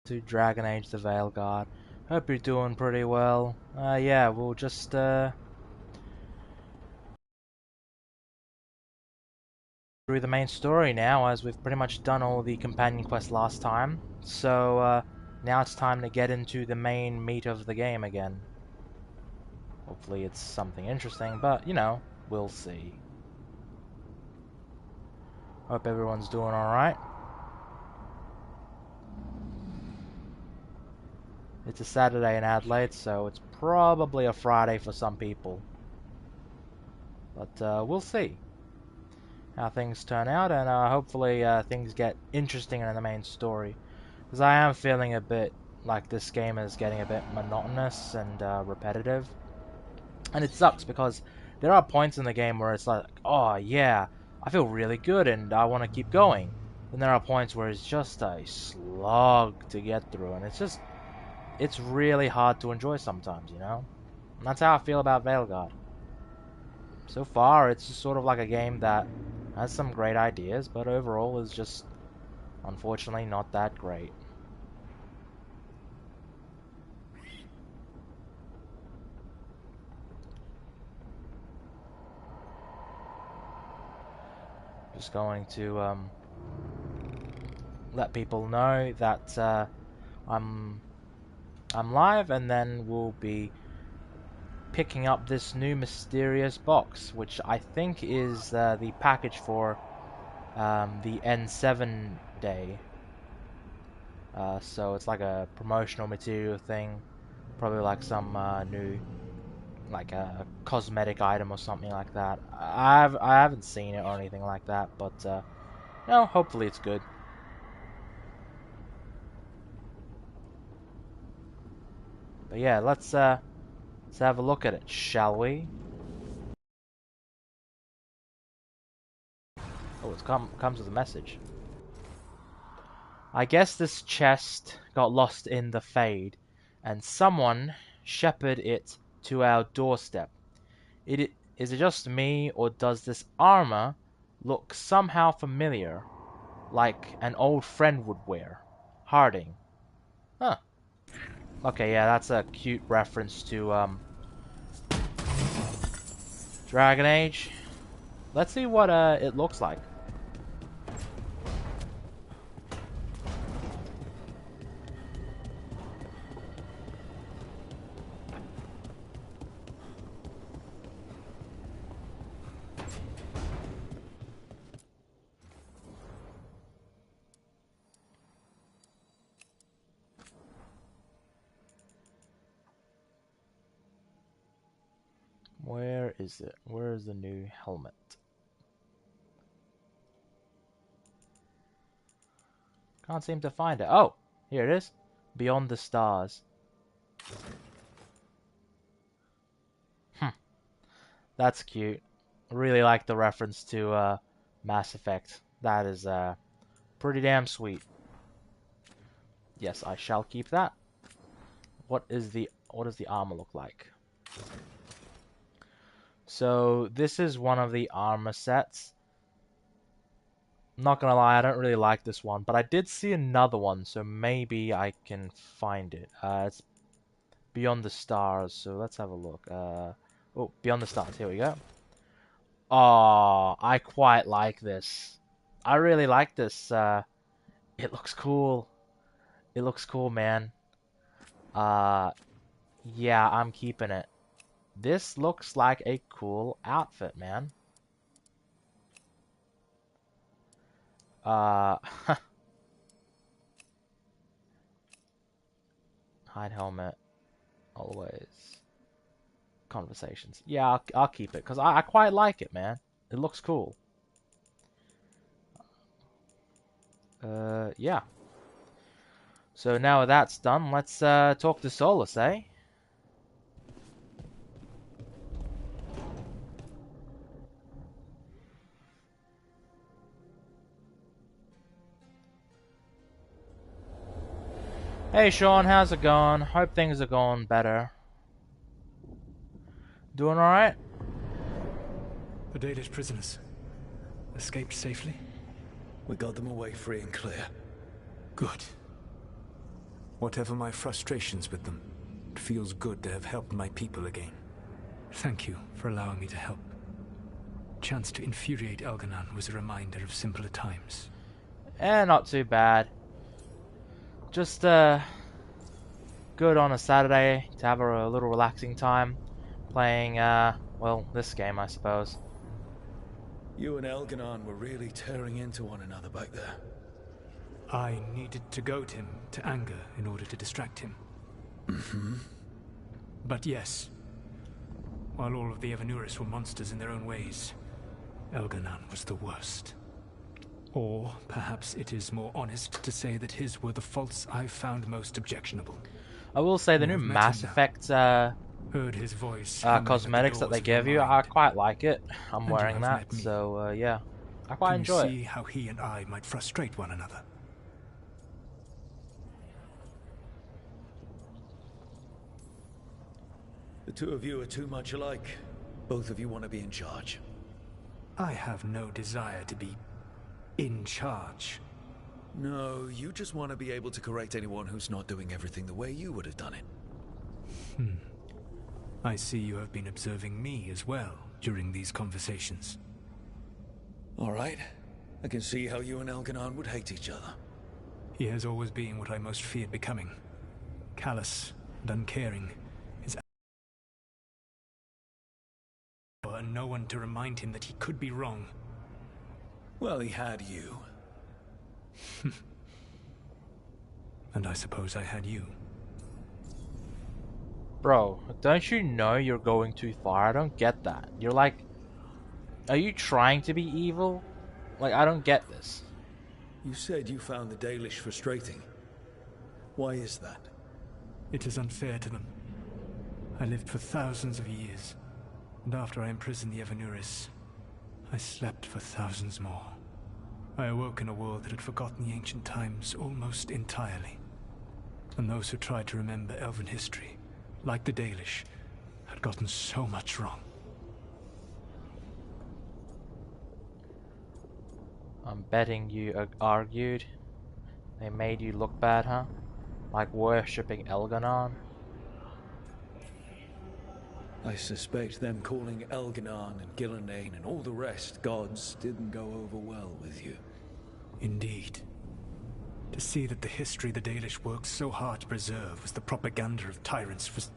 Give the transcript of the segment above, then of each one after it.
To Dragon Age the Veilguard. Hope you're doing pretty well. Yeah, we'll just through the main story now, as we've pretty much done all the companion quests last time. So now it's time to get into the main meat of the game again. Hopefully it's something interesting, but you know, we'll see. Hope everyone's doing alright. It's a Saturday in Adelaide, so it's probably a Friday for some people. But we'll see how things turn out, and hopefully things get interesting in the main story. Because I am feeling a bit like this game is getting a bit monotonous and repetitive. And it sucks because there are points in the game where it's like, oh yeah, I feel really good and I want to keep going. And there are points where it's just a slog to get through, and it's really hard to enjoy sometimes, you know? And that's how I feel about Veilguard. So far, it's just sort of like a game that has some great ideas, but overall is just, unfortunately, not that great. Just going to let people know that I'm live, and then we'll be picking up this new mysterious box, which I think is the package for the N7 day. So it's like a promotional material thing, probably like some new, like a cosmetic item or something like that. I haven't seen it or anything like that, but no, hopefully it's good. But yeah, let's have a look at it, shall we? Oh, it comes with a message. I guess this chest got lost in the Fade, and someone shepherded it to our doorstep. Is it just me, or does this armor look somehow familiar, like an old friend would wear? Harding. Huh. Okay, yeah, that's a cute reference to Dragon Age. Let's see what it looks like. Where is it? Where is the new helmet? Can't seem to find it. Oh, here it is. Beyond the Stars. That's cute. Really like the reference to Mass Effect. That is pretty damn sweet. Yes, I shall keep that. What does the armor look like? So this is one of the armor sets. Not gonna lie, I don't really like this one, but I did see another one, so maybe I can find it. It's Beyond the Stars, so let's have a look. Oh, Beyond the Stars, here we go. Oh, I quite like this. I really like this. It looks cool. It looks cool, man. Yeah, I'm keeping it. This looks like a cool outfit, man. Hide helmet. Always. Conversations. Yeah, I'll keep it, because I quite like it, man. It looks cool. Yeah. So now that's done, let's talk to Solus, eh? Hey Sean, how's it going? Hope things are going better. Doing alright? The Dalish prisoners escaped safely? We got them away free and clear. Good. Whatever my frustrations with them, it feels good to have helped my people again. Thank you for allowing me to help. Chance to infuriate Elganon was a reminder of simpler times. Not too bad. Just good on a Saturday to have a little relaxing time playing well, this game, I suppose. You and Elganon were really tearing into one another back there. I needed to goad him to anger in order to distract him. Mm-hmm. But yes, while all of the Evanuris were monsters in their own ways, Elganon was the worst. Or perhaps it is more honest to say that his were the faults I found most objectionable. I will say the new Mass Effect heard his voice cosmetics that they give you, I quite like it. I'm wearing that, me. so yeah, I quite enjoy Can it. you see how he and I might frustrate one another? The two of you are too much alike. Both of you want to be in charge. I have no desire to be in charge. No, you just want to be able to correct anyone who's not doing everything the way you would have done it. I see you have been observing me as well during these conversations. All right. I can see how you and Elganon would hate each other. He has always been what I most feared becoming. Callous and uncaring. And no one to remind him that he could be wrong. Well, he had you. And I suppose I had you. Bro, don't you know you're going too far? I don't get that. You're like... Are you trying to be evil? Like, I don't get this. You said you found the Dalish frustrating. Why is that? It is unfair to them. I lived for thousands of years. And after I imprisoned the Evanuris, I slept for thousands more. I awoke in a world that had forgotten the ancient times almost entirely. And those who tried to remember Elven history, like the Dalish, had gotten so much wrong. I'm betting you argued. They made you look bad, huh? Like worshipping Elganon? I suspect them calling Elganon and Gillenane and all the rest gods didn't go over well with you. Indeed. To see that the history the Dalish worked so hard to preserve was the propaganda of tyrants was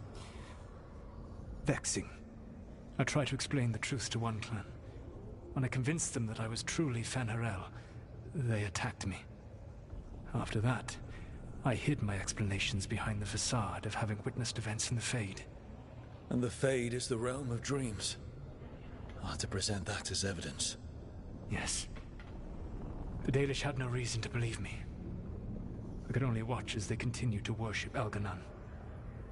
vexing. I tried to explain the truth to one clan. When I convinced them that I was truly Fen'Harel, they attacked me. After that, I hid my explanations behind the facade of having witnessed events in the Fade. And the Fade is the realm of dreams. Hard to present that as evidence. Yes. The Dalish had no reason to believe me. I could only watch as they continued to worship Elganon,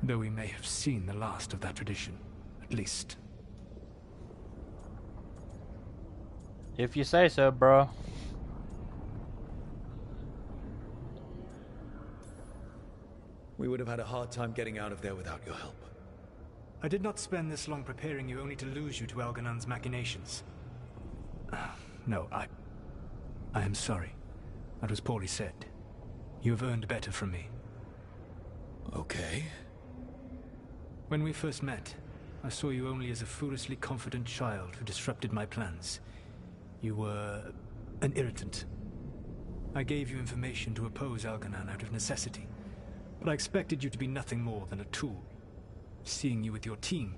though we may have seen the last of that tradition, at least. If you say so, bro. We would have had a hard time getting out of there without your help. I did not spend this long preparing you only to lose you to Elganon's machinations. No, I am sorry. That was poorly said. You have earned better from me. Okay. When we first met, I saw you only as a foolishly confident child who disrupted my plans. You were an irritant. I gave you information to oppose Elganon out of necessity, but I expected you to be nothing more than a tool. Seeing you with your team,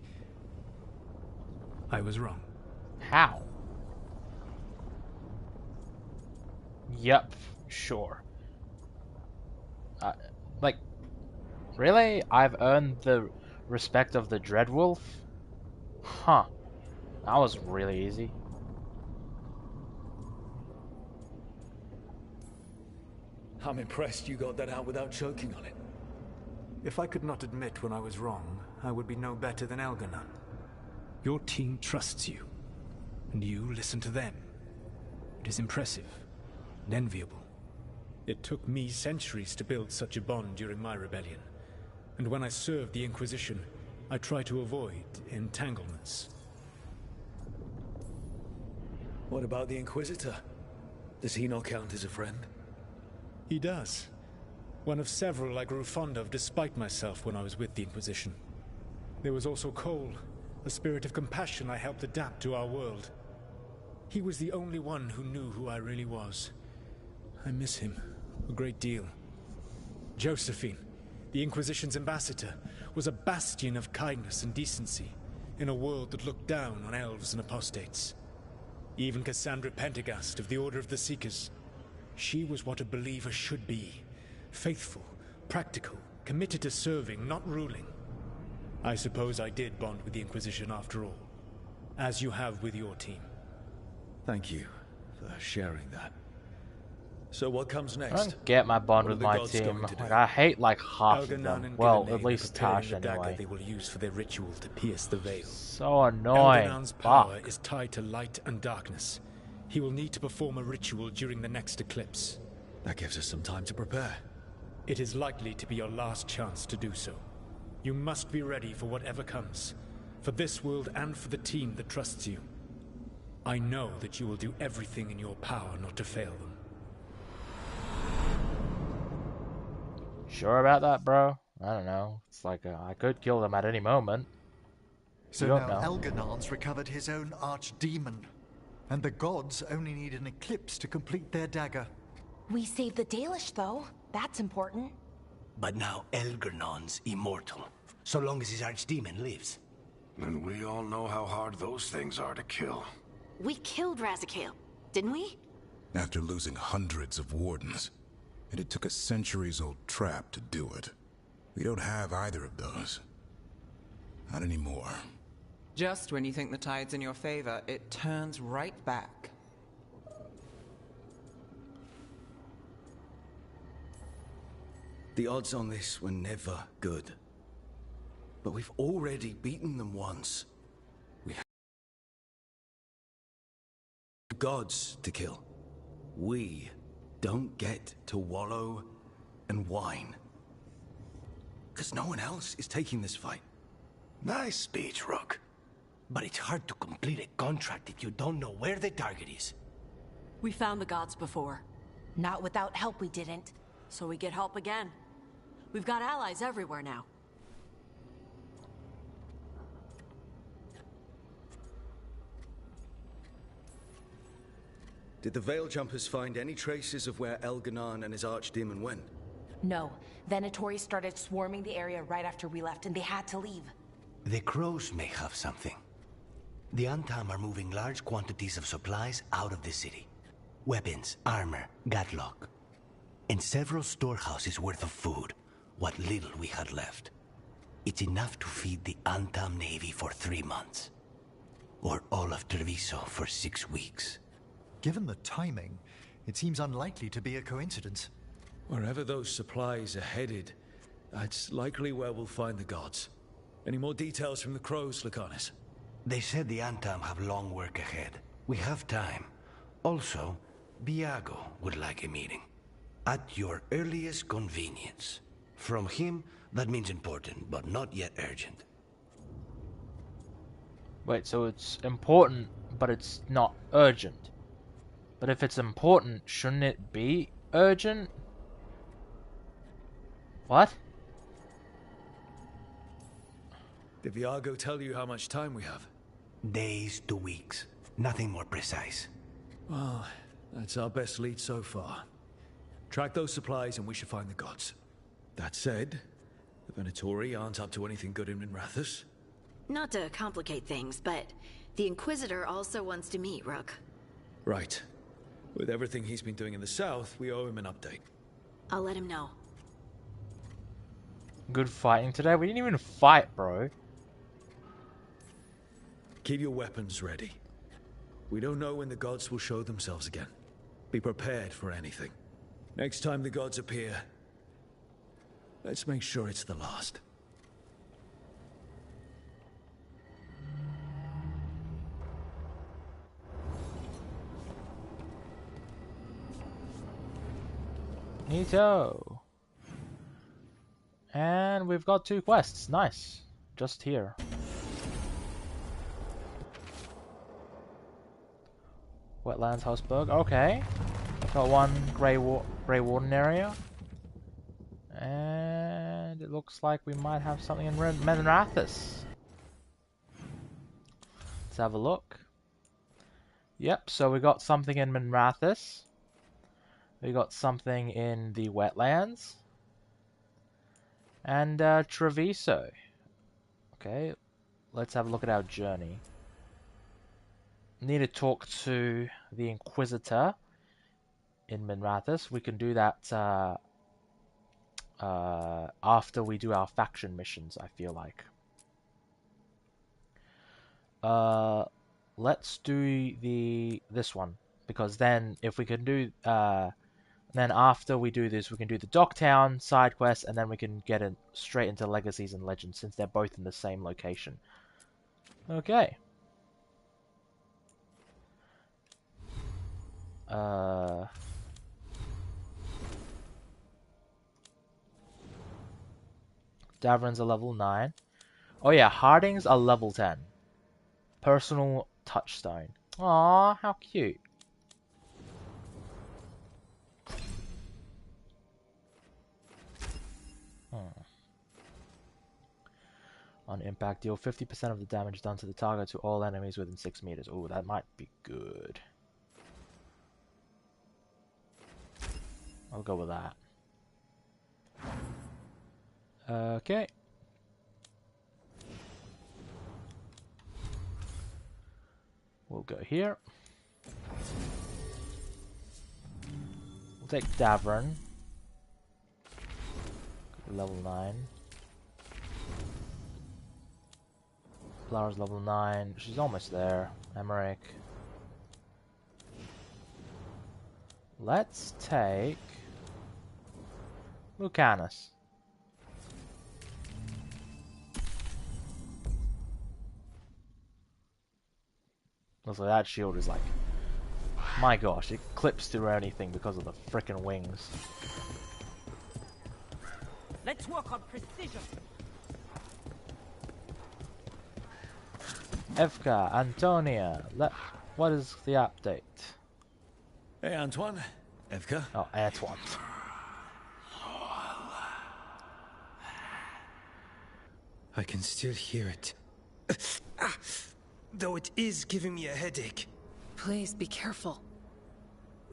I was wrong. How? Yep, sure. Like, really? I've earned the respect of the Dreadwolf? Huh. That was really easy. I'm impressed you got that out without choking on it. If I could not admit when I was wrong, I would be no better than Elganon. Your team trusts you, and you listen to them. It is impressive and enviable. It took me centuries to build such a bond during my rebellion, and when I served the Inquisition, I tried to avoid entanglements. What about the Inquisitor? Does he not count as a friend? He does. One of several I grew fond of despite myself when I was with the Inquisition. There was also Cole, a spirit of compassion I helped adapt to our world. He was the only one who knew who I really was. I miss him a great deal. Josephine, the Inquisition's ambassador, was a bastion of kindness and decency in a world that looked down on elves and apostates. Even Cassandra Pendergast of the Order of the Seekers. She was what a believer should be. Faithful, practical, committed to serving, not ruling. I suppose I did bond with the Inquisition after all, as you have with your team. Thank you for sharing that. So what comes I next? don't get my bond What are with the my gods team. going to do? Like, I hate like half of Elganon them. and Well, Gillenay at least are preparing Tash the dagger anyway. they will use for their ritual to pierce the veil. So annoying. Elganon's power Fuck. is tied to light and darkness. He will need to perform a ritual during the next eclipse. That gives us some time to prepare. It is likely to be your last chance to do so. You must be ready for whatever comes, for this world and for the team that trusts you. I know that you will do everything in your power not to fail them. Sure about that, bro? I don't know. It's like I could kill them at any moment. So You don't now know. Elganon's recovered his own archdemon, and the gods only need an eclipse to complete their dagger. We saved the Dalish, though. That's important. But now Elgernon's immortal, so long as his archdemon lives. And we all know how hard those things are to kill. We killed Razikale, didn't we? After losing hundreds of wardens. And it took a centuries-old trap to do it. We don't have either of those. Not anymore. Just when you think the tide's in your favor, it turns right back. The odds on this were never good. But we've already beaten them once. We have gods to kill. We don't get to wallow and whine. Because no one else is taking this fight. Nice speech, Rook. But it's hard to complete a contract if you don't know where the target is. We found the gods before, Not without help, we didn't. so we get help again. We've got allies everywhere now. Did the Veil Jumpers find any traces of where Elganon and his archdemon went? No. Venatori started swarming the area right after we left, and they had to leave. The crows may have something. The Antam are moving large quantities of supplies out of the city. Weapons, armor, gatlock. And several storehouses worth of food, what little we had left. It's enough to feed the Antam Navy for 3 months. Or all of Treviso for 6 weeks. Given the timing, it seems unlikely to be a coincidence. Wherever those supplies are headed, that's likely where we'll find the gods. Any more details from the crows, Lucanus? They said the Antam have long work ahead. We have time. Also, Biago would like a meeting. At your earliest convenience. From him, that means important, but not yet urgent. Wait, so it's important, but it's not urgent. But if it's important, shouldn't it be urgent? What? Did Viago tell you how much time we have? Days to weeks. Nothing more precise. Well, that's our best lead so far. Track those supplies and we should find the gods. That said, the Venatori aren't up to anything good in Minrathous. Not to complicate things, but the Inquisitor also wants to meet Rook. Right. With everything he's been doing in the south, we owe him an update. I'll let him know. Good fighting today? We didn't even fight, bro. Keep your weapons ready. We don't know when the gods will show themselves again. Be prepared for anything. Next time the gods appear, let's make sure it's the last. Neato. And we've got 2 quests. Nice. Just here. Wetlands Houseburg. Okay. Got 1 Grey Warden area. it looks like we might have something in Menrathis. Let's have a look. Yep, so we got something in Menrathis. We got something in the wetlands. And Treviso. Okay, let's have a look at our journey. Need to talk to the Inquisitor in Menrathis. We can do that after we do our faction missions, I feel like. Let's do this one, because then if we can do then after we do this, we can do the Docktown side quest, and then we can get it straight into Legacies and Legends, since they're both in the same location. Okay. Davrin's a level 9. Oh yeah, Harding's a level 10. Personal touchstone. Aw, how cute. On impact, deal 50% of the damage done to the target to all enemies within 6 meters. Ooh, that might be good. I'll go with that. Okay. We'll go here. We'll take Davrin. Level 9. Lara's level 9. She's almost there. Emmerich. Let's take Lucanus. Looks like that shield is like, my gosh, it clips through anything because of the frickin' wings. Let's work on precision. Evka, Antonia, what is the update? Hey, Antoine. Evka. Oh, Antoine. I can still hear it. Though it is giving me a headache. Please be careful.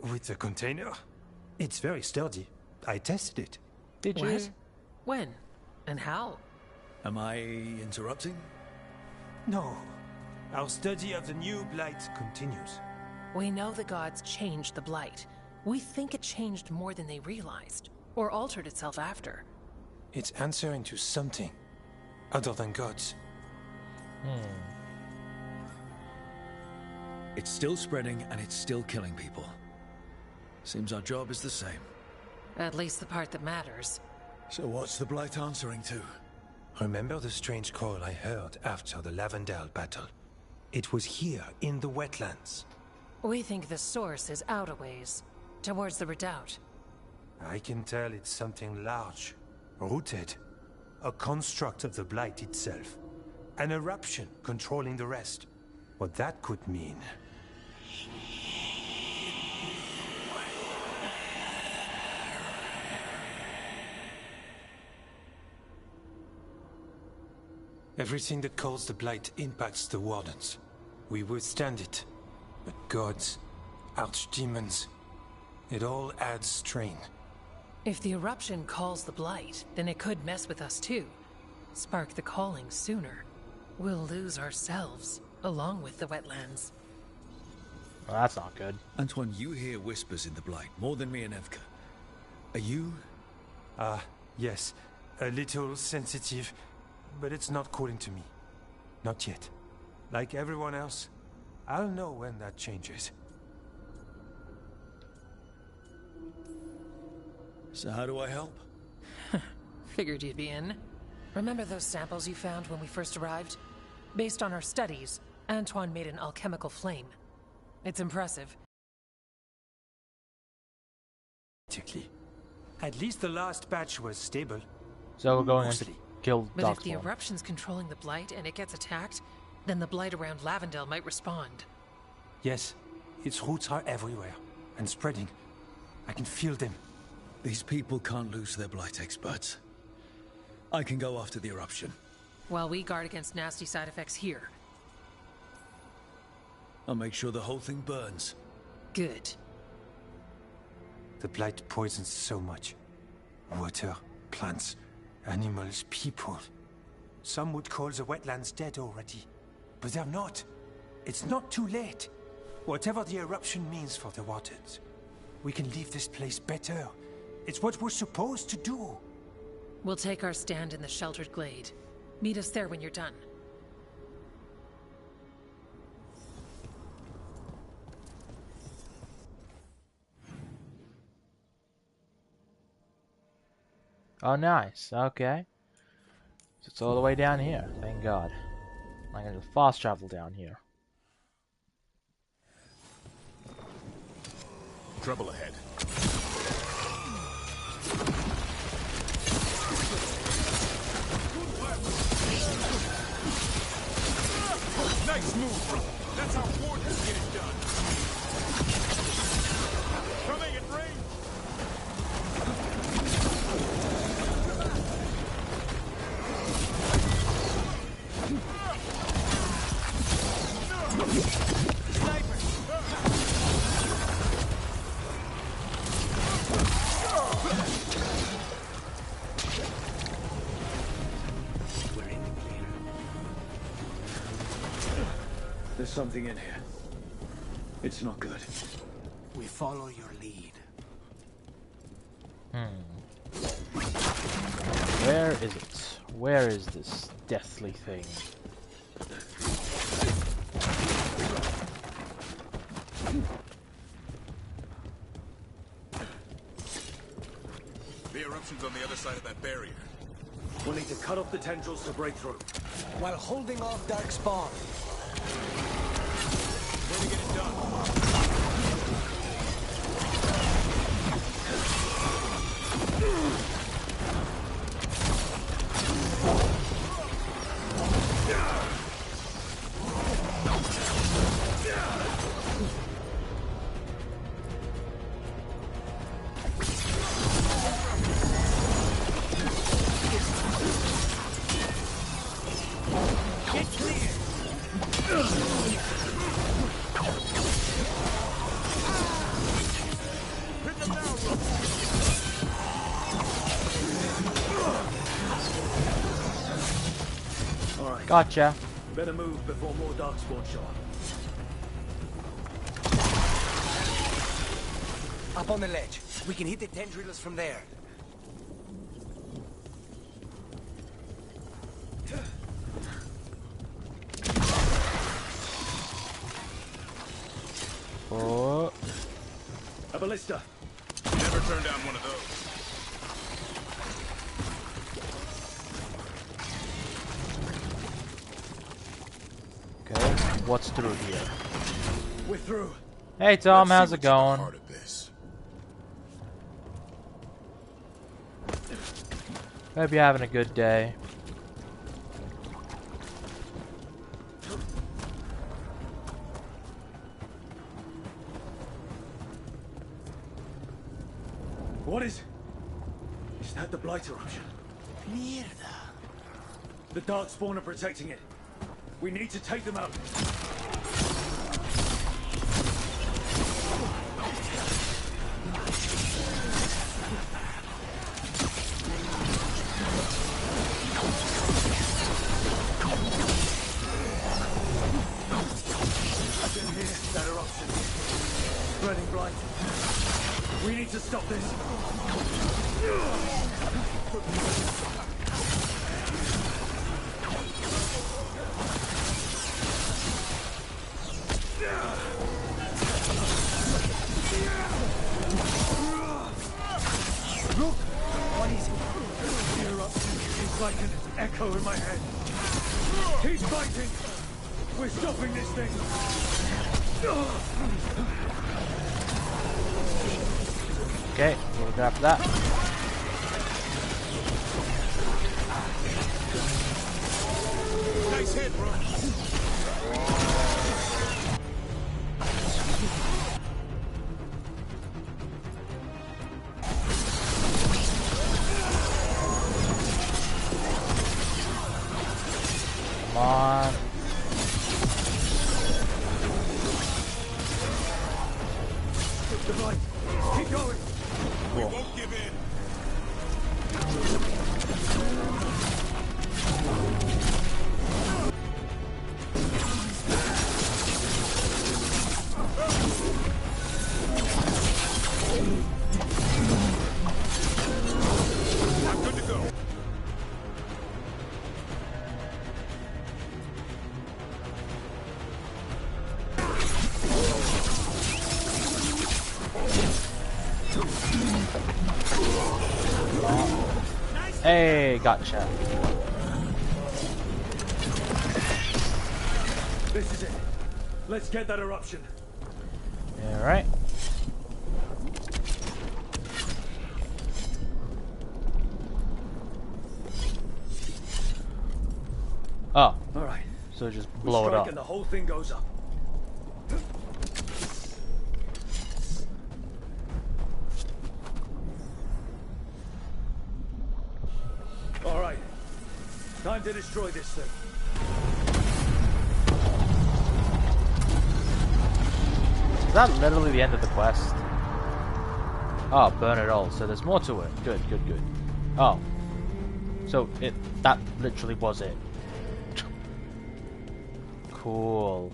With the container? It's very sturdy. I tested it. Did you? What? When? And how? Am I interrupting? No. Our study of the new blight continues. We know the gods changed the blight. We think it changed more than they realized, or altered itself after. It's answering to something, other than gods. It's still spreading and it's still killing people. Seems our job is the same. At least the part that matters. So what's the blight answering to? Remember the strange call I heard after the Lavendale battle? It was here, in the wetlands. We think the source is out a ways, towards the redoubt. I can tell it's something large, rooted. A construct of the blight itself. An eruption controlling the rest. What that could mean. Everything that calls the blight impacts the Wardens. We withstand it. But gods, archdemons, it all adds strain. If the eruption calls the blight, then it could mess with us too. Spark the calling sooner. We'll lose ourselves, along with the wetlands. Well, that's not good. Antoine, you hear whispers in the blight, more than me and Evka. Are you? Yes. A little sensitive, but it's not calling to me. Not yet. Like everyone else, I'll know when that changes. So how do I help? Figured you'd be in. Remember those samples you found when we first arrived? Based on our studies, Antoine made an alchemical flame. It's impressive. At least the last batch was stable. So we're going to kill But if the Darkspawn. eruption's controlling the blight and it gets attacked, then the blight around Lavendale might respond. Yes, its roots are everywhere, and spreading. I can feel them. These people can't lose their blight experts. I can go after the eruption. While we guard against nasty side effects here. I'll make sure the whole thing burns. Good. The blight poisons so much. Water, plants, animals, people. Some would call the wetlands dead already. But they're not. It's not too late. Whatever the eruption means for the waters, we can leave this place better. It's what we're supposed to do. We'll take our stand in the sheltered glade. Meet us there when you're done. Oh, nice. Okay. So it's all the way down here. Thank God. I can just fast travel down here. Trouble ahead. Nice move, brother. That's how wardens get it done. Coming in range. There's something in here. It's not good. We follow your lead. Where is it? Where is this deathly thing? The eruption's on the other side of that barrier. We'll need to cut off the tendrils to break through. While holding off dark spawn. Way to get it done. Gotcha. Better move before more darkspawn show up. Up on the ledge. We can hit the tendrils from there. Oh. A ballista. Never turn down one of those. What's through here? We're through. Hey Tom, how's it going? Hope you're having a good day. What is that the blight eruption? Mierda. The darkspawn are protecting it. We need to take them out. I can hear that eruption. Spreading blight. We need to stop this. Look! What is it? The eruption is like an echo in my head. Keep fighting! We're stopping this thing! Okay, we'll go after that. Nice hit, bro. Come on. Keep going. We won't give in. I'm good to go. Hey, gotcha. This is it. Let's get that eruption. Alright. Oh. Alright. So just blow it up. And the whole thing goes up. Alright. Time to destroy this thing. Is that literally the end of the quest? Oh, burn it all. So there's more to it. Good, good, good. Oh. So that literally was it. Cool.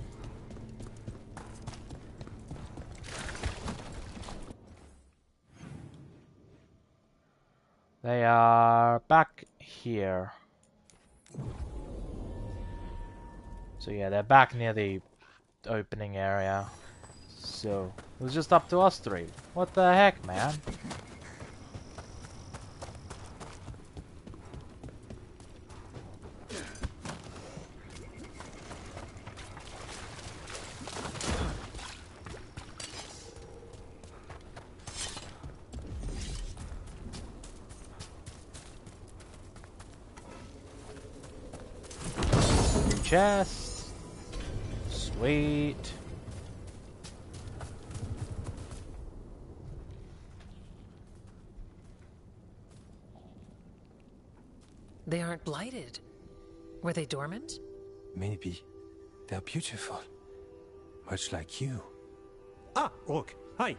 They are back here. So yeah, they're back near the opening area. So it was just up to us three. What the heck, man? Chest. Sweet. They aren't blighted. Were they dormant? Maybe. They're beautiful. Much like you. Ah, Orc. Hi.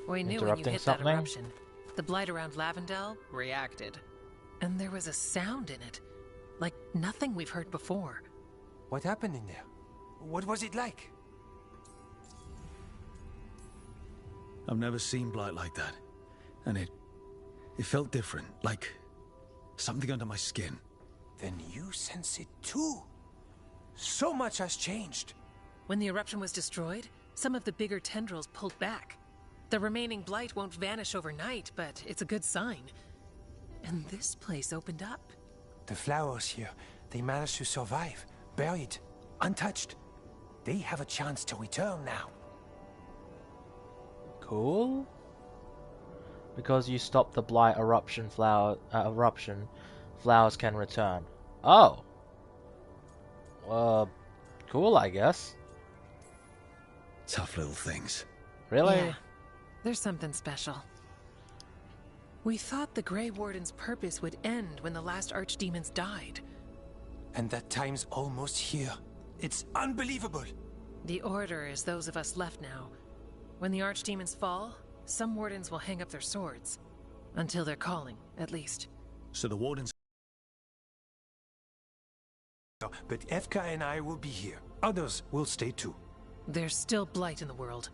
We knew when you Interrupting hit something? that eruption. The blight around Lavendel reacted. And there was a sound in it. Like nothing we've heard before. What happened in there? What was it like? I've never seen blight like that. And it felt different, like something under my skin. Then you sense it too. So much has changed. When the eruption was destroyed, some of the bigger tendrils pulled back. The remaining blight won't vanish overnight, but it's a good sign. And this place opened up. The flowers here, they managed to survive, buried, untouched. They have a chance to return now. Cool. Because you stop the blight eruption, flowers can return. Oh. Cool, I guess. Tough little things. Really? Yeah, there's something special. We thought the Grey Warden's purpose would end when the last archdemons died. And that time's almost here. It's unbelievable. The Order is those of us left now. When the archdemons fall, some wardens will hang up their swords. Until their calling, at least. So the Wardens... But Efka and I will be here. Others will stay too. There's still blight in the world.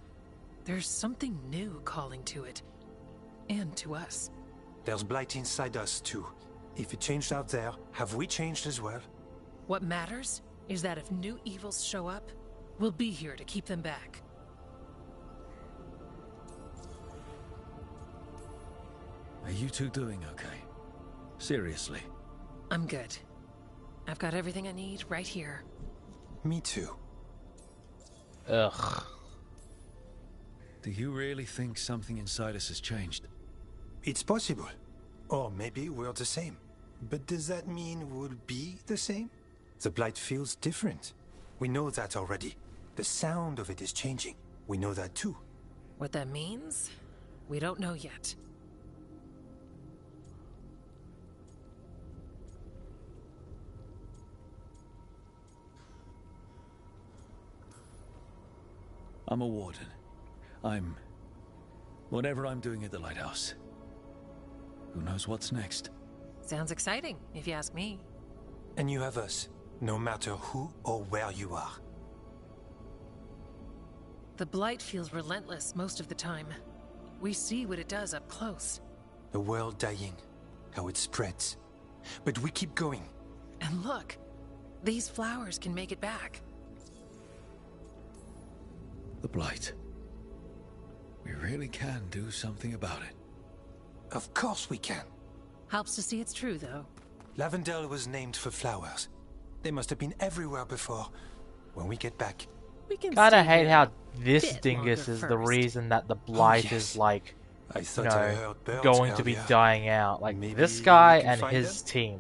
There's something new calling to it. And to us. There's blight inside us too. If it changed out there, have we changed as well? What matters is that if new evils show up, we'll be here to keep them back. Are you two doing okay? Seriously? I'm good. I've got everything I need right here. Me too. Ugh. Do you really think something inside us has changed? It's possible. Or maybe we're the same. But does that mean we'll be the same? The blight feels different. We know that already. The sound of it is changing. We know that too. What that means, we don't know yet. I'm a warden. I'm... whatever I'm doing at the lighthouse. Who knows what's next? Sounds exciting, if you ask me. And you have us, no matter who or where you are. The blight feels relentless most of the time. We see what it does up close. The world dying, how it spreads. But we keep going. And look, these flowers can make it back. The blight. We really can do something about it. Of course we can. Helps to see it's true, though. Lavendel was named for flowers. They must have been everywhere before. When we get back... We can Kinda stay hate here how a this bit dingus longer is the first. reason that the blight is like, I you thought I know, heard birds going to be earlier. dying out. Like Maybe this guy we can and find his them? team.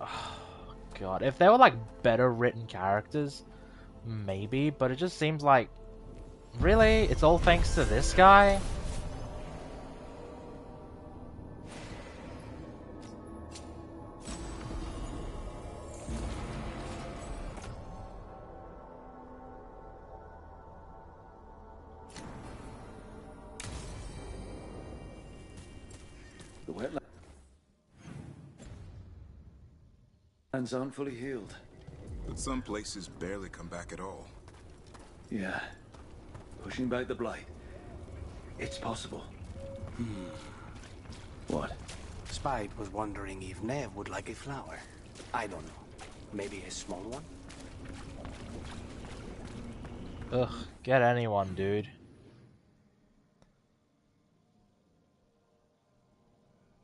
Oh, God, if they were like better written characters, maybe. But it just seems like, really, it's all thanks to this guy. The wetlands aren't fully healed. But some places barely come back at all. Yeah. Pushing back the blight. It's possible. What? Spite was wondering if Nev would like a flower. I don't know. Maybe a small one? Ugh, get anyone, dude.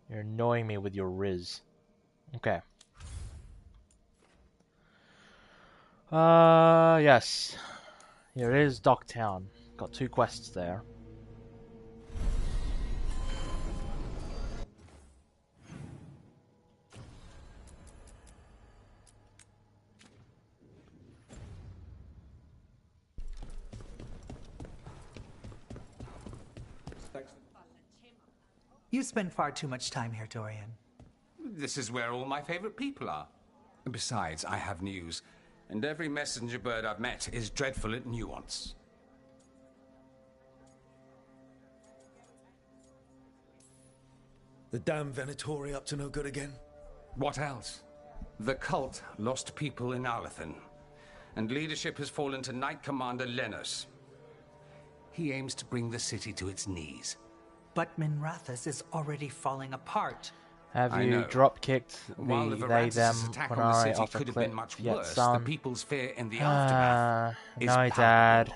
You're annoying me with your Riz. Okay. Yes. Here is Docktown. Got 2 quests there. You spend far too much time here, Dorian. This is where all my favorite people are. Besides, I have news, and every messenger bird I've met is dreadful at nuance. The damn Venatori up to no good again? What else? The cult lost people in Alathan, and leadership has fallen to Knight Commander Lenos. He aims to bring the city to its knees. But Minrathous is already falling apart. Have I you know. drop-kicked While the the they, them, Varantis' attack on the Pranari city off a could have cliff been much yet, worse, the son? people's fear in the aftermath is No, palpable. Dad.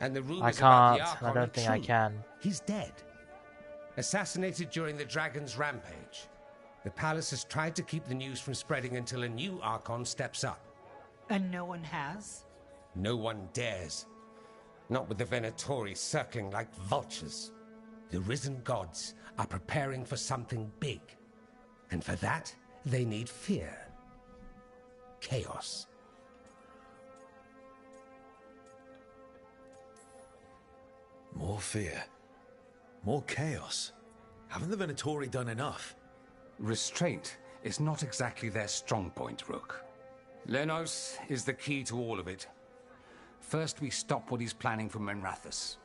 And the rumors I about the can't. Archon I are don't think I true. can. He's dead. Assassinated during the Dragon's rampage. The palace has tried to keep the news from spreading until a new Archon steps up. And no one has? No one dares. Not with the Venatori circling like vultures. The risen gods are preparing for something big. And for that, they need fear. Chaos. More fear. More chaos. Haven't the Venatori done enough? Restraint is not exactly their strong point, Rook. Lenos is the key to all of it. First, we stop what he's planning for Minrathous.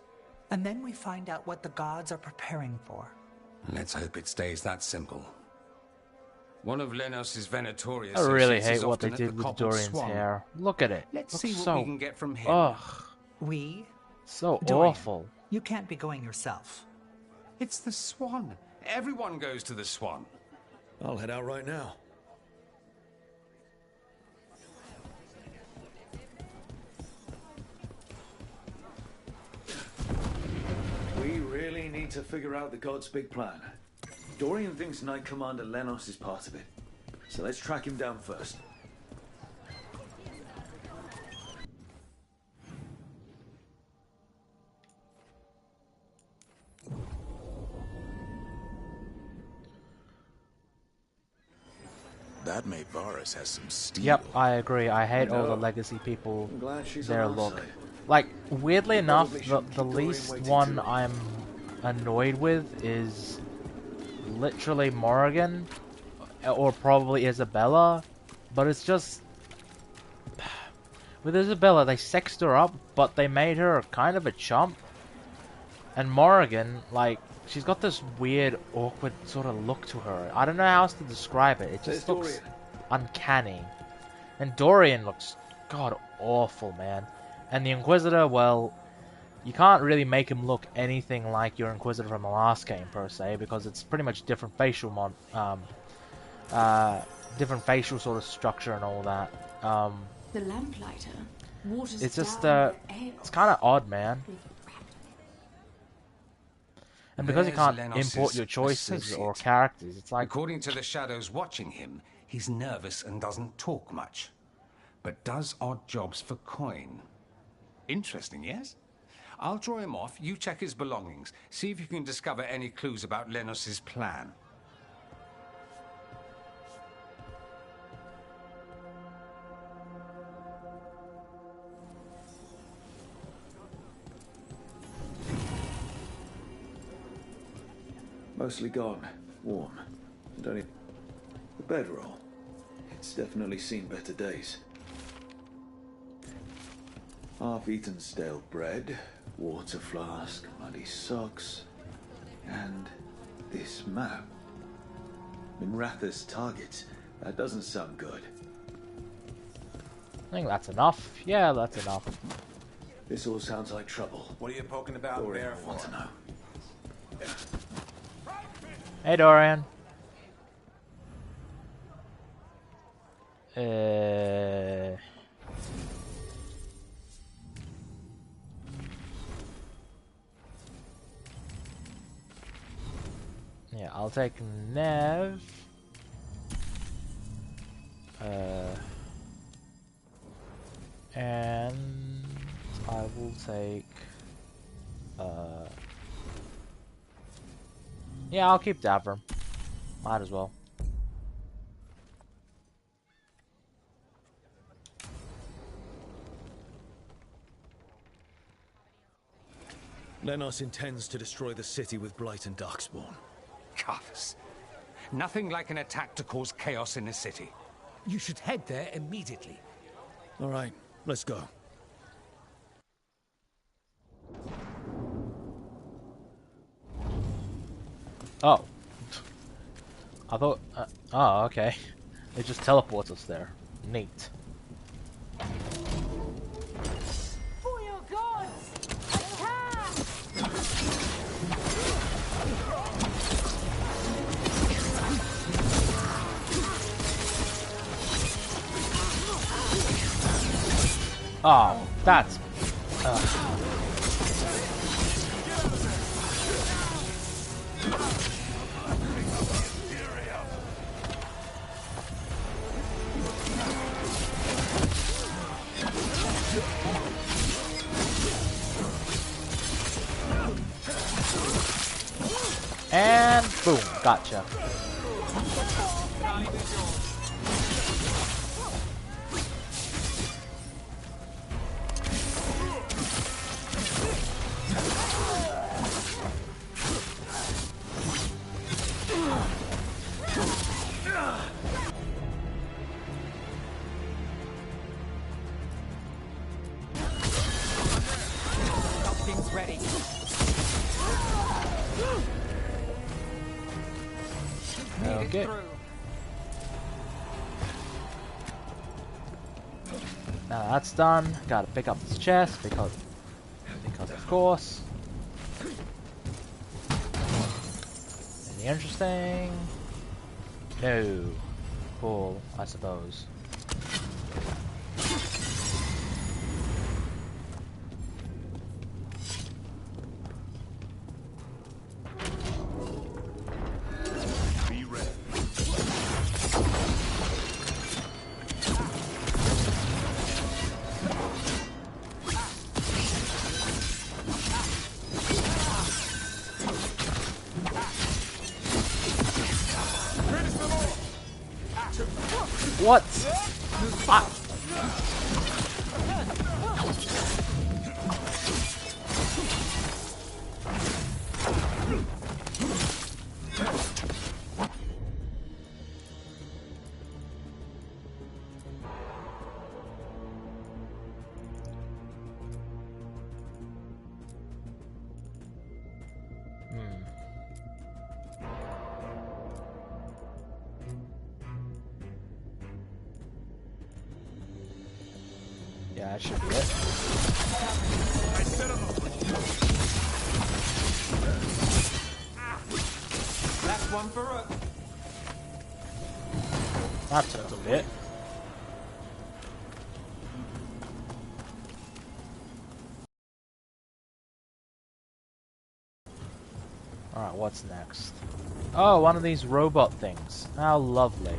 And then we find out what the gods are preparing for. Let's hope it stays that simple. One of Lenos' Venatori I really associates hate is what often they at did the with Coppered Dorian's Swan. hair. Look at it. Let's Looks see what so... we can get from him. Ugh. We? So Dorian, awful. You can't be going yourself. It's the Swan. Everyone goes to the Swan. I'll head out right now. We really need to figure out the God's big plan. Dorian thinks Knight Commander Lenos is part of it. So let's track him down first. That Maid Varus has some steel. Yep, I agree. I hate all the No. legacy people. I'm glad she's Their on our look. side. Like, weirdly enough, Probably the shouldn't keep Dorian least waiting one too long. I'm annoyed with is literally Morrigan, or probably Isabella, but it's just... With Isabella, they sexed her up, but they made her kind of a chump. And Morrigan, like, she's got this weird, awkward sort of look to her. I don't know how else to describe it. It just looks uncanny. And Dorian looks, god awful, man. And the Inquisitor, well, you can't really make him look anything like your Inquisitor from the last game, per se, because it's pretty much different facial different facial sort of structure and all that. The lamplighter waters It's just, down it's kind of odd, man. And because you can't import your choices or characters, it's like... According to the shadows watching him, he's nervous and doesn't talk much, but does odd jobs for coin. Interesting, yes? I'll draw him off, you check his belongings, see if you can discover any clues about Lenos's plan. Mostly gone. Warm. Don't even... The bedroll. It's definitely seen better days. Half-eaten stale bread, water flask, muddy socks, and this map. Minratha's targets. That doesn't sound good. I think that's enough. Yeah, that's enough. This all sounds like trouble. What are you poking about Dorian there will want for? to know. Hey, Dorian. Yeah, I'll take Nev. And I will take yeah, I'll keep Davram. Might as well. Lenos intends to destroy the city with Blight and Darkspawn. Carthus. Nothing like an attack to cause chaos in the city. You should head there immediately. All right, let's go. Oh. I thought... oh, okay. It just teleports us there. Neat. For your gods! Attack! Oh, that's... And boom, gotcha. Something's ready. Okay. Now that's done. Gotta pick up this chest because of course. Anything interesting? No. Cool, I suppose. What? Fuck. Yeah, that should be it. That's one for us. That took a bit. Alright, what's next? Oh, one of these robot things. How lovely.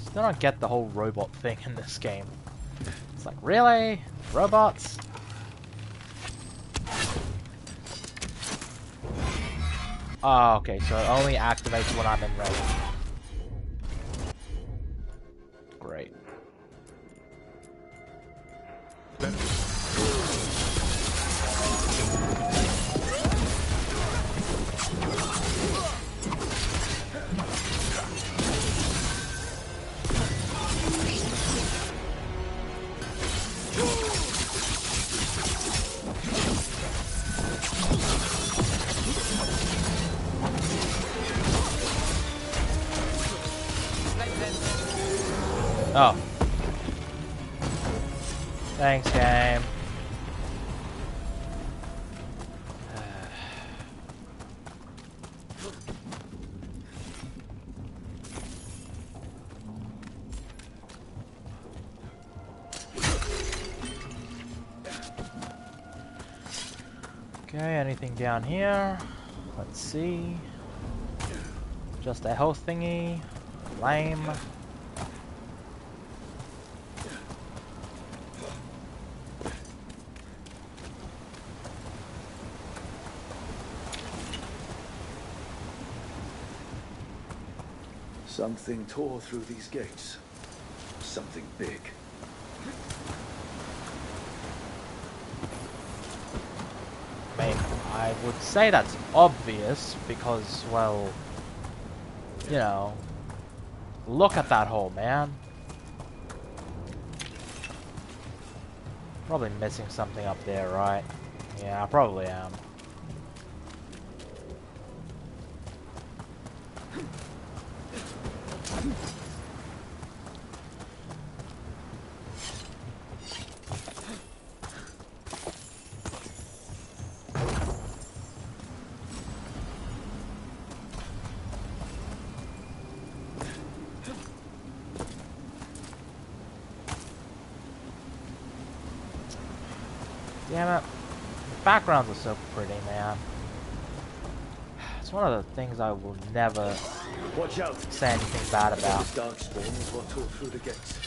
Still don't get the whole robot thing in this game. It's like, really? Robots? Oh, okay, so it only activates when I'm in range. Great. Oh. Thanks, game. Okay, anything down here? Let's see. Just a health thingy. Lame. Something tore through these gates. Something big. I mean, I would say that's obvious because, well, you know, look at that hole, man. Probably missing something up there, right? Yeah, I probably am. Damn it. The backgrounds are so pretty, man. It's one of the things I will never Watch out. say anything bad about. This darkspawn is what tore through the gates.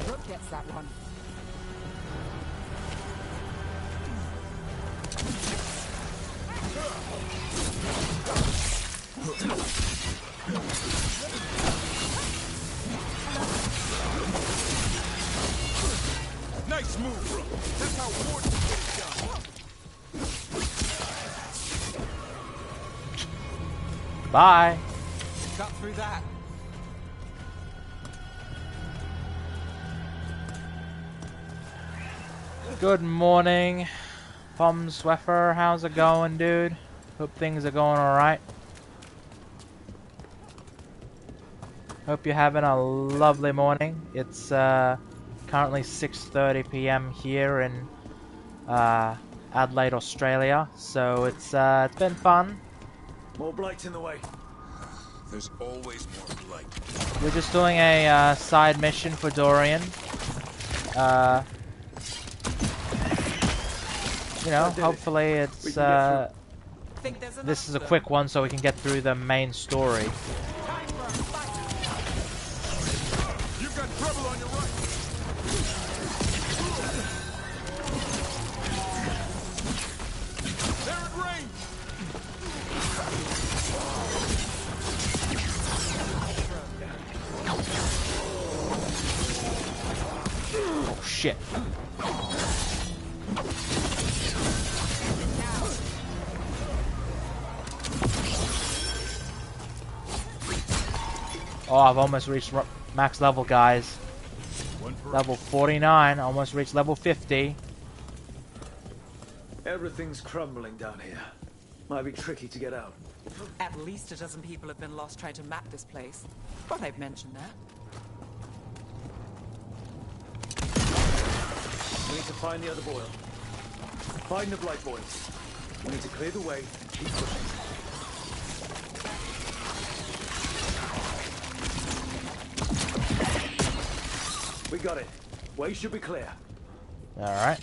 Rook gets that one. Nice move, bro. That's how Warden gets done. Bye. Cut through that. Good morning, Tom Sweffer. How's it going, dude? Hope things are going alright. Hope you're having a lovely morning. It's currently 6:30 p.m. here in Adelaide, Australia. So it's been fun. More blights in the way. There's always more blight. We're just doing a side mission for Dorian. You know, hopefully it's this is a quick one so we can get through the main story. You've got trouble on your right. They're at range. Oh shit. Oh, I've almost reached max level, guys. Level 49, almost reached level 50. Everything's crumbling down here. Might be tricky to get out. At least a dozen people have been lost trying to map this place. Thought I'd mention that. We need to find the other boil. Find the blight boys. We need to clear the way and keep pushing. We got it. Way should be clear. Alright.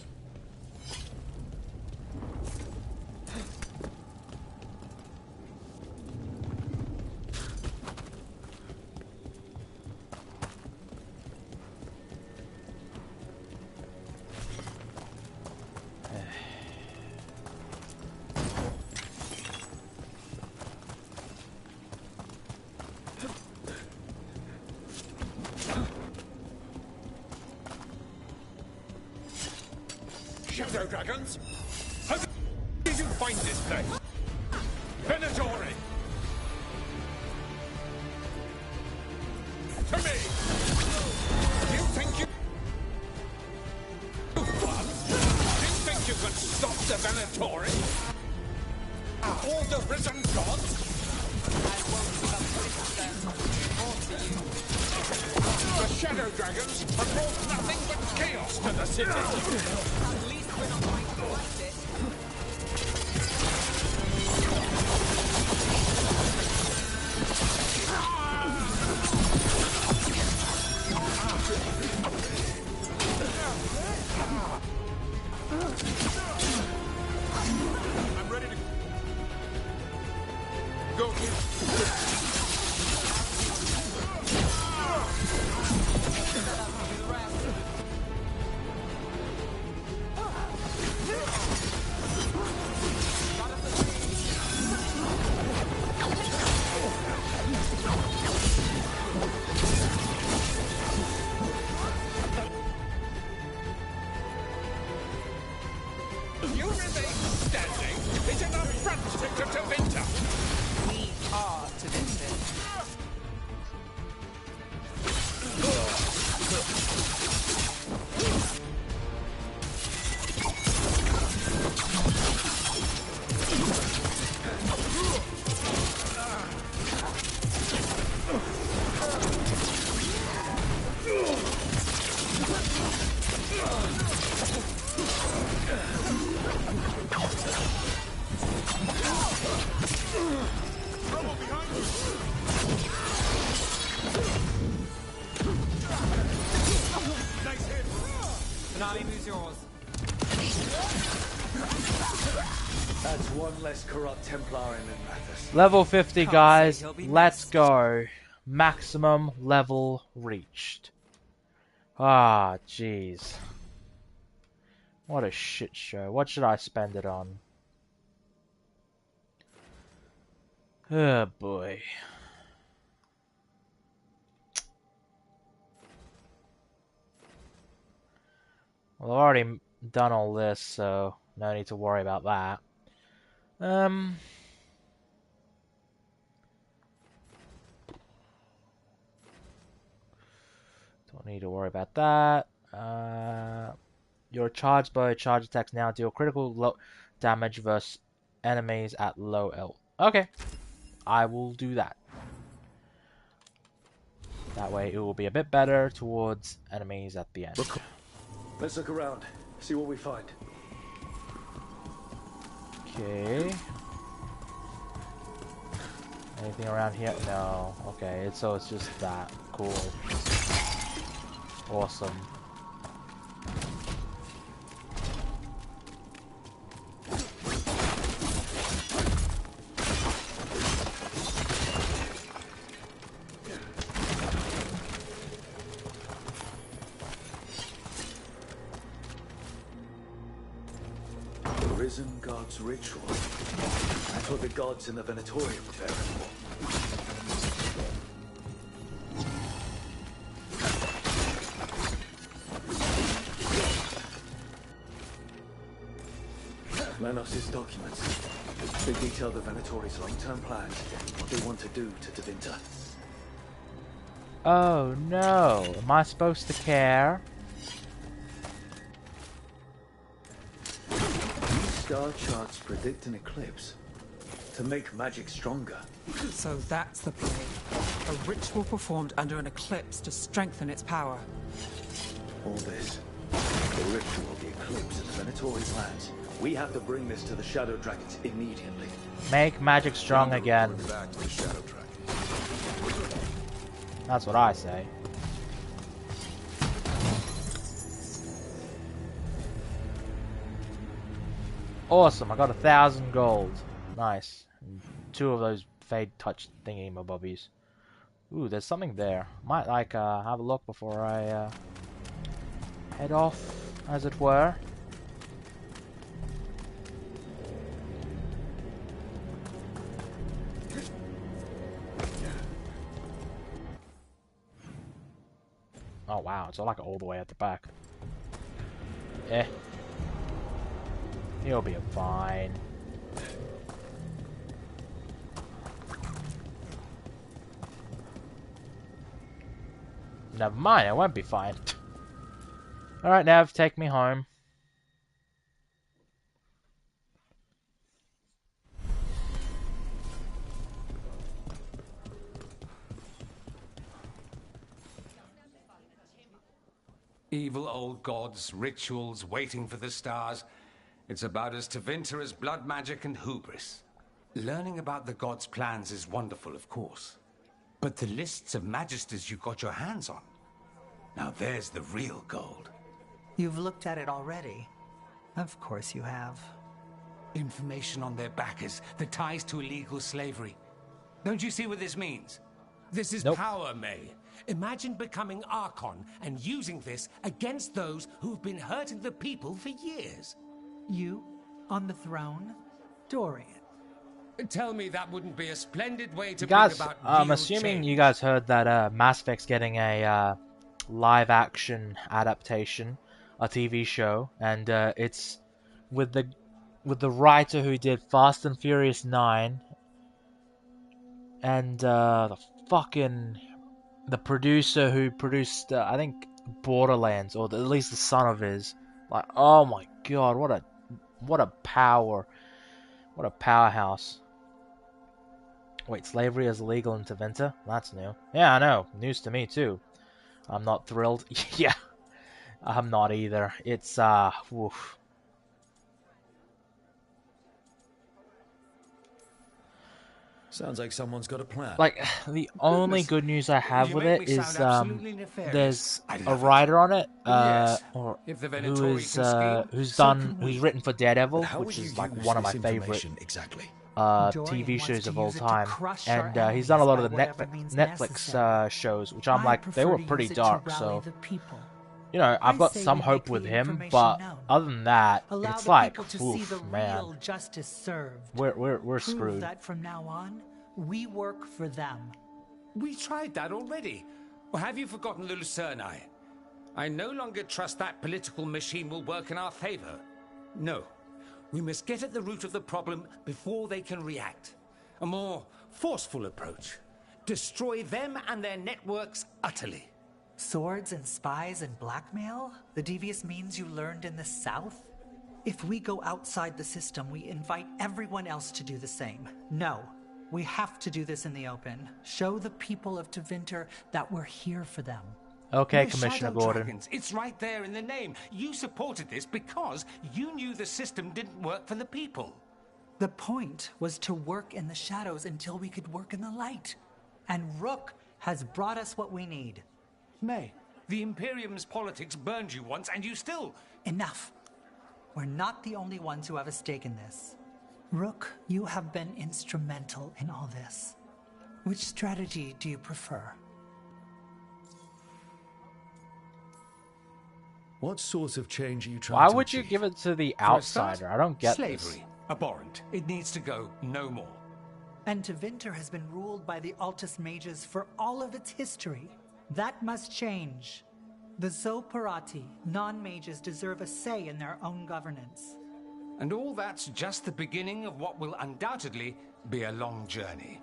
Shadow dragons? How did you find this place? Venatori! To me! You think you won? You think you can stop the Venatori? All the risen gods? The Shadow Dragons have brought nothing but chaos to the city. At least we're not going to fight it. I'm ready to go. You remain standing is an affront to Tevinter. We are Tevinter. Finale, who's yours? That's one less corrupt Templar in Mathis. Level 50, guys. Let's go. Maximum level reached. Ah, jeez. What a shit show. What should I spend it on? Oh boy. Well, I've already done all this, so no need to worry about that. Don't need to worry about that. Your charged bow charge attacks now deal critical low damage versus enemies at low L. Okay, I will do that. That way it will be a bit better towards enemies at the end. Let's look around, see what we find. Okay. Anything around here? No. Okay, so it's just that. Cool. Awesome. Risen God's ritual. That's what the gods in the Venatori were there for. Manos' documents. They detail the Venatori's long-term plans, what they want to do to Tevinter. Oh no, am I supposed to care? These star charts predict an eclipse. To make magic stronger. So that's the play. A ritual performed under an eclipse to strengthen its power. All this. The ritual, the eclipse, and the Venatori plans. We have to bring this to the Shadow Dragons immediately. Make magic strong again. Back to the Shadow Dragon. That's what I say. Awesome, I got 1,000 gold. Nice. And 2 of those fade touch thingy mabobbies. Ooh, there's something there. Might like have a look before I head off, as it were. Oh wow, it's like all the way at the back. Eh. You'll be fine. Never mind, I won't be fine. Alright, Nav, take me home. Evil old gods, rituals, waiting for the stars. It's about as Tevinter as blood magic and hubris. Learning about the gods' plans is wonderful, of course. But the lists of magisters you got your hands on, now there's the real gold. You've looked at it already. Of course you have. Information on their backers, the ties to illegal slavery. Don't you see what this means? This is power, May. Imagine becoming Archon and using this against those who've been hurting the people for years. You, on the throne, Dorian. Tell me that wouldn't be a splendid way to You guys, bring about I'm real assuming change. you guys heard that Mass Effect's getting a live-action adaptation, a TV show, and it's with the writer who did Fast and Furious 9, and the producer who produced I think Borderlands, or at least the son of his. Like, oh my god, what a powerhouse. Wait, slavery is illegal in Tevinter? That's new. Yeah, I know. News to me, too. I'm not thrilled. Yeah, I'm not either. It's, woof. Sounds like someone's got a plan. Like, the only good news I have with it is, there's a writer on it, who's written for Daredevil, which is like one of my favorite TV shows of all time, and he's done a lot of the Netflix shows, which I'm like, they were pretty dark, so, you know, I've got some hope with him, but other than that, it's like, oof, man, we're screwed. That from now on, we work for them. We tried that already. Or have you forgotten Lucerni? I no longer trust that political machine will work in our favor. No. We must get at the root of the problem before they can react. A more forceful approach. Destroy them and their networks utterly. Swords and spies and blackmail? The devious means you learned in the South? If we go outside the system, we invite everyone else to do the same. No. We have to do this in the open. Show the people of Tevinter that we're here for them. Okay, The Commissioner Shadow Gordon. Dragons, it's right there in the name. You supported this because you knew the system didn't work for the people. The point was to work in the shadows until we could work in the light. And Rook has brought us what we need. May, the Imperium's politics burned you once and you still... Enough. We're not the only ones who have a stake in this. Rook, you have been instrumental in all this. Which strategy do you prefer? What sort of change are you trying Why to would you achieve? give it to the For a start, outsider? I don't get slavery. this. Abhorrent. It needs to go no more. And Tevinter has been ruled by the Altus Mages for all of its history. That must change. The Zoparati, non-mages, deserve a say in their own governance. And all that's just the beginning of what will undoubtedly be a long journey.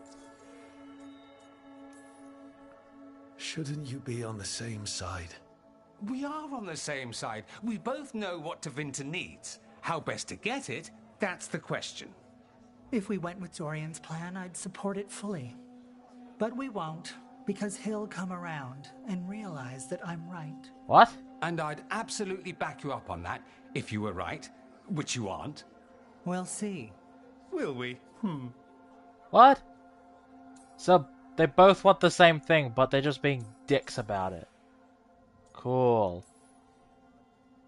Shouldn't you be on the same side? We are on the same side. We both know what Tevinter needs. How best to get it, that's the question. If we went with Dorian's plan, I'd support it fully. But we won't, because he'll come around and realize that I'm right. What? And I'd absolutely back you up on that if you were right, which you aren't. We'll see. Will we? What? So they both want the same thing, but they're just being dicks about it. Cool.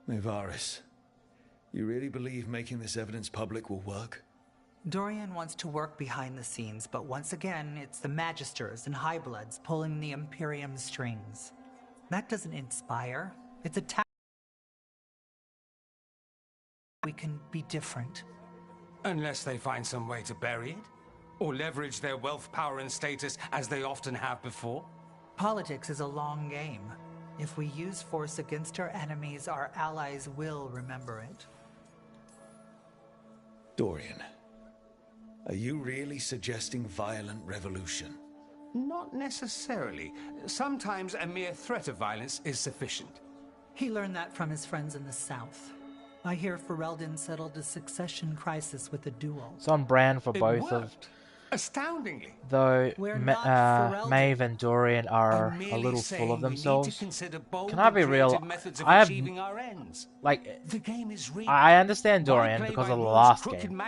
Nevaris, you really believe making this evidence public will work? Dorian wants to work behind the scenes, but once again, it's the Magisters and Highbloods pulling the Imperium's strings. That doesn't inspire. It's a we can be different. Unless they find some way to bury it, or leverage their wealth, power, and status as they often have before. Politics is a long game. If we use force against our enemies, our allies will remember it. Dorian, are you really suggesting violent revolution? Not necessarily. Sometimes a mere threat of violence is sufficient. He learned that from his friends in the South. I hear Ferelden settled a succession crisis with a duel. It's on brand for both worked. of... Astoundingly. Though Maeve and Dorian are a little full of themselves. Can I be real? I have... Like, the game is real. I understand Dorian because of the last game.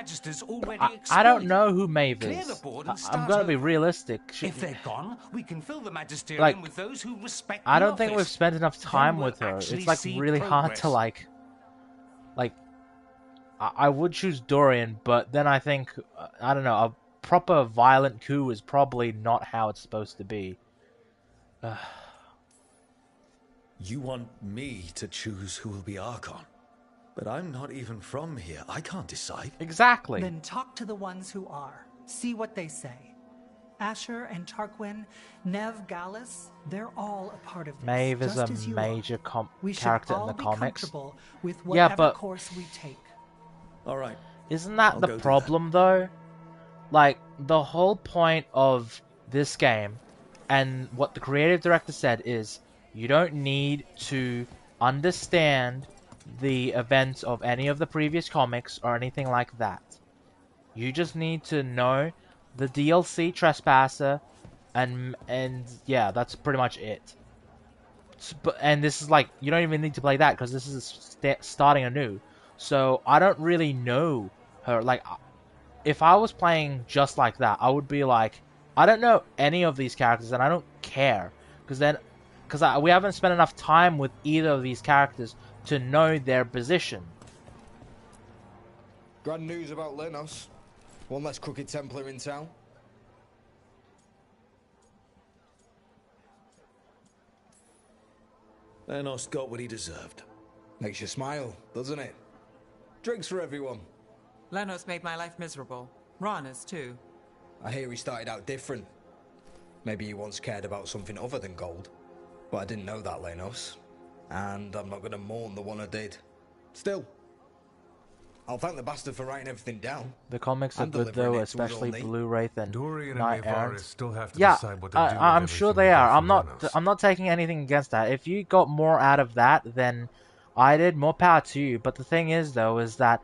I don't know who Maeve is. I'm gonna be realistic. If they're gone, we can fill the Magisterium like, with those who respect I the don't think office. we've spent enough time with her. It's like really hard to like... I would choose Dorian, but then I think, I don't know, a proper violent coup is probably not how it's supposed to be. You want me to choose who will be Archon? But I'm not even from here. I can't decide. Exactly. Then talk to the ones who are. See what they say. Asher and Tarquin, Nev Gallus, they're all a part of this. Maeve is a major character in the comics. With yeah, but course we take. All right. Isn't that the problem, though? Like, the whole point of this game, and what the creative director said is, you don't need to understand the events of any of the previous comics or anything like that. You just need to know the DLC Trespasser, and yeah, that's pretty much it. And this is like, you don't even need to play that, because this is starting anew. So, I don't really know her. Like, if I was playing just like that, I would be like, I don't know any of these characters, and I don't care. Because we haven't spent enough time with either of these characters to know their position. Grand news about Lenos. One less crooked Templar in town. Lenos got what he deserved. Makes you smile, doesn't it? Drinks for everyone. Lenos made my life miserable. Rana's too. I hear he started out different. Maybe he once cared about something other than gold. But I didn't know that, Lenos. And I'm not going to mourn the one I did. Still, I'll thank the bastard for writing everything down. The comics are good though, especially Blue Wraith and Dorian Night and Errant. still have to Yeah, decide what to do I'm sure they are. I'm not taking anything against that. If you got more out of that than I did, more power to you. But the thing is though, is that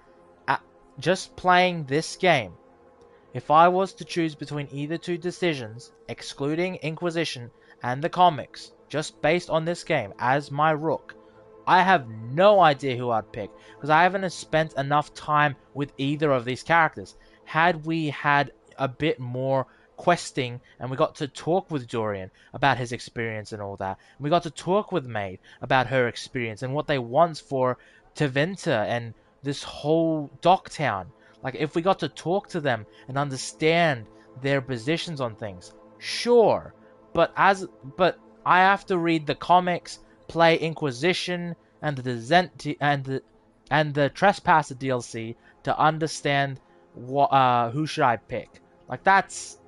just playing this game, if I was to choose between either two decisions, excluding Inquisition and the comics, just based on this game as my rook, I have no idea who I'd pick, because I haven't spent enough time with either of these characters. Had we had a bit more questing, and we got to talk with Dorian about his experience and all that, and we got to talk with Maeve about her experience and what they want for Tevinter and this whole Docktown. Like, if we got to talk to them and understand their positions on things, sure. But I have to read the comics, play Inquisition and the Trespasser DLC to understand who should I pick. Like, that's,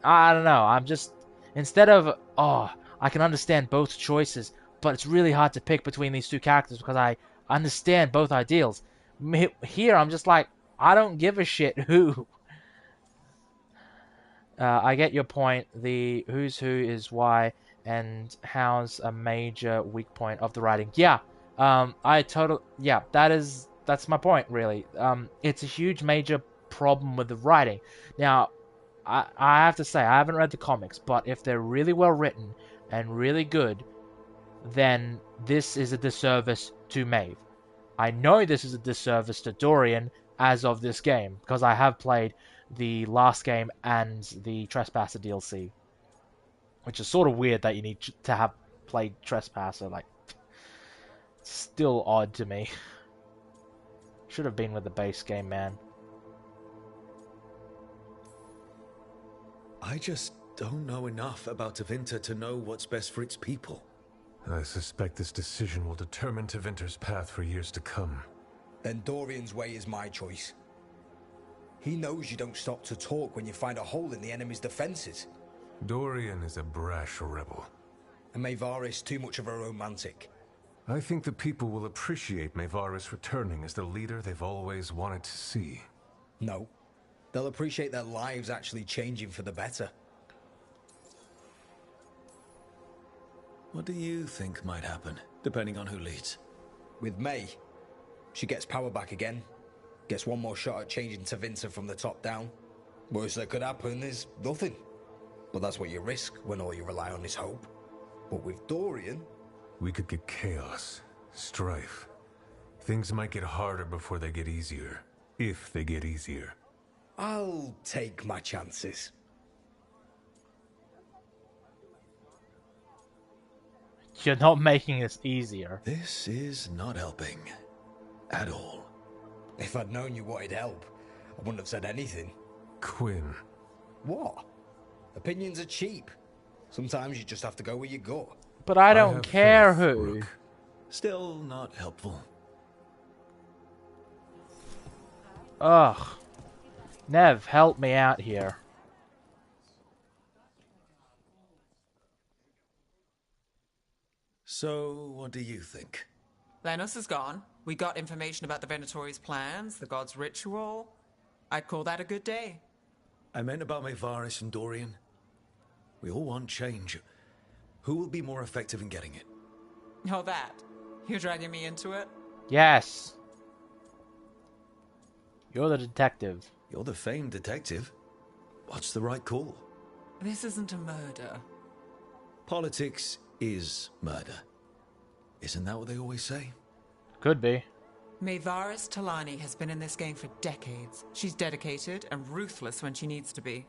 I don't know. I'm just, instead of I can understand both choices, but it's really hard to pick between these two characters because I understand both ideals. Here I'm just like, I don't give a shit who. I get your point. The who's who is why and how's a major weak point of the writing. Yeah, that is that's my point, really. It's a huge, major problem with the writing. Now, I have to say, I haven't read the comics, but if they're really well written and really good, then this is a disservice to Maeve. I know this is a disservice to Dorian as of this game, because I have played the last game and the Trespasser DLC, which is sort of weird that you need to have played Trespasser. Like, still odd to me. Should have been with the base game, man. I just don't know enough about Tevinter to know what's best for its people. I suspect this decision will determine Tevinter's path for years to come. Then Dorian's way is my choice. He knows you don't stop to talk when you find a hole in the enemy's defenses. Dorian is a brash rebel. And Maevaris too much of a romantic. I think the people will appreciate Maevaris returning as the leader they've always wanted to see. No. They'll appreciate their lives actually changing for the better. What do you think might happen, depending on who leads? With May, she gets power back again. Gets one more shot at changing Tevinter from the top down. Worst that could happen is nothing. But that's what you risk when all you rely on is hope. But with Dorian... We could get chaos, strife. Things might get harder before they get easier. If they get easier. I'll take my chances. You're not making this easier. This is not helping. At all. If I'd known you wanted help, I wouldn't have said anything. Quinn. What? Opinions are cheap. Sometimes you just have to go where you go. But I don't care who. Rook. Still not helpful. Ugh. Nev, help me out here. So, what do you think? Lenos is gone. We got information about the Venatori's plans, the god's ritual. I'd call that a good day. I meant about Maevaris and Dorian. We all want change. Who will be more effective in getting it? Oh, that. You're dragging me into it? Yes. You're the detective. You're the famed detective. What's the right call? This isn't a murder. Politics is murder. Isn't that what they always say? Could be. Maevaris Talani has been in this game for decades. She's dedicated and ruthless when she needs to be.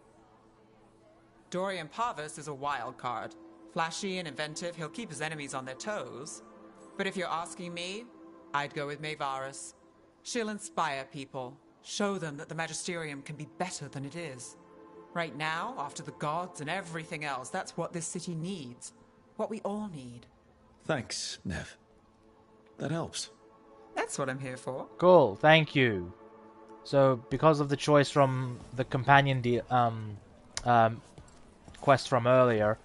Dorian Parvis is a wild card. Flashy and inventive, he'll keep his enemies on their toes. But if you're asking me, I'd go with Maevaris. She'll inspire people, show them that the Magisterium can be better than it is. Right now, after the gods and everything else, that's what this city needs. What we all need. Thanks, Nev. That helps. That's what I'm here for. Cool, thank you. So, because of the choice from the companion quest from earlier,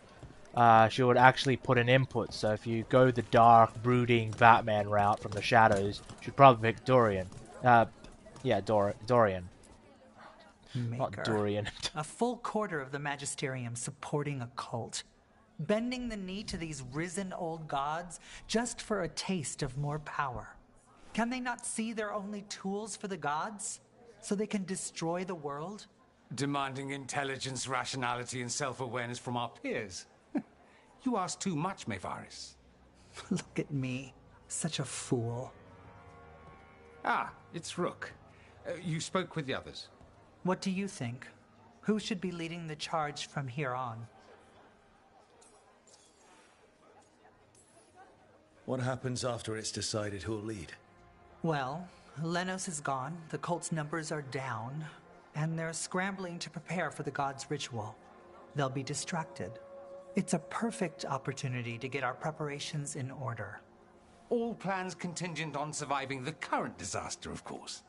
she would actually put an input. So if you go the dark, brooding Batman route from the shadows, she'd probably pick Dorian. Yeah, Dorian. Maker. Not Dorian. A full quarter of the Magisterium supporting a cult. Bending the knee to these risen old gods just for a taste of more power. Can they not see they're only tools for the gods? So they can destroy the world? Demanding intelligence, rationality, and self-awareness from our peers. You ask too much, Maevaris. Look at me. Such a fool. Ah, it's Rook. You spoke with the others. What do you think? Who should be leading the charge from here on? What happens after it's decided who'll lead? Well, Lenos is gone, the cult's numbers are down, and they're scrambling to prepare for the god's ritual. They'll be distracted. It's a perfect opportunity to get our preparations in order. All plans contingent on surviving the current disaster, of course.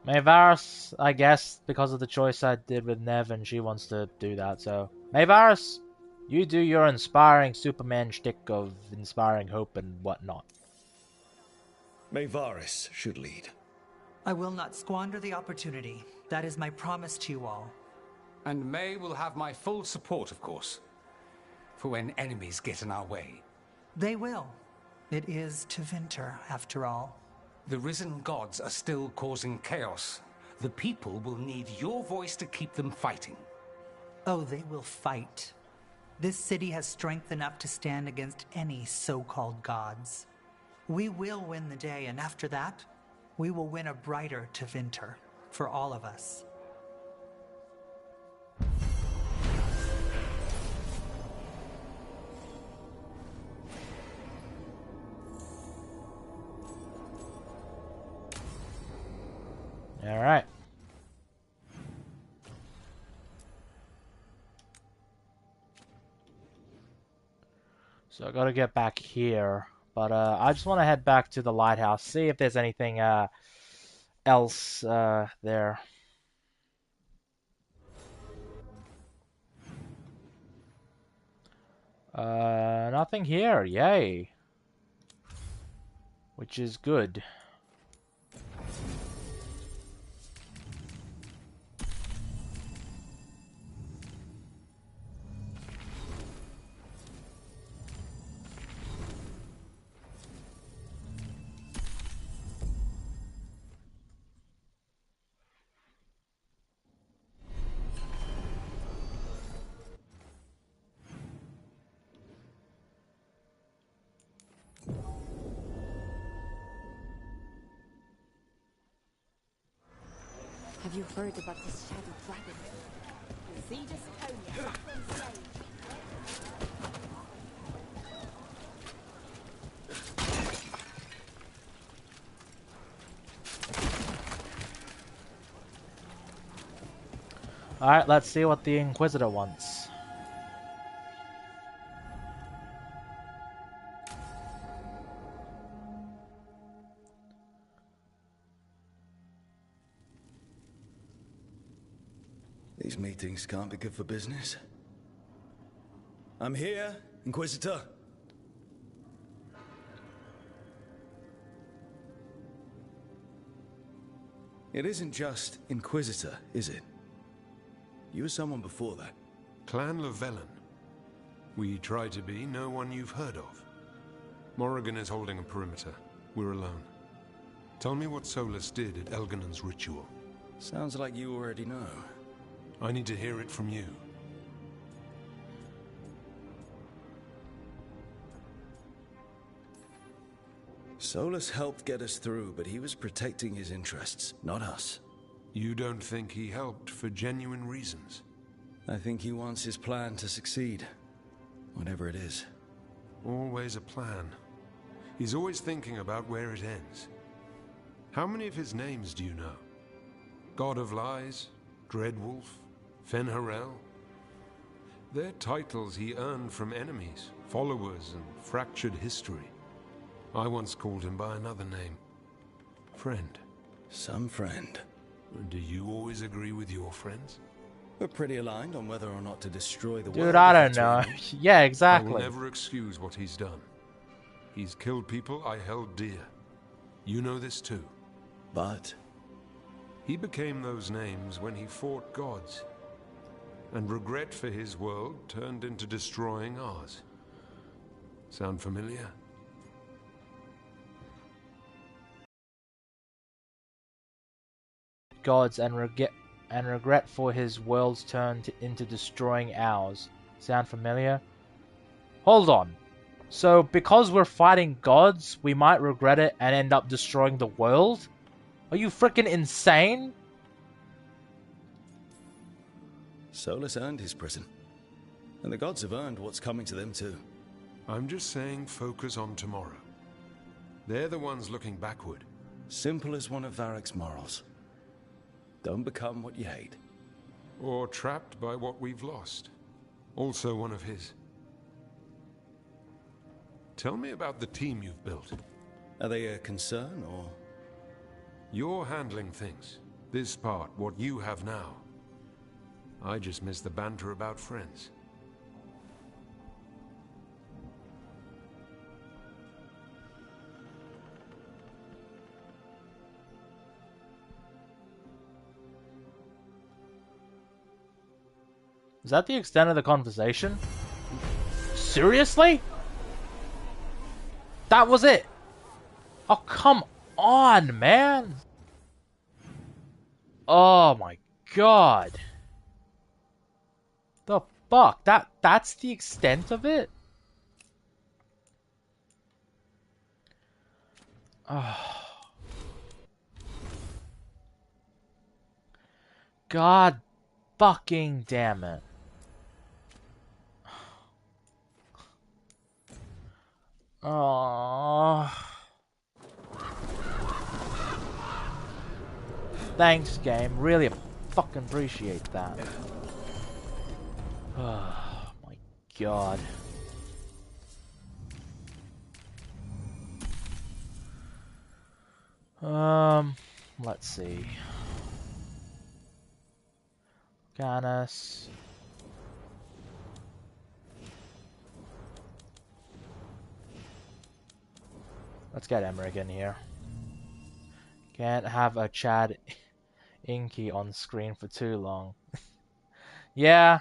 Maevaris, I guess, because of the choice I did with Nev, and she wants to do that, so... Maevaris, you do your inspiring Superman shtick of inspiring hope and whatnot. Maevaris should lead. I will not squander the opportunity. That is my promise to you all. And May will have my full support, of course. For when enemies get in our way. They will. It is Tevinter, after all. The risen gods are still causing chaos. The people will need your voice to keep them fighting. Oh, they will fight. This city has strength enough to stand against any so-called gods. We will win the day, and after that, we will win a brighter Tevinter for all of us. All right. So I gotta get back here, but I just want to head back to the lighthouse, see if there's anything else there. Nothing here. Yay. Which is good. Have you heard about this shadow dragon? Zetus Konya, from Sage. Alright, let's see what the Inquisitor wants. These meetings can't be good for business. I'm here, Inquisitor. It isn't just Inquisitor, is it? You were someone before that. Clan Llewellyn. We try to be no one you've heard of. Morrigan is holding a perimeter. We're alone. Tell me what Solus did at Elganon's ritual. Sounds like you already know. I need to hear it from you. Solus helped get us through, but he was protecting his interests, not us. You don't think he helped for genuine reasons? I think he wants his plan to succeed. Whatever it is. Always a plan. He's always thinking about where it ends. How many of his names do you know? God of Lies? Dreadwolf? Fen'Harel? They're titles he earned from enemies, followers, and fractured history. I once called him by another name. Friend. Some friend. Do you always agree with your friends? We're pretty aligned on whether or not to destroy the world. Dude, I don't know. Yeah, exactly. I will never excuse what he's done. He's killed people I held dear. You know this too. But? He became those names when he fought gods. And regret for his world turned into destroying ours. Sound familiar? Gods and regret for his worlds turned into destroying ours. Sound familiar? Hold on. So because we're fighting gods, we might regret it and end up destroying the world? Are you freaking insane? Solus earned his prison. And the gods have earned what's coming to them too. I'm just saying focus on tomorrow. They're the ones looking backward. Simple as one of Varric's morals. Don't become what you hate. Or trapped by what we've lost. Also one of his. Tell me about the team you've built. Are they a concern, or...? You're handling things. This part, what you have now. I just miss the banter about friends. Is that the extent of the conversation? Seriously? That was it? Oh, come on, man! Oh my god. The fuck? That's the extent of it? Oh. God fucking damn it. Oh. Thanks, game. Really fucking appreciate that. Oh my god. Let's see. Ganas. Let's get Emmerich in here. Can't have a Chad Inky on screen for too long. Yeah.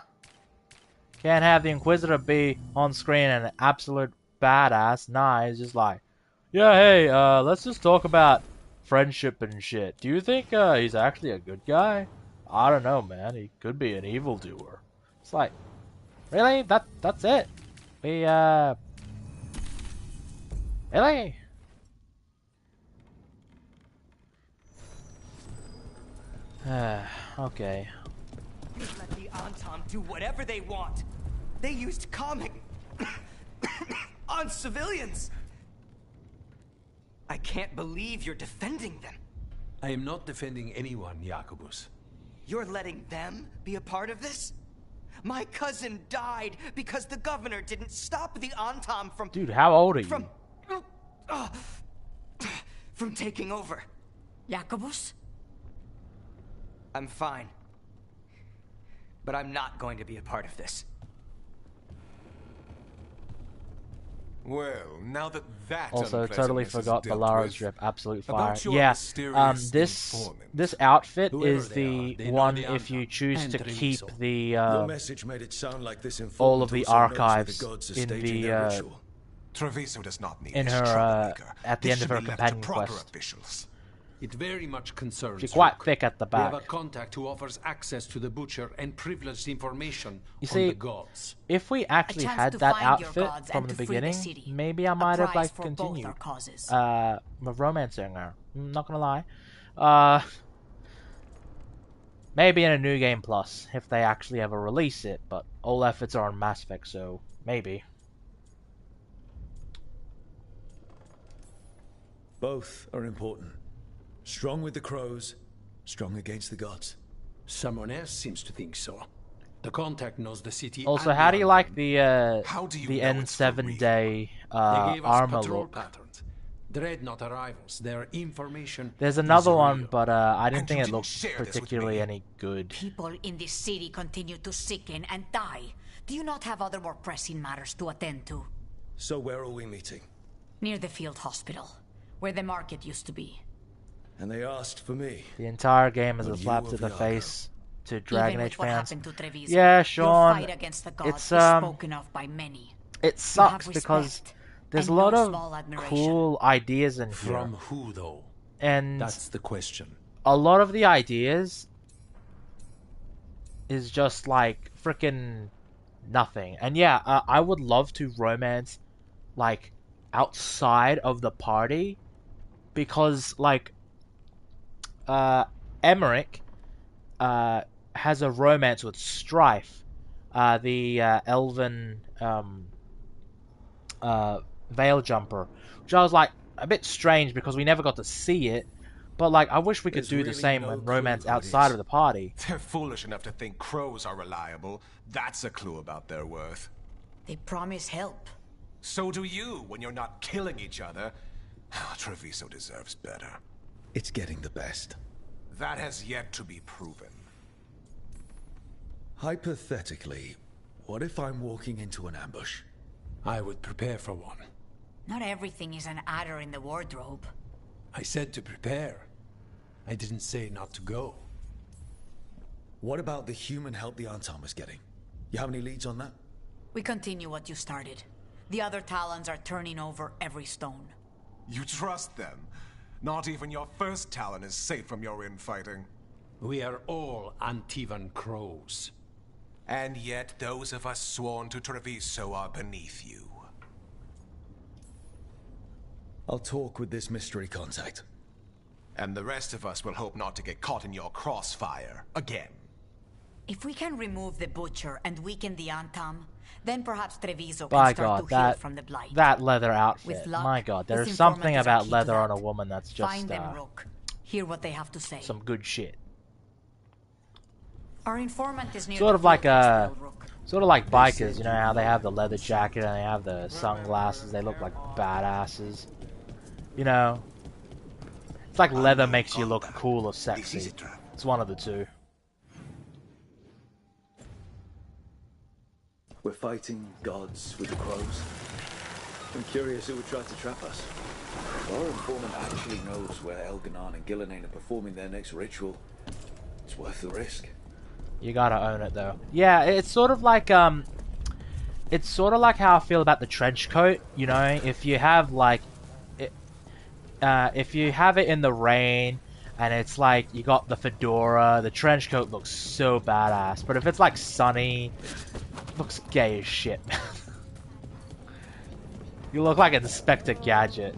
Can't have the Inquisitor be on screen and an absolute badass. Nah, he's just like, yeah, hey, let's just talk about friendship and shit. Do you think he's actually a good guy? I don't know, man. He could be an evildoer. It's like, really? That's it? Really? Okay. Let the Antam do whatever they want. They used comic on civilians. I can't believe you're defending them. I am not defending anyone, Jacobus. You're letting them be a part of this? My cousin died because the governor didn't stop the Antam from... Dude, how old are you? From taking over. Jacobus? I'm fine. But I'm not going to be a part of this. Well, now that also totally forgot the Lara strip. Absolute fire. your Yeah. mysterious This outfit Whoever is they the know one the if you Antam choose and to keep Treviso. the Your message made it sound like this all of informant the also knows where archives the gods are in staging the their ritual. Treviso does not need in this her troublemaker. at the This end of should her be left to companion proper quest. officials. It very much concerns She's quite Rook. thick at the We have back. a contact who offers access to the butcher and privileged information You on see, the gods. if we actually chance had to that find your outfit gods from and the to free the beginning, city. maybe I A might have prize like for both continued. our causes. Romancing her. I'm not gonna lie. Maybe in a New Game Plus if they actually ever release it, but all efforts are on Mass Effect, so maybe. Both are important. Strong with the crows, strong against the gods. Someone else seems to think so. The contact knows the city. Also, and how the do you Antam. like the N7 day They gave us armor patrol look? patterns. Dreadnought arrivals. Their information. There's is another real. one, but I didn't And think you it didn't looked share this with particularly me. any good. People in this city continue to sicken and die. Do you not have other more pressing matters to attend to? So where are we meeting? Near the field hospital, where the market used to be. And they asked for me. The entire game is a But slap you to of the Veilguard. face to Dragon Even with Age what fans. happened to Treviso, Yeah, your Sean. fight against the gods It's is spoken of by many. It You sucks have because respect there's a and lot no of small admiration. cool ideas in here. From who, though? And That's the question. a lot of the ideas is just like freaking nothing. And yeah, I would love to romance like outside of the party because like Emmerich has a romance with Strife, the elven veil jumper, which I was like a bit strange because we never got to see it. But like, I wish we could There's do the really same no and clue romance who it outside is. of the party. They're foolish enough to think crows are reliable. That's a clue about their worth. They promise help. So do you when you're not killing each other. Treviso deserves better. It's getting the best. That has yet to be proven. Hypothetically, what if I'm walking into an ambush? I would prepare for one. Not everything is an adder in the wardrobe. I said to prepare. I didn't say not to go. What about the human help the Antam was getting? You have any leads on that? We continue what you started. The other Talons are turning over every stone. You trust them? Not even your first Talon is safe from your infighting. We are all Antivan crows. And yet those of us sworn to Treviso are beneath you. I'll talk with this mystery contact. And the rest of us will hope not to get caught in your crossfire again. If we can remove the Butcher and weaken the Antam, then perhaps Treviso By can start God, to heal that from the blight. that leather With outfit. luck, My God, this there's informant something is our about key to leather on that. a woman that's just Find them, Rook. Hear what they have to say. some good shit. Our informant is near Sort the of like field hospital, Rook. sort of like bikers. You know how they have the leather jacket and they have the sunglasses. They look like badasses. You know, it's like leather makes you look cool or sexy. It's one of the two. We're fighting gods with the crows. I'm curious who would try to trap us. If our informant actually knows where Elganon and Gillenane are performing their next ritual, it's worth the risk. You gotta own it though. Yeah, it's sort of like how I feel about the trench coat. You know, if you have like, if you have it in the rain and it's like you got the fedora, the trench coat looks so badass. But if it's like sunny, it looks gay as shit. You look like Inspector Gadget.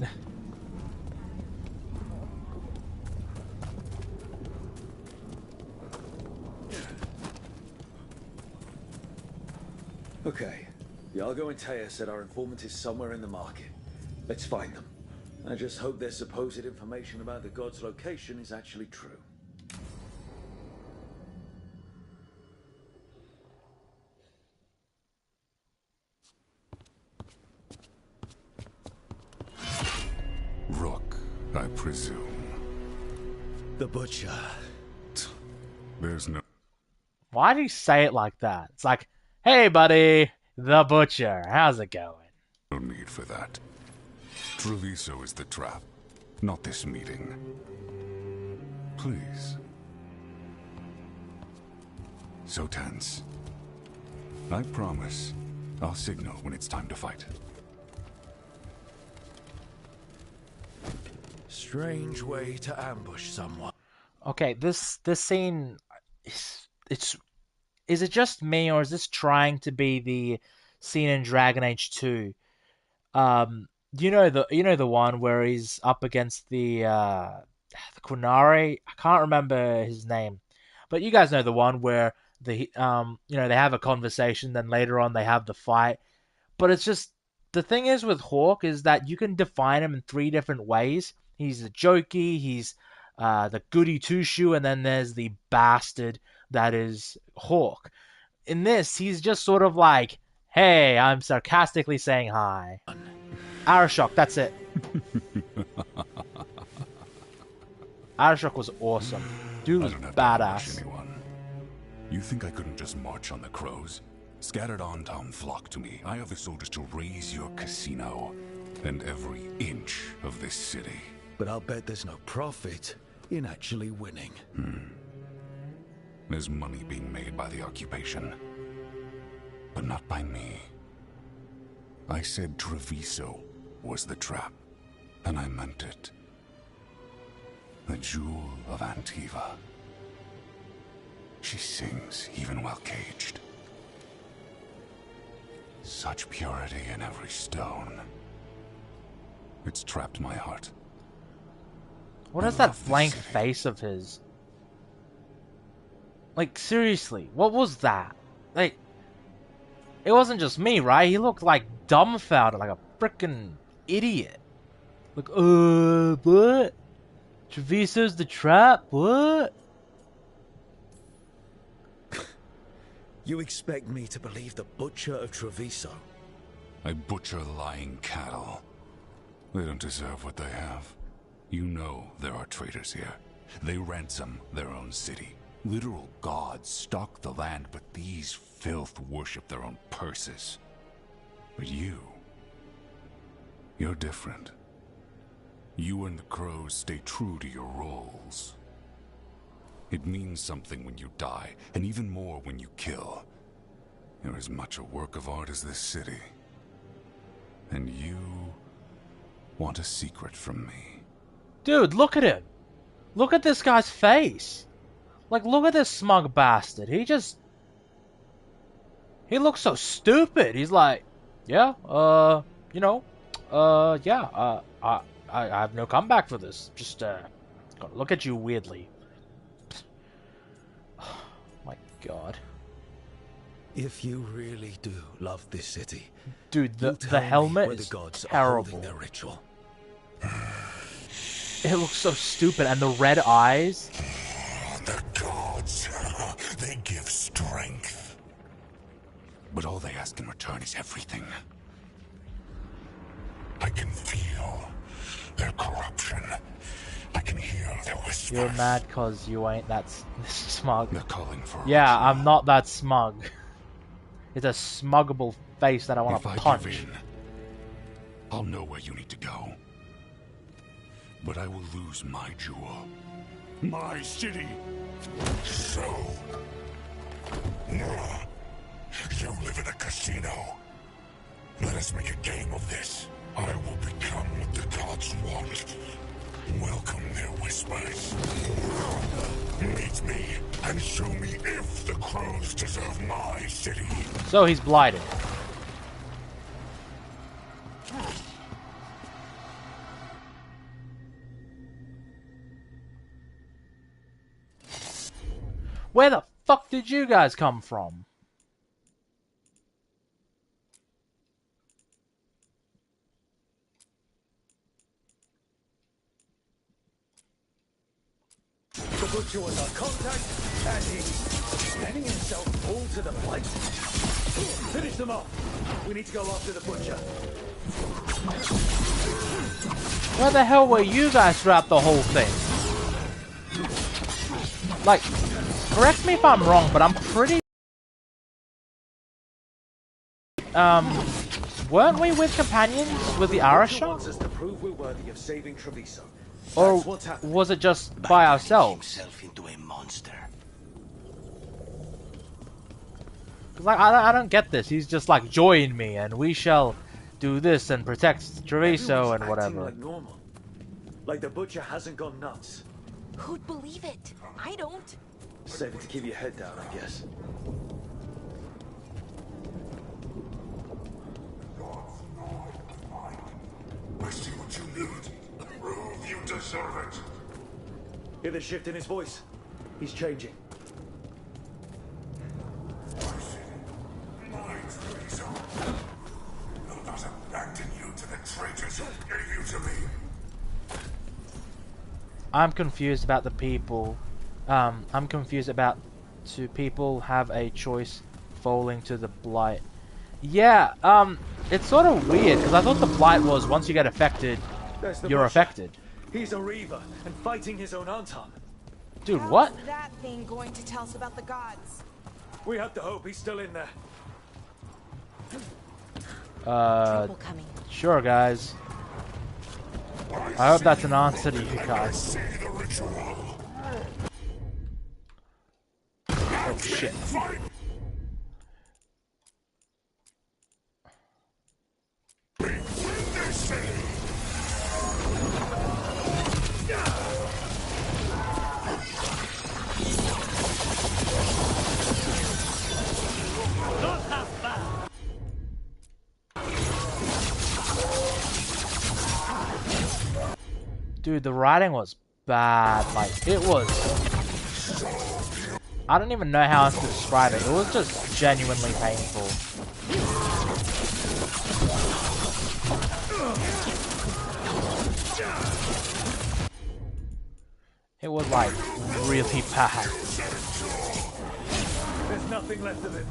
Okay, Yargo and Taya said our informant is somewhere in the market. Let's find them. I just hope their supposed information about the god's location is actually true. Rook, I presume. The Butcher. There's no... Why do you say it like that? It's like, hey buddy, the Butcher, how's it going? No need for that. Treviso is the trap, not this meeting. Please. So tense. I promise, I'll signal when it's time to fight. Strange way to ambush someone. Okay, this scene, is it just me or is this trying to be the scene in Dragon Age 2? You know the one where he's up against the Qunari. I can't remember his name, but you guys know the one where they have a conversation, then later on they have the fight. But it's just the thing is with Hawk is that you can define him in 3 different ways. He's the jokey, he's the goody two-shoe, and then there's the bastard that is Hawk. In this, he's just sort of like, hey, I'm sarcastically saying hi. Arashok, that's it. Arashok was awesome. Dude was badass. You think I couldn't just march on the crows? Scattered on town flock to me. I have the soldiers to raise your casino and every inch of this city. But I'll bet there's no profit in actually winning. There's money being made by the occupation, but not by me. I said Treviso was the trap, and I meant it. The jewel of Antiva. She sings even while caged. Such purity in every stone. It's trapped my heart. What is that blank face of his? Like, seriously, what was that? Like, it wasn't just me, right? He looked like dumbfounded, like a frickin' idiot. Like, what? Treviso's the trap? What? You expect me to believe the Butcher of Treviso? I butcher lying cattle. They don't deserve what they have. You know there are traitors here. They ransom their own city. Literal gods stalk the land, but these filth worship their own purses. But you're different. You and the crows stay true to your roles. It means something when you die, and even more when you kill. You're as much a work of art as this city. And you want a secret from me. Dude, look at him. Look at this guy's face. Like, look at this smug bastard. He looks so stupid. He's like, yeah, you know, yeah, I have no comeback for this. Just, gotta look at you weirdly. Oh, my God. If you really do love this city, dude, you the tell helmet me where is the gods are terrible. holding their ritual. It looks so stupid, and the red eyes. The gods, they give strength. But all they ask in return is everything. I can feel their corruption. I can hear their whispers. You're mad cause you ain't that smug. They're calling for yeah, I'm not that smug. It's a smuggable face that I want to punch. If I give in, I'll know where you need to go. But I will lose my jewel. My city. So... you live in a casino. Let us make a game of this. I will become what the gods want. Welcome their whispers. Meet me and show me if the crows deserve my city. So he's blighted. Where the fuck did you guys come from? The butcher was our contact, and he's letting himself fall to the blight. Finish them off. We need to go after the butcher. Where the hell were you guys throughout the whole thing? Like, correct me if I'm wrong, but I'm pretty... weren't we with companions with the Arasha? Wants us to prove we're worthy of saving Treviso. Or was it just by ourselves? Himself into a monster. Like, I don't get this. He's just like, join me and we shall do this and protect Treviso and whatever. Like normal. Like the butcher hasn't gone nuts. Who'd believe it? I don't. Save it to keep your head down, I guess. I see what you need. Prove you deserve it. Hear the shift in his voice? He's changing. My Treviso. Who does abandon you to the traitors who gave you to me? I'm confused about the people. I'm confused about do people have a choice falling to the blight. Yeah, it's sort of weird because I thought the blight was once you get affected, you're affected. He's a reaver and fighting his own Anton. Dude, what? How's that thing going to tell us about the gods? We have to hope he's still in there. Trouble coming. Sure, guys. I hope that's an answer to you guys. Oh shit. Dude, the writing was bad. Like, it was... I don't even know how else to describe it. It was just genuinely painful. It was, like, really bad. There's nothing left of him.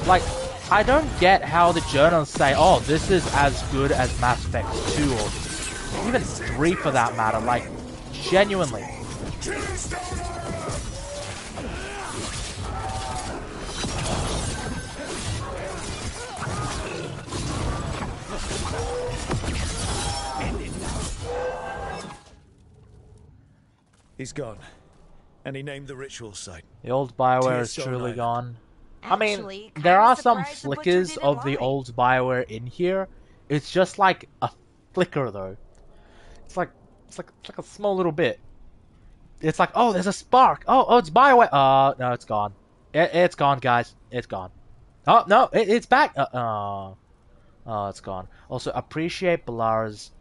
Like, I don't get how the journalists say, oh, this is as good as Mass Effect 2 or even 3 for that matter. Like, genuinely. He's gone. And he named the ritual site. The old Bioware is truly gone. I mean, there are some flickers of the old Bioware in here. It's just like a flicker though. It's like a small little bit. It's like, oh, there's a spark. Oh, it's BioWare. No, it's gone. It's gone, guys. It's gone. Oh no, it's back. Oh, it's gone. Also, appreciate Balara's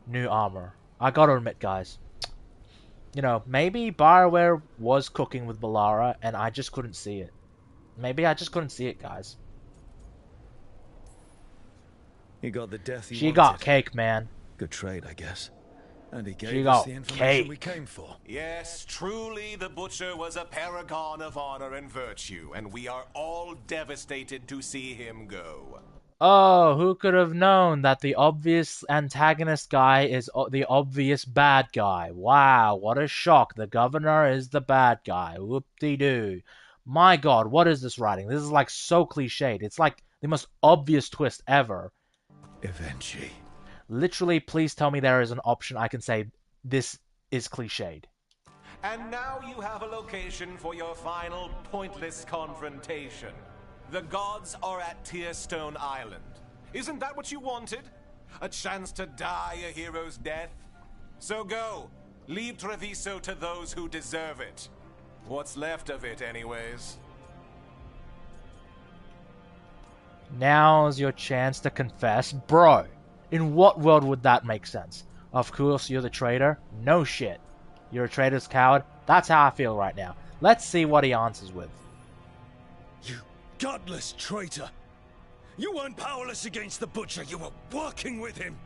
new armor. I gotta admit, guys. You know, maybe BioWare was cooking with Balara, and I just couldn't see it. Maybe I just couldn't see it, guys. He got the death he She wanted. got cake, man. Good trade, I guess. And he She gave us got the information we cake. came for. Yes, truly the Butcher was a paragon of honor and virtue, and we are all devastated to see him go. Oh, who could have known that the obvious antagonist guy is the obvious bad guy? Wow, what a shock. The governor is the bad guy. Whoop-de-doo. My god, what is this writing? This is like so cliched. It's like the most obvious twist ever. Eventually. Literally, please tell me there is an option I can say this is cliched. And now you have a location for your final pointless confrontation. The gods are at Tearstone Island. Isn't that what you wanted? A chance to die a hero's death? So go. Leave Treviso to those who deserve it. What's left of it, anyways. Now's your chance to confess. Bro, in what world would that make sense? Of course, you're the traitor? No shit. You're a traitor's coward? That's how I feel right now. Let's see what he answers with. You godless traitor! You weren't powerless against the Butcher, you were working with him!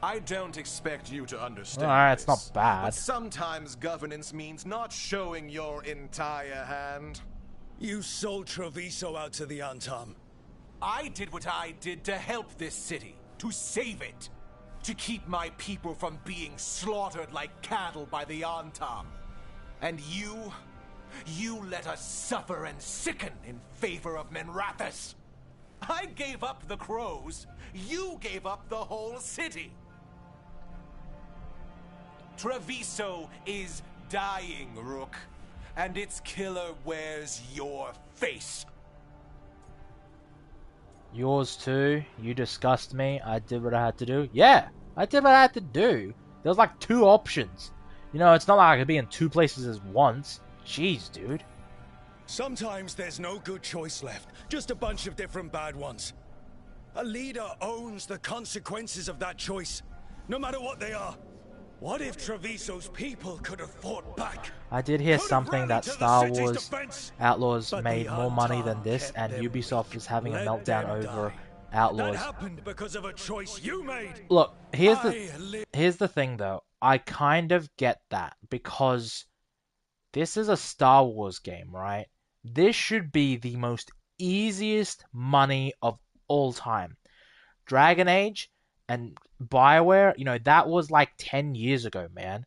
I don't expect you to understand. Alright, it's this, not bad. But sometimes governance means not showing your entire hand. You sold Treviso out to the Antam. I did what I did to help this city, to save it, to keep my people from being slaughtered like cattle by the Antam. And you let us suffer and sicken in favor of Menrathis. I gave up the crows, you gave up the whole city. Treviso is dying, Rook, and its killer wears your face. Yours too. You disgust me. I did what I had to do. Yeah, I did what I had to do. There was like 2 options. You know, it's not like I could be in 2 places at once. Jeez, dude. Sometimes there's no good choice left, just a bunch of different bad ones. A leader owns the consequences of that choice, no matter what they are. What if Treviso's people could have fought back? I did hear something that Star Wars Outlaws made more money than this, and Ubisoft is having a meltdown over Outlaws. That happened because of a choice you made. Look, here's the thing though. I kind of get that, because this is a Star Wars game, right? This should be the most easiest money of all time. Dragon Age and BioWare, you know, that was like 10 years ago, man.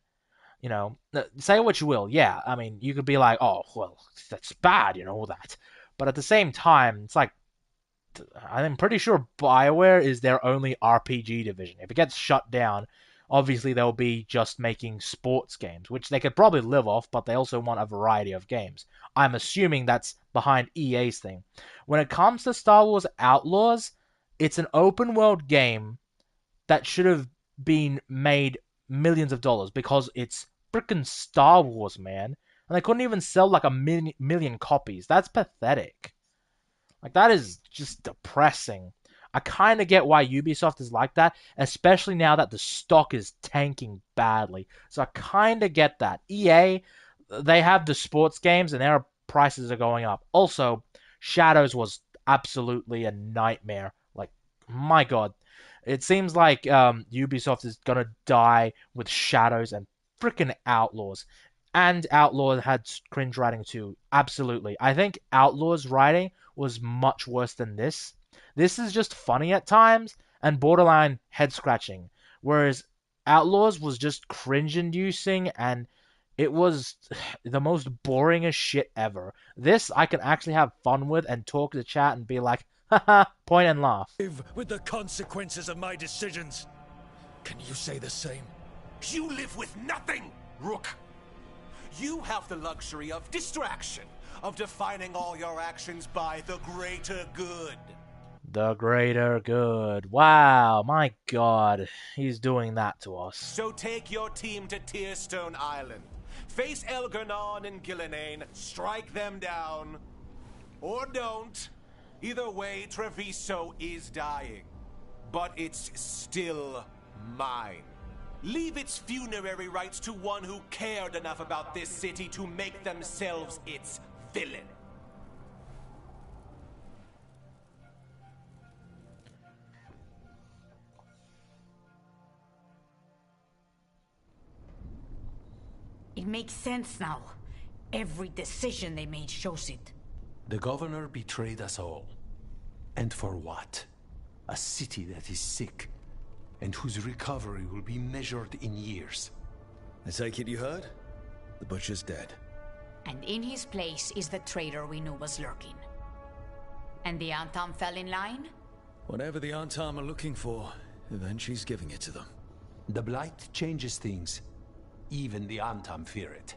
You know, say what you will. Yeah, I mean, you could be like, oh, well, that's bad, you know, all that. But at the same time, it's like, I'm pretty sure BioWare is their only RPG division. If it gets shut down, obviously they'll be just making sports games, which they could probably live off, but they also want a variety of games. I'm assuming that's behind EA's thing. When it comes to Star Wars Outlaws, it's an open world game that should have been made millions of dollars, because it's freaking Star Wars, man. And they couldn't even sell like a million copies. That's pathetic. Like, that is just depressing. I kind of get why Ubisoft is like that, especially now that the stock is tanking badly. So I kind of get that. EA, they have the sports games and their prices are going up. Also, Shadows was absolutely a nightmare. Like, my god. It seems like Ubisoft is going to die with Shadows and freaking Outlaws. And Outlaws had cringe writing too. Absolutely. I think Outlaws writing was much worse than this. This is just funny at times and borderline head-scratching. Whereas Outlaws was just cringe-inducing and it was the most boringest shit ever. This I can actually have fun with and talk to the chat and be like, haha, point and laugh. Live with the consequences of my decisions. Can you say the same? You live with nothing, Rook. You have the luxury of distraction, of defining all your actions by the greater good. The greater good. Wow, my god. He's doing that to us. So take your team to Tearstone Island. Face Elgernon and Gillenane, strike them down. Or don't. Either way, Treviso is dying. But it's still mine. Leave its funerary rites to one who cared enough about this city to make themselves its villain. It makes sense now. Every decision they made shows it. The governor betrayed us all. And for what? A city that is sick, and whose recovery will be measured in years. I take it you heard? The butcher's dead. And in his place is the traitor we knew was lurking. And the Antam fell in line? Whatever the Antam are looking for, Eventually's giving it to them. The Blight changes things. Even the Antam fear it.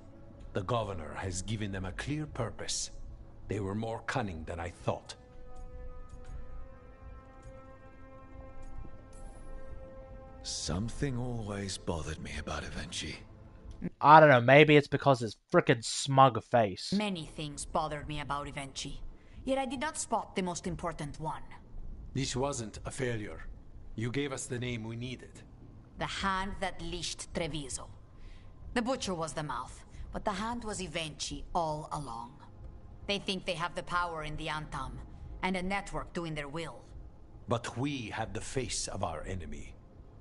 The governor has given them a clear purpose. They were more cunning than I thought. Something always bothered me about Evenchi. I don't know, maybe it's because his frickin' smug face. Many things bothered me about Evenchi, yet I did not spot the most important one. This wasn't a failure. You gave us the name we needed. The hand that leashed Treviso. The butcher was the mouth, but the hand was Evenchi all along. They think they have the power in the Antam, and a network doing their will. But we have the face of our enemy.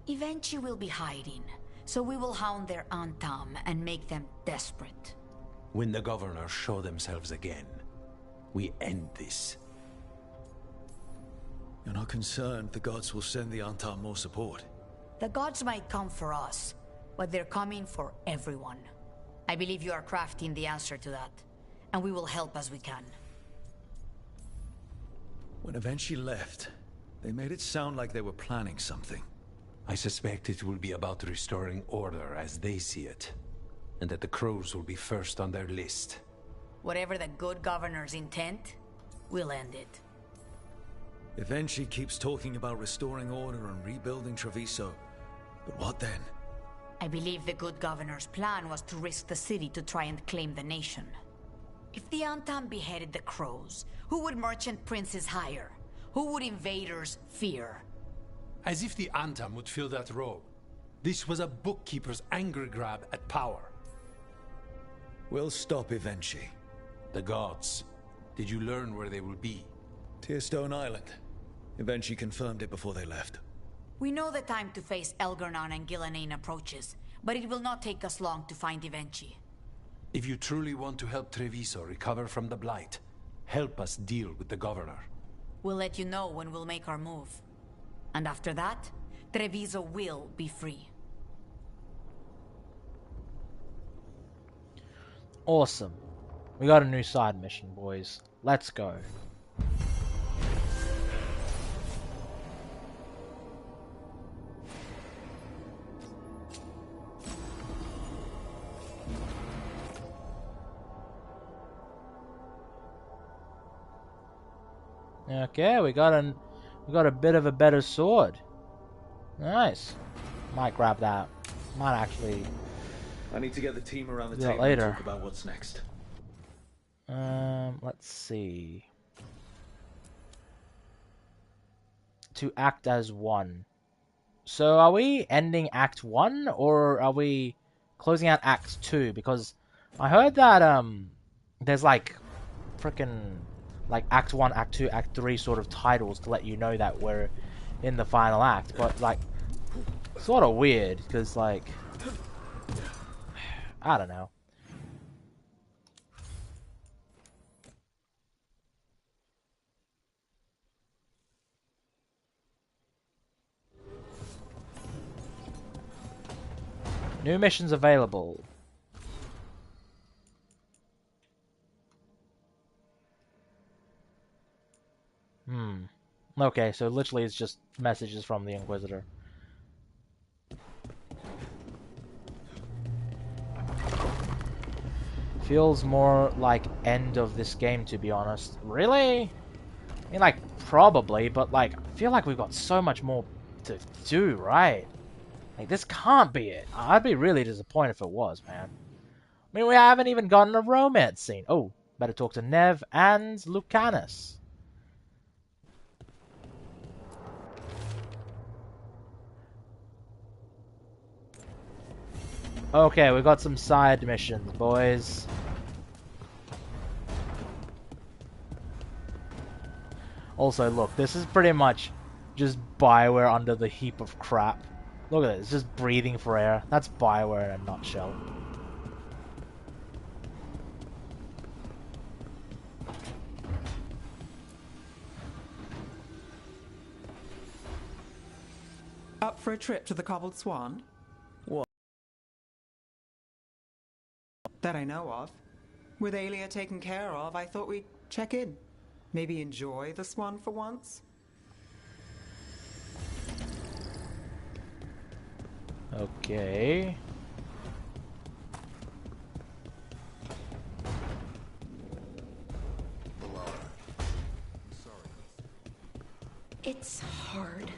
Evenchi will be hiding, so we will hound their Antam and make them desperate. When the governors show themselves again, we end this. You're not concerned the gods will send the Antam more support? The gods might come for us, but they're coming for everyone. I believe you are crafting the answer to that, and we will help as we can. When Evenchi left, they made it sound like they were planning something. I suspect it will be about restoring order as they see it, and that the crows will be first on their list. Whatever the good governor's intent, we'll end it. Evenchi keeps talking about restoring order and rebuilding Treviso, but what then? I believe the good governor's plan was to risk the city to try and claim the nation. If the Antam beheaded the crows, who would merchant princes hire? Who would invaders fear? As if the Antam would fill that role. This was a bookkeeper's angry grab at power. We'll stop Evenchi. The gods. Did you learn where they will be? Tearstone Island. Evenchi confirmed it before they left. We know the time to face Elgernon and Gillenane approaches, but it will not take us long to find Evenchi. If you truly want to help Treviso recover from the Blight, help us deal with the governor. We'll let you know when we'll make our move. And after that, Treviso will be free. Awesome. We got a new side mission, boys. Let's go. Okay, we got a bit of a better sword. Nice. Might grab that. Might actually. I need to get the team around the do that table later. and talk about what's next. Let's see. To act as one. So are we ending Act 1 or are we closing out Act 2? Because I heard that there's like frickin' like Act 1, Act 2, Act 3 sort of titles to let you know that we're in the final act, but like sort of weird because like I don't know. New missions available. Okay, so literally it's just messages from the Inquisitor. Feels more like end of this game, to be honest. Really? I mean, like, probably, but, like, I feel like we've got so much more to do, right? Like, this can't be it. I'd be really disappointed if it was, man. I mean, we haven't even gotten a romance scene. Oh, better talk to Nev and Lucanus. Okay, we got some side missions, boys. Also, look, this is pretty much just Bioware under the heap of crap. Look at it, it's just breathing for air. That's Bioware in a nutshell. Up for a trip to the Cobbled Swan? What? That I know of. With Aelia taken care of, I thought we'd check in. Maybe enjoy the Swan for once? Okay. It's hard.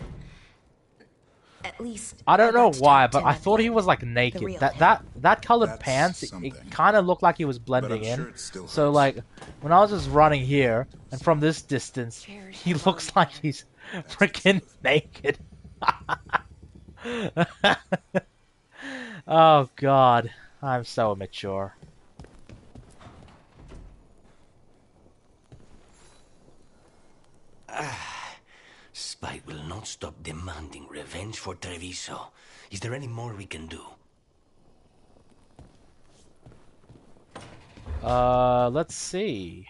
At least I don't know why, but I Timothy, thought he was like naked. real That colored That's pants, it something. kind of looked like he was blending in. sure it still So hurts. like, when I was just running here, and from this distance, he looks like he's freaking naked. Oh god, I'm so immature. Spite will not stop demanding revenge for Treviso. Is there any more we can do? Let's see.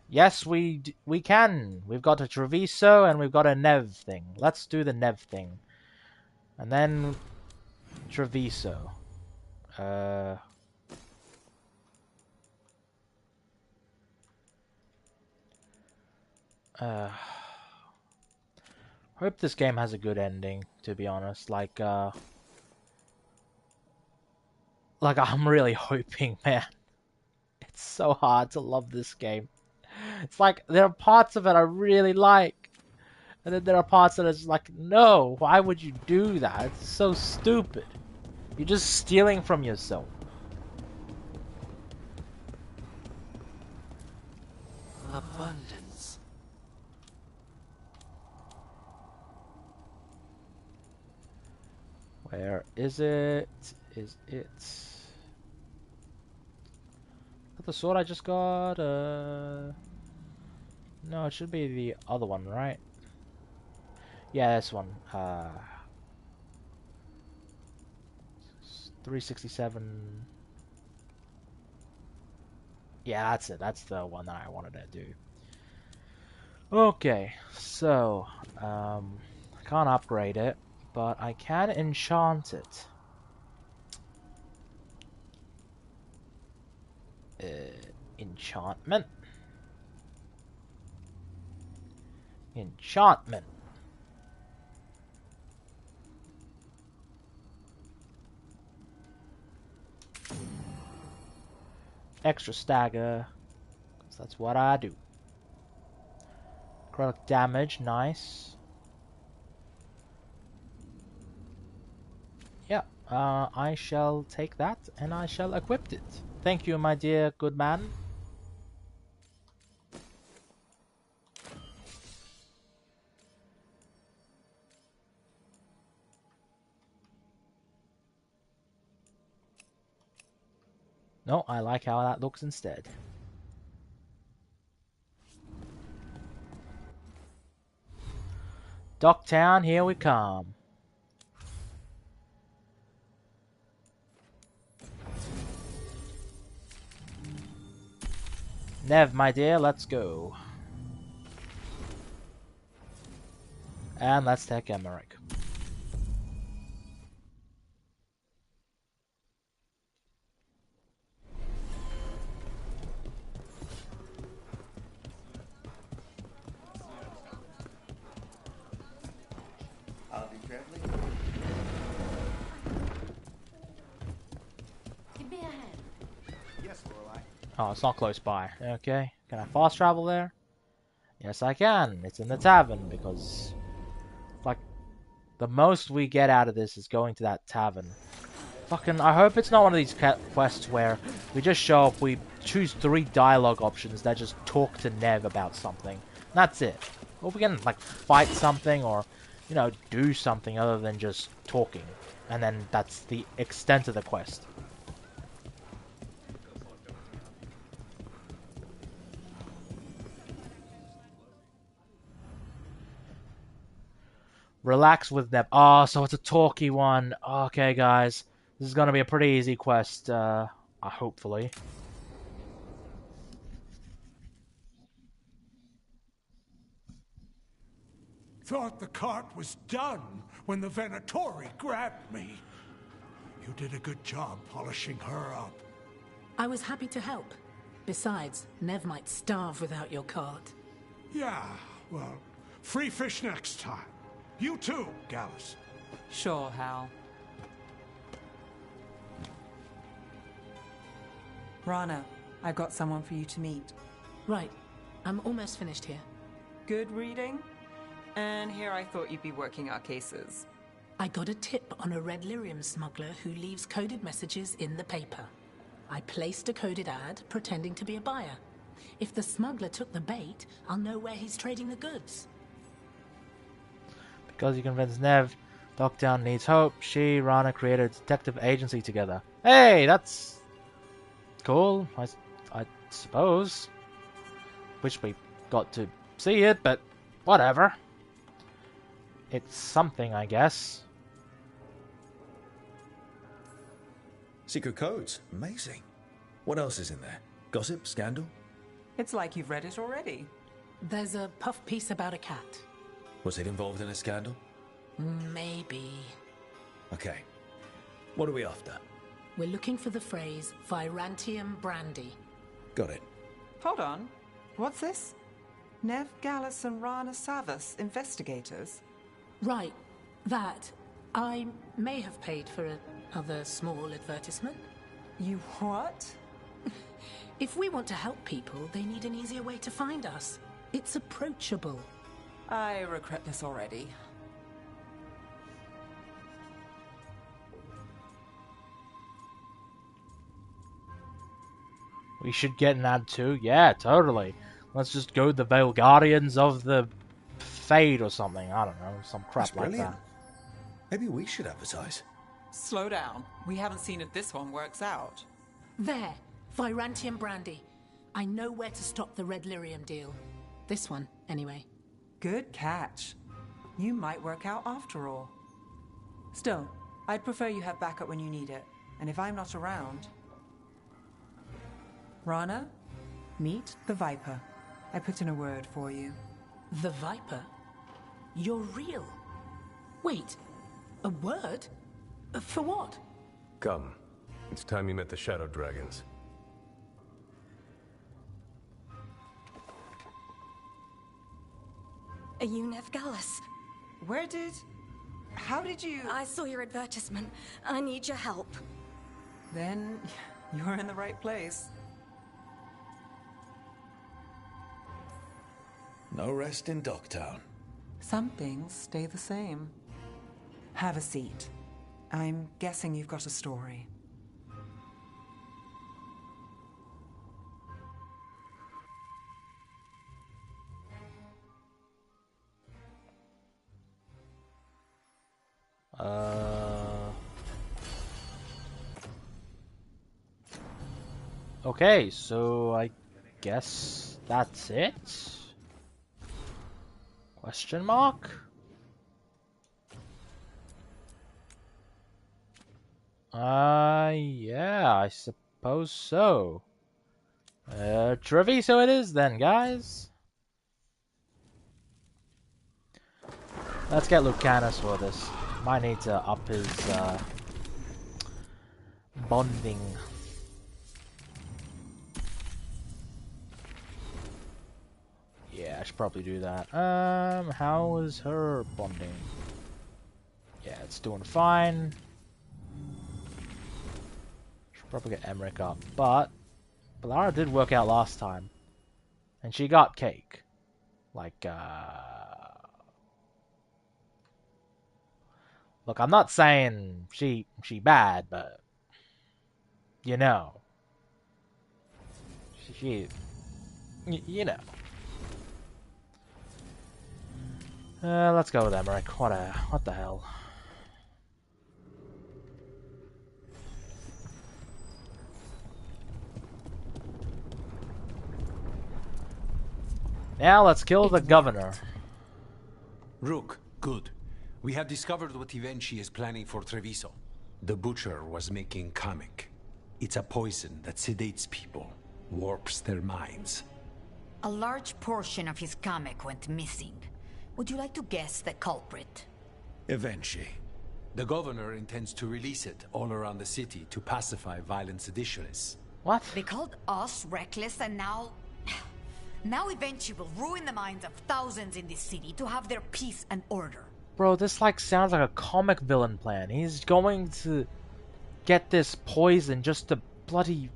Yes, we can. We've got a Treviso and we've got a Nev thing. Let's do the Nev thing. And then Treviso. Hope this game has a good ending, to be honest. Like I'm really hoping, man. It's so hard to love this game. It's like, there are parts of it I really like. And then there are parts that are just like, no, why would you do that? It's so stupid. You're just stealing from yourself. Abundance. Where is it? Is it... the sword I just got? No, it should be the other one, right? Yeah, this one. 367. Yeah, that's it. That's the one that I wanted to do. Okay, so I can't upgrade it, but I can enchant it. Enchantment. Enchantment. Extra stagger, because that's what I do. Chronic damage, nice. Yeah, I shall take that and I shall equip it. Thank you, my dear good man. No, I like how that looks instead. Docktown, here we come. Nev, my dear, let's go. And let's take Emmerich. I'll be traveling. Give me a hand. Yes, Lorelei. Oh, it's not close by. Okay. Can I fast travel there? Yes, I can. It's in the tavern because, like, the most we get out of this is going to that tavern. Fucking, I hope it's not one of these quests where we just show up, we choose 3 dialogue options that just talk to Nev about something. That's it. Or we can, like, fight something or, you know, do something other than just talking. And then that's the extent of the quest. Relax with Nev. Oh, so it's a talky one. Okay, guys. This is gonna be a pretty easy quest, hopefully. Thought the cart was done when the Venatori grabbed me. You did a good job polishing her up. I was happy to help. Besides, Nev might starve without your cart. Yeah, well, free fish next time. You too, Gallus. Sure, Hal. Rana, I've got someone for you to meet. Right. I'm almost finished here. Good reading? And here I thought you'd be working our cases. I got a tip on a red lyrium smuggler who leaves coded messages in the paper. I placed a coded ad pretending to be a buyer. If the smuggler took the bait, I'll know where he's trading the goods. Because you convinced Nev, Lockdown needs hope. She, Rana created a detective agency together. Hey, that's cool, I suppose. Wish we got to see it, but whatever. It's something, I guess. Secret codes. Amazing. What else is in there? Gossip? Scandal? It's like you've read it already. There's a puff piece about a cat. Was it involved in a scandal? Maybe. Okay. What are we after? We're looking for the phrase Virantium brandy. Got it. Hold on. What's this? Nev, Gallus, and Rana Savas, investigators? Right. That. I may have paid for another small advertisement. You what? If we want to help people, they need an easier way to find us. It's approachable. I regret this already. We should get an ad too. Yeah, totally. Let's just go the Veilguardians of the Fade or something. I don't know, some crap That's like brilliant. that. Maybe we should advertise. Slow down. We haven't seen if this one works out. There. Virantium brandy. I know where to stop the red lyrium deal. This one, anyway. Good catch. You might work out after all. Still, I'd prefer you have backup when you need it. And if I'm not around... Rana, meet the Viper. I put in a word for you. The Viper? You're real? Wait, a word? For what? Come. It's time you met the Shadow Dragons. Are you Nev Gallus? How did you... I saw your advertisement. I need your help. Then you're in the right place. No rest in Docktown. Some things stay the same. Have a seat. I'm guessing you've got a story. Okay, so I guess that's it? Question mark? Yeah, I suppose so. Treviso it is then, guys. Let's get Lucanus for this. Might need to up his, bonding. Yeah, I should probably do that. How is her bonding? Yeah, it's doing fine. Should probably get Emmerich up, but But Lara did work out last time. And she got cake. Like, Look, I'm not saying she bad, but... You know. You know. Let's go with Emmerich. What the hell? Now let's kill the governor. Rook, good. We have discovered what Ivenchi is planning for Treviso. The Butcher was making Kamek. It's a poison that sedates people, warps their minds. A large portion of his Kamek went missing. Would you like to guess the culprit? Ivenchi. The governor intends to release it all around the city to pacify violent seditionists. What? They called us reckless, and now... Now Ivenchi will ruin the minds of thousands in this city to have their peace and order. Bro, this like sounds like a comic villain plan. He's going to get this poison just to bloody...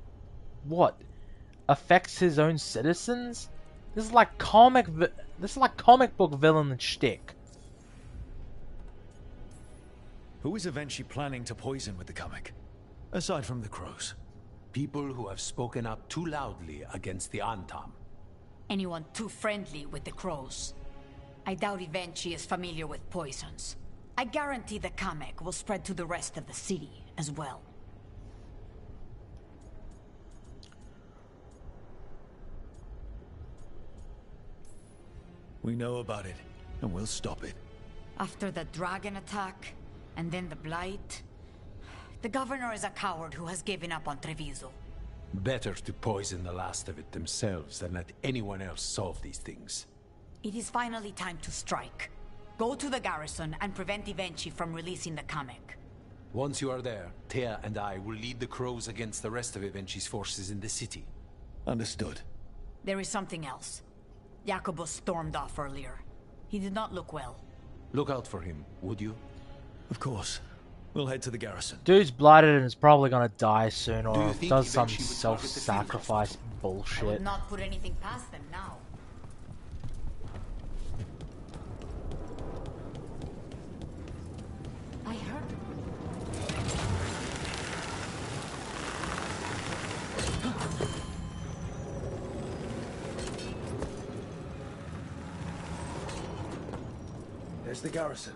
what? Affects his own citizens? This is like comic book villain shtick. Who is Ivenchi planning to poison with the Kamek? Aside from the crows. People who have spoken up too loudly against the Antam. Anyone too friendly with the crows. I doubt Ivenchi is familiar with poisons. I guarantee the Kamek will spread to the rest of the city as well. We know about it, and we'll stop it. After the dragon attack, and then the blight, the governor is a coward who has given up on Treviso. Better to poison the last of it themselves than let anyone else solve these things. It is finally time to strike. Go to the garrison and prevent Ivenchi from releasing the Kamek. Once you are there, Thea and I will lead the crows against the rest of Ivenchi's forces in the city. Understood. There is something else. Jacobus stormed off earlier. He did not look well. Look out for him, would you? Of course. We'll head to the garrison. Dude's blighted and is probably gonna die soon, or Do does some Ivenchi would self-sacrifice I would bullshit. not put anything past them now. I heard. There's the garrison.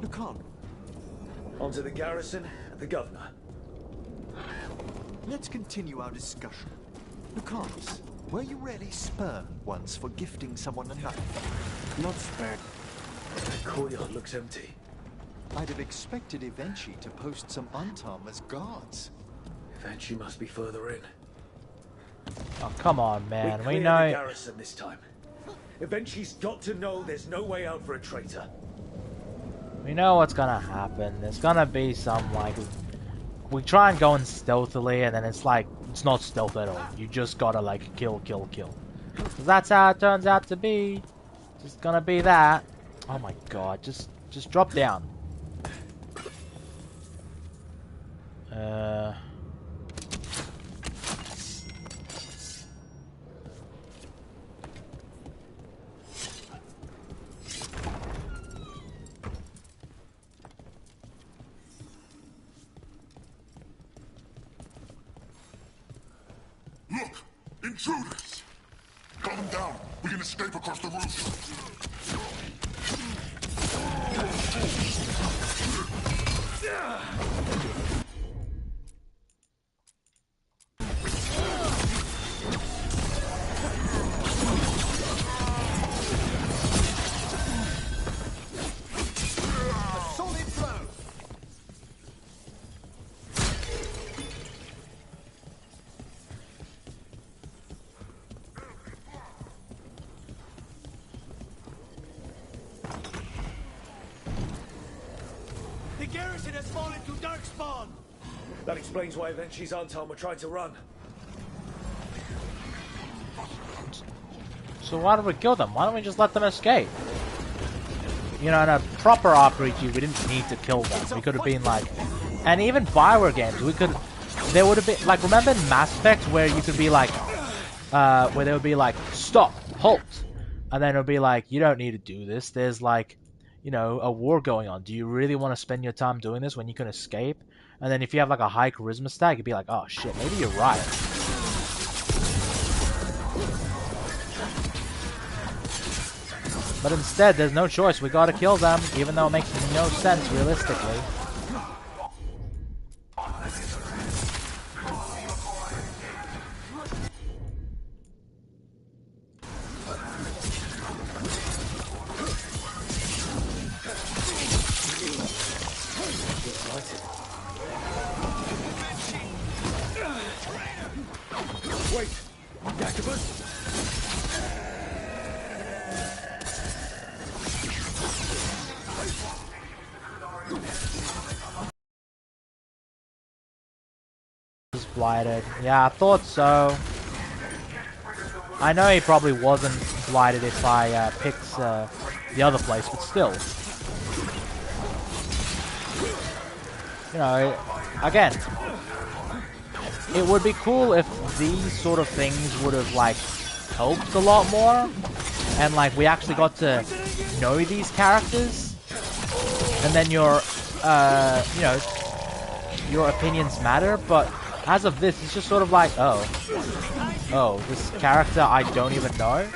Look on. Onto the garrison and the governor. Let's continue our discussion. Lucas, were you really spurned once for gifting someone a knife? Not spared. The courtyard looks empty. I'd have expected Ivenchi to post some Antam as guards. Ivenchi must be further in. Oh, come on, man. We clear know... the garrison this time. Ivenchi's got to know there's no way out for a traitor. We know what's gonna happen. There's gonna be some, like... We try and go in stealthily, and then it's like, it's not stealth at all. You just gotta, like, kill. 'Cause that's how it turns out to be. Just gonna be that. Oh my god, just drop down. Look! Intruders! Gun them down! We can escape across the roof! A solid blow! The garrison has fallen to darkspawn! That explains why Ivenchi's Antam were trying to run. So why did we kill them? Why don't we just let them escape? You know, in a proper RPG, we didn't need to kill them. We could have been like... And even Bioware games, we could there would have been, like, remember in Mass Effect where you could be like, where there would be like, stop, halt, and then it would be like, you don't need to do this. There's like, you know, a war going on. Do you really want to spend your time doing this when you can escape? And then if you have like a high charisma stack, you'd be like, oh shit, maybe you're right. But instead, there's no choice. We gotta kill them, even though it makes no sense realistically. Wait! Jacobus? He's blighted. Yeah, I thought so. I know he probably wasn't blighted if I picked the other place, but still. You know, again, it would be cool if these sort of things would have, like, helped a lot more. And, like, we actually got to know these characters. And then your, you know, your opinions matter. But as of this, it's just sort of like, oh, this character I don't even know.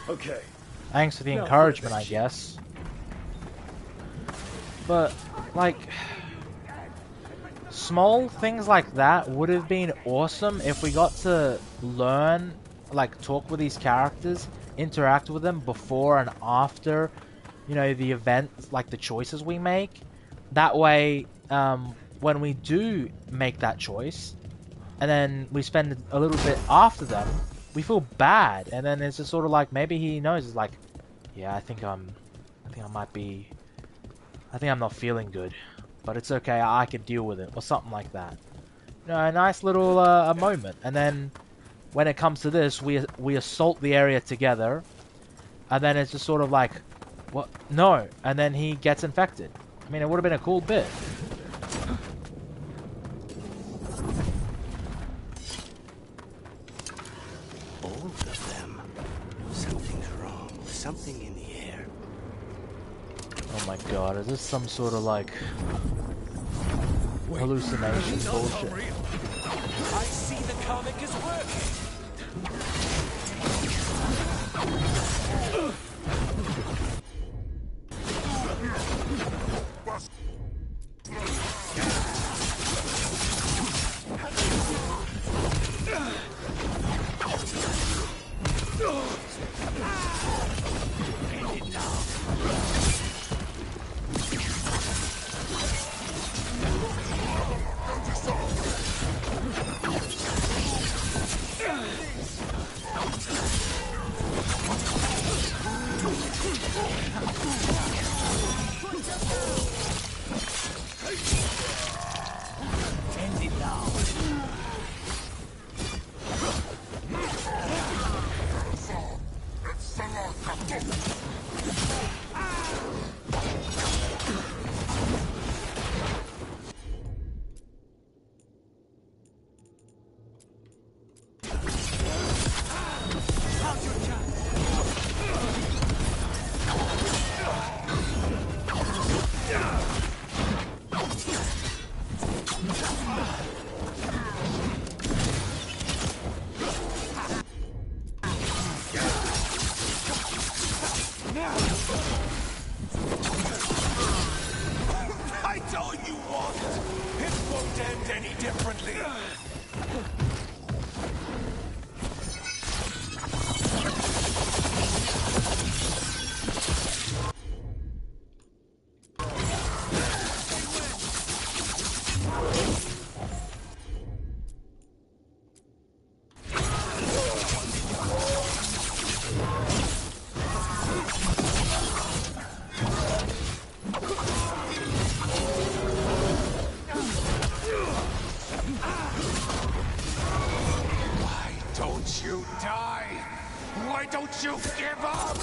Okay. Thanks for the encouragement, I guess. But, like, small things like that would have been awesome if we got to learn, like, talk with these characters, interact with them before and after, you know, the events, like the choices we make. That way, when we do make that choice, and then we spend a little bit after them, we feel bad, and then it's just sort of like, maybe he knows, it's like, yeah, I think I'm not feeling good, but it's okay, I can deal with it, or something like that. You know, a nice little moment, and then when it comes to this, we assault the area together, and then it's just sort of like, what? No, and then he gets infected. I mean, it would have been a cool bit. Something in the air. Oh my god, is this some sort of like hallucination bullshit? I see the comic is working. That's all you want. It won't end any differently. Don't you die? Why don't you give up?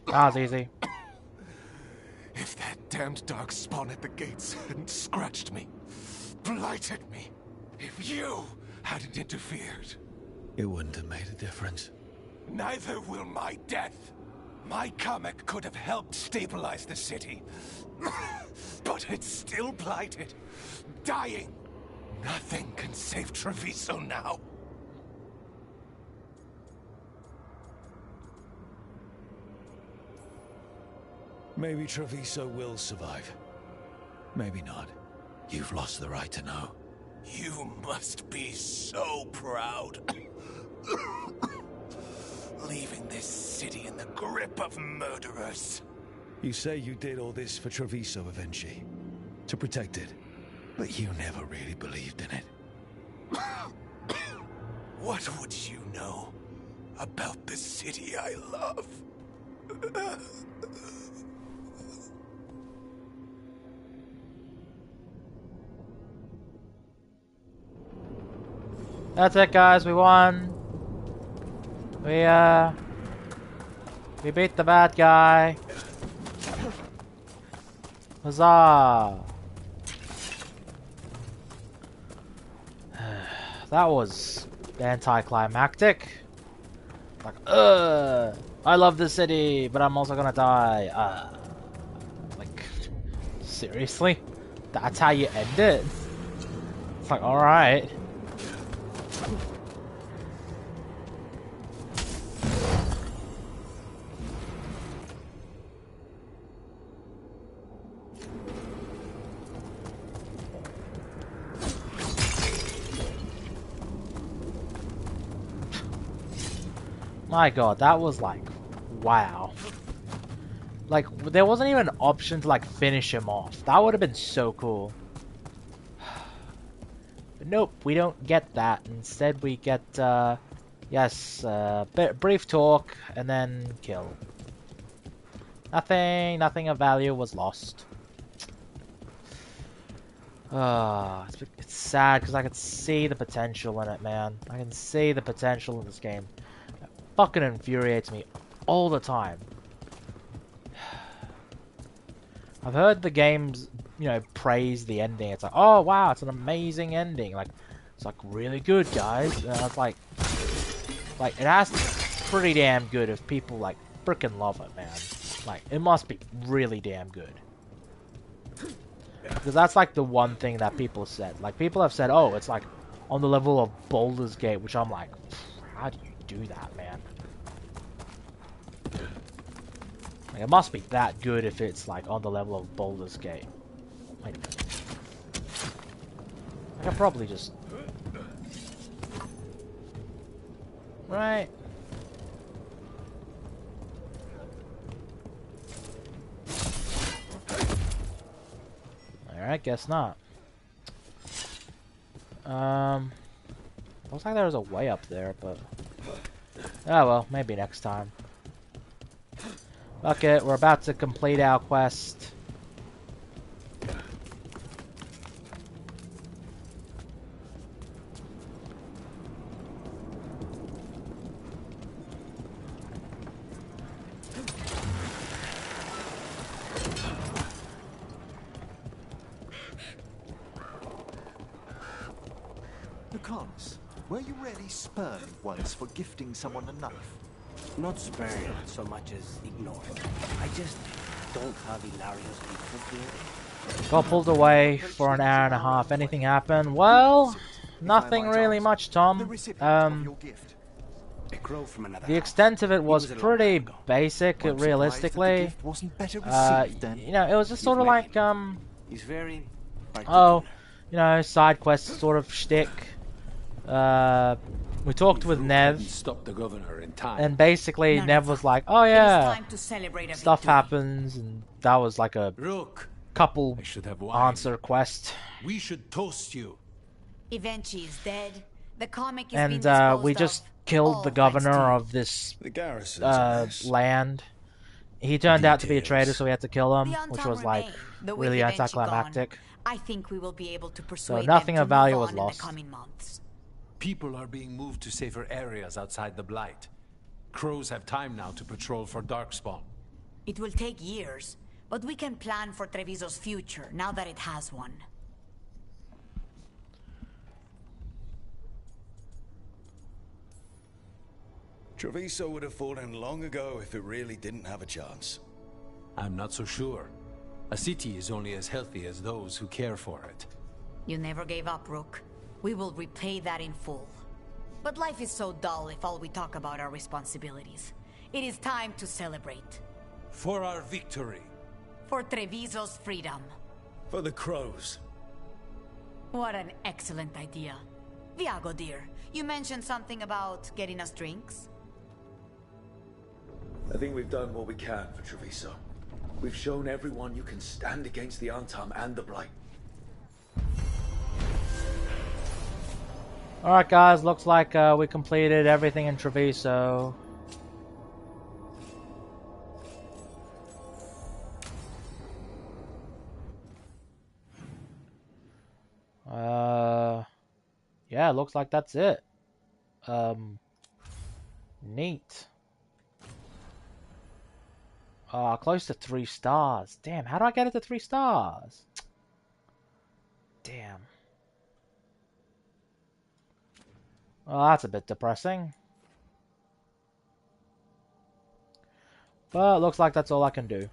That was easy. If that damned dark spawn at the gates hadn't scratched me, blighted me, if you hadn't interfered, it wouldn't have made a difference. neither will my death. My comic could have helped stabilize the city, but it's still blighted, dying. Nothing can save Treviso now. Maybe Treviso will survive. Maybe not. You've lost the right to know. You must be so proud. Leaving this city in the grip of murderers. You say you did all this for Treviso, Avenchi. To protect it. But you never really believed in it. What would you know about the city I love? That's it, guys. We won. We beat the bad guy. Huzzah! That was anticlimactic. Like, I love the city, but I'm also gonna die. Like, seriously? That's how you end it? It's like, alright. My god, that was like, wow. Like, there wasn't even an option to like finish him off. That would have been so cool. But nope, we don't get that. Instead we get, yes, brief talk and then kill. Nothing of value was lost. It's sad because I could see the potential in it, man. I can see the potential in this game. It fucking infuriates me all the time. I've heard the games, you know, praise the ending. It's like, oh wow, it's an amazing ending. Like, it's like really good, guys. And it's like it has to be pretty damn good if people like freaking love it, man. Like, it must be really damn good. Because that's like the one thing that people said. Like, people have said, oh, it's like on the level of Baldur's Gate, which I'm like, how do you do that, man? Like, it must be that good if it's like on the level of Baldur's Gate. Wait a minute. I could probably just... Right. Alright, guess not. Looks like there's a way up there, but... Oh well, maybe next time. Okay, we're about to complete our quest. Lucanus, were you really spurned once for gifting someone a knife? Not spurned so much as ignored. I just don't have Hilario's gift. Got pulled away for an hour and a half. Anything happened? Well, nothing really much, Tom. The extent of it was pretty basic, realistically. You know, it was just sort of like, He's very oh, you know, side quest sort of shtick. We talked with Nev, Stop the governor in time. and basically Nev was like, "Oh yeah, stuff happens," and that was like a couple answer quest. We should toast you. Eventually is dead. The comic is And we just killed the governor of this land. He turned out to be a traitor, so we had to kill him, which was like really anticlimactic. I think we will be able to persuade So nothing them of to value move was on lost. in the coming months. People are being moved to safer areas outside the Blight. Crows have time now to patrol for Darkspawn. It will take years, but we can plan for Treviso's future now that it has one. Treviso would have fallen long ago if it really didn't have a chance. I'm not so sure. A city is only as healthy as those who care for it. You never gave up, Rook. We will repay that in full. But life is so dull if all we talk about are responsibilities. It is time to celebrate. For our victory. For Treviso's freedom. For the crows. What an excellent idea. Viago, dear, you mentioned something about getting us drinks? I think we've done what we can for Treviso. We've shown everyone you can stand against the Antam and the Blight. Alright guys, looks like we completed everything in Treviso. Yeah, looks like that's it. Neat. Close to 3 stars. Damn, how do I get it to 3 stars? Damn. Well, that's a bit depressing. But looks like that's all I can do.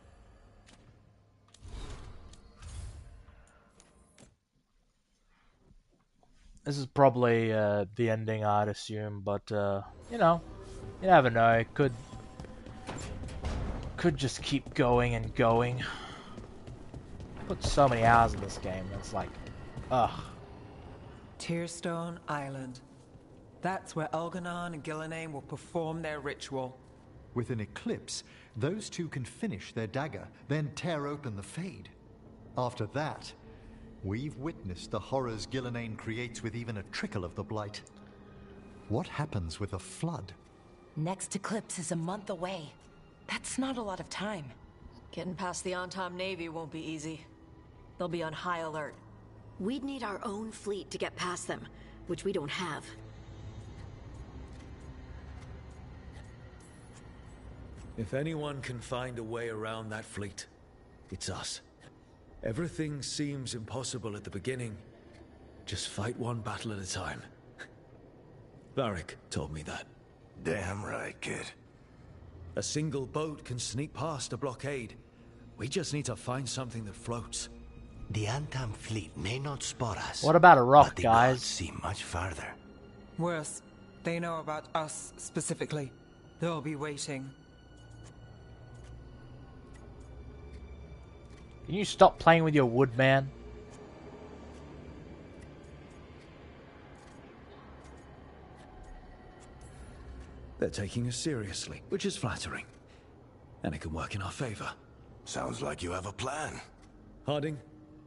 This is probably the ending, I'd assume, but you know, you never know. It could just keep going and going. I put so many hours in this game. It's like, ugh. Tearstone Island. That's where Elganon and Gillenane will perform their ritual. With an eclipse, those two can finish their dagger, then tear open the Fade. After that, we've witnessed the horrors Gillenane creates with even a trickle of the Blight. What happens with a flood? Next eclipse is a month away. That's not a lot of time. Getting past the Antam Navy won't be easy. They'll be on high alert. We'd need our own fleet to get past them, which we don't have. If anyone can find a way around that fleet, it's us. Everything seems impossible at the beginning. Just fight one battle at a time. Varric told me that. Damn right, kid. A single boat can sneak past a blockade. We just need to find something that floats. The Antam fleet may not spot us. What about a rock, but the guys? gods see much farther. Worse, they know about us specifically. They'll be waiting. Can you stop playing with your wood, man? They're taking us seriously, which is flattering. And it can work in our favor. Sounds like you have a plan. Harding,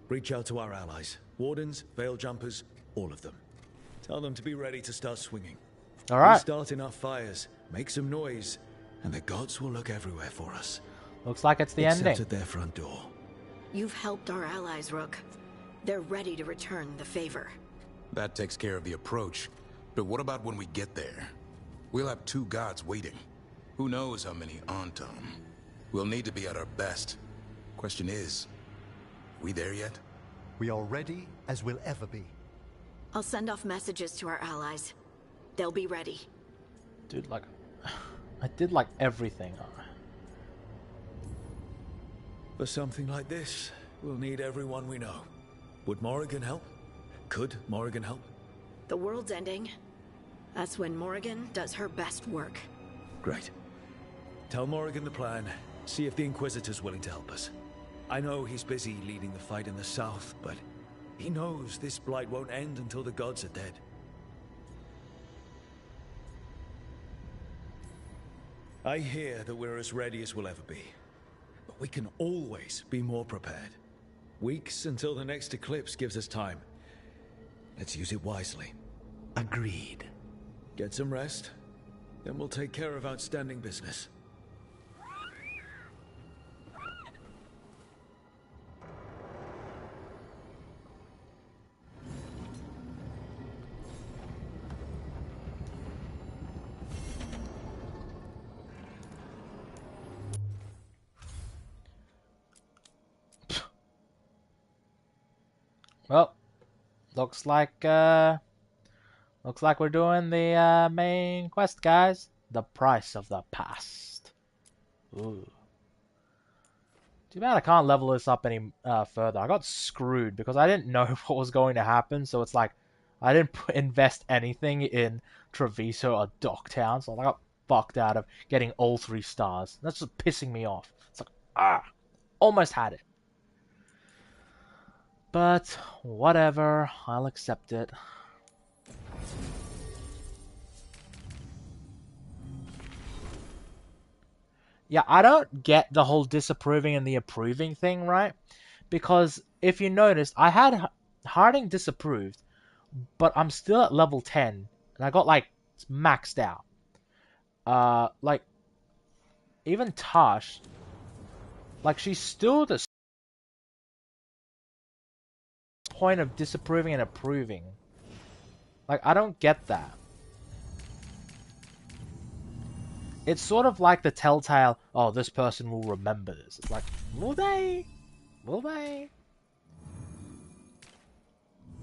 reach out to our allies. Wardens, Veil Jumpers, all of them. Tell them to be ready to start swinging. All right. We start enough fires, make some noise, and the gods will look everywhere for us. Looks like it's the ending. Except at their front door. You've helped our allies, Rook. They're ready to return the favor. That takes care of the approach. But what about when we get there? We'll have 2 gods waiting. Who knows how many Antam? We'll need to be at our best. Question is, we there yet? We are ready as we'll ever be. I'll send off messages to our allies. They'll be ready. Dude, like, I did like everything. For something like this, we'll need everyone we know. Would Morrigan help? Could Morrigan help? The world's ending. That's when Morrigan does her best work. Great. Tell Morrigan the plan. See if the Inquisitor's willing to help us. I know he's busy leading the fight in the south, but he knows this blight won't end until the gods are dead. I hear that we're as ready as we'll ever be. But we can always be more prepared. Weeks until the next eclipse gives us time. Let's use it wisely. Agreed. Get some rest, then we'll take care of outstanding business. Well, looks like we're doing the main quest, guys. The price of the past. Ooh. Too bad I can't level this up any further. I got screwed because I didn't know what was going to happen. So it's like I didn't invest anything in Treviso or Docktown, so I got fucked out of getting all 3 stars. That's just pissing me off. It's like almost had it. But whatever, I'll accept it. Yeah, I don't get the whole disapproving and the approving thing, right? Because if you noticed, I had Harding disapproved, but I'm still at level 10, and I got like maxed out. Like even Tosh, like she's still the point of disapproving and approving. Like, I don't get that. It's sort of like the telltale, oh, this person will remember this. It's like, will they? Will they?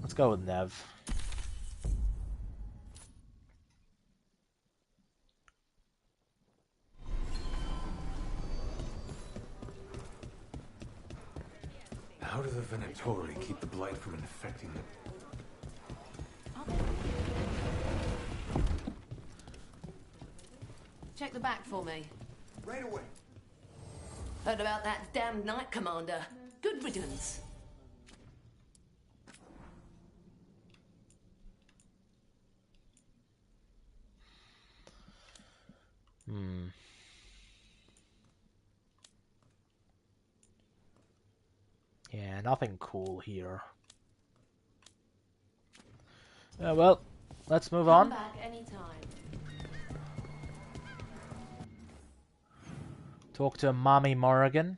Let's go with Nev. How do the Venatori keep the blight from infecting them? Check the back for me. Right away. Heard about that damned Knight Commander. Good riddance. Yeah, nothing cool here. Well, let's move on. Come back anytime. Talk to Mommy Morrigan.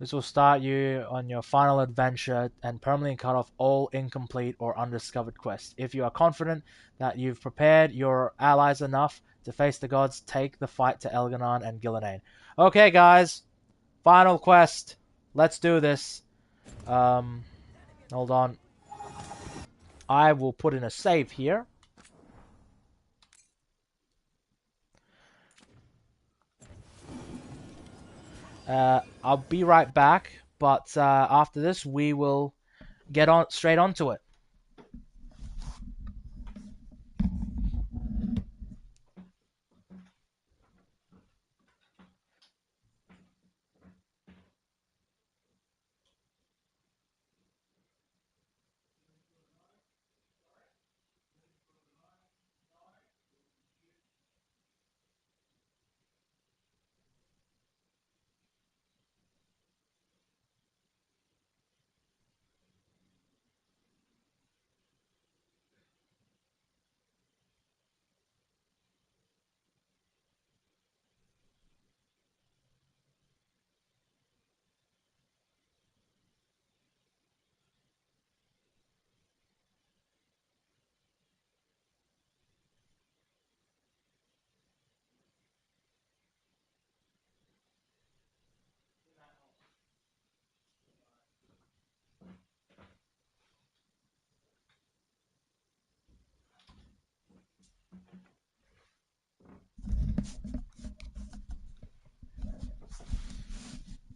This will start you on your final adventure and permanently cut off all incomplete or undiscovered quests. If you are confident that you've prepared your allies enough, To face the gods, take the fight to Elganon and Gillenane. Okay, guys. Final quest. Let's do this. Hold on. I will put in a save here. I'll be right back, but after this we will get on straight onto it.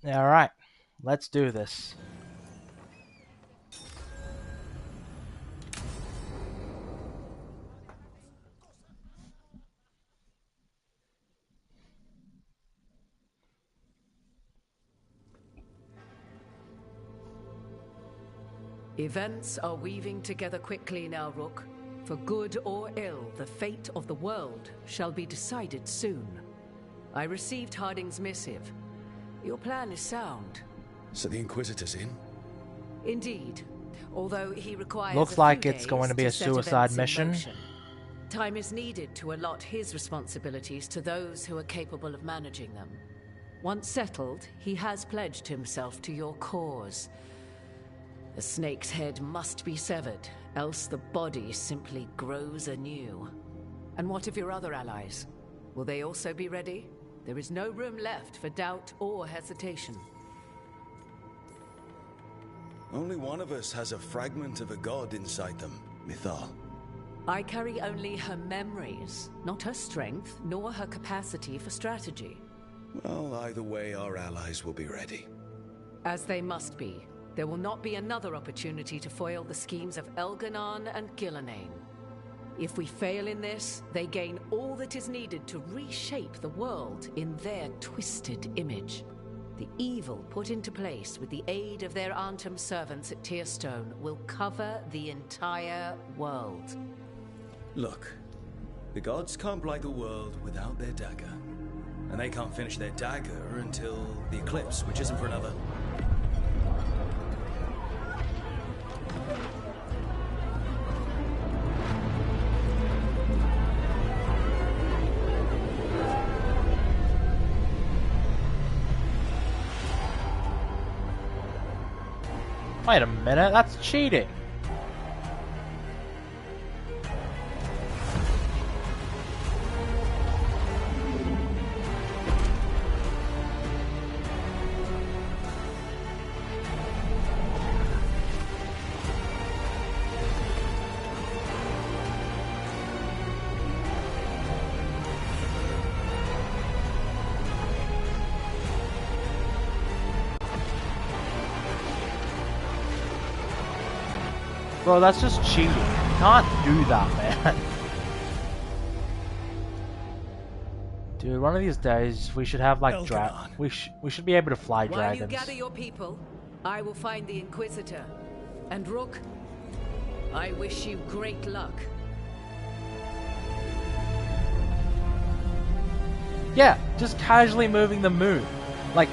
All right, let's do this. Events are weaving together quickly now, Rook. For good or ill, the fate of the world shall be decided soon. I received Harding's missive. Your plan is sound. So the Inquisitor's in? Indeed. Although he requires Looks like it's going to be a suicide mission. Time is needed to allot his responsibilities to those who are capable of managing them. Once settled, he has pledged himself to your cause. The snake's head must be severed, else the body simply grows anew. And what of your other allies? Will they also be ready? There is no room left for doubt or hesitation. Only one of us has a fragment of a god inside them, Mythal. I carry only her memories, not her strength, nor her capacity for strategy. Well, either way, our allies will be ready. As they must be. There will not be another opportunity to foil the schemes of Elganon and Gillenane. If we fail in this, they gain all that is needed to reshape the world in their twisted image. The evil put into place with the aid of their Arnhem servants at Tearstone will cover the entire world. Look, the gods can't blight the world without their dagger. And they can't finish their dagger until the eclipse, which isn't for another. Wait a minute, that's cheating. Bro, that's just cheating. You can't do that, man. Dude, one of these days we should have like we should be able to fly dragons. While you gather your people, I will find the Inquisitor. And Rook, I wish you great luck. Yeah, just casually moving the moon. Like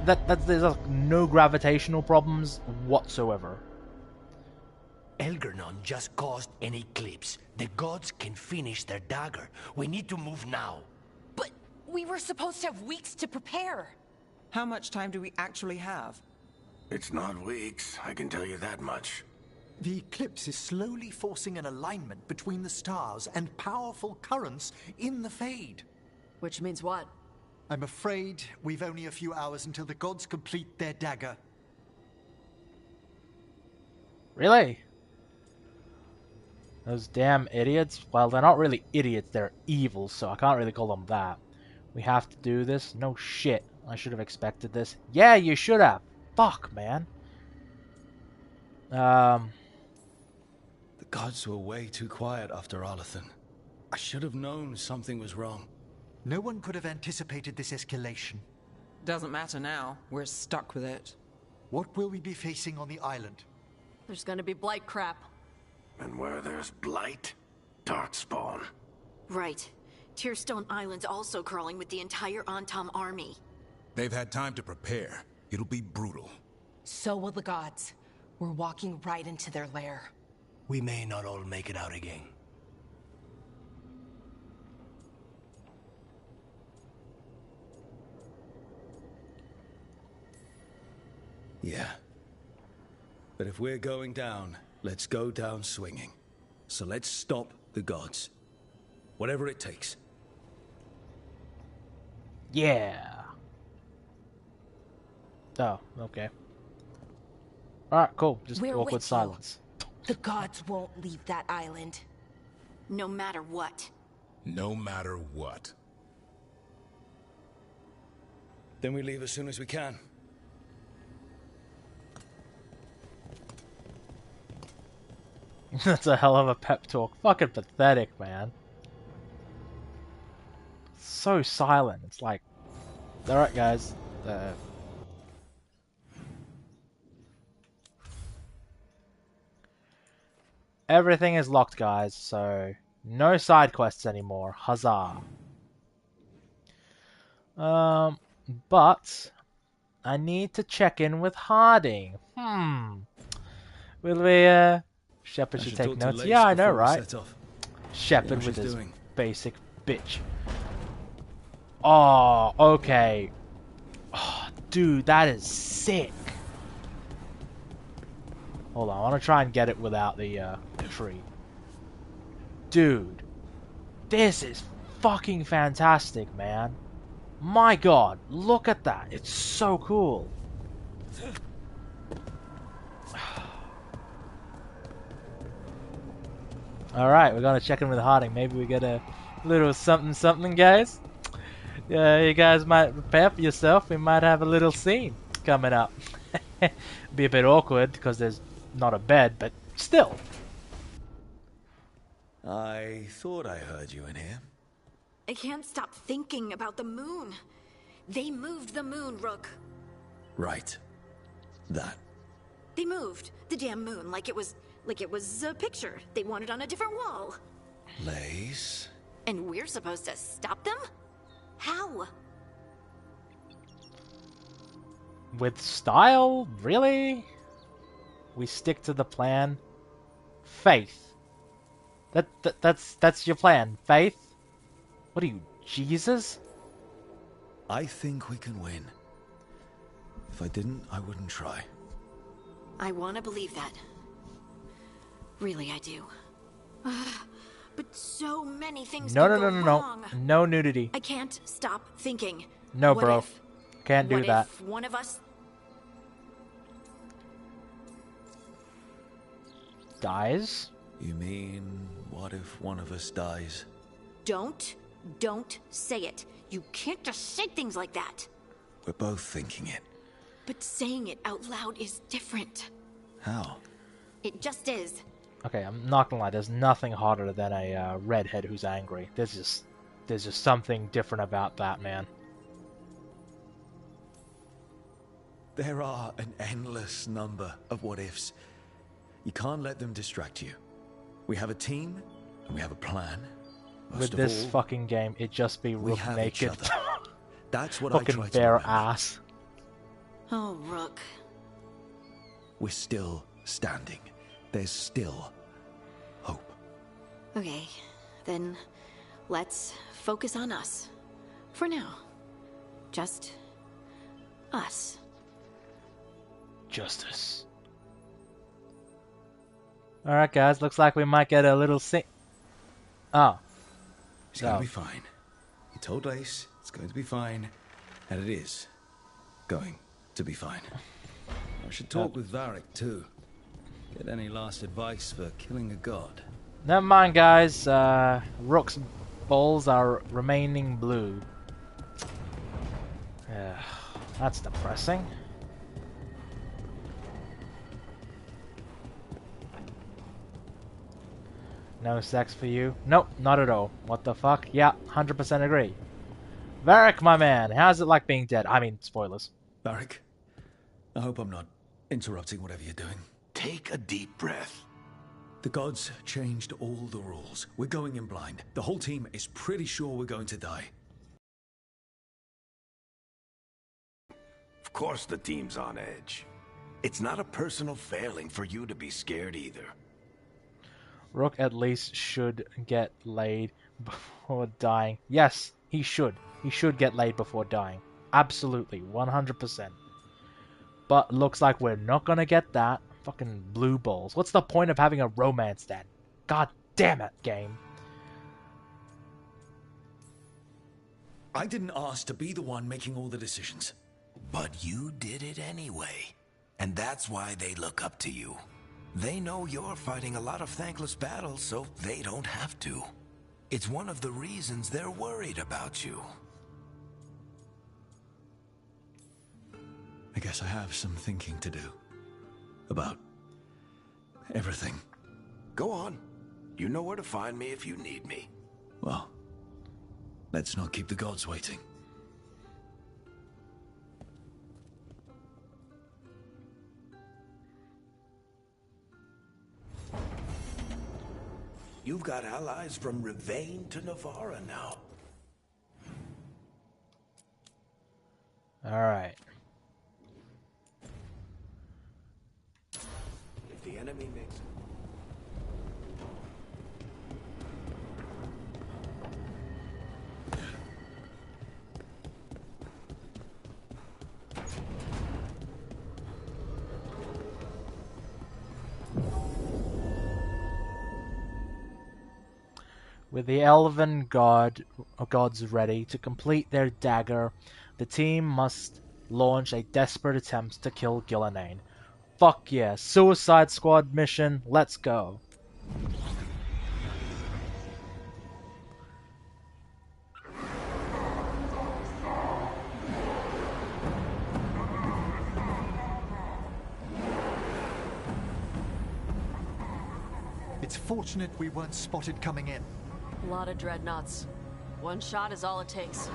there's like no gravitational problems whatsoever. Elganon just caused an eclipse. The gods can finish their dagger. We need to move now. But we were supposed to have weeks to prepare. How much time do we actually have? It's not weeks, I can tell you that much. The eclipse is slowly forcing an alignment between the stars and powerful currents in the Fade. Which means what? I'm afraid we've only a few hours until the gods complete their dagger. Really? Those damn idiots? Well, they're not really idiots, they're evil, so I can't really call them that. We have to do this? No shit. I should have expected this. Yeah, you should have. Fuck, man. The gods were way too quiet after Arlathan. I should have known something was wrong. No one could have anticipated this escalation. Doesn't matter now. We're stuck with it. What will we be facing on the island? There's gonna be blight crap. And where there's blight, darkspawn. Right. Tearstone Island's also crawling with the entire Antam army. They've had time to prepare. It'll be brutal. So will the gods. We're walking right into their lair. We may not all make it out again. Yeah. But if we're going down, let's go down swinging. So let's stop the gods. Whatever it takes. Yeah. Oh, okay. Alright, cool. Just We're awkward with silence. The gods won't leave that island. No matter what. No matter what. Then we leave as soon as we can. That's a hell of a pep talk. Fucking pathetic, man. So silent. It's like, alright guys. Everything is locked, guys, so no side quests anymore. Huzzah. But I need to check in with Harding. Will we, Shepard should take notes. Yeah, I know, right? Shepard with his basic bitch. Oh, okay. Oh, dude, that is sick. Hold on, I want to try and get it without the tree. Dude, this is fucking fantastic, man. My god, look at that. It's so cool. Alright, we're gonna check in with Harding. Maybe we get a little something, guys. You guys might prepare for yourself. We might have a little scene coming up. Be a bit awkward because there's not a bed, but still. I thought I heard you in here. I can't stop thinking about the moon. They moved the moon, Rook. Right. That. They moved the damn moon like it was a picture they wanted on a different wall. Lace. And we're supposed to stop them? How? With style? Really? We stick to the plan. Faith. That's your plan. Faith? What are you, Jesus? I think we can win. If I didn't, I wouldn't try. I want to believe that. Really, I do. But so many things No, can no, go no, no, wrong. no. No nudity. I can't stop thinking. No, What bro. if- Can't do what that. if one of us Dies? You mean, what if one of us dies? don't say it. You can't just say things like that. We're both thinking it. But saying it out loud is different. How? It just is. Okay, I'm not gonna lie. There's nothing hotter than a redhead who's angry. There's just something different about that, man. There are an endless number of what-ifs. You can't let them distract you. We have a team, and we have a plan. Most With of this all, fucking game, it just be we Rook have each naked. other. That's what I Fucking try to bare remember. ass. Oh, Rook. We're still standing. There's still hope. Okay, then let's focus on us. For now. Just us. Justice. Alright, guys, looks like we might get a little Oh. It's gonna be fine. You told Ace it's going to be fine, and it is going to be fine. I should talk with Varric too. Get any last advice for killing a god? Never mind, guys. Rook's balls are remaining blue. Yeah, that's depressing. No sex for you? Nope, not at all. What the fuck? Yeah, 100% agree. Varric, my man, how's it like being dead? I mean, spoilers. Varric, I hope I'm not interrupting whatever you're doing. Take a deep breath. The gods changed all the rules. We're going in blind. The whole team is pretty sure we're going to die. Of course the team's on edge. It's not a personal failing for you to be scared either. Rook at least should get laid before dying. Yes, he should. He should get laid before dying. Absolutely, 100%. But looks like we're not gonna get that. Fucking blue balls. What's the point of having a romance then? God damn it, game. I didn't ask to be the one making all the decisions. But you did it anyway. And that's why they look up to you. They know you're fighting a lot of thankless battles, so they don't have to. It's one of the reasons they're worried about you. I guess I have some thinking to do. About everything. Go on. You know where to find me if you need me. Well, let's not keep the gods waiting. You've got allies from Rivain to Navarra now. Alright. If the enemy makes it. With the elven gods ready to complete their dagger, the team must launch a desperate attempt to kill Gillenane. Fuck yeah, Suicide Squad mission, let's go. It's fortunate we weren't spotted coming in. A lot of dreadnoughts. One shot is all it takes.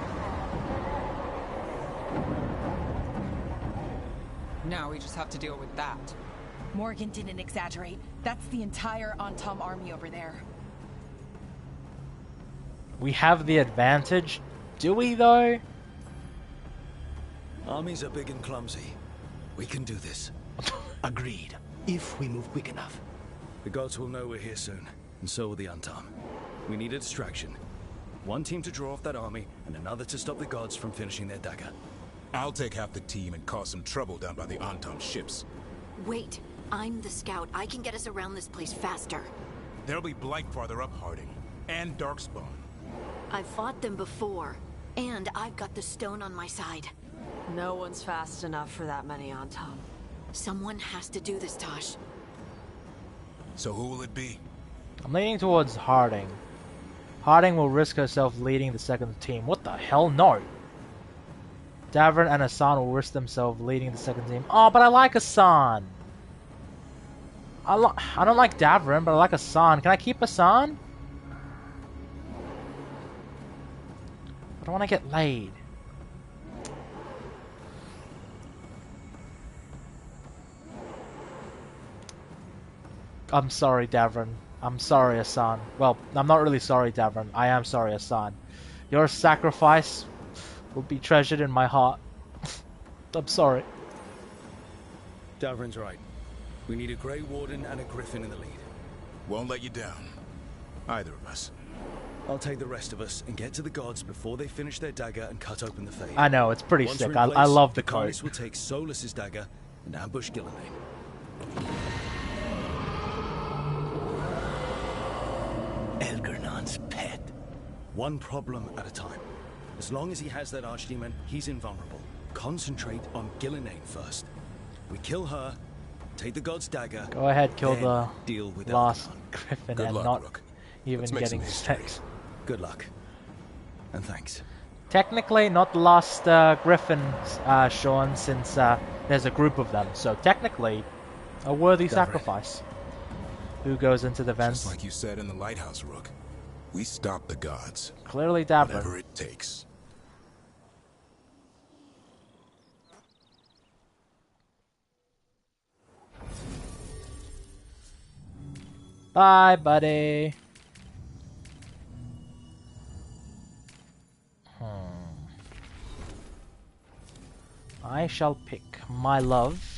Now we just have to deal with that. Morgan didn't exaggerate. That's the entire Antom army over there. We have the advantage. Do we, though? Armies are big and clumsy. We can do this. Agreed. If we move quick enough. The gods will know we're here soon, and so will the Antom. We need a distraction. One team to draw off that army, and another to stop the gods from finishing their dagger. I'll take half the team and cause some trouble down by the Antom ships. Wait, I'm the scout. I can get us around this place faster. There'll be Blight farther up, Harding. And Darkspawn. I've fought them before, and I've got the stone on my side. No one's fast enough for that many Antom. Someone has to do this, Tosh. So who will it be? I'm leaning towards Harding. Harding will risk herself leading the second team. What the hell? No. Davrin and Hassan will risk themselves leading the second team. Oh, but I like Hassan. I don't like Davrin, but I like Hassan. Can I keep Hassan? I don't want to get laid. I'm sorry, Davrin. I'm sorry, Hassan. Well, I'm not really sorry, Davrin. I am sorry, Hassan. Your sacrifice will be treasured in my heart. I'm sorry. Davrin's right. We need a Grey Warden and a Griffin in the lead. Won't let you down. Either of us. I'll take the rest of us and get to the gods before they finish their dagger and cut open the Fade. I know, it's pretty Once sick. we're in I place, love the Carnus coat. will take Solus's dagger and ambush Gillenane. Khan's pet. One problem at a time. As long as he has that archdemon, he's invulnerable. Concentrate on Gillenane first. We kill her, take the god's dagger. Go ahead, kill then the deal with last Eldaman. Griffin Good and luck, not Rook. even Let's make getting some history. sex. Good luck. And thanks. Technically, not the last Griffin, Sean, since there's a group of them. So technically, a worthy sacrifice. Who goes into the vents? Just like you said in the lighthouse, Rook. We stop the gods. Clearly Davlin. Whatever it takes. Bye, buddy. I shall pick my love.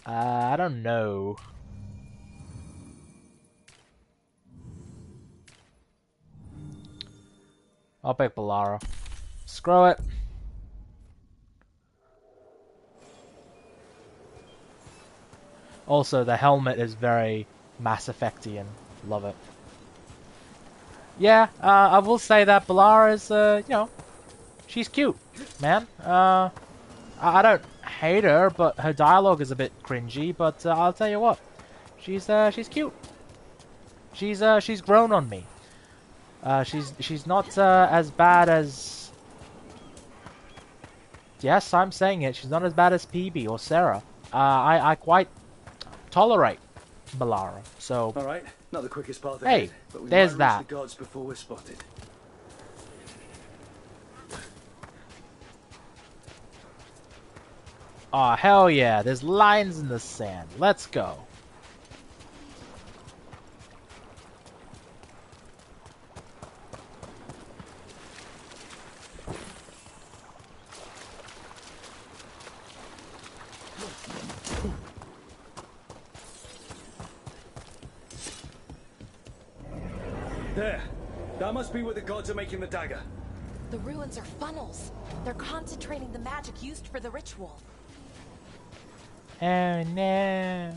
I don't know. I'll pick Bolaro. Screw it. Also, the helmet is very Mass Effectian. Love it. Yeah, I will say that Bolaro is, you know, she's cute, man. I don't hate her, but her dialogue is a bit cringy. But I'll tell you what, she's cute. She's grown on me. She's not as bad as. Yes, I'm saying it. She's not as bad as PB or Sarah. I quite tolerate Bolaro. So. All right, not the quickest path Hey, ahead, but we there's might reach that. the gods before we're spotted. Oh, hell yeah. There's lines in the sand. Let's go. There. That must be where the gods are making the dagger. The ruins are funnels. They're concentrating the magic used for the ritual. Oh no.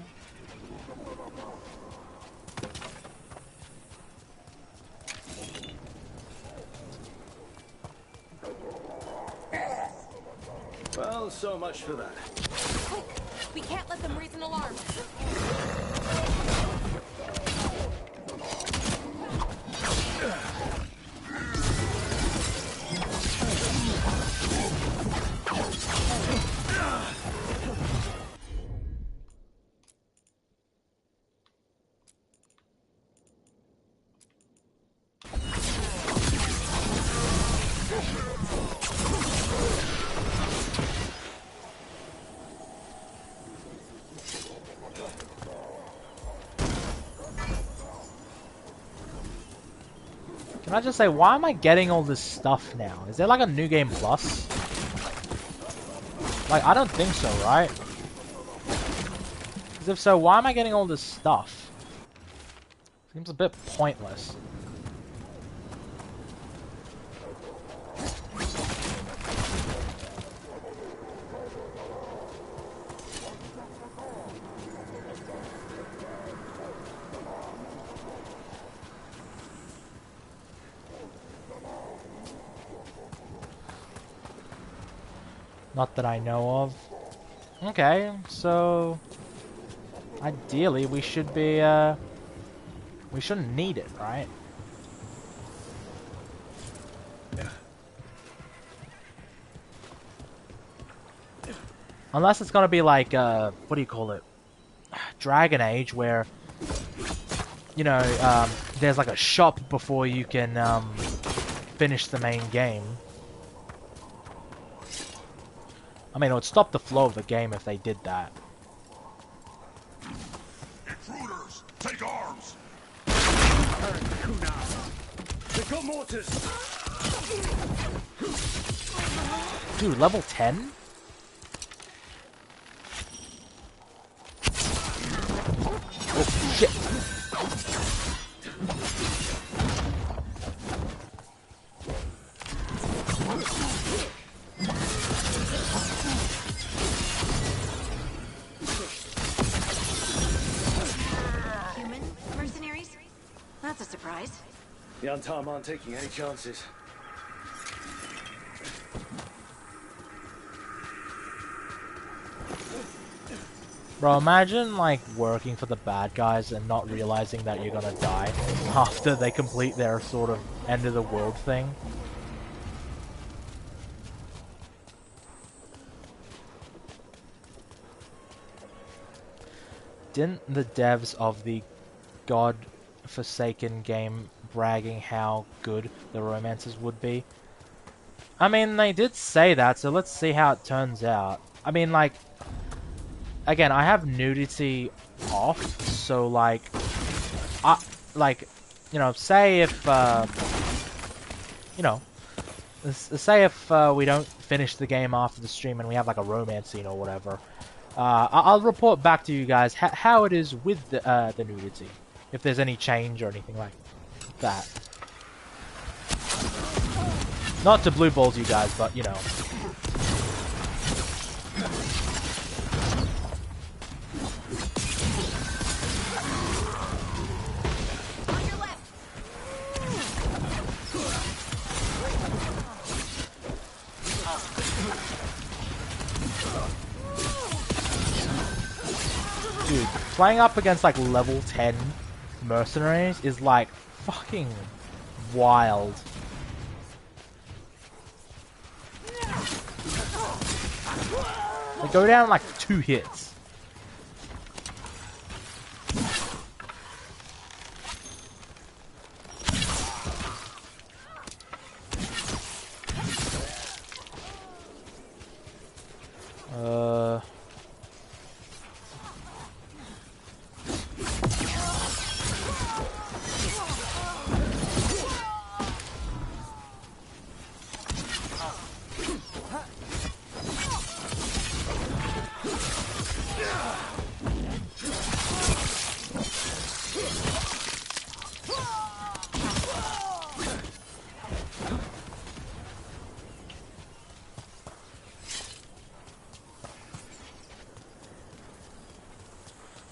Well, so much for that. Quick! We can't let them raise an alarm. Can I just say, why am I getting all this stuff now? Is there like a new game plus? Like, I don't think so, right? Because if so, why am I getting all this stuff? Seems a bit pointless. Not that I know of. Okay, so ideally we should be we shouldn't need it, right? Unless it's gonna be like what do you call it? Dragon Age, where you know there's like a shop before you can finish the main game. I mean, it would stop the flow of the game if they did that. Intruders, take arms! They've got mortars! Dude, level 10? Oh, shit. That's a surprise. The Antam aren't taking any chances. Bro, imagine like working for the bad guys and not realizing that you're gonna die after they complete their sort of end of the world thing. Didn't the devs of the God-forsaken game bragging how good the romances would be? I mean, they did say that, so let's see how it turns out. I mean, like, again, I have nudity off, so like, you know, say if, you know, say if we don't finish the game after the stream and we have like a romance scene or whatever, I'll report back to you guys how it is with the nudity, if there's any change or anything like that. Not to blue balls you guys, but you know. Dude, playing up against like level 10 mercenaries is like fucking wild. They go down in like 2 hits.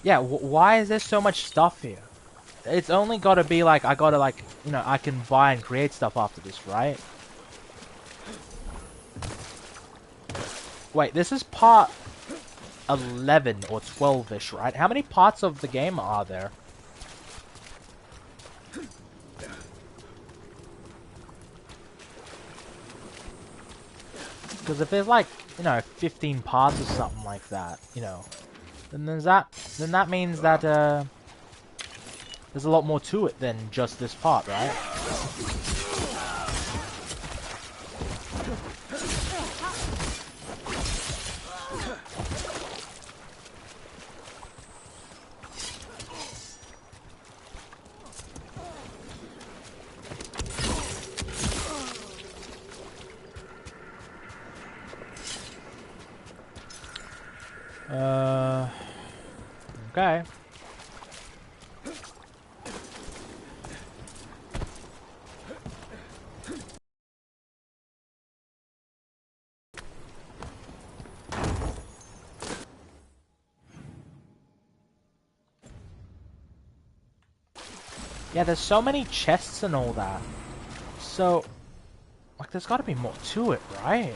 Yeah, why is there so much stuff here? It's only gotta be like, I gotta like, you know, I can buy and create stuff after this, right? Wait, this is part 11 or 12-ish, right? How many parts of the game are there? Because if there's like, you know, 15 parts or something like that, you know, then that means that there's a lot more to it than just this part, right? Okay. Yeah, there's so many chests and all that. So, like, there's got to be more to it, right?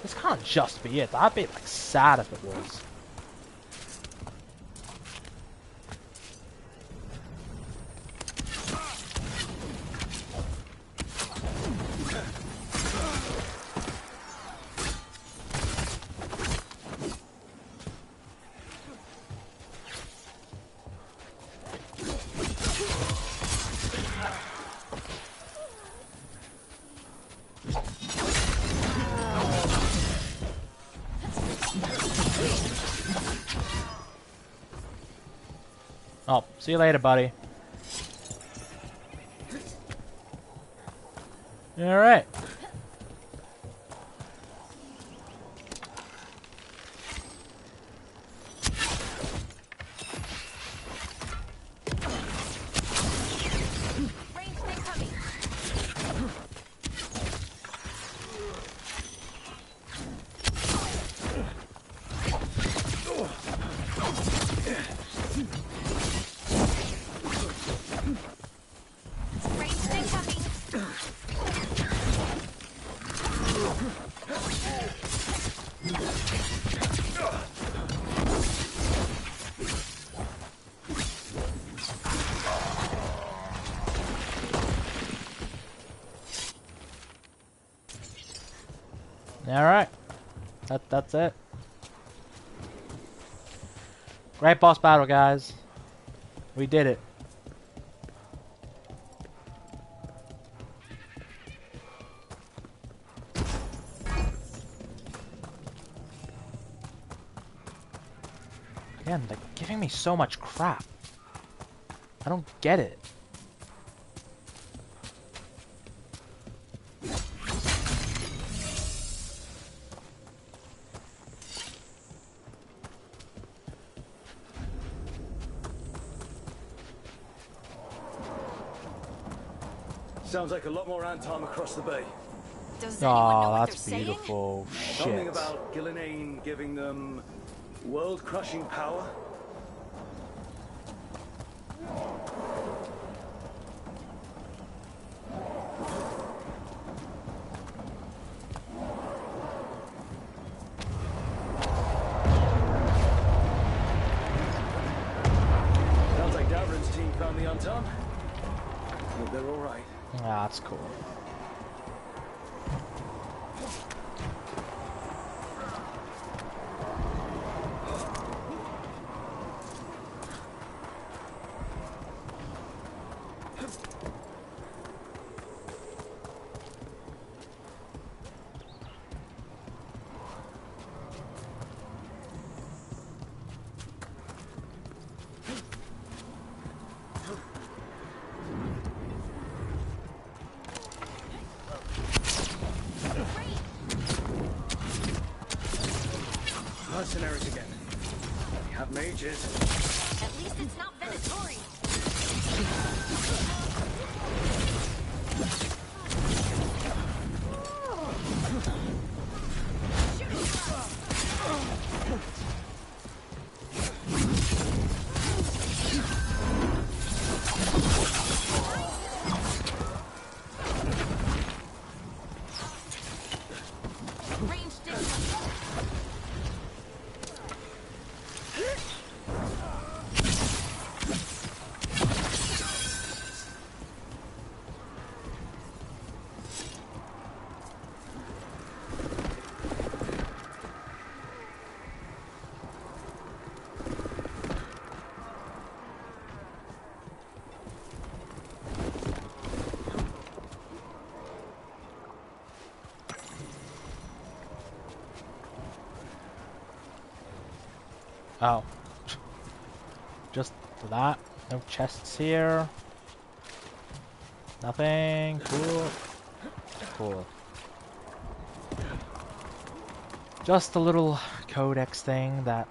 This can't just be it. That'd be, like, sad if it was. Oh, see you later, buddy. Alright. Alright. That's it. Great boss battle, guys. We did it. Again, they're giving me so much crap. I don't get it. Sounds like a lot more Antom across the bay. Oh, that's beautiful. Something Shit. about Gillinane giving them world-crushing power? Sounds like Davrin's team found the Antom. Hope they're all right. Ah, that's cool. Mercenaries again. We have mages. At least it's not Venatori. Oh. Just that. No chests here. Nothing. Cool. Cool. Just a little codex thing that...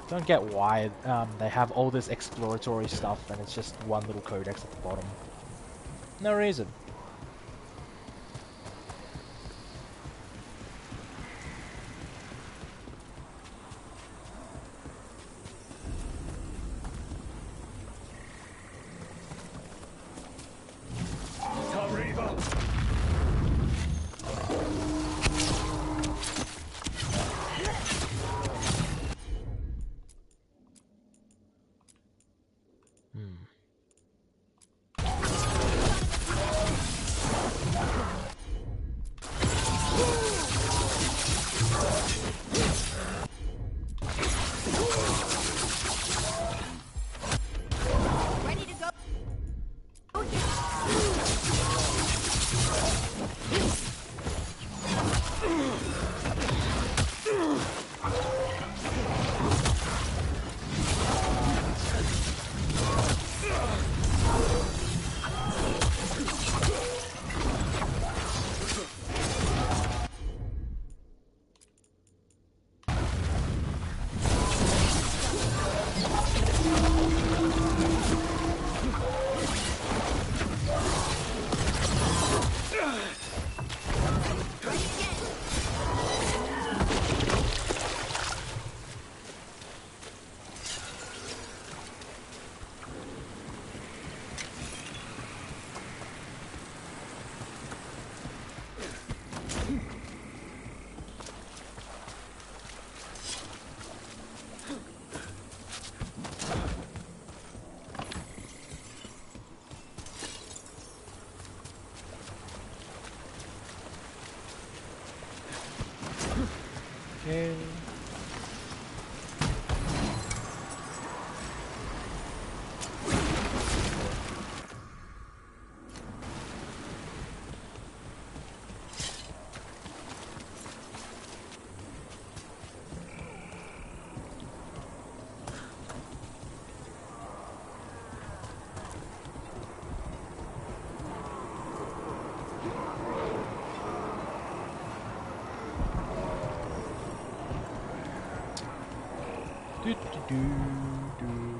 don't get why they have all this exploratory stuff and it's just one little codex at the bottom. No reason.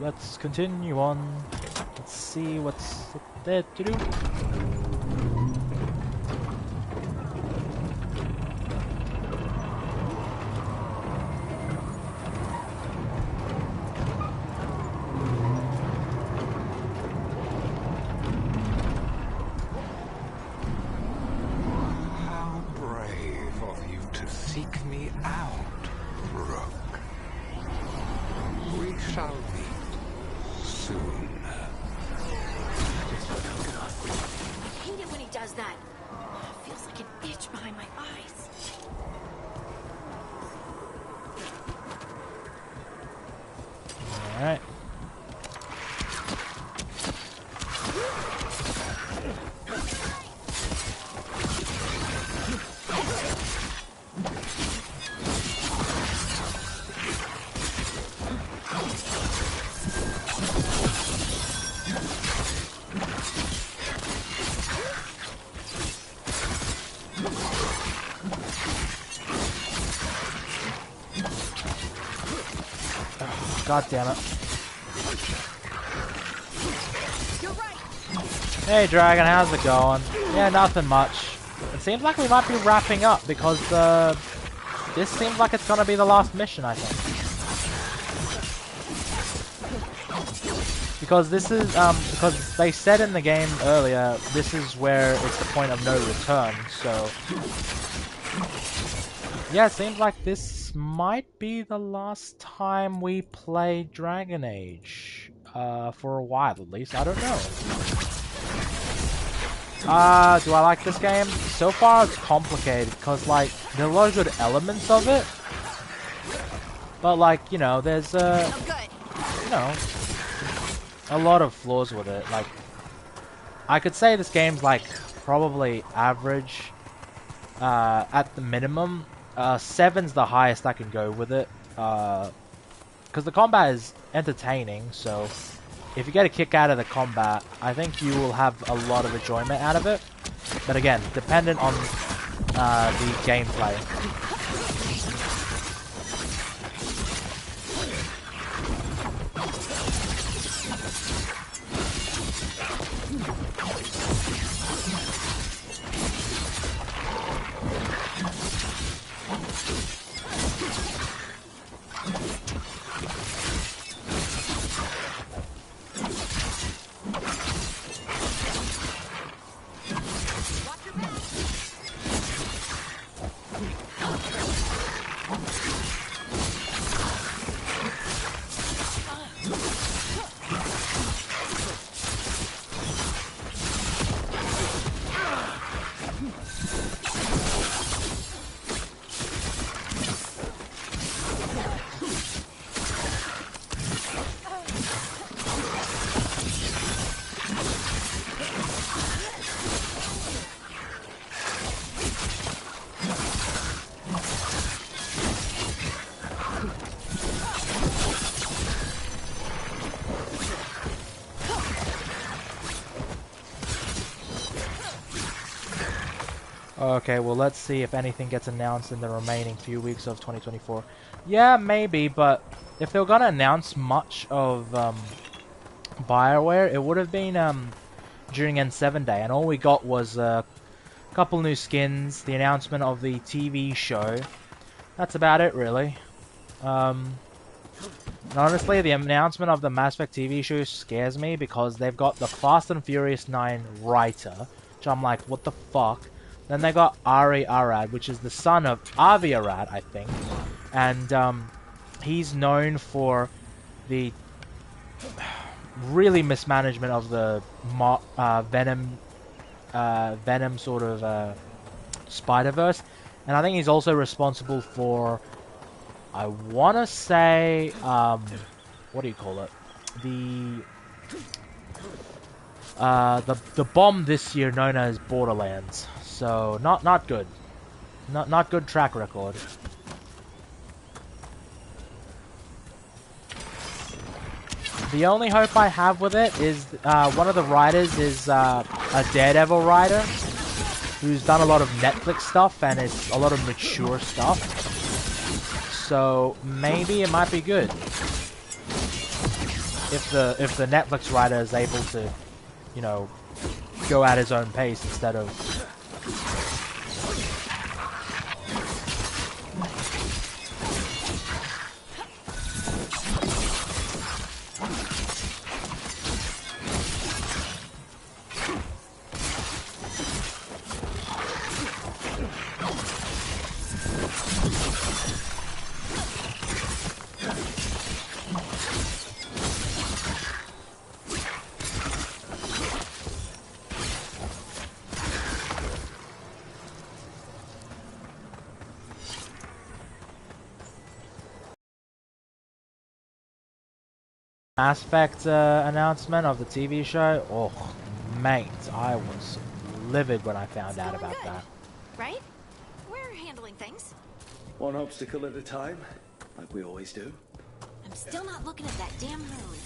Let's continue on. Let's see what's there to do. How brave of you to seek me out, Rook. We shall meet soon. I hate it when he does that. It feels like an itch behind my eyes. Alright. God damn it. Hey Dragon, how's it going? Yeah, nothing much. It seems like we might be wrapping up because this seems like it's gonna be the last mission, I think. Because this is because they said in the game earlier, this is where it's the point of no return, so yeah, it seems like this might be the last time we play Dragon Age. For a while at least, I don't know. Do I like this game? So far it's complicated, because like, there are a lot of good elements of it. But like, you know, there's you know, a lot of flaws with it. Like, I could say this game's like, probably average, at the minimum. 7's the highest I can go with it, because the combat is entertaining, so if you get a kick out of the combat, I think you will have a lot of enjoyment out of it, but again, dependent on the gameplay. Okay, well let's see if anything gets announced in the remaining few weeks of 2024. Yeah, maybe, but if they were gonna announce much of BioWare, it would have been during N7 Day, and all we got was a couple new skins, the announcement of the TV show. That's about it, really. And honestly, the announcement of the Mass Effect TV show scares me because they've got the Fast and Furious 9 writer, which I'm like, what the fuck? Then they got Ari Arad, which is the son of Avi Arad, I think. And he's known for the really mismanagement of the Venom sort of Spider-Verse. And I think he's also responsible for, I want to say, what do you call it? The bomb this year known as Borderlands. So not good. Not good track record. The only hope I have with it is one of the writers is a Daredevil writer who's done a lot of Netflix stuff and it's a lot of mature stuff. So maybe it might be good. if the Netflix writer is able to, you know, go at his own pace instead of. Mass Effect announcement of the TV show. Oh, mate, I was livid when I found out about that. Right? We're handling things. One obstacle at a time, like we always do. I'm still not looking at that damn moon.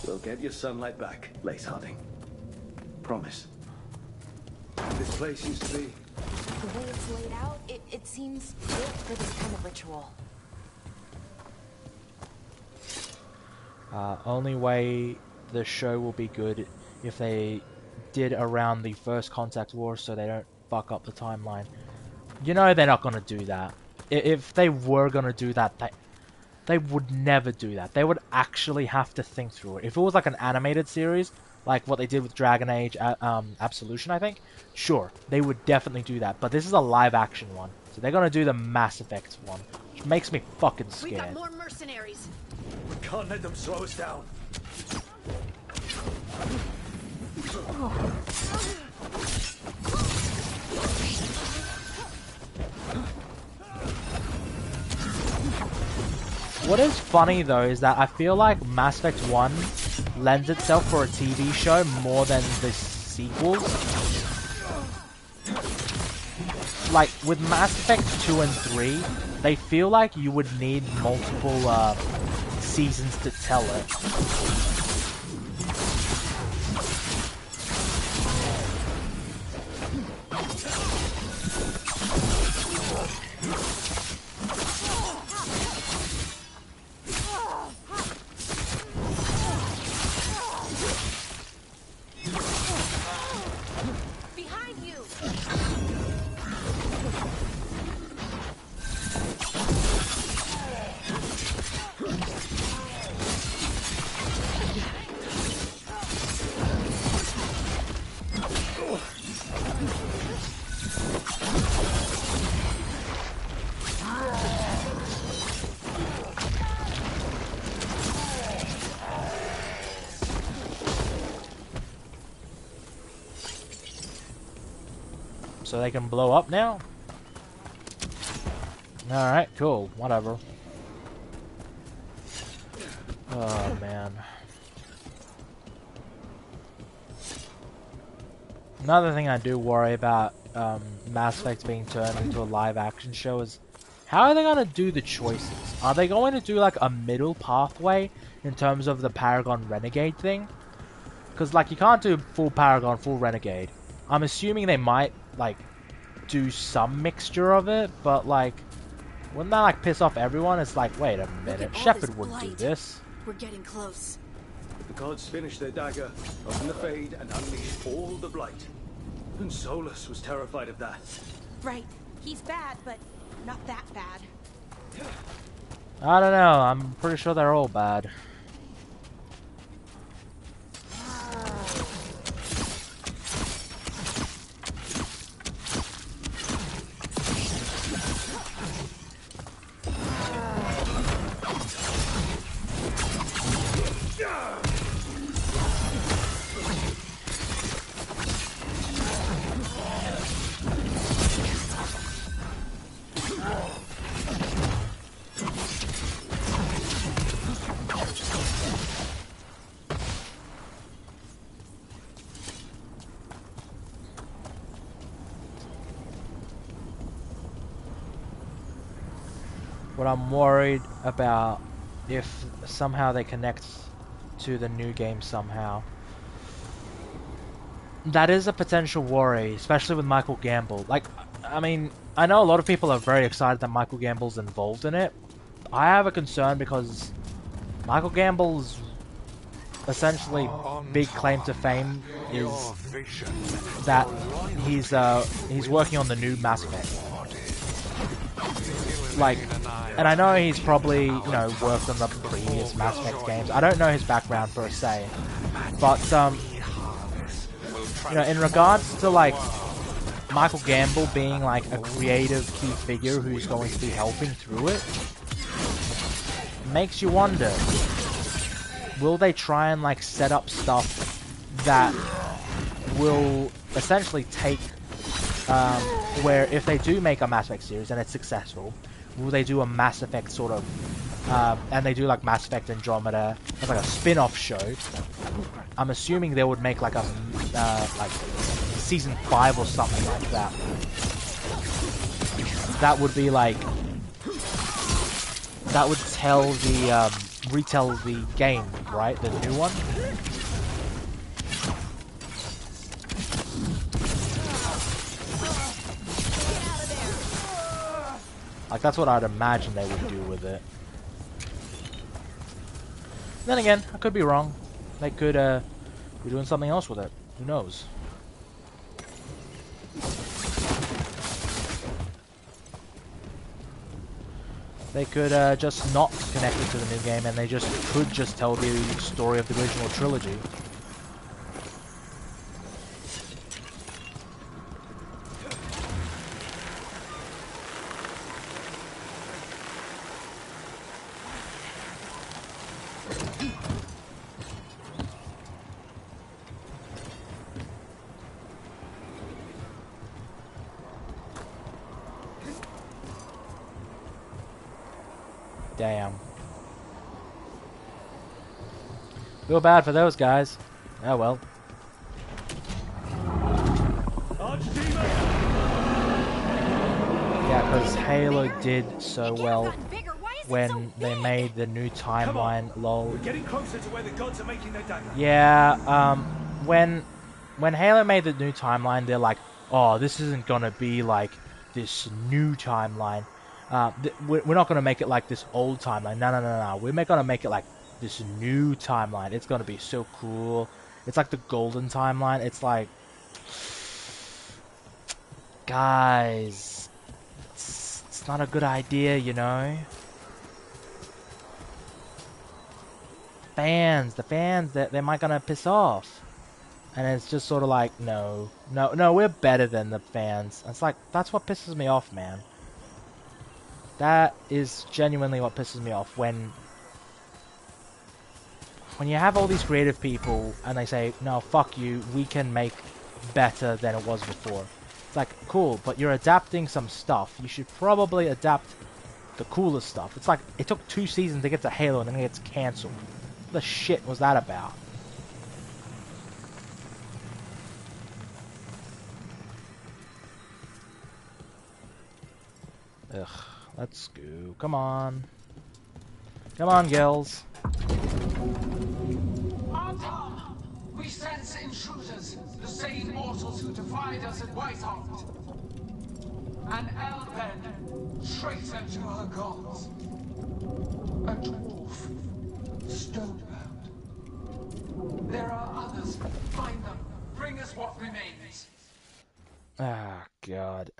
We'll get your sunlight back, Lace Harding. Promise. This place used to be... The way it's laid out, it seems built for this kind of ritual. Only way the show will be good if they did around the First Contact War so they don't fuck up the timeline. You know they're not gonna do that. If they were gonna do that, they would never do that. They would actually have to think through it. If it was like an animated series, like what they did with Dragon Age Absolution, I think, sure, they would definitely do that. But this is a live action one, so they're gonna do the Mass Effect one, which makes me fucking scared. We got more mercenaries. We can't let them slow us down. What is funny though is that I feel like Mass Effect 1 lends itself for a TV show more than the sequels. Like with Mass Effect 2 and 3, they feel like you would need multiple seasons to tell it. So they can blow up now? Alright, cool. Whatever. Oh, man. Another thing I do worry about Mass Effect being turned into a live action show is how are they going to do the choices? Are they going to do like a middle pathway in terms of the Paragon Renegade thing? Because like you can't do full Paragon, full Renegade. I'm assuming they might like do some mixture of it, but like wouldn't that like piss off everyone? It's like, wait a minute, Shepard wouldn't do this. We're getting close. The gods finished their dagger, opened the Fade, and unleashed all the blight. And Solus was terrified of that. Right. He's bad, but not that bad. I don't know, I'm pretty sure they're all bad. What I'm worried about, if somehow they connect to the new game somehow, that is a potential worry, especially with Michael Gambel. Like, I mean, I know a lot of people are very excited that Michael Gambel's involved in it. I have a concern because Michael Gambel's essentially big claim to fame is that he's working on the new Mass Effect. Like, and I know he's probably, you know, worked on the previous Mass Effect games. I don't know his background per se, but you know, in regards to like Michael Gambel being like a creative key figure who's going to be helping through it, makes you wonder, will they try and like set up stuff that will essentially take where if they do make a Mass Effect series and it's successful, will they do a Mass Effect sort of and they do like Mass Effect Andromeda as like a spin-off show? I'm assuming they would make like a like season 5 or something like that. That would be like, that would tell the retell the game, right? The new one. Like, that's what I'd imagine they would do with it. Then again, I could be wrong. They could be doing something else with it. Who knows? They could just not connect it to the new game, and they just could just tell the story of the original trilogy. Damn. Feel bad for those guys. Oh well. Yeah, because Halo did so well when they made the new timeline. Lol. We're getting closer to where the gods are making their dagger. Yeah, when Halo made the new timeline, they're like, oh, this isn't gonna be like this new timeline. We're not gonna make it like this old timeline. No. We're gonna make it like this new timeline. It's gonna be so cool. It's like the golden timeline. It's like, guys, it's not a good idea, you know. The fans, they might gonna piss off. And it's just sort of like, no, we're better than the fans. It's like, that's what pisses me off, man. That is genuinely what pisses me off, when you have all these creative people and they say, no, fuck you, we can make better than it was before. It's like, cool, but you're adapting some stuff. You should probably adapt the coolest stuff. It's like, it took 2 seasons to get to Halo and then it gets cancelled. What the shit was that about? Ugh. Let's go. Come on. Come on, girls. Arthur! We sense intruders, the same mortals who defied us at Whitehart. An Elven, traitor to her gods. A dwarf, stonebound. There are others. Find them. Bring us what remains. Ah, God.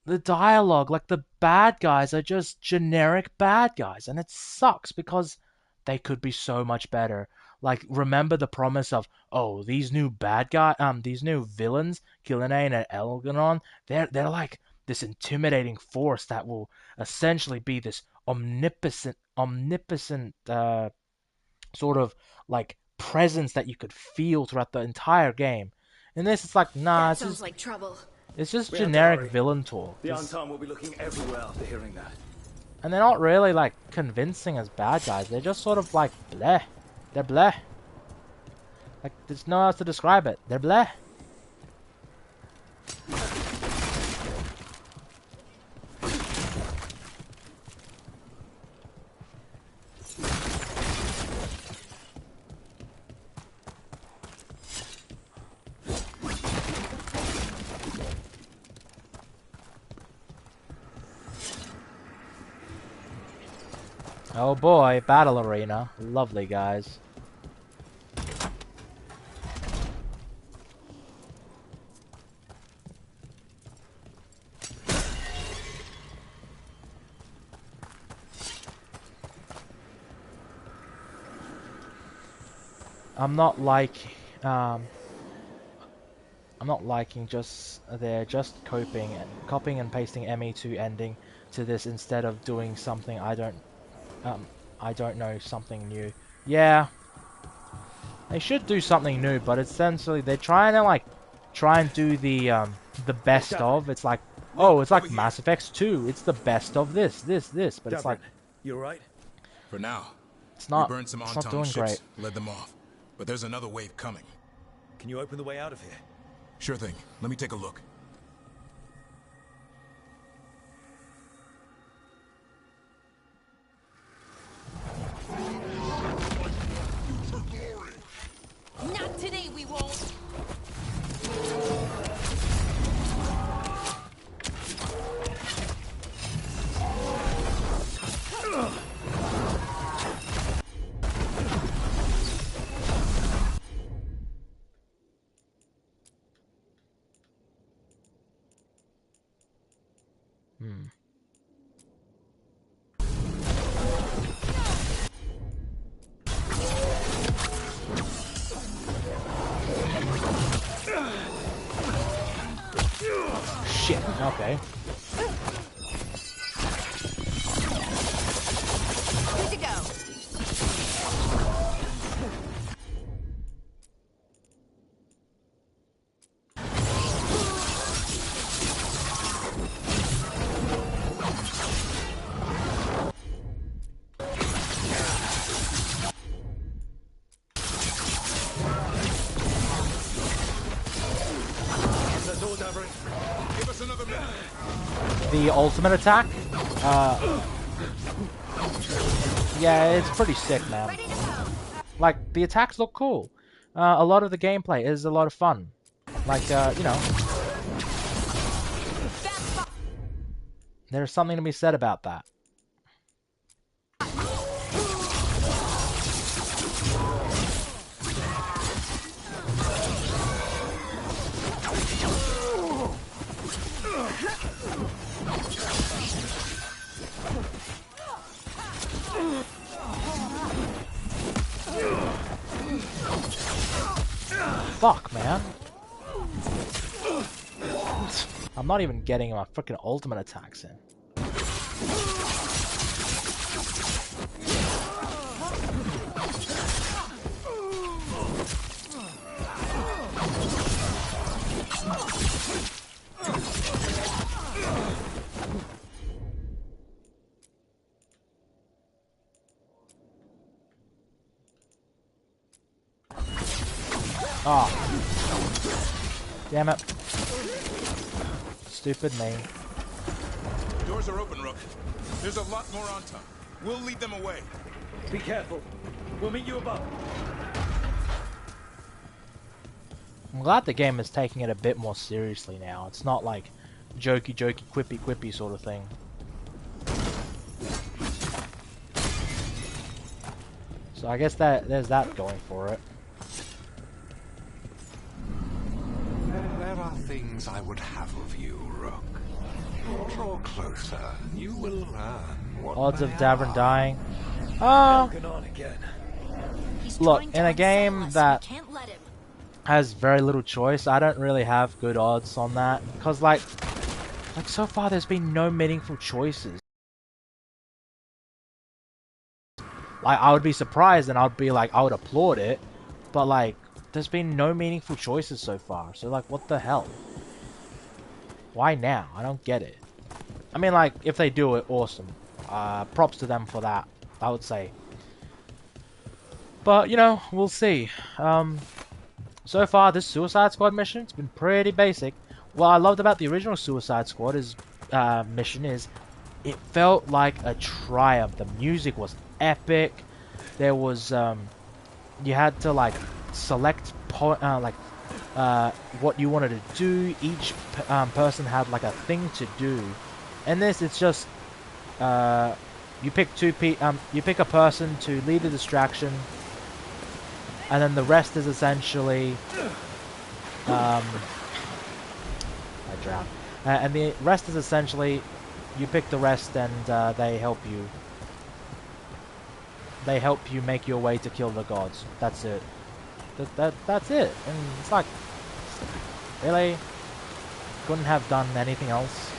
The dialogue, like the bad guys are just generic bad guys, and it sucks because they could be so much better. Like, remember the promise of, oh, these new these new villains, Gillenane and Elganon, they're like this intimidating force that will essentially be this omnipotent sort of like presence that you could feel throughout the entire game. In this, it's like, nah, that it's sounds just like trouble. It's just generic villain talk. The Antam will be looking everywhere after hearing that. And they're not really, like, convincing as bad guys. They're just sort of, like, bleh. They're bleh. Like, there's no else to describe it. They're bleh. Oh boy, battle arena. Lovely, guys. I'm not liking just they're just copying and pasting ME2 ending to this instead of doing something I don't know, something new. Yeah, they should do something new, but essentially they're trying to try and do the best of. It's like, oh, it's like Mass Effect 2. It's the best of this, but it's like, you alright? For now, it's not. We burned some It's not Anton doing ships, great. led them off, but there's another wave coming. Can you open the way out of here? Sure thing. Let me take a look. Not today, we won't. Shit. Okay. Good to go. Give us another minute. The ultimate attack. Yeah, it's pretty sick, man. Like, the attacks look cool. A lot of the gameplay is a lot of fun. Like, you know, there's something to be said about that. Fuck, man. I'm not even getting my freaking ultimate attacks in. Oh. Damn it. Stupid me. Doors are open, Rook. There's a lot more on top. We'll lead them away. Be careful. We'll meet you above. I'm glad the game is taking it a bit more seriously now. It's not like jokey, quippy sort of thing. So I guess there's that going for it. There are things I would have of you, Rook. Draw closer. You will learn what Odds of they Davern are. dying. On again. Look, in a game that has very little choice, I don't really have good odds on that. Because, like so far there's been no meaningful choices. Like, I would be surprised and I'd be like, I would applaud it. But, like, there's been no meaningful choices so far. So, like, what the hell? Why now? I don't get it. I mean, like, if they do it, awesome. Props to them for that, I would say. But, you know, we'll see. So far, this Suicide Squad mission, it's been pretty basic. What I loved about the original Suicide Squad mission is it felt like a triumph. The music was epic. There was, you had to, like, select, what you wanted to do. Each person had, like, a thing to do. And this, it's just, you pick you pick a person to lead the distraction, and then the rest is essentially I drowned. And the rest is essentially you pick the rest and they help you. They help you make your way to kill the gods. That's it. That's it. And it's like, really? Couldn't have done anything else?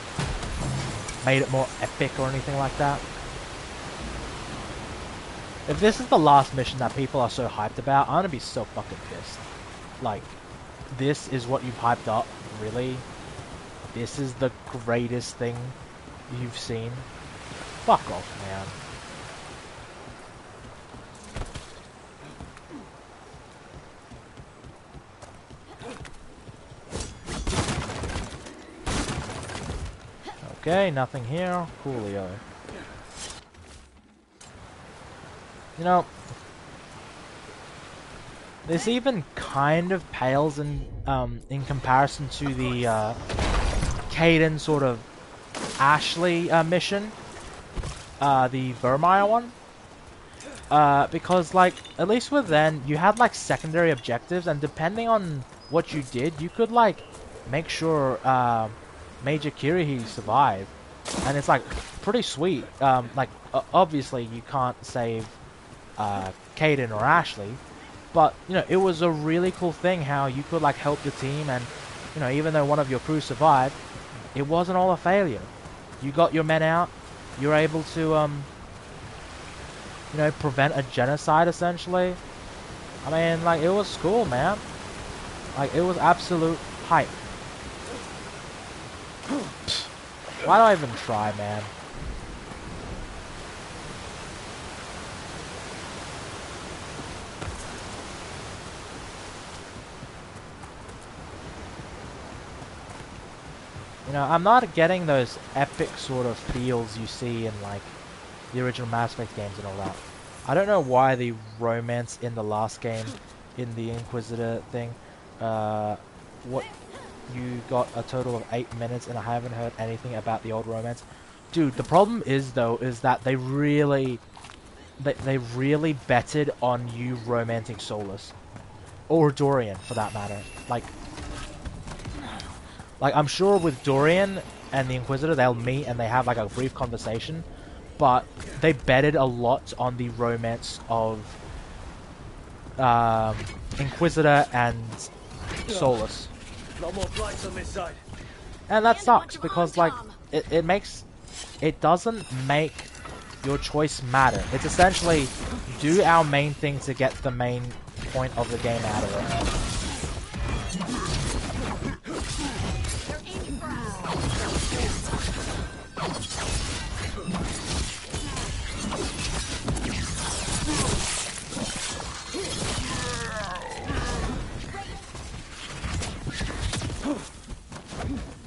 Made it more epic or anything like that? If this is the last mission that people are so hyped about, I'm gonna be so fucking pissed. Like, this is what you've hyped up? Really? This is the greatest thing you've seen? Fuck off, man. Okay, nothing here. Coolio. You know, this even kind of pales in comparison to the Caden sort of Ashley mission, the Vermeer one, because like at least with then you had like secondary objectives, and depending on what you did, you could like make sure Major Kirihiri survived, and it's like pretty sweet. Like obviously you can't save Caden or Ashley, but you know it was a really cool thing how you could like help your team, and you know even though one of your crew survived, it wasn't all a failure. You got your men out. You were able to you know prevent a genocide essentially. I mean like it was cool, man. Like it was absolute hype. Why do I even try, man? You know, I'm not getting those epic sort of feels you see in like the original Mass Effect games and all that. I don't know why the romance in the last game, in the Inquisitor thing, what you got a total of 8 minutes and I haven't heard anything about the old romance. Dude, the problem is though, is that they really betted on you romancing Solus. Or Dorian, for that matter. Like I'm sure with Dorian and the Inquisitor, they'll meet and they have like a brief conversation, but they betted a lot on the romance of Inquisitor and Solus. Not more flights on this side. And that sucks because like it doesn't make your choice matter. It's essentially do our main thing to get the main point of the game out of it.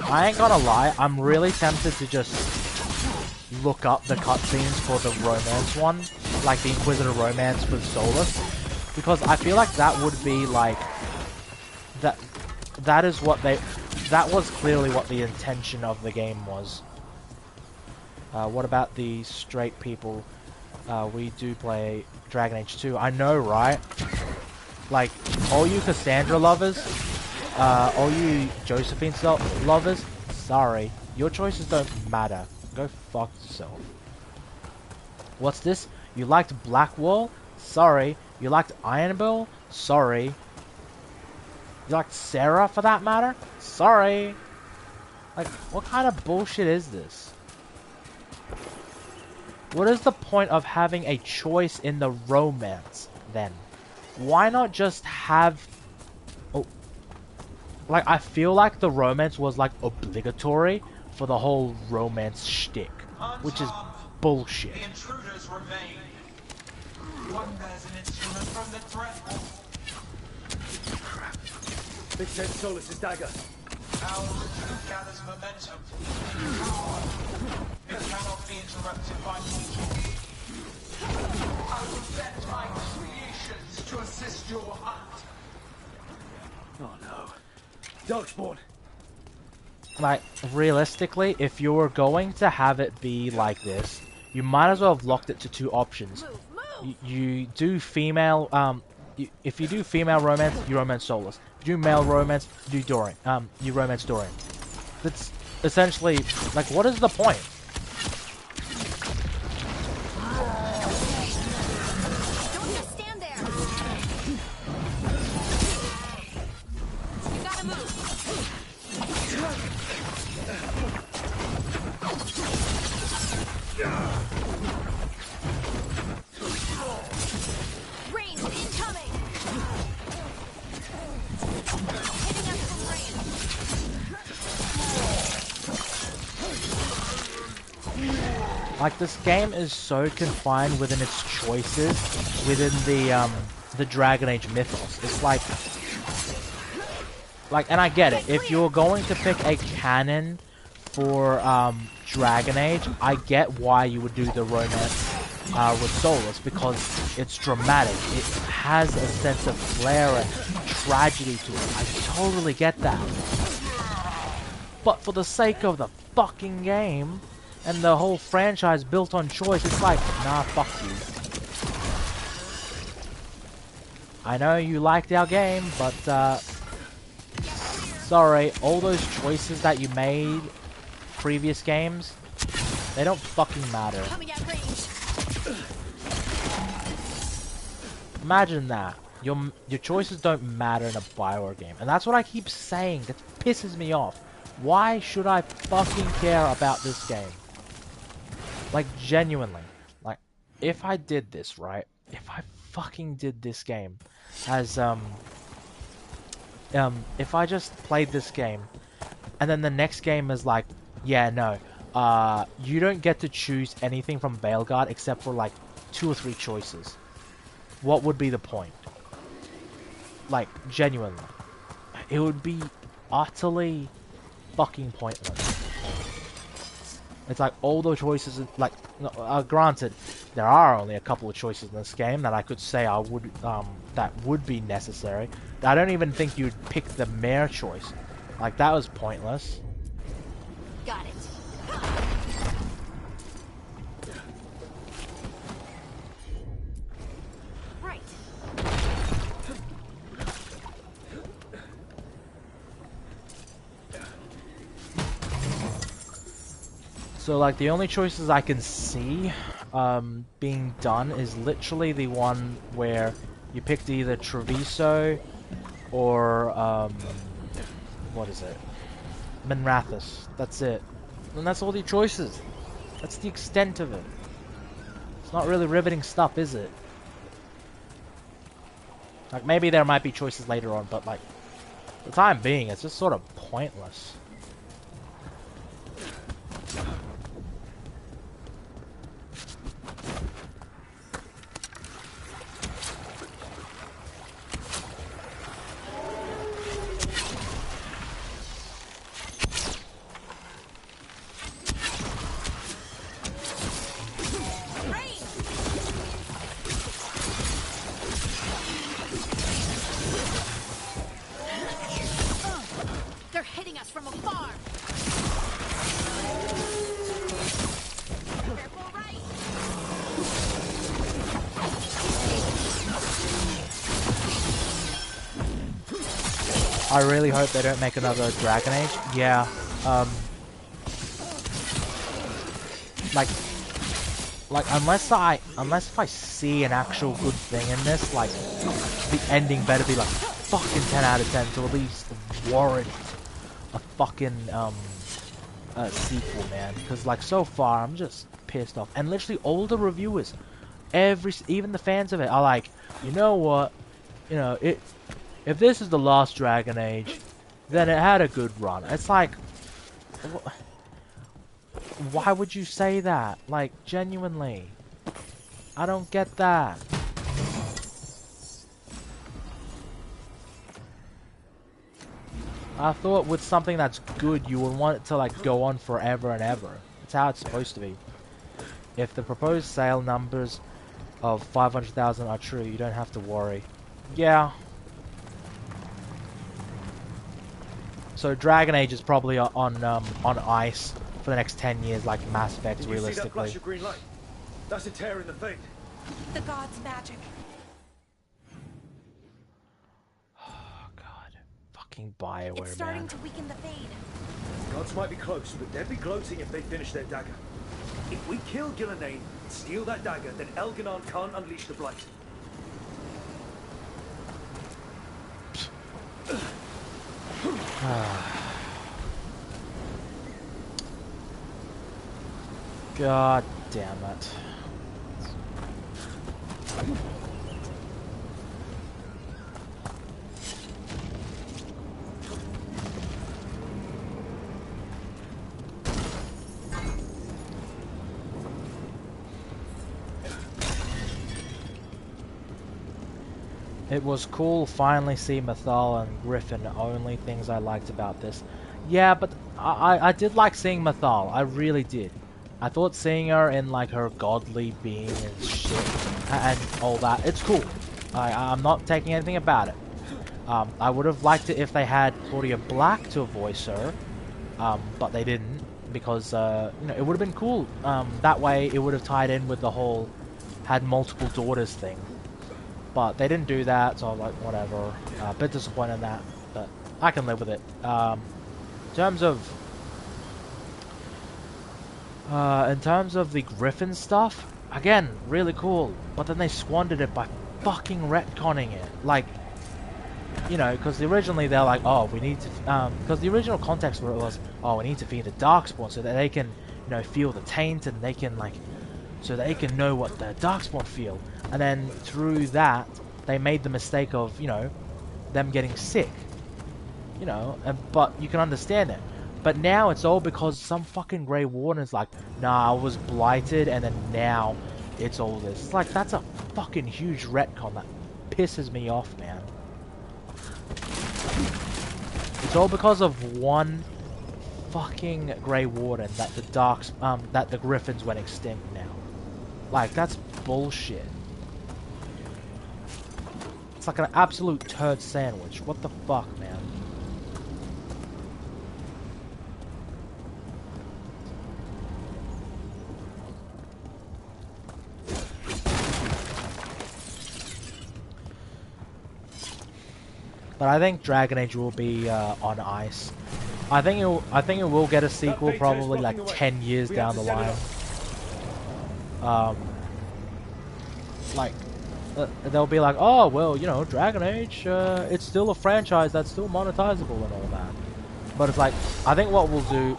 I ain't gonna lie, I'm really tempted to just look up the cutscenes for the romance one, like the Inquisitor romance with Solus, because I feel like that would be like that was clearly what the intention of the game was. What about the straight people? We do play Dragon Age 2. I know, right? Like all you Cassandra lovers, all you Josephine lovers, sorry, your choices don't matter. Go fuck yourself. What's this? You liked Blackwall? Sorry. You liked Ironbill? Sorry. You liked Sarah, for that matter? Sorry. Like, what kind of bullshit is this? What is the point of having a choice in the romance, then? Why not just have... Oh. Like, I feel like the romance was, like, obligatory for the whole romance shtick, which is bullshit. The intruders remain. One bears an instrument from the threat. Crap. Big Ted Solus' dagger. Our ritual gathers momentum. It cannot be interrupted by mortal. I will set my creations to assist your hunt. Oh no. Darkspawn. Like, realistically, if you were going to have it be like this, you might as well have locked it to 2 options. You do female, if you do female romance, you romance Solus. If you do male romance, you do Dorian. You romance Dorian. That's essentially, like, what is the point? Don't just stand there. You gotta move. Range incoming. Hitting us from range. Like, this game is so confined within its choices within the Dragon Age mythos. It's like, and I get it. If you're going to pick a canon for Dragon Age, I get why you would do the romance with Solus, because it's dramatic. It has a sense of flair and tragedy to it. I totally get that. But for the sake of the fucking game and the whole franchise built on choice, it's like, nah, fuck you. I know you liked our game, but sorry, all those choices that you made previous games, they don't fucking matter. Imagine that. Your choices don't matter in a Bioware game. And that's what I keep saying. That pisses me off. Why should I fucking care about this game? Like, genuinely. Like, if I did this, right? If I fucking did this game as, if I just played this game, and then the next game is like, yeah, no, you don't get to choose anything from Veilguard except for, like, 2 or 3 choices. What would be the point? Like, genuinely. It would be utterly fucking pointless. It's like all the choices, like, granted, there are only a couple of choices in this game that I could say I would, that would be necessary. I don't even think you'd pick the mare choice. Like, that was pointless. Got it. Right. So, like, the only choices I can see being done is literally the one where you picked either Treviso or, what is it? Minrathous. That's it. And that's all the choices. That's the extent of it. It's not really riveting stuff, is it? Like, maybe there might be choices later on, but, like, for the time being, it's just sort of pointless. They're hitting us from afar. Careful, right. I really hope they don't make another Dragon Age. Yeah, like unless if I see an actual good thing in this, like, the ending better be like fucking 10 out of 10 to at least warrant a fucking sequel, man. Because, like, so far I'm just pissed off, and literally all the reviewers, even the fans of it, are like, you know what, you know, if this is the last Dragon Age, then it had a good run. It's like, why would you say that? Like, genuinely, I don't get that. I thought with something that's good, you would want it to, like, go on forever and ever. That's how it's supposed to be. If the proposed sale numbers of 500,000 are true, you don't have to worry. Yeah. So Dragon Age is probably on ice for the next 10 years, like Mass Effect, realistically. Did you see that flash of green light? That's a tear in the fate. The god's magic. Oh god. Fucking Bioware, It's starting man. to weaken the fade. Gods might be close, but they'd be gloating if they finish their dagger. If we kill Gillenane, steal that dagger, then Elganon can't unleash the Blight. God damn it. It was cool finally see Mythal and Griffin, only things I liked about this. Yeah, but I did like seeing Mythal, I really did. I thought seeing her in like her godly being and shit and all that, it's cool. I'm not taking anything about it. I would have liked it if they had Claudia Black to voice her, but they didn't because you know, it would have been cool. That way it would have tied in with the whole had multiple daughters thing. But they didn't do that, so I'm like, whatever. A bit disappointed in that, but I can live with it. In terms of the Griffin stuff, again, really cool. But then they squandered it by fucking retconning it. Like, you know, because originally they're like, oh, we need to, because the original context where it was, oh, we need to feed the Darkspawn so that they can, you know, feel the taint and they can like, so they can know what the Darkspawn feel. And then through that, they made the mistake of, you know, them getting sick. You know, but you can understand it. But now it's all because some fucking Grey Warden is like, nah, I was blighted, and then now it's all this. It's like, that's a fucking huge retcon that pisses me off, man. It's all because of one fucking Grey Warden that the Griffins went extinct now. Like, that's bullshit. It's like an absolute turd sandwich. What the fuck, man? But I think Dragon Age will be on ice. I think it will get a sequel probably like 10 years down the line. Like they'll be like, oh well, you know, Dragon Age, it's still a franchise that's still monetizable and all that. But it's like, I think what we'll do.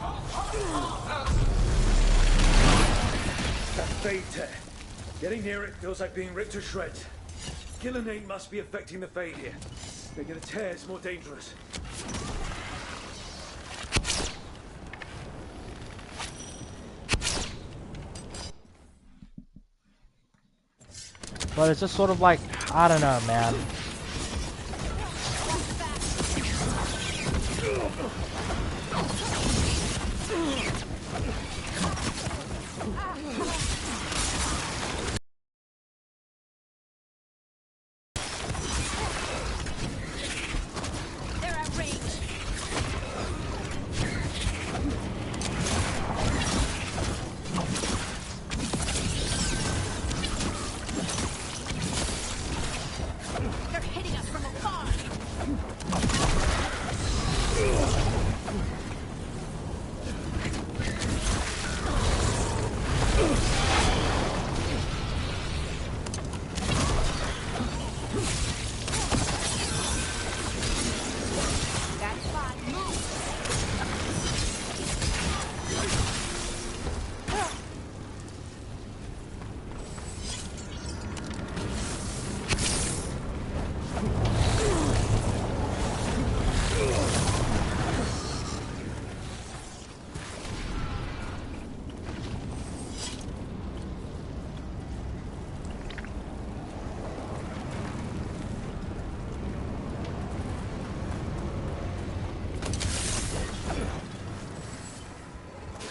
That fade tear. Getting near it feels like being ripped to shreds. Gillenane must be affecting the fade here. Making the tears more dangerous. But it's just sort of like, I don't know, man.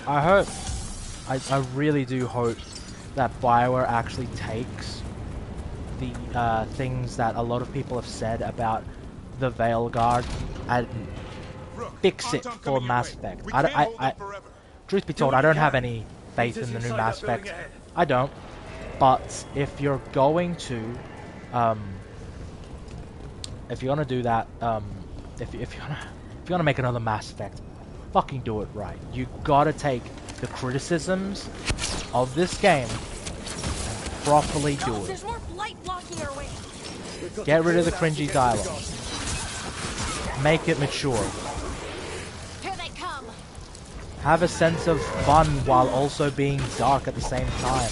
I hope, I really do hope that BioWare actually takes the things that a lot of people have said about the Veilguard and fix it for Mass Effect. Truth be told, I don't have any faith in the new Mass Effect. I don't. But if you're going to, if you're gonna do that, if you're gonna make another Mass Effect, fucking do it right. You gotta take the criticisms of this game and properly do it. There's more light blocking our way. Get rid of the cringy dialogue. Make it mature. Here they come. Have a sense of fun while also being dark at the same time.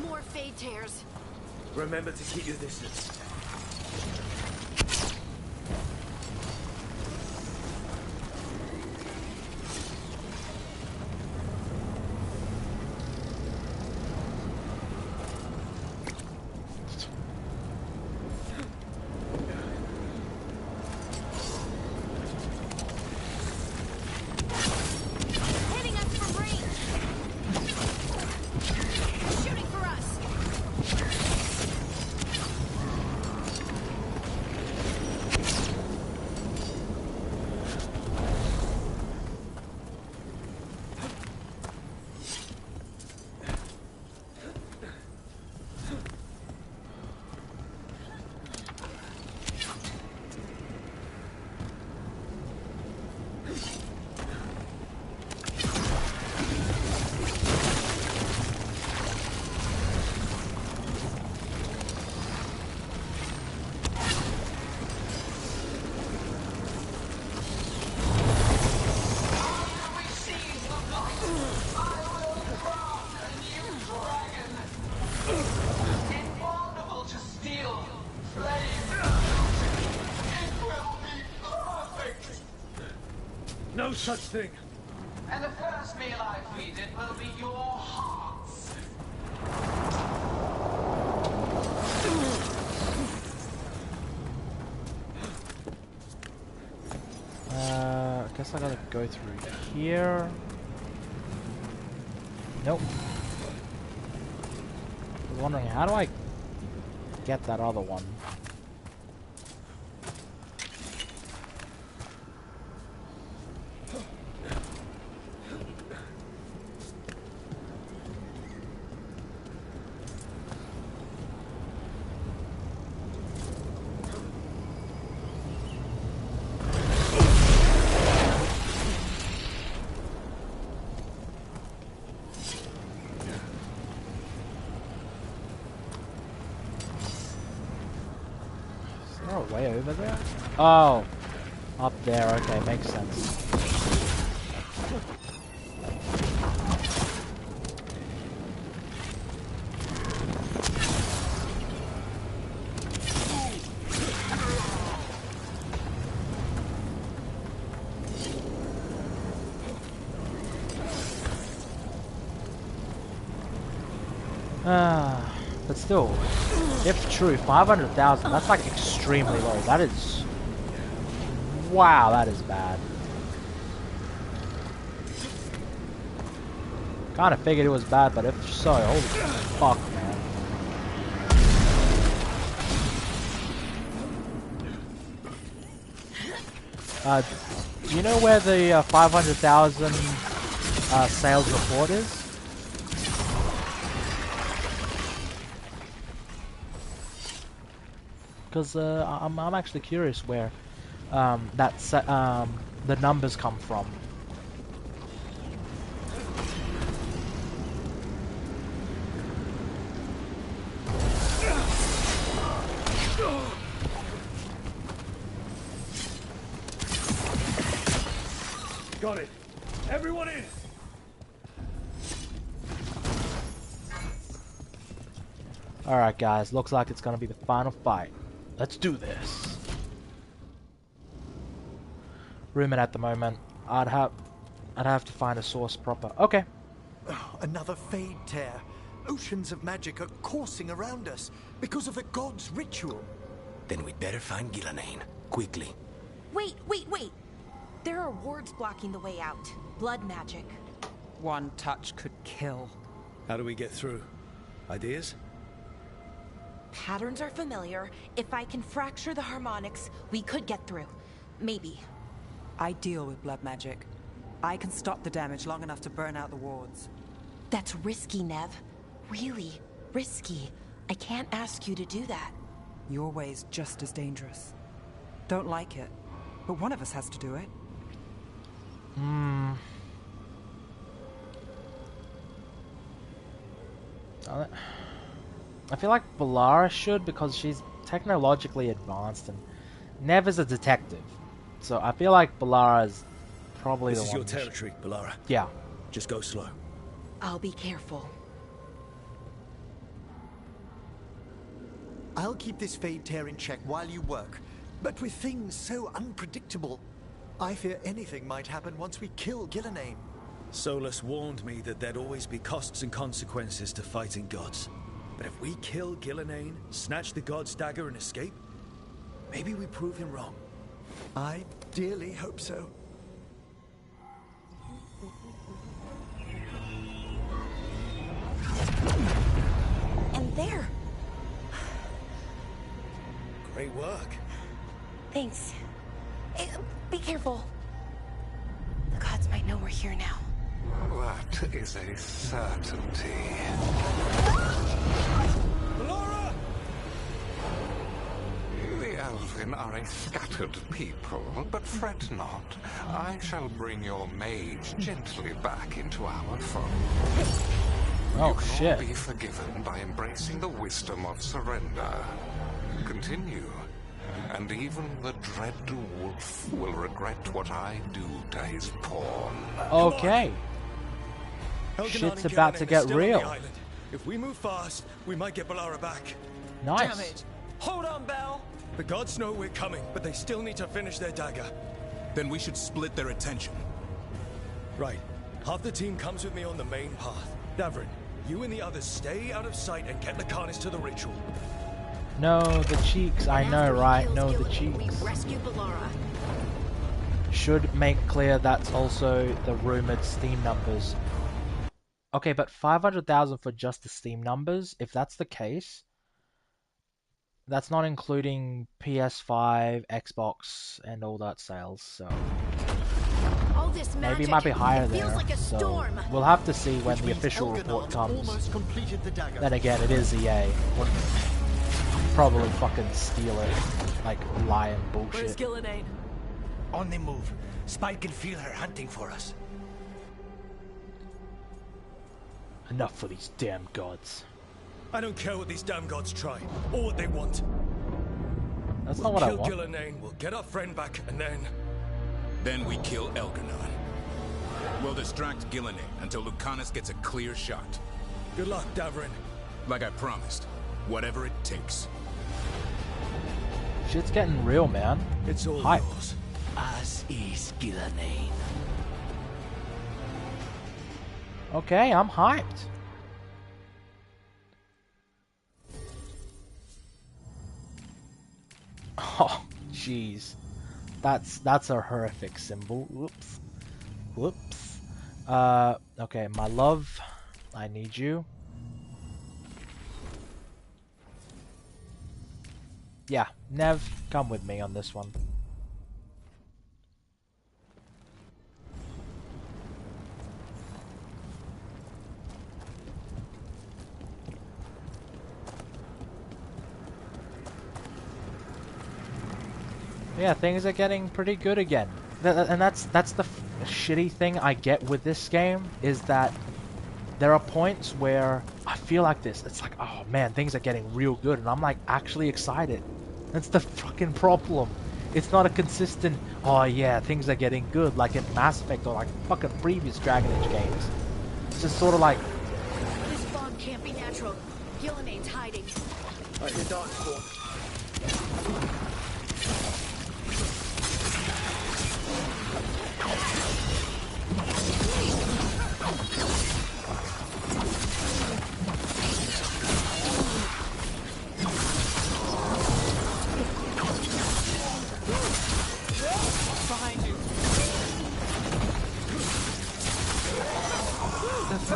More fade tears. Remember to keep your distance. Hitting us from range. Shooting for us. Invulnerable to steel, flame, it will be perfect. No such thing. And the first meal I feed it will be your hearts. I guess I gotta go through here. Nope. I was wondering, how do I get that other one? Is there a way over there? Oh, up there. Okay, makes sense. But still, if true, 500,000, that's like extremely low. That is... Wow, that is bad. Kinda figured it was bad, but if so, holy fuck, man. Do you know where the 500,000 sales report is? Because I'm actually curious where the numbers come from. Got it. Everyone in. Alright guys, looks like it's gonna be the final fight. Let's do this. Rumored at the moment. I'd have to find a source proper. Okay. Oh, another fade tear. Oceans of magic are coursing around us because of the god's ritual. Then we'd better find Gillenane, quickly. Wait. There are wards blocking the way out. Blood magic. One touch could kill. How do we get through? Ideas? Patterns are familiar. If I can fracture the harmonics, we could get through. Maybe. I deal with blood magic. I can stop the damage long enough to burn out the wards. That's risky, Nev. Really risky. I can't ask you to do that. Your way's just as dangerous. Don't like it, but one of us has to do it. I feel like Balara should, because she's technologically advanced, and Nev is a detective. So I feel like Balara is probably the one. This is your territory, Balara. Yeah. Just go slow. I'll be careful. I'll keep this Fade Tear in check while you work. But with things so unpredictable, I fear anything might happen once we kill Gillenane. Solus warned me that there'd always be costs and consequences to fighting gods. But if we kill Gillenane, snatch the god's dagger and escape, maybe we prove him wrong. I dearly hope so. And there. Great work. Thanks. Be careful. The gods might know we're here now. That is a certainty. Laura! The Elven are a scattered people, but fret not. I shall bring your mage gently back into our fold. Oh, you can shit. all be forgiven by embracing the wisdom of surrender. Continue, and even the dread wolf will regret what I do to his pawn. Okay. Shit's about to get real. If we move fast, we might get Balara back. Nice. Damn it! Hold on, Belle! The gods know we're coming, but they still need to finish their dagger. Then we should split their attention. Right. Half the team comes with me on the main path. Davrin, you and the others stay out of sight and get Lucanus to the ritual. No, the cheeks. I know, right? No, the cheeks. Rescue Balara. Should make clear that's also the rumored Steam numbers. Okay, but 500,000 for just the Steam numbers? If that's the case, that's not including PS5, Xbox, and all that sales, so... All this magic, maybe it might be higher it feels there, like a so storm. we'll have to see when the official report comes. Then again, it is EA. We'll probably fucking steal it, like lying bullshit. Where's Gillenane? On the move. Spike can feel her hunting for us. Enough for these damn gods. I don't care what these damn gods try, or what they want. That's we'll not what I kill want. Gillenane, we'll get our friend back, and then... Then we kill Elganon. We'll distract Gillenane until Lucanus gets a clear shot. Good luck, Davrin. Like I promised, whatever it takes. Shit's getting real, man. It's all Hype. yours. As is Gillenane. Okay, I'm hyped. Oh, jeez. That's a horrific symbol. Whoops. Whoops. Okay, my love, I need you. Yeah, Nev, come with me on this one. Yeah, things are getting pretty good again. And that's the shitty thing I get with this game, is that there are points where I feel like this. It's like, oh man, things are getting real good, and I'm like actually excited. That's the fucking problem. It's not a consistent, oh yeah, things are getting good, like in Mass Effect or like fucking previous Dragon Age games. It's just sort of like... This fog can't be natural. Gillenane's hiding. I hear Darkspawn. Behind you.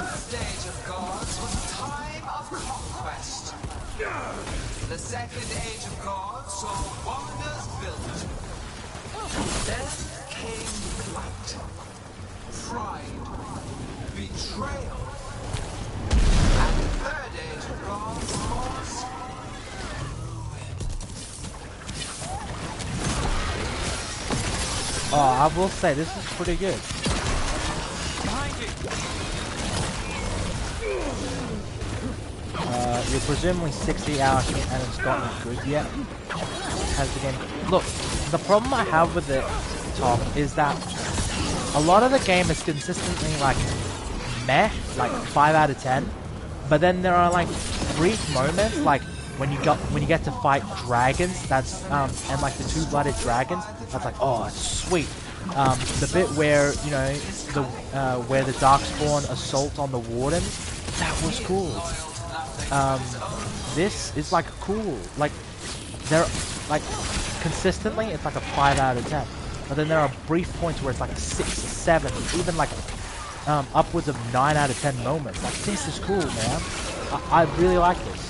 first age of gods was a time of conquest. The second age of gods saw wonders built. Then came blight, pride, betrayal. And the third age of gods was Oh, I will say this is pretty good. You're presumably 60 hours in and it's gotten good yet. Has the game... Look, the problem I have with it, Tom, is that a lot of the game is consistently like meh, like 5 out of 10. But then there are like brief moments, like when you get to fight dragons, that's and like the 2-blooded dragons, that's like, oh, that's sweet. The bit where, you know, where the Darkspawn assault on the wardens, that was cool. This is like cool. Like they're like consistently, it's like a 5 out of 10. But then there are brief points where it's like a 6, 7, even like upwards of 9 out of 10 moments. Like this is cool, man. I really like this.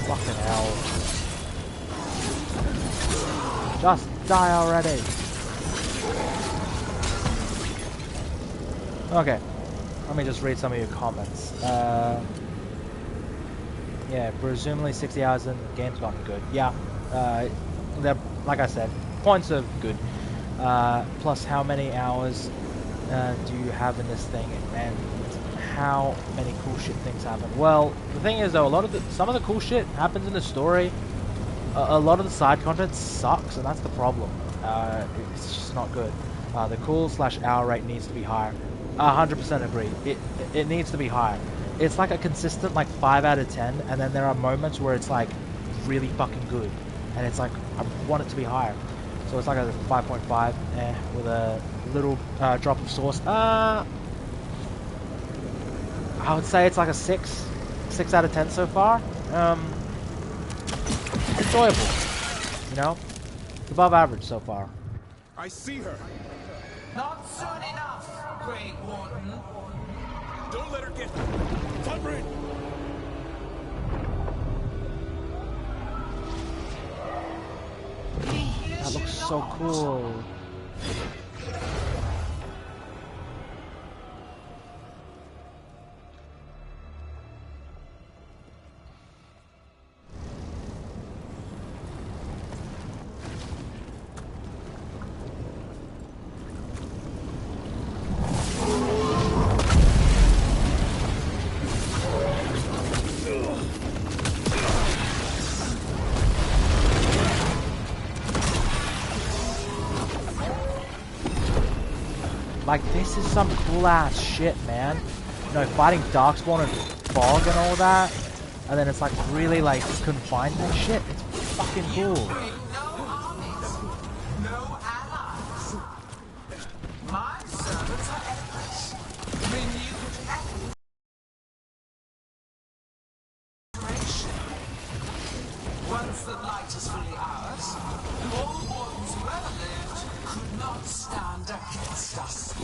Fucking hell. Just die already. Okay. Let me just read some of your comments. Yeah, presumably 60 hours in, the game's gotten good. Yeah. They're, like I said, points are good. Plus how many hours do you have in this thing, and how many cool shit things happen. Well, the thing is though, some of the cool shit happens in the story. A lot of the side content sucks, and that's the problem. It's just not good. The cool/hour rate needs to be higher. 100% agree. It needs to be higher. It's like a consistent like 5 out of 10, and then there are moments where it's like really fucking good, and it's like I want it to be higher. So it's like a 5.5 with a little drop of sauce. I would say it's like a 6 out of 10 so far. Enjoyable, you know, it's above average so far. I see her. not soon enough, Great Warden. Don't let her get Thundering. That looks so cool. Like, this is some cool ass shit, man. You know, fighting Darkspawn and Fog and all that, and then it's like really like confined and shit. It's fucking cool. No armies, no allies. My servants are endless, renewed exploration. Once the light is fully ours, all wardens who ever lived could not stand against us.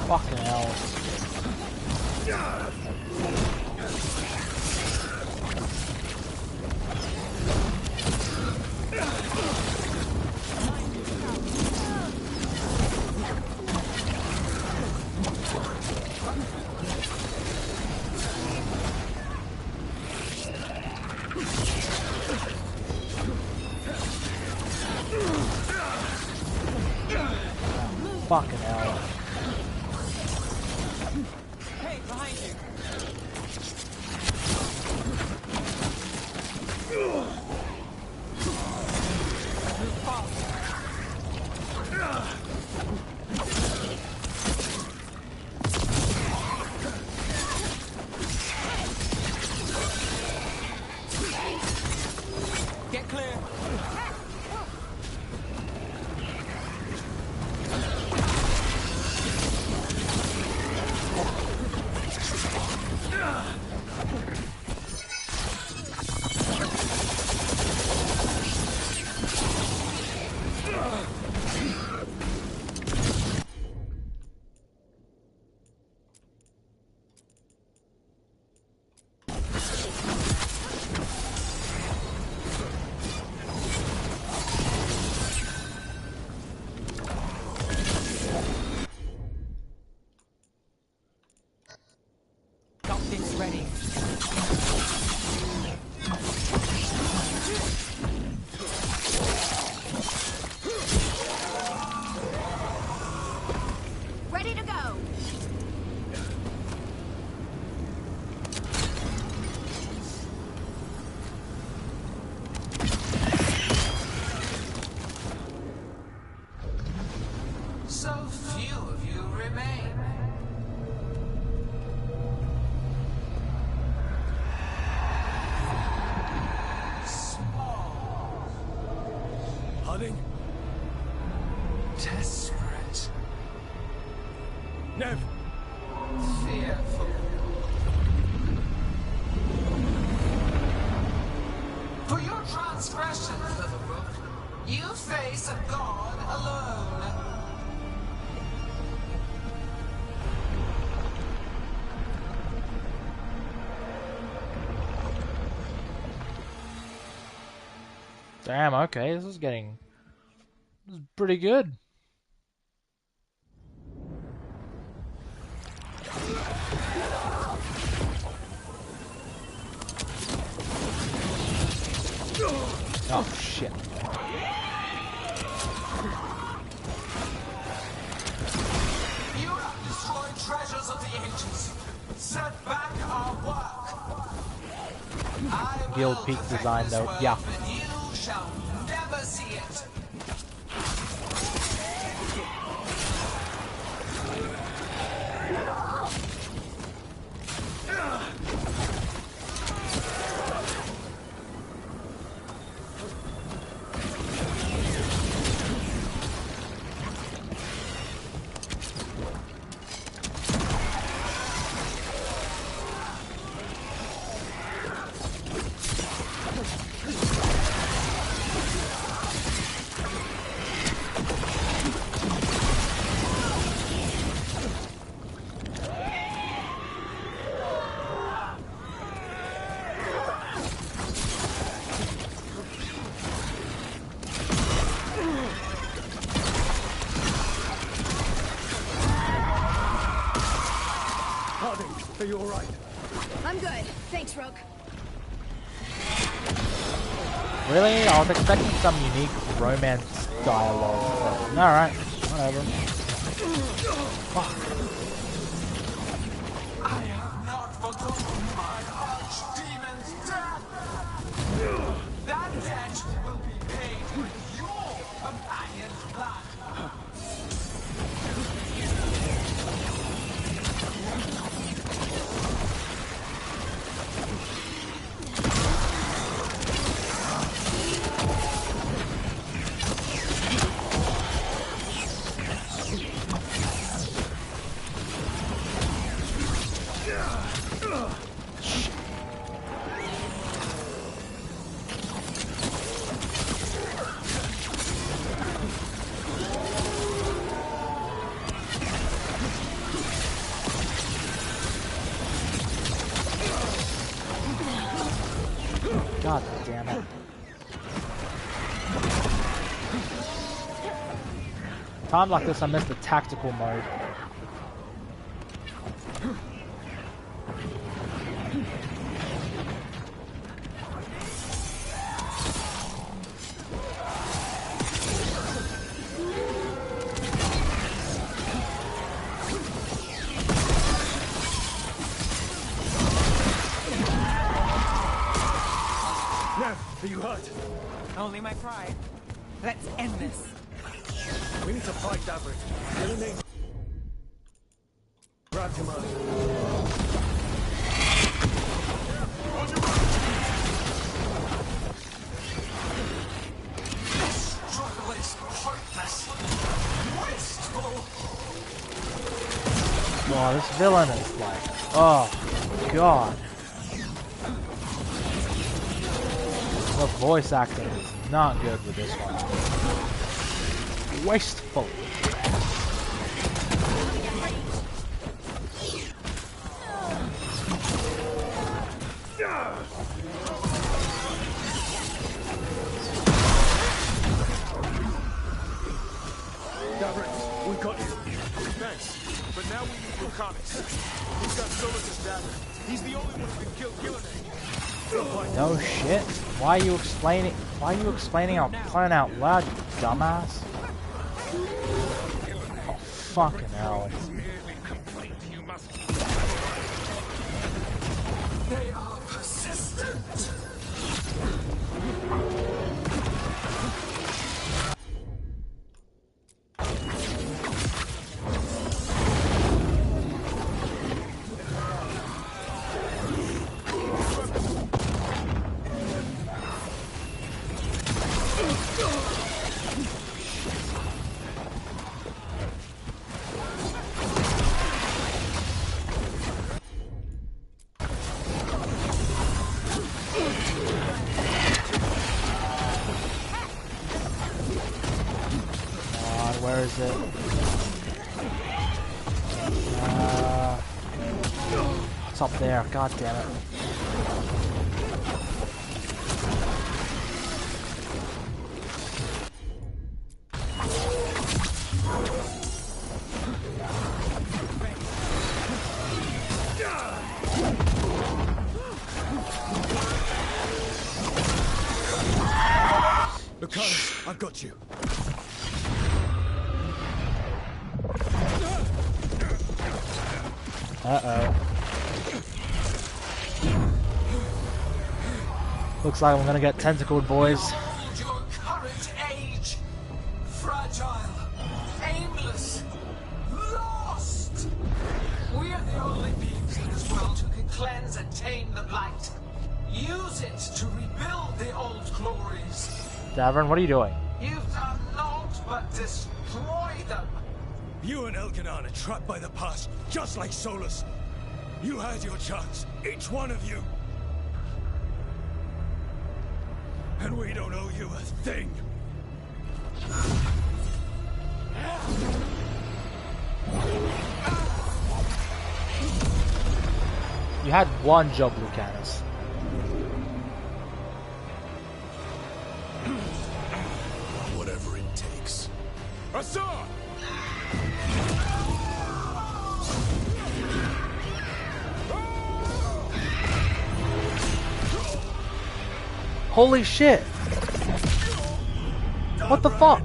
Fucking hell. Fucking hell. Hey, behind you. Move fast. Get clear. Something's ready. Ready to go. So few of you remain. Small. Hunting? Desperate. Nev! Fearful. For your transgressions, little rook, you face a god alone. Damn, okay, this is pretty good. Oh shit. You have destroyed treasures of the ancients. Set back our work. I will Guild Peak perfect design this though. work, Yeah. but you shall never see it. Harding, are you alright? I'm good. Thanks, Rook. Really? I was expecting some unique romance dialogue, but alright, whatever. Fuck. I have not forgotten my archdemon's death! That debt will be paid with your companion's blood! God damn it. Times like this, I miss the tactical mode. Are you hurt? Only my pride. Let's end this. We need to fight Davrit. Gillenane. Grab him up. This struggle is pointless. Wasteful. Oh, this villain is like, oh god. The voice acting is not good with this one. Wasteful. Davrit, we got you. Thanks. But now we need Lucanus. He's got Solus's dagger. He's the only one who can kill Gillenane. No shit. Why are you explaining? Why are you explaining our plan out loud, you dumbass? Oh, fucking hell. They are persistent. Where is it? It's up there. God damn it. Lucanus, I've got you. Uh-oh. Looks like I'm gonna get tentacled, boys. Behold your current age. Fragile, aimless, lost. We are the only beings in this world who can cleanse and tame the blight. Use it to rebuild the old glories. Davern, what are you doing? You've done naught but destroy them. You and Elkanan are trapped by the past, just like Solus. You had your chance, each one of you. And we don't owe you a thing. You had one job, Lucanus. Whatever it takes. Assad! Holy shit! What the fuck?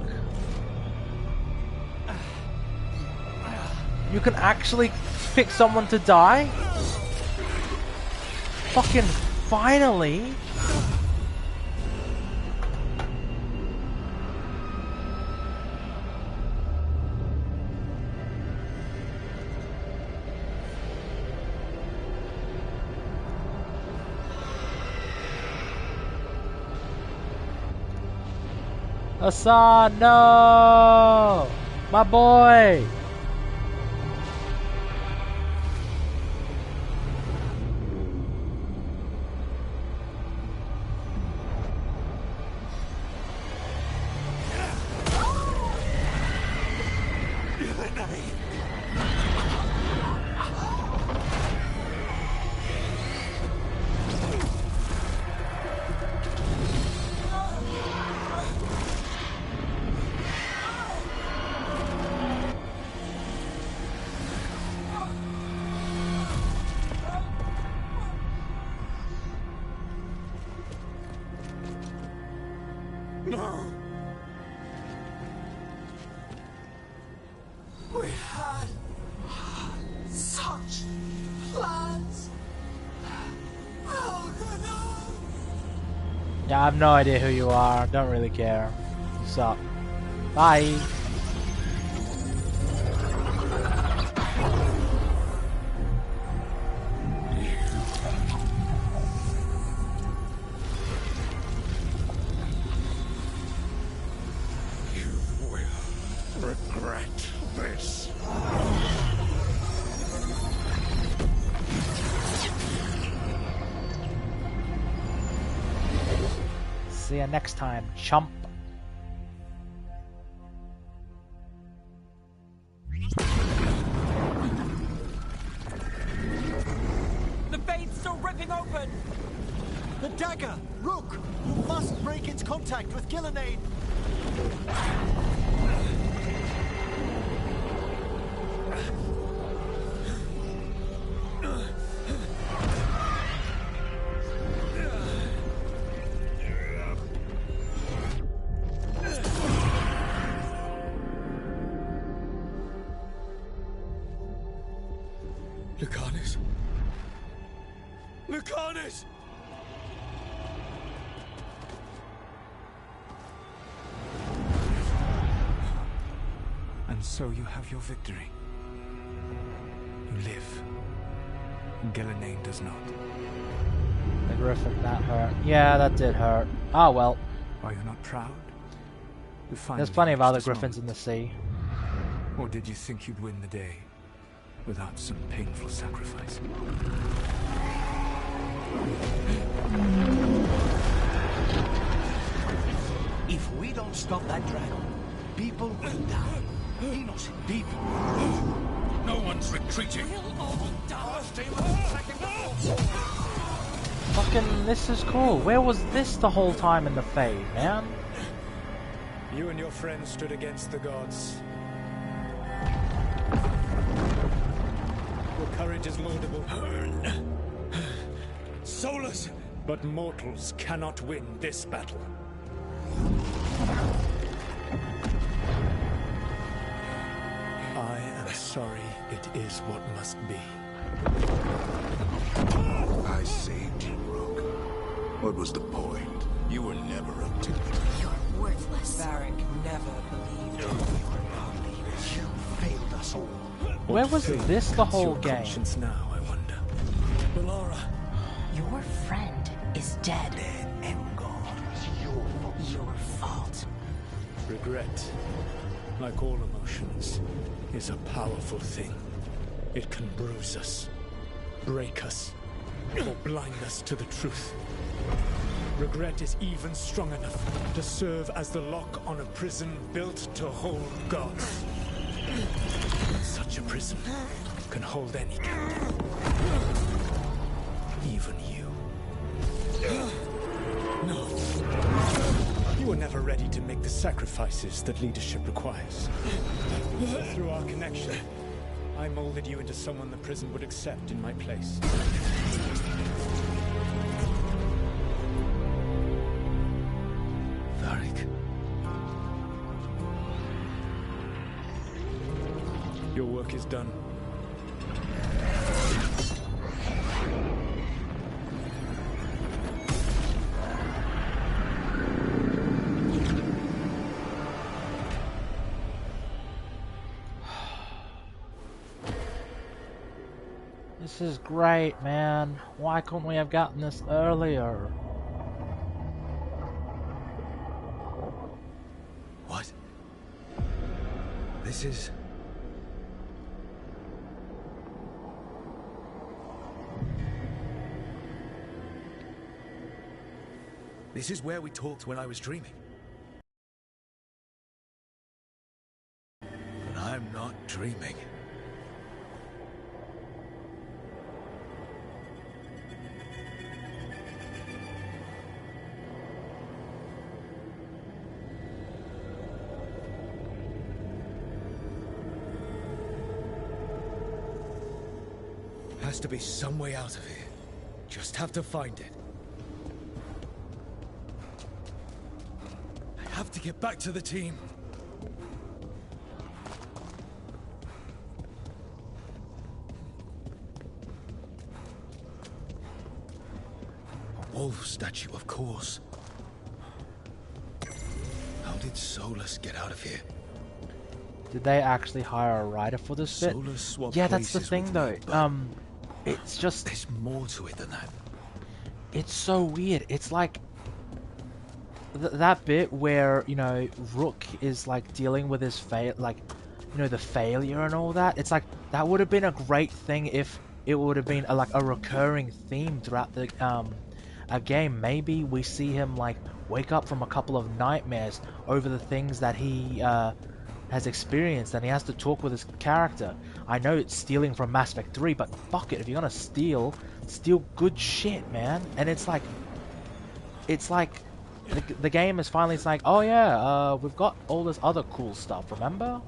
You can actually pick someone to die? Fucking finally! Hassan, no! My boy! No. We had such plans. Yeah, I have no idea who you are. Don't really care. You suck. Bye. Regret this. See you next time, chump. The fate's still ripping open! The dagger! Rook! You must break its contact with Gillenane! Lucanus? Lucanus! And so you have your victory. You live. Gillenane does not. The griffin, that hurt. Yeah, that did hurt. Ah, well. Are you not proud? There's plenty of other griffins in the sea. Or did you think you'd win the day without some painful sacrifice? If we don't stop that dragon, people will die. Innocent people. No one's retreating. Fucking, this is cool. Where was this the whole time in the Fade, man? You and your friends stood against the gods. Your courage is laudable. Soulless! But mortals cannot win this battle. I am sorry it is what must be. I saved you, Rook. What was the point? You were never up to it. You're worthless. Varric never believed you were godly. You failed us all. Where was this the whole your game? Conscience now, I wonder. Bellara. Your friend is dead. Dead and gone. Your fault. Regret, like all emotions, is a powerful thing. It can bruise us, break us, or blind us to the truth. Regret is even strong enough to serve as the lock on a prison built to hold gods. Such a prison can hold any captive. Even you. No. You were never ready to make the sacrifices that leadership requires. Through our connection, I molded you into someone the prison would accept in my place. work is done. This is great, man. Why couldn't we have gotten this earlier? What? This is... This is where we talked when I was dreaming. But I'm not dreaming. Has to be some way out of here. Just have to find it. I have to get back to the team. A wolf statue, of course. How did Solus get out of here? Did they actually hire a writer for this bit? Yeah, that's the thing though. It's just... There's more to it than that. It's so weird. It's like... that bit where, you know, Rook is like dealing with his the failure and all that. It's like, that would have been a great thing if it would have been like a recurring theme throughout the a game. Maybe we see him like wake up from a couple of nightmares over the things that he has experienced, and he has to talk with his character. I know it's stealing from Mass Effect 3, but fuck it, if you're gonna steal good shit, man. And it's like the game is finally like, oh yeah, we've got all this other cool stuff, remember?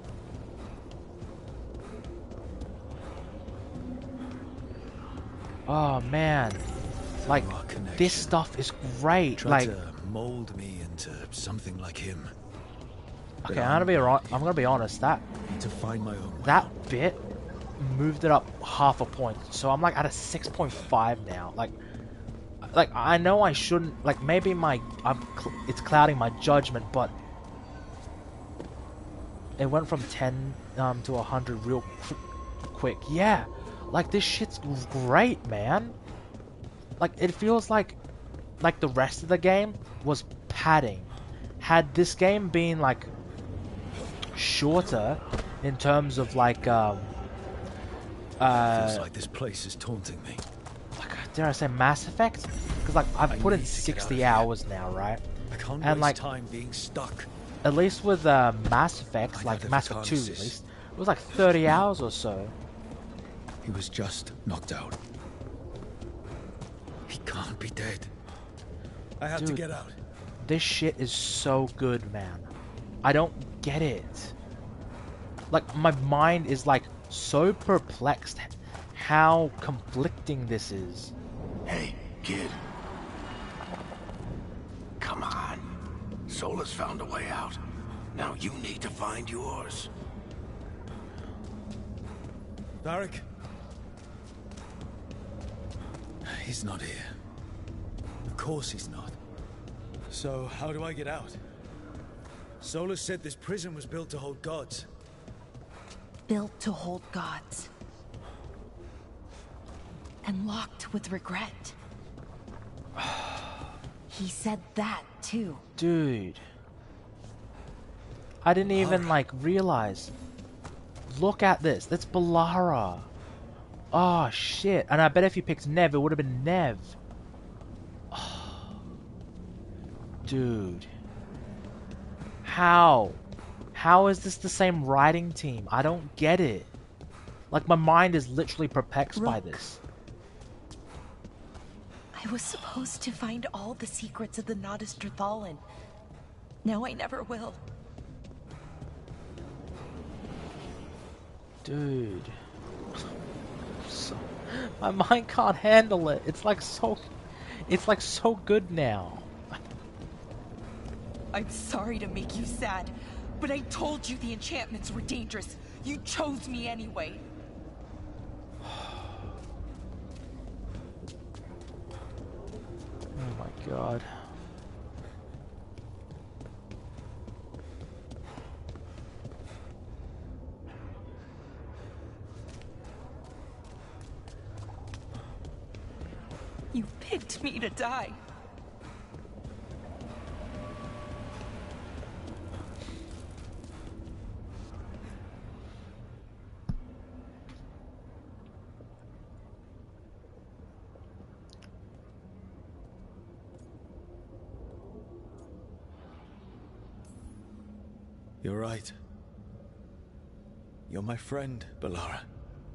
Oh man, like this stuff is great. Tried to mold me into something like him. Okay, I'm gonna be honest. That need to find my own way. That bit moved it up half a point, so I'm like at a 6.5 now. Like I know I shouldn't. Like maybe it's clouding my judgment, but it went from 10 to 100 real quick. Yeah, like this shit's great, man. Like it feels like the rest of the game was padding. Had this game been like shorter in terms of like feels like this place is taunting me. Like, dare I say Mass Effect? Because like I've put in 60 hours now, right? I can't and waste like time being stuck. At least with Mass Effect, like Mass Effect 2 at least, it was like 30 hours or so. He was just knocked out. He can't be dead. I have to get out. This shit is so good, man. I don't get it. Like, my mind is like so perplexed how conflicting this is. Hey, kid. Come on. Solus found a way out. Now you need to find yours. Varric? He's not here. Of course he's not. So, how do I get out? Solus said this prison was built to hold gods. Built to hold gods. And locked with regret. He said that, too. Dude. I didn't even, like, realize. Look at this. That's Balara. Oh, shit. And I bet if you picked Nev, it would have been Nev. Oh. Dude. How? How is this the same writing team? I don't get it. Like, my mind is literally perplexed by this. I was supposed to find all the secrets of the Nodus Trithallan. Now I never will. Dude. My mind can't handle it. It's like so good now. I'm sorry to make you sad, but I told you the enchantments were dangerous. You chose me anyway. Oh my god. You picked me to die. You're right. You're my friend, Bellara.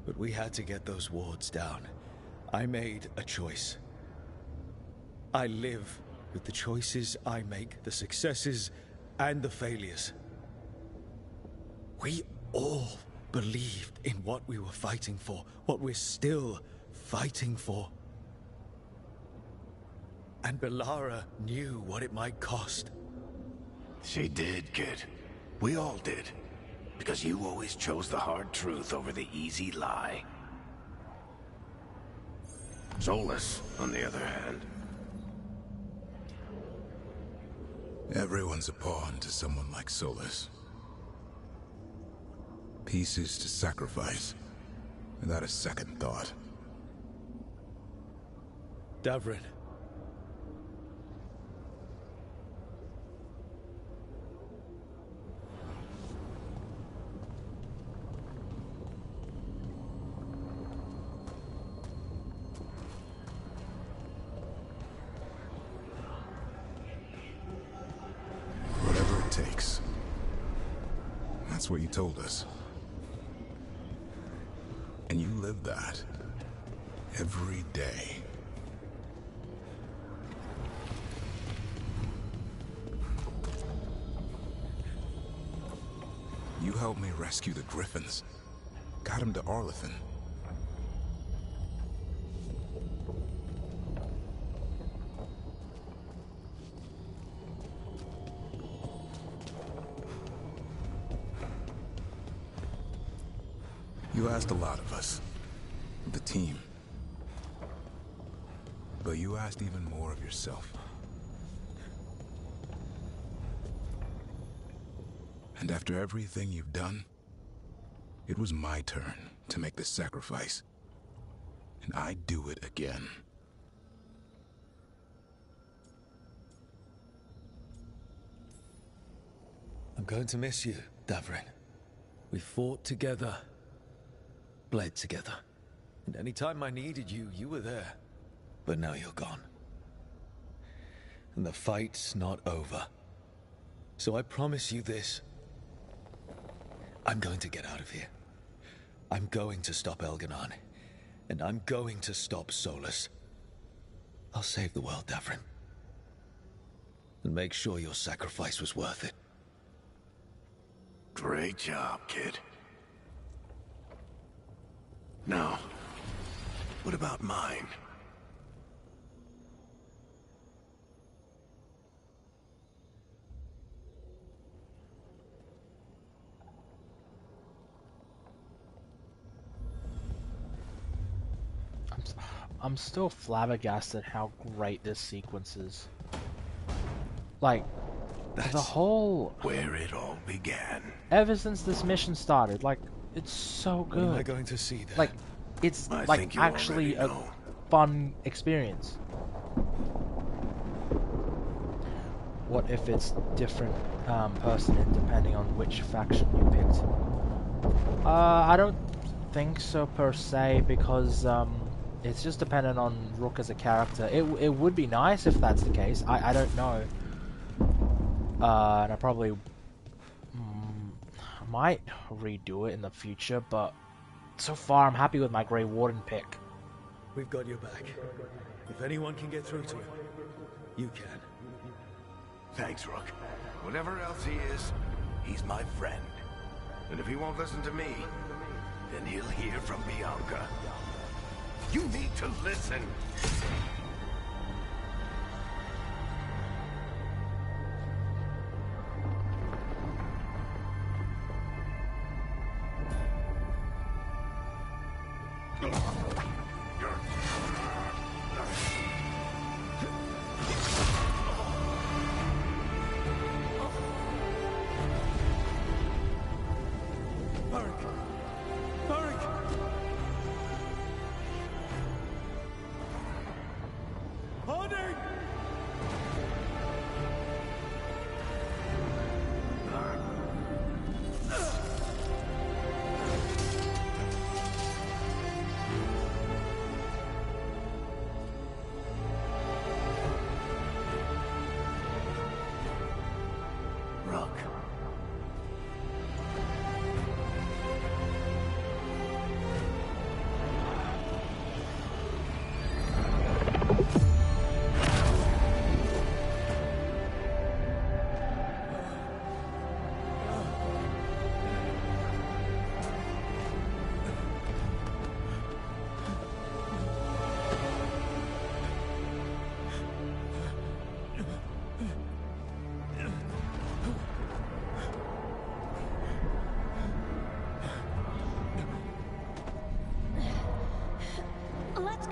But we had to get those wards down. I made a choice. I live with the choices I make, the successes and the failures. We all believed in what we were fighting for, what we're still fighting for. And Bellara knew what it might cost. She did, kid. We all did. Because you always chose the hard truth over the easy lie. Solus, on the other hand. Everyone's a pawn to someone like Solus. Pieces to sacrifice, without a second thought. Davrin. Whatever it takes. That's what you told us. And you live that. Every day. You helped me rescue the Griffins. Got him to Arlethan. You asked a lot of us. The team. But you asked even more of yourself. And after everything you've done, it was my turn to make the sacrifice. And I'd do it again. I'm going to miss you, Davrin. We fought together, bled together. And any time I needed you, you were there. But now you're gone. And the fight's not over. So I promise you this. I'm going to get out of here. I'm going to stop Elganon. And I'm going to stop Solus. I'll save the world, Davrin. And make sure your sacrifice was worth it. Great job, kid. Now, what about mine? I'm still flabbergasted how great this sequence is. Like, That's the whole... where it all began. Ever since this mission started, like, it's so good. When am I going to see that? Like, it's I like think you actually already a know. fun experience. What if it's different person depending on which faction you picked? I don't think so per se, because it's just dependent on Rook as a character. It would be nice if that's the case. I don't know. And I probably might redo it in the future, but so far I'm happy with my Grey Warden pick. We've got your back. If anyone can get through to him, you can. Thanks, Rook. Whatever else he is, he's my friend. And if he won't listen to me, then he'll hear from Bianca. You need to listen.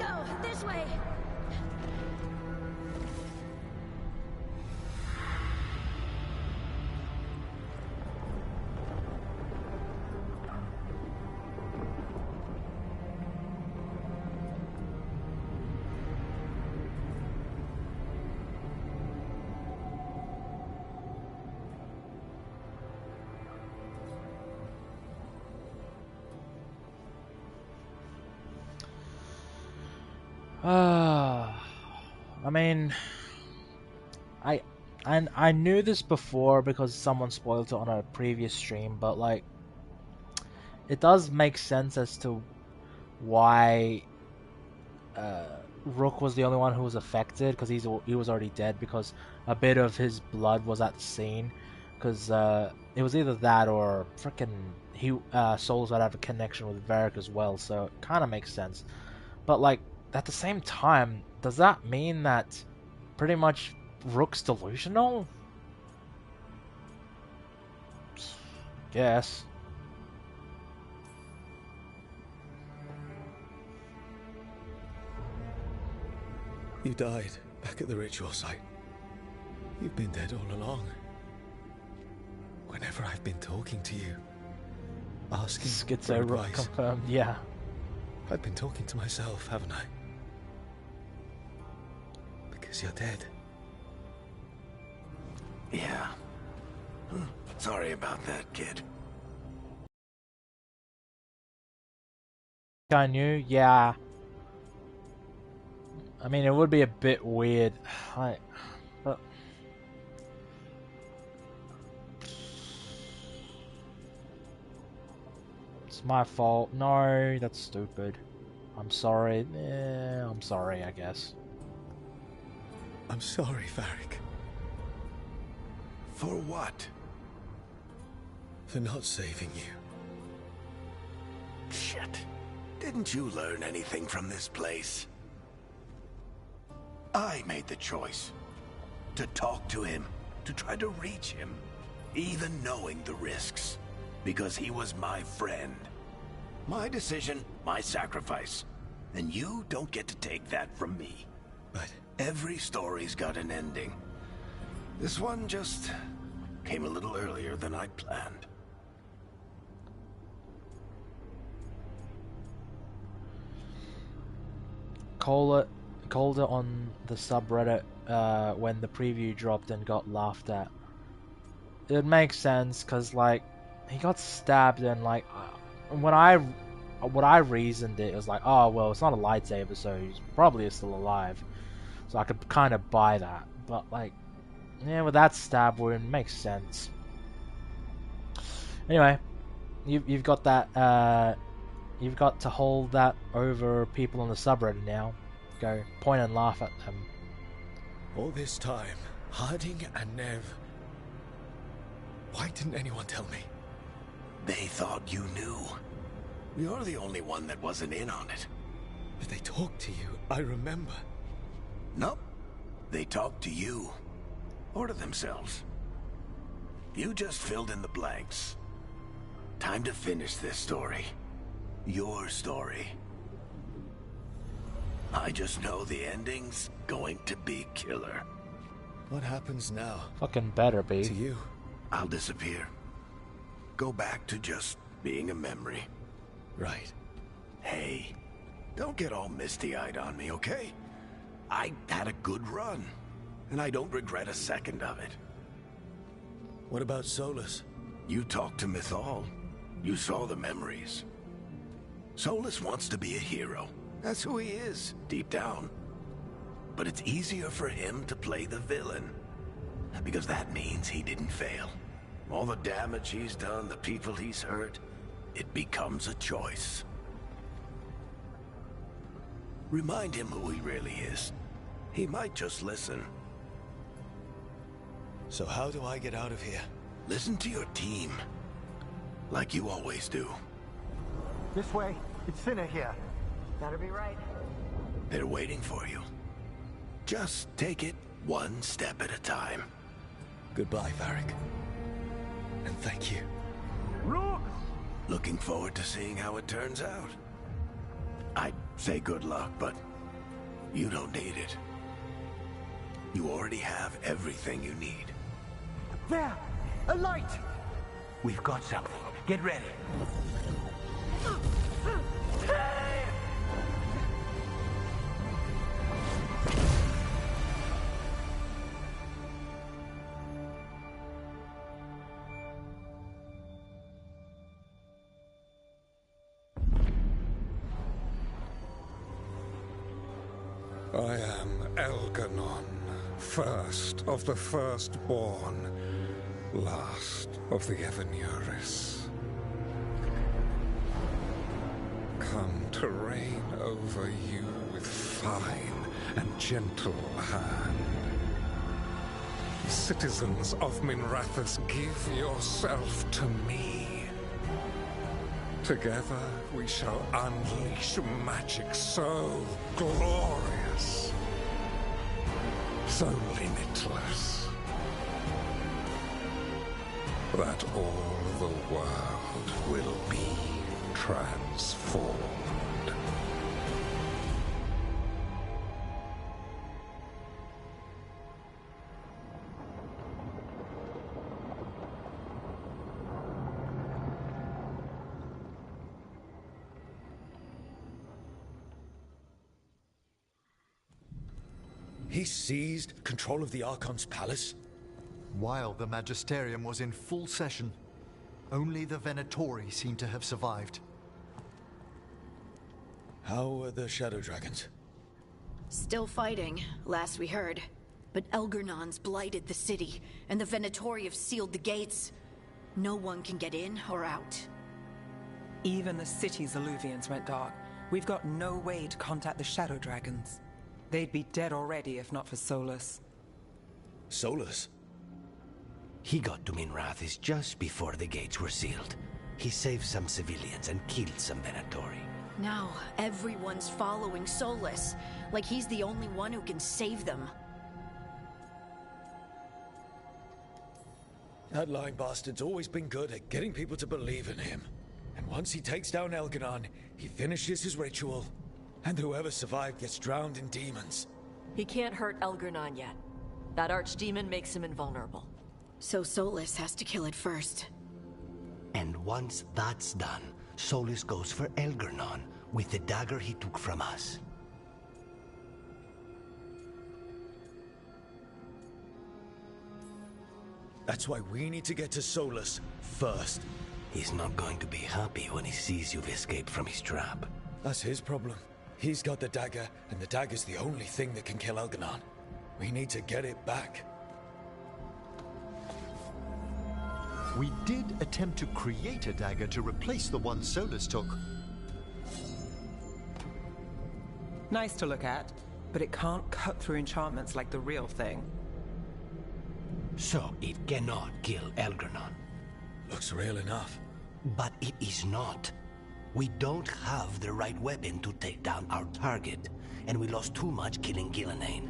go! This way! I mean, I knew this before because someone spoiled it on a previous stream, but like, it does make sense as to why Rook was the only one who was affected, because he was already dead, because a bit of his blood was at the scene, because it was either that or frickin' Solus would have a connection with Varric as well, so it kind of makes sense. But like, at the same time, does that mean that pretty much Rook's delusional? Yes. You died back at the ritual site. You've been dead all along. Whenever I've been talking to you, asking for advice, confirmed, yeah. I've been talking to myself, haven't I? Because you're dead. Yeah. Sorry about that, kid. I knew, yeah. I mean, it would be a bit weird. But it's my fault. No, that's stupid. I'm sorry. I'm sorry, I guess. I'm sorry, Varric. For what? For not saving you. Shit. Didn't you learn anything from this place? I made the choice. To talk to him. To try to reach him. Even knowing the risks. Because he was my friend. My decision, my sacrifice. And you don't get to take that from me. But every story's got an ending. This one just came a little earlier than I'd planned. Called it on the subreddit when the preview dropped and got laughed at. It makes sense because like he got stabbed and like what I reasoned it was like, oh well, it's not a lightsaber, so he's probably still alive. So I could kind of buy that, but like, yeah, with that stab wound, it makes sense. Anyway, you've got that. You've got to hold that over people on the subreddit now. Go point and laugh at them. All this time, Harding and Nev. Why didn't anyone tell me? They thought you knew. You're the only one that wasn't in on it. But they talked to you, I remember. Nope. They talked to you. Or to themselves. You just filled in the blanks. Time to finish this story. Your story. I just know the ending's going to be killer. What happens now? Fucking better be. To you? I'll disappear. Go back to just being a memory. Right. Hey, don't get all misty-eyed on me, okay? I had a good run, and I don't regret a second of it. What about Solus? You talked to Mythal. You saw the memories. Solus wants to be a hero. That's who he is, deep down. But it's easier for him to play the villain. Because that means he didn't fail. All the damage he's done, the people he's hurt, it becomes a choice. Remind him who he really is. He might just listen. So how do I get out of here? Listen to your team. Like you always do. This way. It's thinner here. Better be right. They're waiting for you. Just take it one step at a time. Goodbye, Varric. And thank you. Rook! Looking forward to seeing how it turns out. I'd say good luck, but You don't need it. You already have everything you need. There! A light! We've got something. Get ready. I am Elganon, first of the firstborn, last of the Evenuris. Come to reign over you with fine and gentle hand. Citizens of Minrathous, give yourself to me. Together we shall unleash magic so glorious, so limitless, that all the world will be transformed. He seized control of the Archon's palace? While the Magisterium was in full session, only the Venatori seemed to have survived. How are the Shadow Dragons? Still fighting, last we heard. But Elgernon's blighted the city, and the Venatori have sealed the gates. No one can get in or out. Even the city's Illuvians went dark. We've got no way to contact the Shadow Dragons. They'd be dead already if not for Solus. Solus? He got to Minrathous just before the gates were sealed. He saved some civilians and killed some Venatori. Now, everyone's following Solus, like he's the only one who can save them. That lying bastard's always been good at getting people to believe in him. And once he takes down Elganon, he finishes his ritual. And whoever survived gets drowned in demons. He can't hurt Elgernon yet. That archdemon makes him invulnerable. So Solus has to kill it first. And once that's done, Solus goes for Elgernon with the dagger he took from us. That's why we need to get to Solus first. He's not going to be happy when he sees you've escaped from his trap. That's his problem. He's got the dagger, and the dagger's the only thing that can kill Elganon. We need to get it back. We did attempt to create a dagger to replace the one Solus took. Nice to look at, but it can't cut through enchantments like the real thing. So it cannot kill Elgernon. Looks real enough. But it is not. We don't have the right weapon to take down our target, and we lost too much killing Gillenane.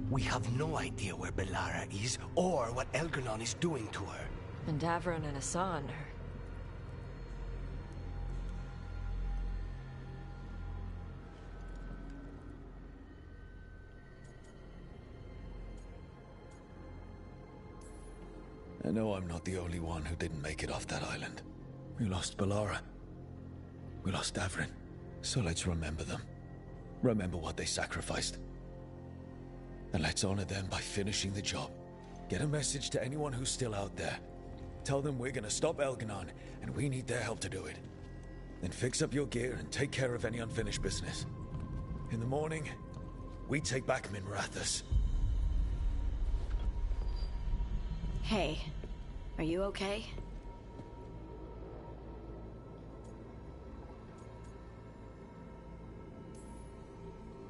We have no idea where Bellara is, or what Elgernon is doing to her. And Davron and Hassan are... I know I'm not the only one who didn't make it off that island. We lost Bellara. We lost Davrin. So let's remember them. Remember what they sacrificed. And let's honor them by finishing the job. Get a message to anyone who's still out there. Tell them we're gonna stop Elganon, and we need their help to do it. Then fix up your gear and take care of any unfinished business. In the morning, we take back Minrathous. Hey, are you okay?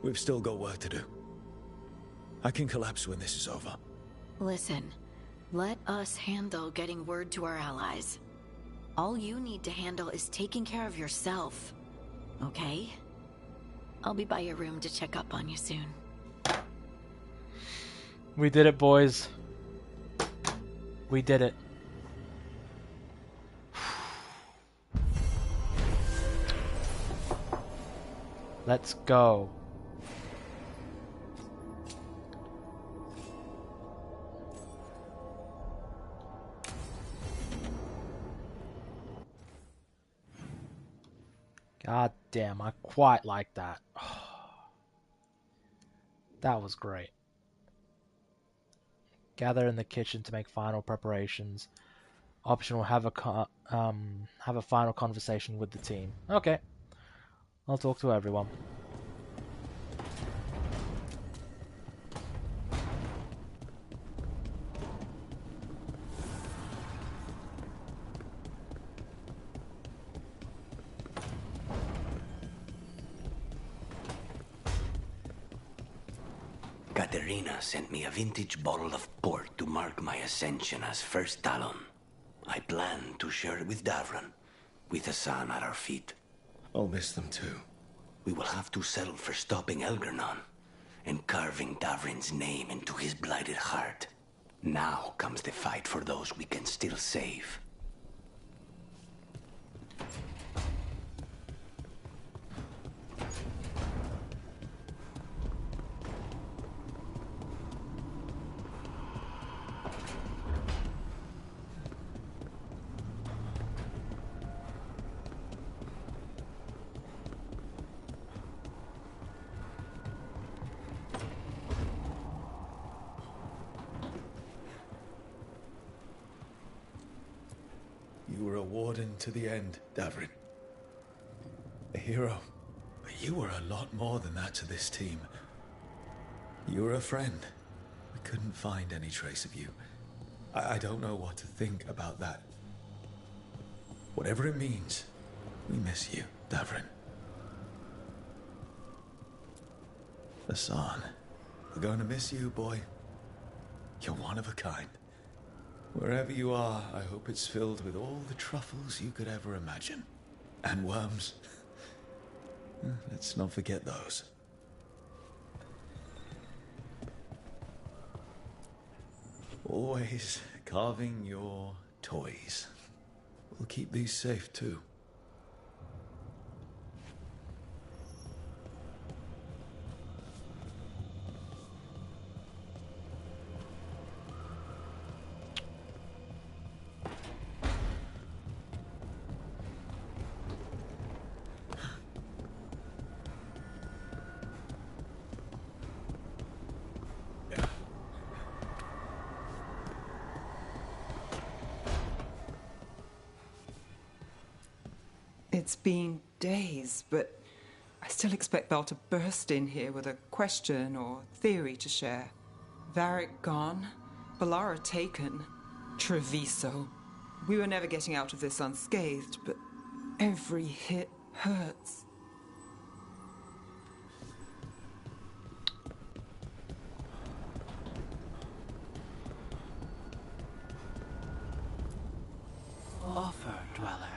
We've still got work to do. I can collapse when this is over. Listen, let us handle getting word to our allies. All you need to handle is taking care of yourself, okay? I'll be by your room to check up on you soon. We did it, boys. We did it. Let's go. God damn, I quite like that. That was great. Gather in the kitchen to make final preparations. Optional, have a final conversation with the team. Okay. I'll talk to everyone. Katerina sent me a vintage bottle of port to mark my ascension as First Talon. I plan to share it with Davron, with Hassan at our feet. I'll miss them too. We will have to settle for stopping Elgernon and carving Davrin's name into his blighted heart. Now comes the fight for those we can still save. You were a warden to the end, Davrin. A hero. But you were a lot more than that to this team. You were a friend. We couldn't find any trace of you. I don't know what to think about that. Whatever it means, we miss you, Davrin. Hassan, we're going to miss you, boy. You're one of a kind. Wherever you are, I hope it's filled with all the truffles you could ever imagine. And worms. Let's not forget those. Always carving your toys. We'll keep these safe too. It's been days, but I still expect Belle to burst in here with a question or theory to share. Varric gone, Bellara taken, Treviso. We were never getting out of this unscathed, but every hit hurts. Offer, Dweller.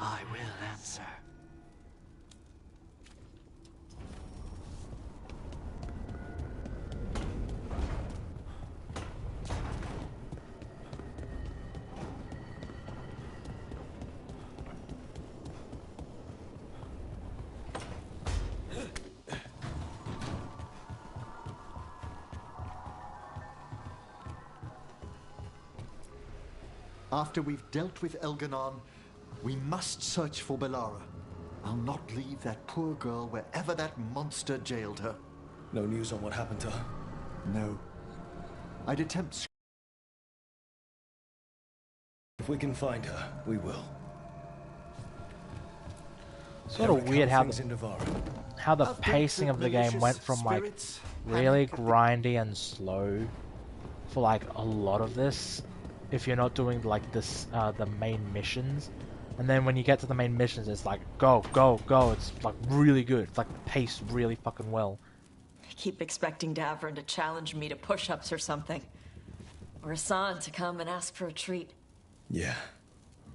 I will answer. After we've dealt with Elganon, we must search for Bellara. I'll not leave that poor girl wherever that monster jailed her. No news on what happened to her? No. I'd attempt... If we can find her, we will. Sort of weird how the pacing of the game went from like really grindy and slow for like a lot of this, if you're not doing like this the main missions, and then when you get to the main missions it's like go go go. It's like really good. It's like paced really fucking well. I keep expecting Davron to challenge me to push-ups or something, or Hassan to come and ask for a treat. Yeah.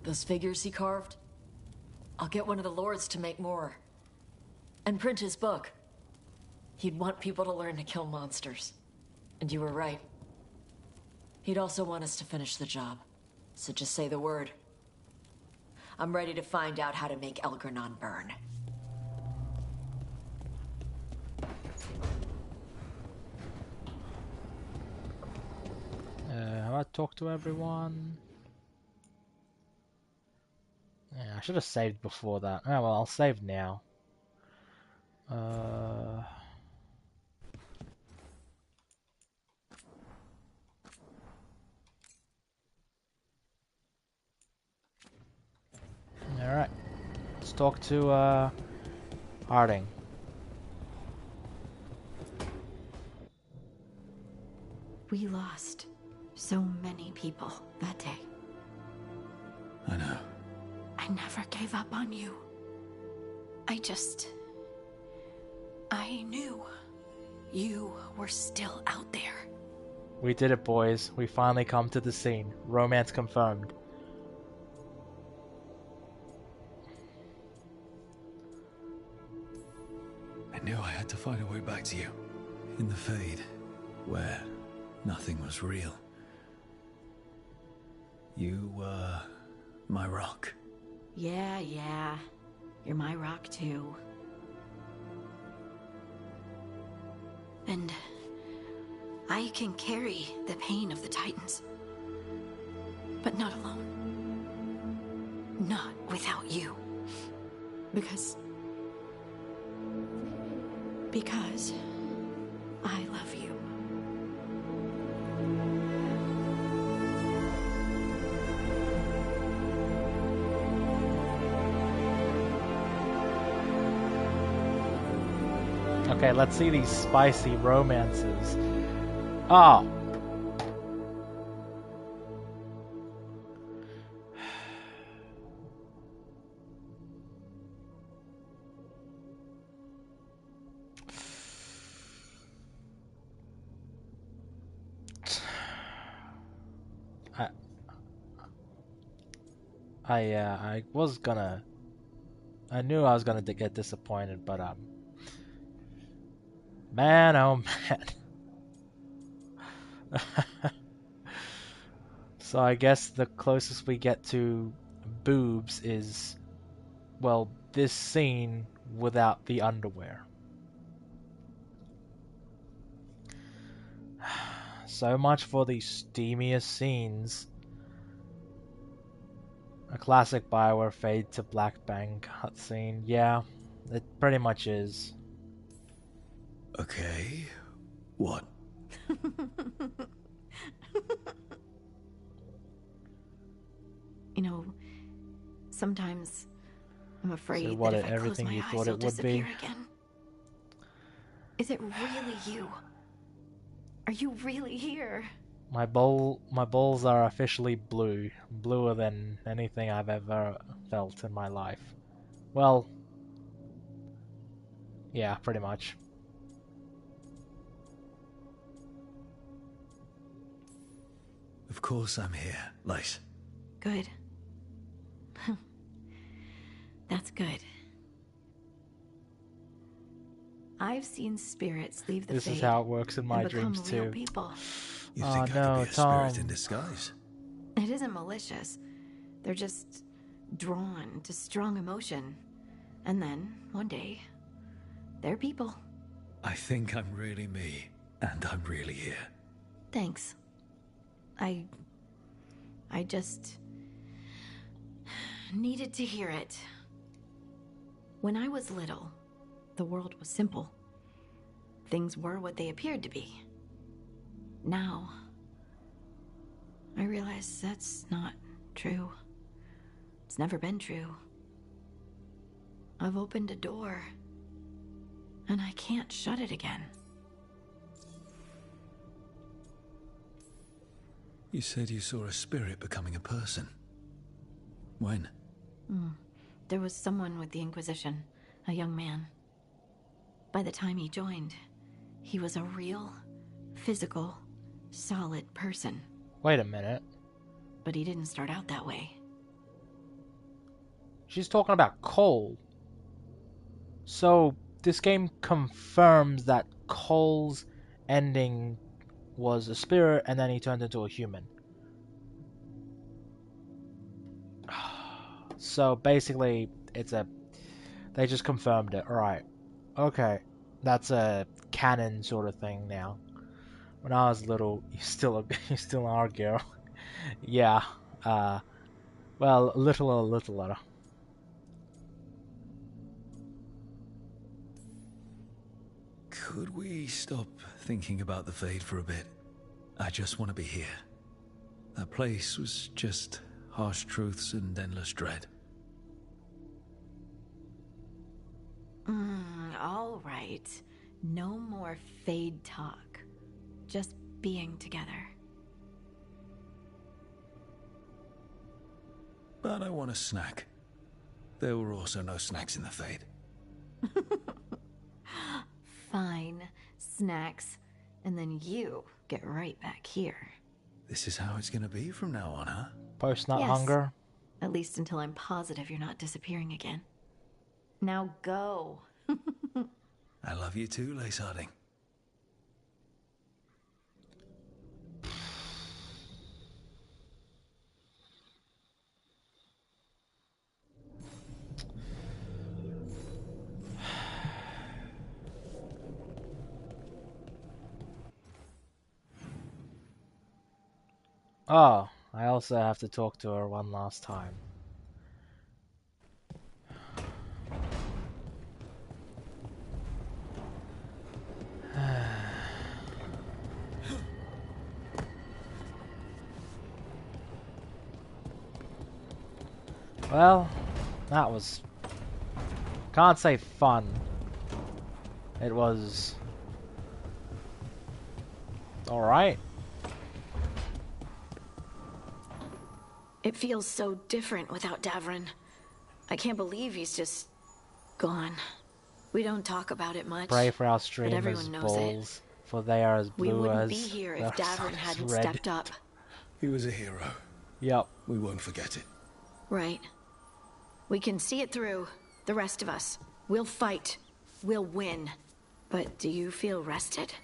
Those figures he carved, I'll get one of the lords to make more and print his book. He'd want people to learn to kill monsters, and you were right. He'd also want us to finish the job, so just say the word. I'm ready to find out how to make Elgernon burn. Have I talked to everyone? Yeah, I should have saved before that. Oh well, I'll save now. Alright. Let's talk to Harding. We lost so many people that day. I know. I never gave up on you. I knew you were still out there. We did it, boys. We finally come to the scene. Romance confirmed. I knew I had to find a way back to you. In the Fade, where nothing was real. You were my rock. Yeah. You're my rock too. And I can carry the pain of the Titans. But not alone. Not without you. Because I love you. Okay, let's see these spicy romances. Oh. I knew I was gonna get disappointed, but man, oh man. So I guess the closest we get to boobs is, well, this scene without the underwear. So much for the steamiest scenes. A classic Bioware fade to black bang cutscene. Yeah, it pretty much is. Okay. What? You know, sometimes I'm afraid So what, that if I close everything my you eyes, thought I'll it would be? disappear again. Is it really you? Are you really here? My balls are officially blue. Bluer than anything I've ever felt in my life. Well, yeah, pretty much. Of course I'm here, Lyse. Good. That's good. I've seen spirits leave the This Fade is how it works in my and become dreams real too. people. You Oh think I no, could be a Tom. spirit in disguise? It isn't malicious. They're just drawn to strong emotion. And then, one day, they're people. I think I'm really me, and I'm really here. Thanks. I just needed to hear it. When I was little, the world was simple. Things were what they appeared to be. Now, I realize that's not true. It's never been true. I've opened a door, and I can't shut it again. You said you saw a spirit becoming a person. When? There was someone with the Inquisition, a young man. By the time he joined, he was a real, physical, solid person. Wait a minute. But he didn't start out that way. She's talking about Cole. So this game confirms that Cole's ending was a spirit and then he turned into a human. So basically they just confirmed it. Alright. Okay. That's a canon sort of thing now. When I was little, you still are a girl. Yeah. Well, a little littler. Could we stop thinking about the Fade for a bit? I just want to be here. That place was just harsh truths and endless dread. All right. No more Fade talk. Just being together. But I want a snack. There were also no snacks in the Fade. Fine. Snacks. And then you get right back here. This is how it's gonna be from now on, huh? Post-nut Yes. hunger. At least until I'm positive you're not disappearing again. Now go. I love you too, Lace Harding. Oh, I also have to talk to her one last time. Well, that was... Can't say fun. It was... alright. It feels so different without Davrin. I can't believe he's just gone. We don't talk about it much. Pray for our but streamers' everyone knows balls, for they are as We blue wouldn't as be here their if Davrin sun is hadn't red. stepped up. He was a hero. Yep. We won't forget it. Right. We can see it through. The rest of us. We'll fight. We'll win. But do you feel rested?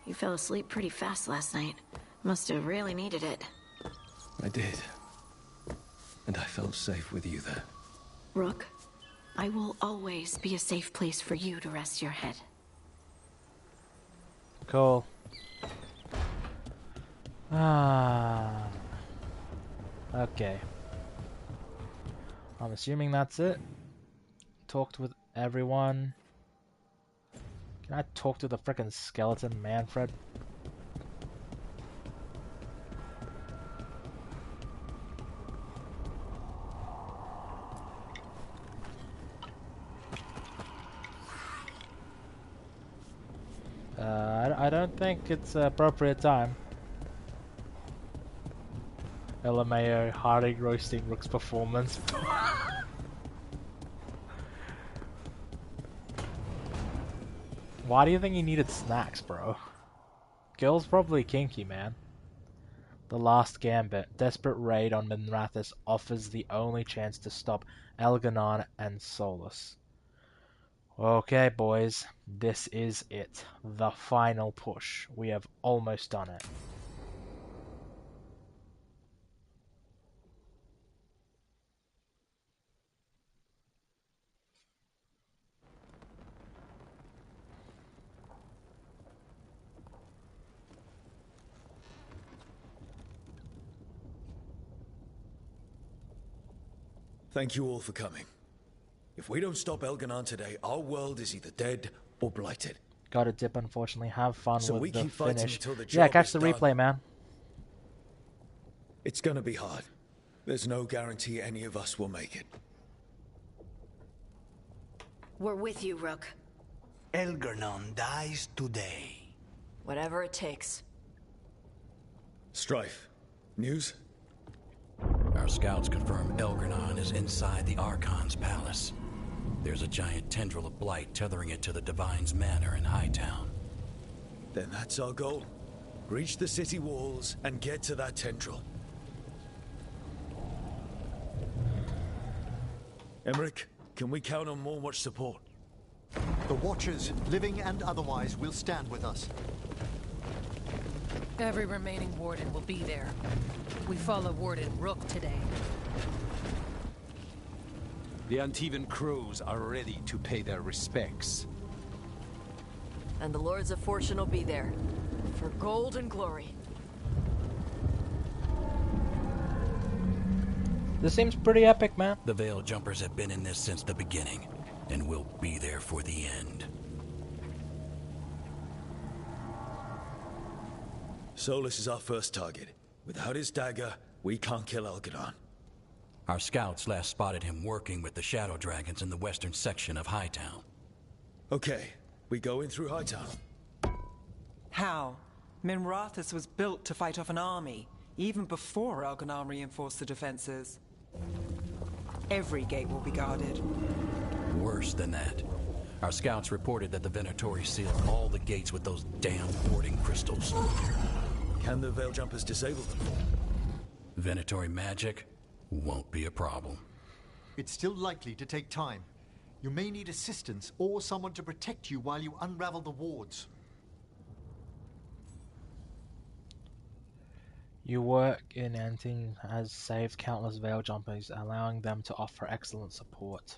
You fell asleep pretty fast last night. Must have really needed it. I did. And I felt safe with you there. Rook, I will always be a safe place for you to rest your head. Cool. Okay. I'm assuming that's it. Talked with everyone. Can I talk to the frickin' skeleton, Manfred? I don't think it's an appropriate time. LMAO Harding roasting Rook's performance. Why do you think he needed snacks, bro? Girl's probably kinky, man. The last gambit. Desperate raid on Minrathous offers the only chance to stop Elganon and Solus. Okay, boys. This is it. The final push. We have almost done it. Thank you all for coming. If we don't stop Elganon today, our world is either dead or blighted. Gotta dip, unfortunately. Have fun So we with the keep fighting finish. until the Yeah, job catch is the done. replay, man. It's gonna be hard. There's no guarantee any of us will make it. We're with you, Rook. Elgernon dies today. Whatever it takes. Strife. News? Our scouts confirm Elgernon is inside the Archon's palace. There's a giant tendril of blight tethering it to the Divine's manor in Hightown. Then that's our goal. Reach the city walls and get to that tendril. Emmerich, can we count on more Watch support? The Watchers, living and otherwise, will stand with us. Every remaining Warden will be there. We follow Warden Rook today. The Antivan Crows are ready to pay their respects. And the Lords of Fortune will be there. For gold and glory. This seems pretty epic, man. The Veil Jumpers have been in this since the beginning, and will be there for the end. Solus is our first target. Without his dagger, we can't kill Elgadon. Our scouts last spotted him working with the Shadow Dragons in the western section of Hightown. Okay, we go in through Hightown. How? Minrathous was built to fight off an army, even before Elganon reinforced the defenses. Every gate will be guarded. Worse than that. Our scouts reported that the Venatori sealed all the gates with those damn warding crystals. Can the Veil Jumpers disable them? Venatori magic won't be a problem. It's still likely to take time. You may need assistance or someone to protect you while you unravel the wards. Your work in Anting has saved countless Veil Jumpers, allowing them to offer excellent support.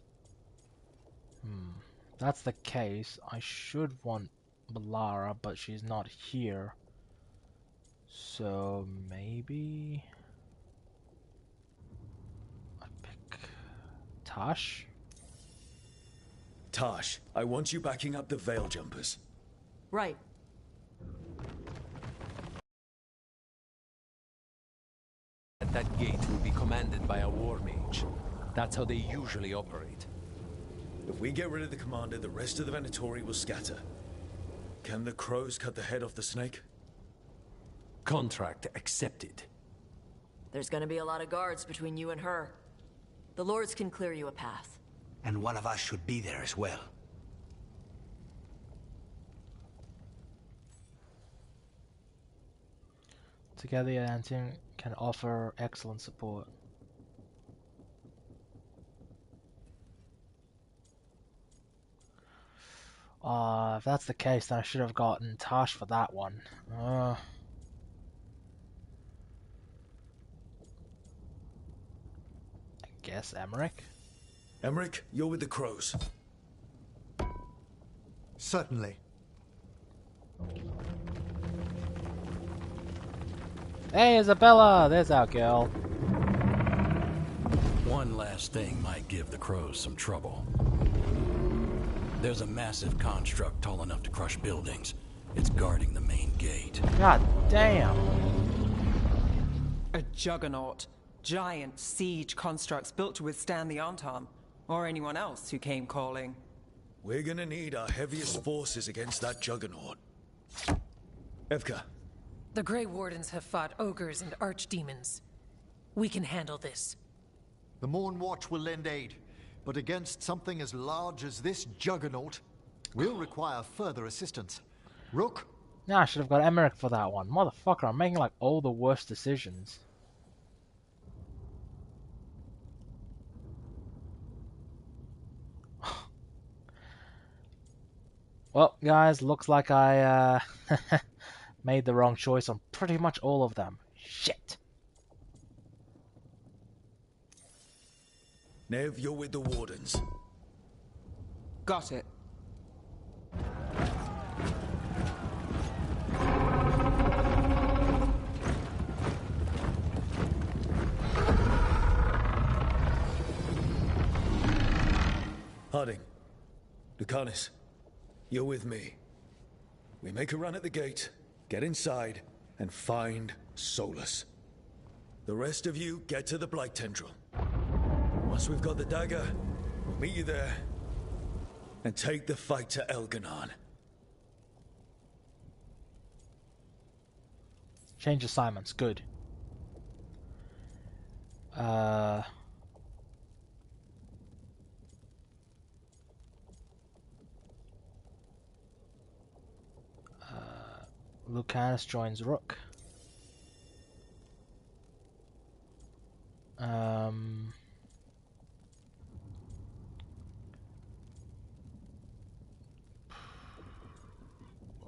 If that's the case, I should want Melara, but she's not here. So maybe I pick Tash? Tash, I want you backing up the Veil Jumpers. Right. That gate will be commanded by a war mage. That's how they usually operate. If we get rid of the commander, the rest of the Venatori will scatter. Can the crows cut the head off the snake? Contract accepted. There's gonna be a lot of guards between you and her. The lords can clear you a path. And one of us should be there as well. Together, Anting can offer excellent support. If that's the case, then I should have gotten Tash for that one. I guess Emmerich? Emmerich, you're with the crows. Certainly. Hey, Isabella! There's our girl. One last thing might give the crows some trouble. There's a massive construct tall enough to crush buildings. It's guarding the main gate. God damn! A juggernaut. Giant siege constructs built to withstand the Antam, or anyone else who came calling. We're gonna need our heaviest forces against that juggernaut. Evka. The Grey Wardens have fought ogres and archdemons. We can handle this. The Morn Watch will lend aid, but against something as large as this juggernaut, we'll require further assistance. Rook? Nah, I should have got Emmerich for that one. Motherfucker, I'm making like all the worst decisions. Well, guys, looks like I made the wrong choice on pretty much all of them. Shit. Nev, you're with the Wardens. Got it. Harding. Lucanus. You're with me. We make a run at the gate, get inside, and find Solus. The rest of you get to the Blight Tendril. Once we've got the dagger, we'll meet you there and take the fight to Elganon. Change assignments, good. Lucanus joins Rook.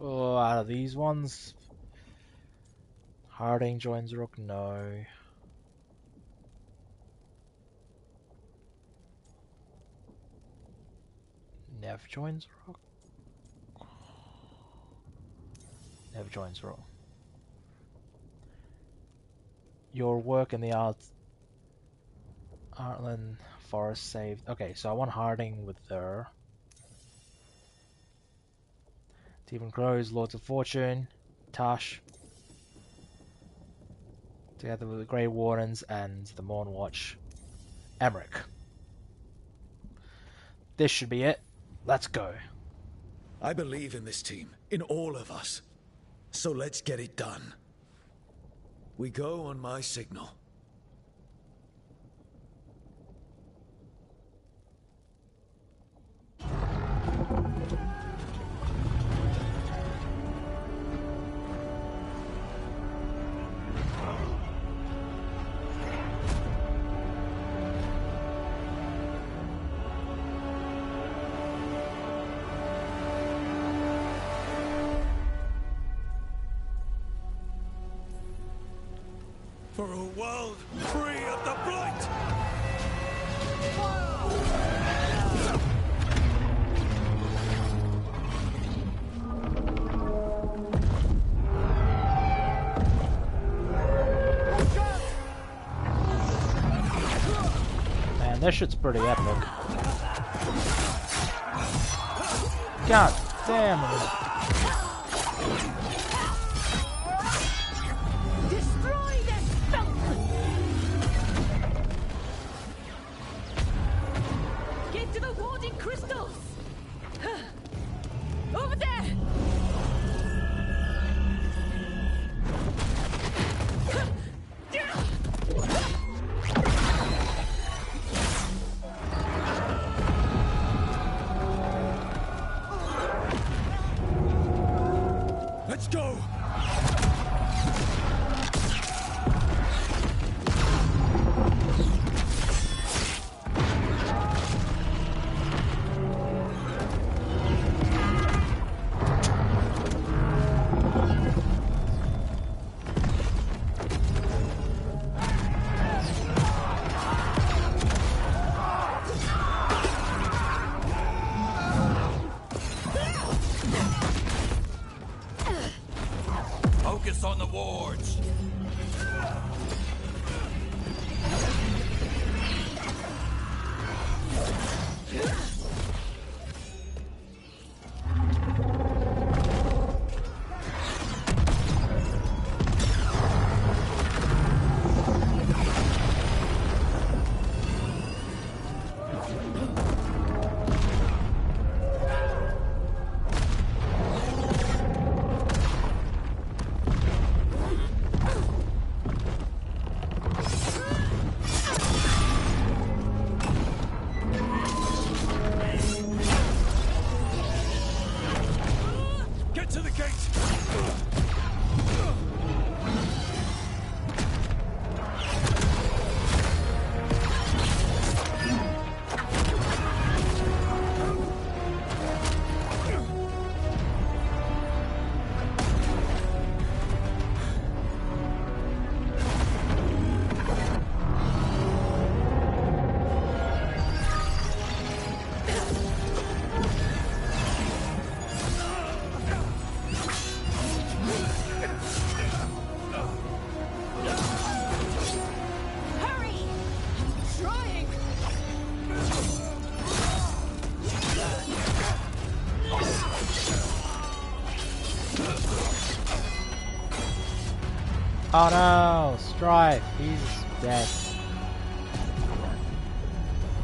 Oh, out of these ones, Harding joins Rook. No. Nev joins Rook. Nev joins Rook. Your work in the Artland Forest saved. Okay, so I want Harding with her. Stephen Crows, Lords of Fortune, Tash. together with the Grey Wardens and the Morn Watch, Emmerich. This should be it. Let's go. I believe in this team, in all of us. So let's get it done. We go on my signal. For a world free of the Blight! Man, this shit's pretty epic. God damn it. Let's go! Focus on the wards. Oh no, Strife, he's dead.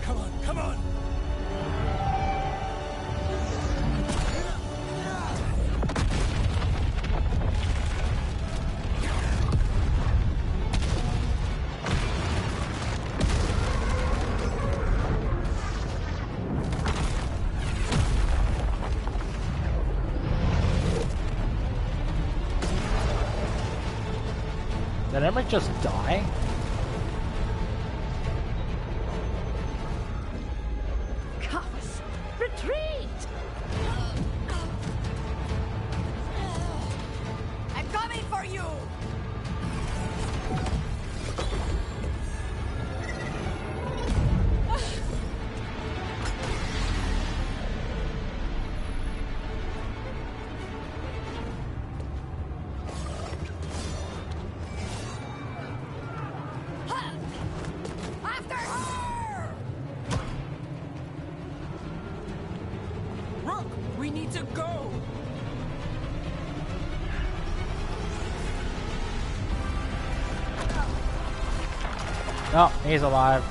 Come on, come on! Did Emmerich just die? Cowards! Retreat! I'm coming for you! After her! Rook, we need to go! Oh, he's alive.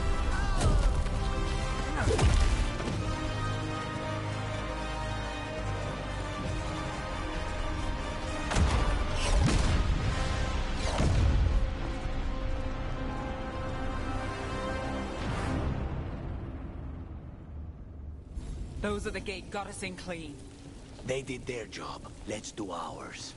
Those at the gate got us in clean. They did their job. Let's do ours.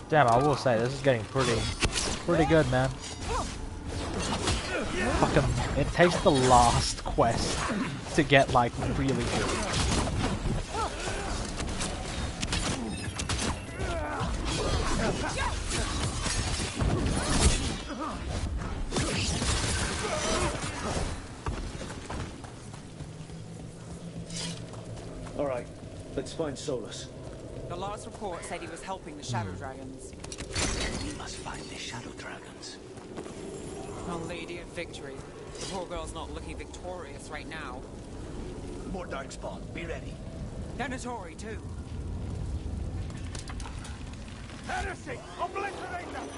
Damn, I will say, this is getting pretty good, man. Fucking, it takes the last quest to get, like, really good. Alright, let's find Solus. The last report said he was helping the Shadow Dragons. We must find the Shadow Dragons. Our Lady of Victory. The poor girl's not looking victorious right now. More Darkspawn, be ready. Venatori, too. Heresy! Obliterate them!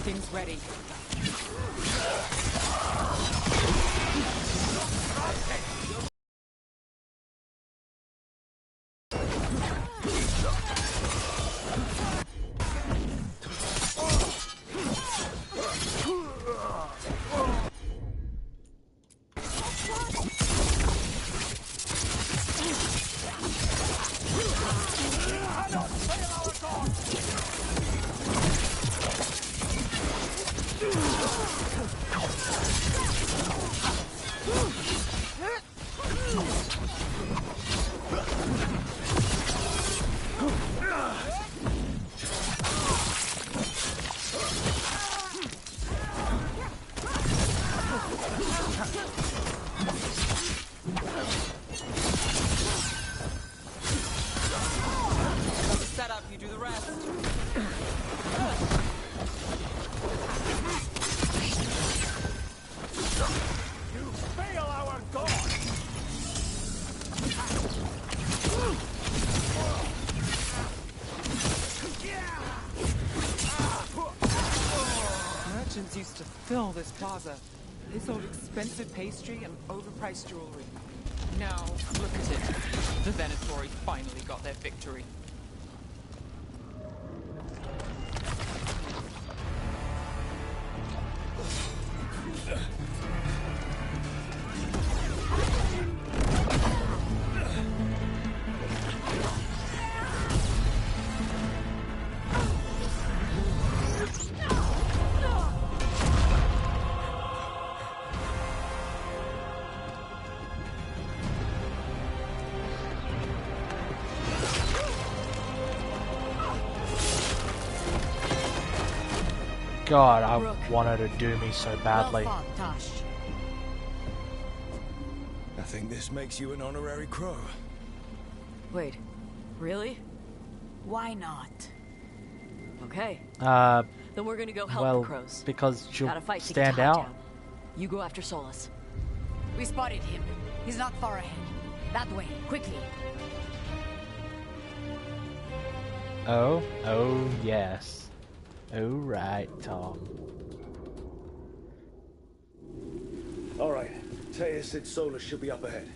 Something's ready. Set up, you do the rest. You fail our god! Merchants used to fill this plaza. They sold expensive pastry and overpriced jewelry. Now, look at it. The Venatori finally got their victory. God, I wanted to do me so badly. I think this makes you an honorary crow. Wait, really? Why not? Okay. Then we're gonna go help well, the crows. because she'll Gotta fight to stand get to out. Hightown. You go after Solus. We spotted him. He's not far ahead. That way, quickly. Oh yes. Oh right, Tom. Alright, Taya said Solus should be up ahead.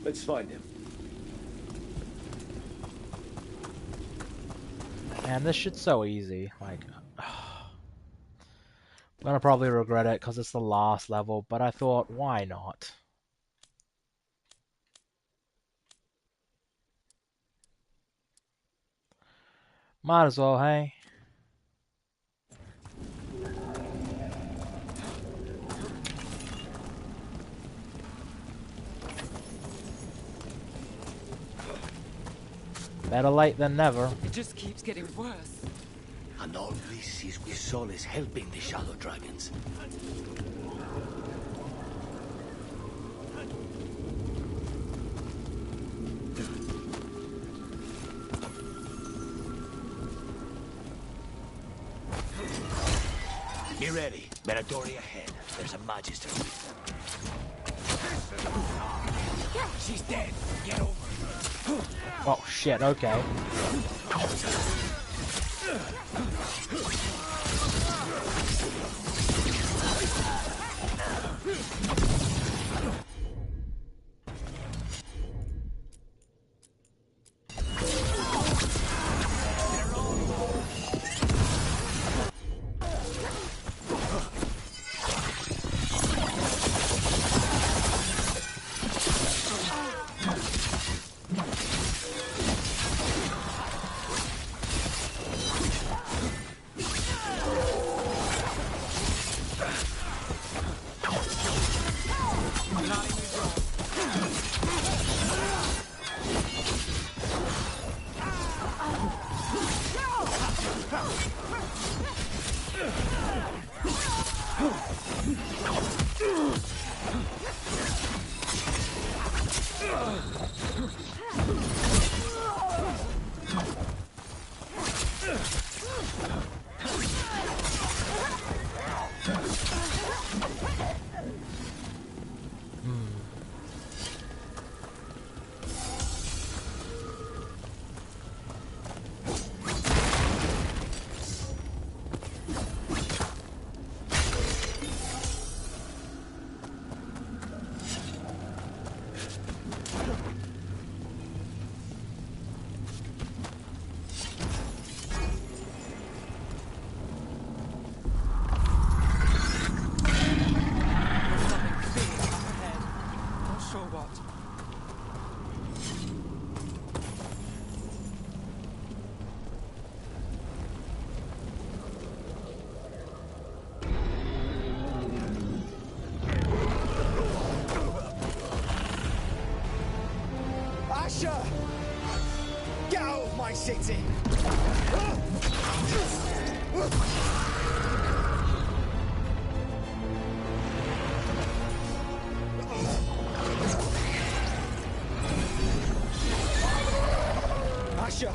Let's find him. Man, this shit's so easy. Like, I'm gonna probably regret it because it's the last level, but I thought, why not? Might as well, hey? Better late than never. It just keeps getting worse. And all this is with Solus helping the Shadow Dragons. Be ready. Venatori ahead. There's a Magister with them. She's dead. Get over her. Oh shit, okay. Get out of my city! Asher!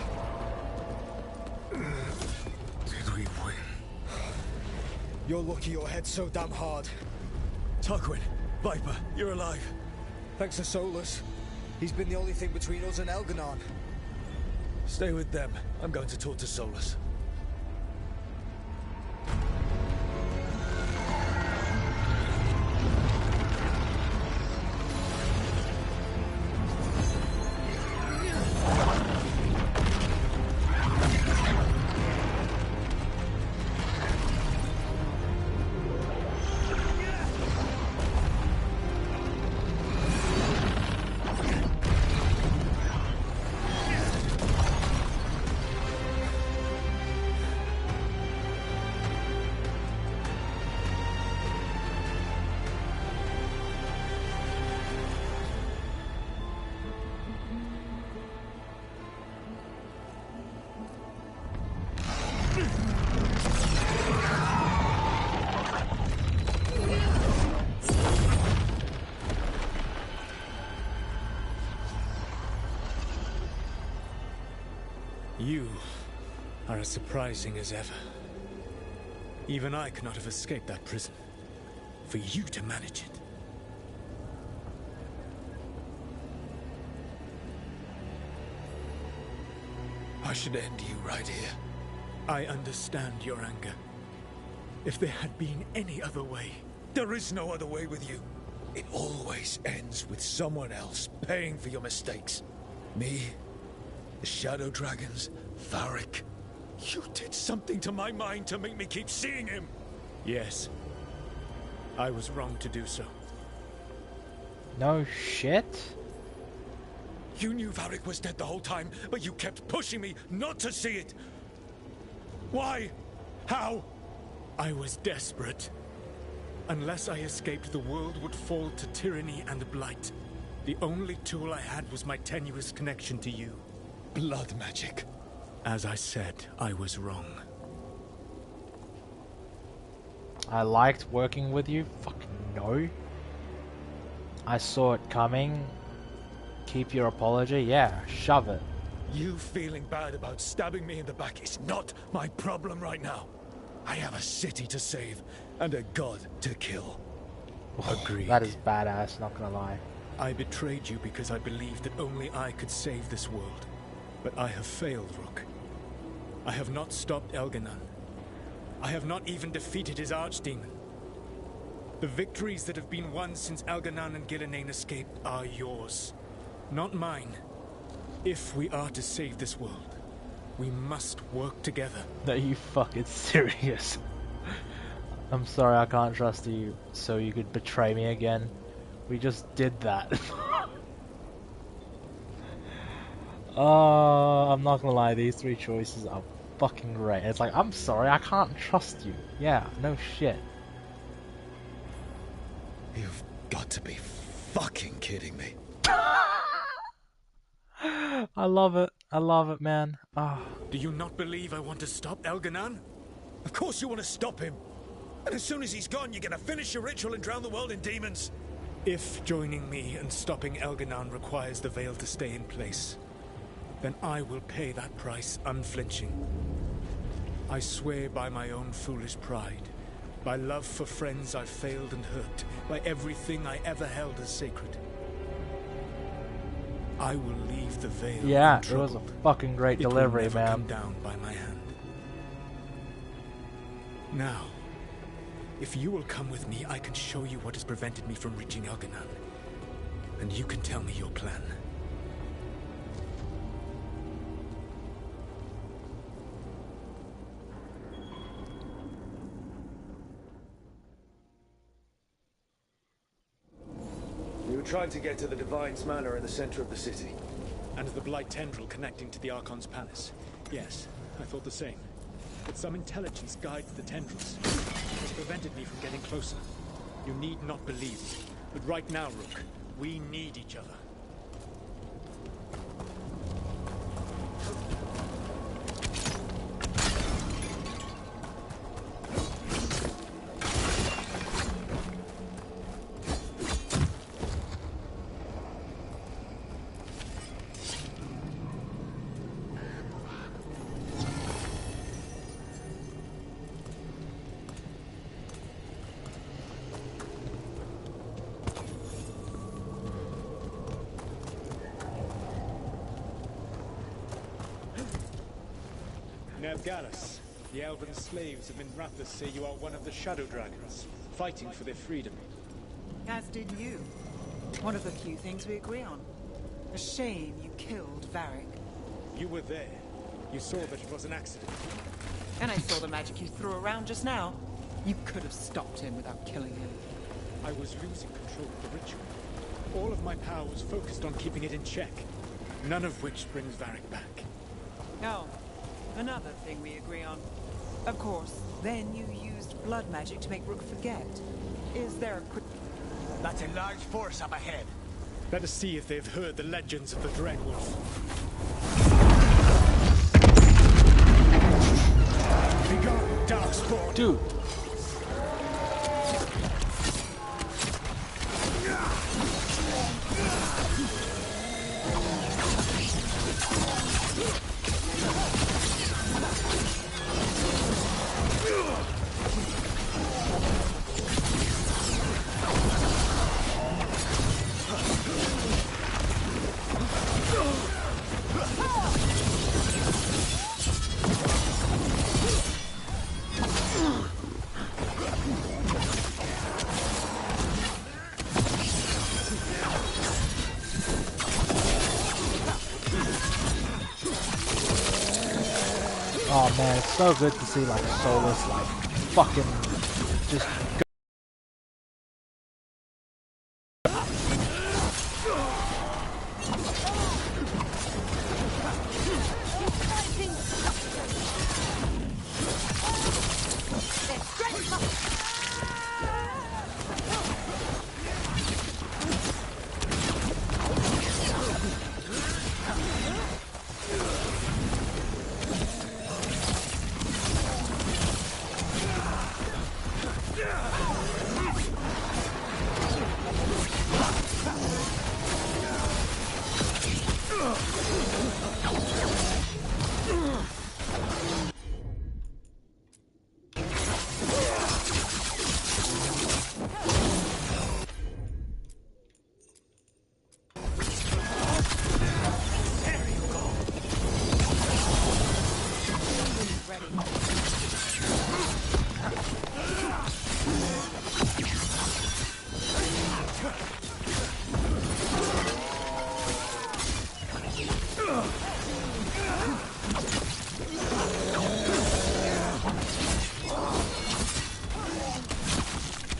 Did we win? You're lucky your head's so damn hard. Tarquin, Viper, you're alive. Thanks to Solus. He's been the only thing between us and Elganon. Stay with them. I'm going to talk to Solus. You are as surprising as ever. Even I could not have escaped that prison. For you to manage it. I should end you right here. I understand your anger. If there had been any other way... There is no other way with you. It always ends with someone else paying for your mistakes. Me, the Shadow Dragons, Varric. You did something to my mind to make me keep seeing him. Yes. I was wrong to do so. No shit? You knew Varric was dead the whole time, but you kept pushing me not to see it. Why? How? I was desperate. Unless I escaped, the world would fall to tyranny and blight. The only tool I had was my tenuous connection to you. Blood magic. As I said, I was wrong. I liked working with you? Fucking no. I saw it coming. Keep your apology? Yeah, shove it. You feeling bad about stabbing me in the back is not my problem right now. I have a city to save and a god to kill. Agreed. That is badass, not gonna lie. I betrayed you because I believed that only I could save this world. But I have failed, Rook. I have not stopped Elganon. I have not even defeated his archdemon. The victories that have been won since Elganon and Gillenane escaped are yours, not mine. If we are to save this world, we must work together. Are you fucking serious? I'm sorry I can't trust you, so you could betray me again. We just did that. Oh, I'm not gonna lie, these three choices are fucking great. It's like, I'm sorry, I can't trust you. Yeah, no shit. You've got to be fucking kidding me. I love it, man. Oh. Do you not believe I want to stop Elganon? Of course you want to stop him. And as soon as he's gone, you're gonna finish your ritual and drown the world in demons. If joining me and stopping Elganon requires the veil to stay in place, then I will pay that price unflinching. I swear by my own foolish pride, by love for friends I've failed and hurt, by everything I ever held as sacred. I will leave the veil. Yeah, it was a fucking great delivery, it will never man. come down by my hand. Now, if you will come with me, I can show you what has prevented me from reaching Elganon, and you can tell me your plan. We were trying to get to the Divine's Manor in the center of the city. And the Blight tendril connecting to the Archon's palace. Yes, I thought the same. But some intelligence guides the tendrils. It has prevented me from getting closer. You need not believe me. But right now, Rook, we need each other. Gallus, the elven slaves of Minrathous say you are one of the Shadow Dragons, fighting for their freedom. As did you. One of the few things we agree on. A shame you killed Varric. You were there. You saw that it was an accident. And I saw the magic you threw around just now. You could have stopped him without killing him. I was losing control of the ritual. All of my power was focused on keeping it in check, none of which brings Varric back. No. Another thing we agree on. Of course, then you used blood magic to make Rook forget. Is there a quick... That's a large force up ahead. Let us see if they've heard the legends of the Dreadwolf. Begone, Darkspawn! Dude! Oh man, it's so good to see like Solus like fucking just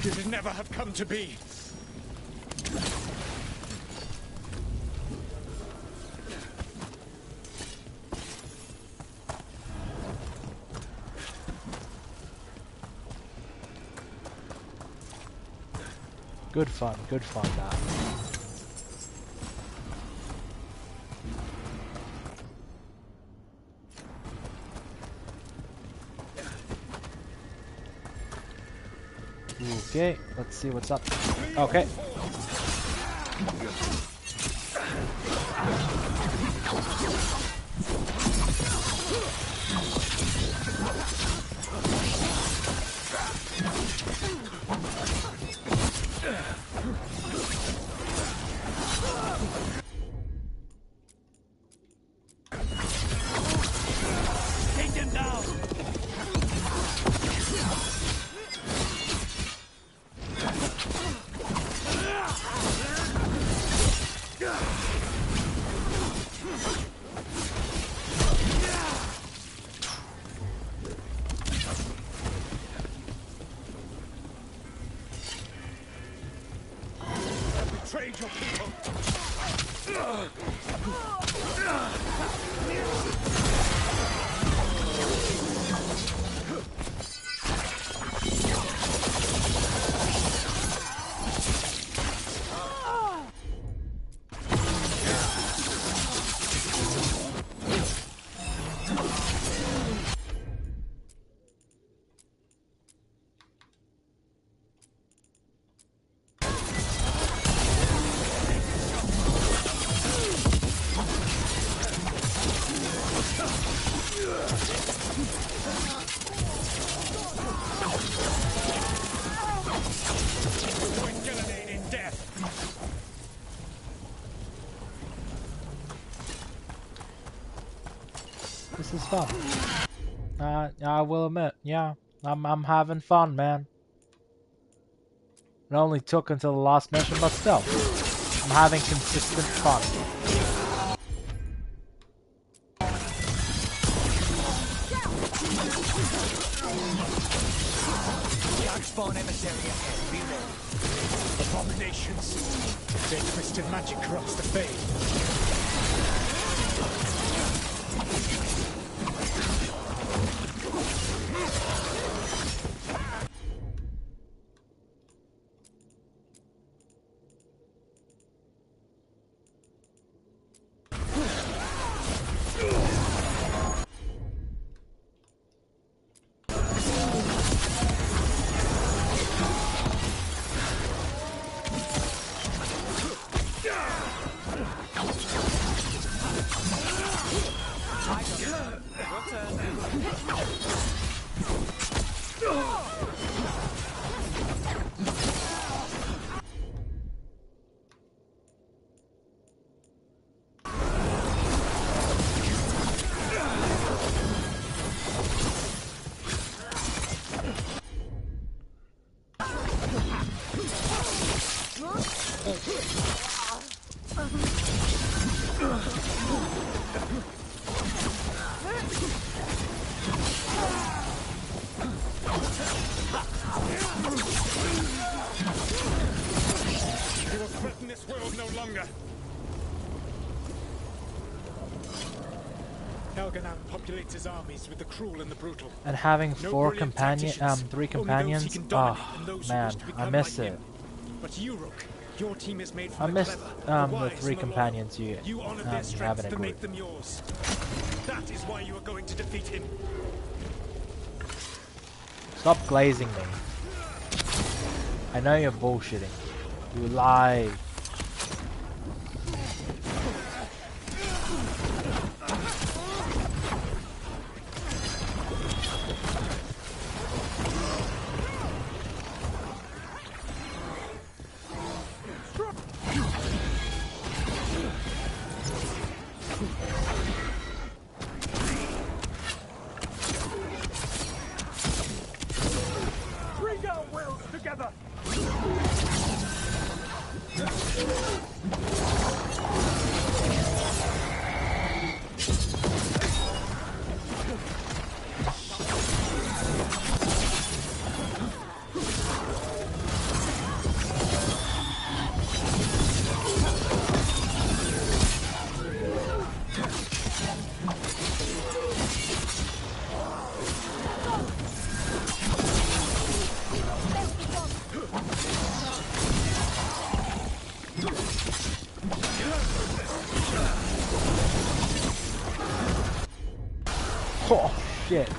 You should never have come to be. good fun that. Okay, let's see what's up. Okay. Take them down. Betrayed your people. This is fun. I will admit, yeah, I'm having fun, man. It only took until the last mission, but still, I'm having consistent fun. Darkspawn emissary ahead. Be ready. Abominations. Their twisted magic corrupts the fade. this world no longer. Elganan populates his armies with the cruel and the brutal. And having No four brilliant companion, tacticians, three only those he companions. can Oh dominate and those who man, wish to I become miss like it. him. But you, Rook, your team is made I from the miss clever, the wise, three and the companions loyal. You honor you their have strengths in a to group. make them yours. That is why you are going to defeat him. Stop glazing me. I know you're bullshitting. You lie. Bring our wills together. Oh shit.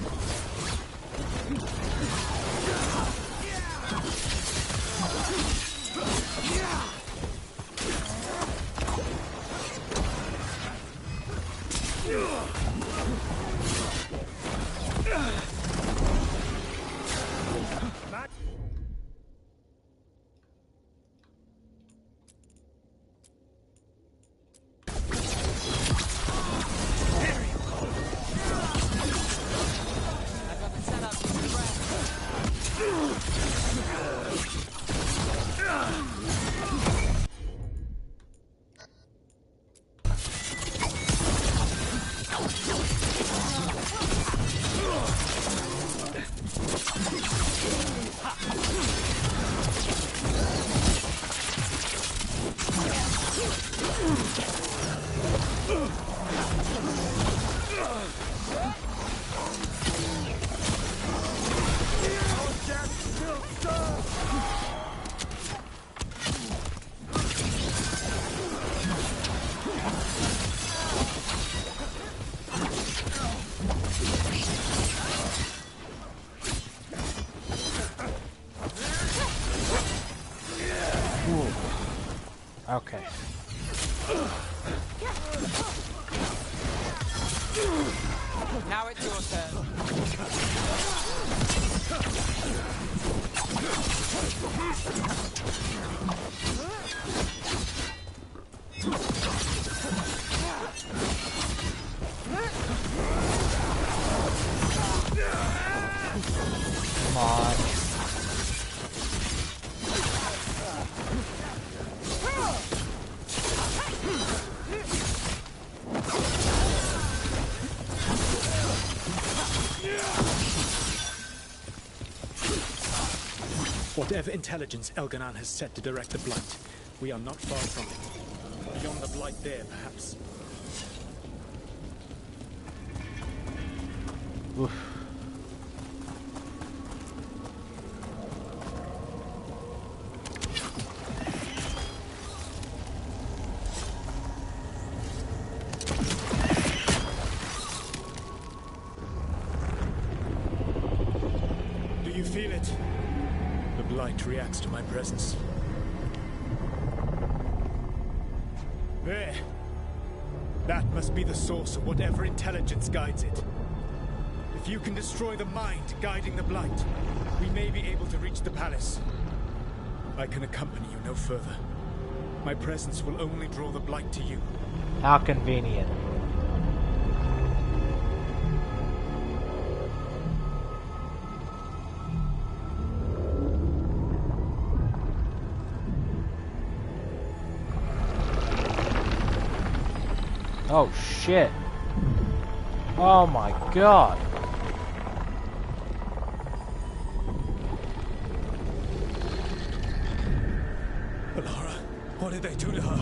Okay. Now it's your turn. Come on. Whatever intelligence Elganan has set to direct the Blight, we are not far from it. Beyond the Blight there, perhaps. Oof. Do you feel it? The Blight reacts to my presence. There. That must be the source of whatever intelligence guides it. If you can destroy the mind guiding the Blight, we may be able to reach the palace. I can accompany you no further. My presence will only draw the Blight to you. How convenient. Oh shit. Oh my god. Alara, What did they do to her?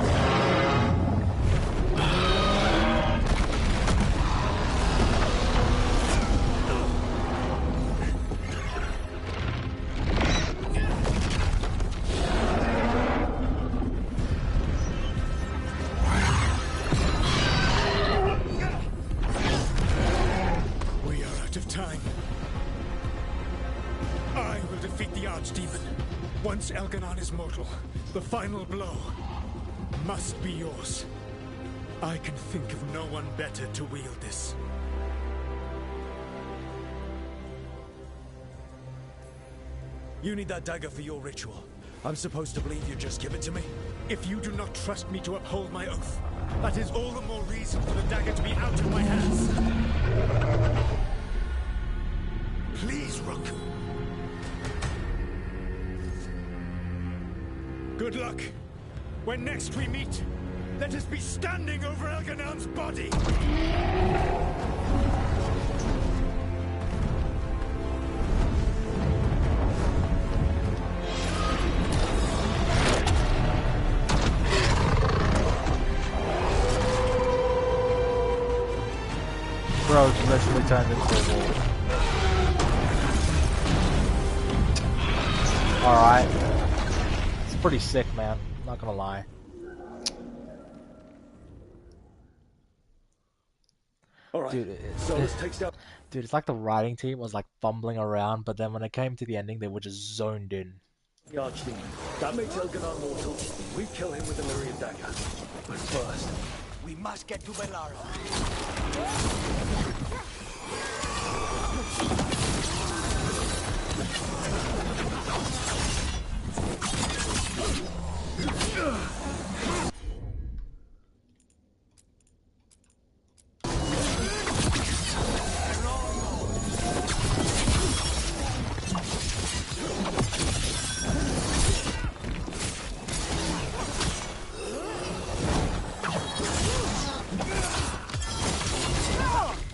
We are out of time. I will defeat the Archdemon. Once Elganon is mortal, the final blow must be yours. I can think of no one better to wield this. You need that dagger for your ritual. I'm supposed to believe you just give it to me? If you do not trust me to uphold my oath, that is all the more reason for the dagger to be out of my hands. Please, Rook. Good luck. When next we meet, let us be standing over Elganon's body! Bro, it's literally turned into a wall. Alright. It's pretty sick, man. Not gonna lie. Alright, Dude, dude, it's like the writing team was like fumbling around, but then when it came to the ending, they were just zoned in. The Archdemon. That makes Elganon mortal. We kill him with the Lyrian dagger. But first, We must get to Veilguard.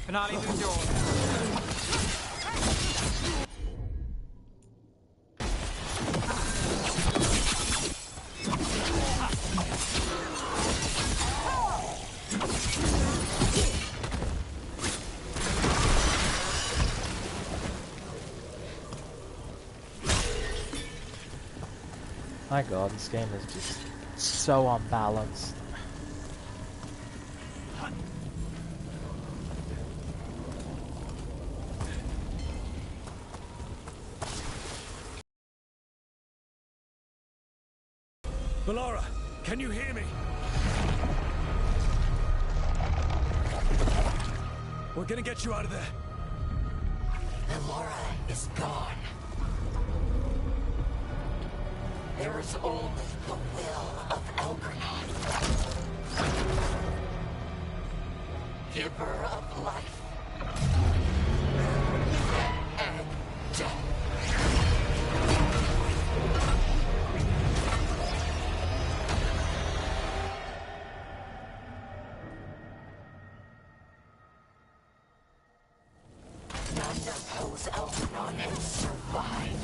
Finale is yours. My god, this game is just so unbalanced. Valara, can you hear me? We're gonna get you out of there. Valara is gone. There is only the will of Elganon, giver of life and death. None oppose Elganon and survive.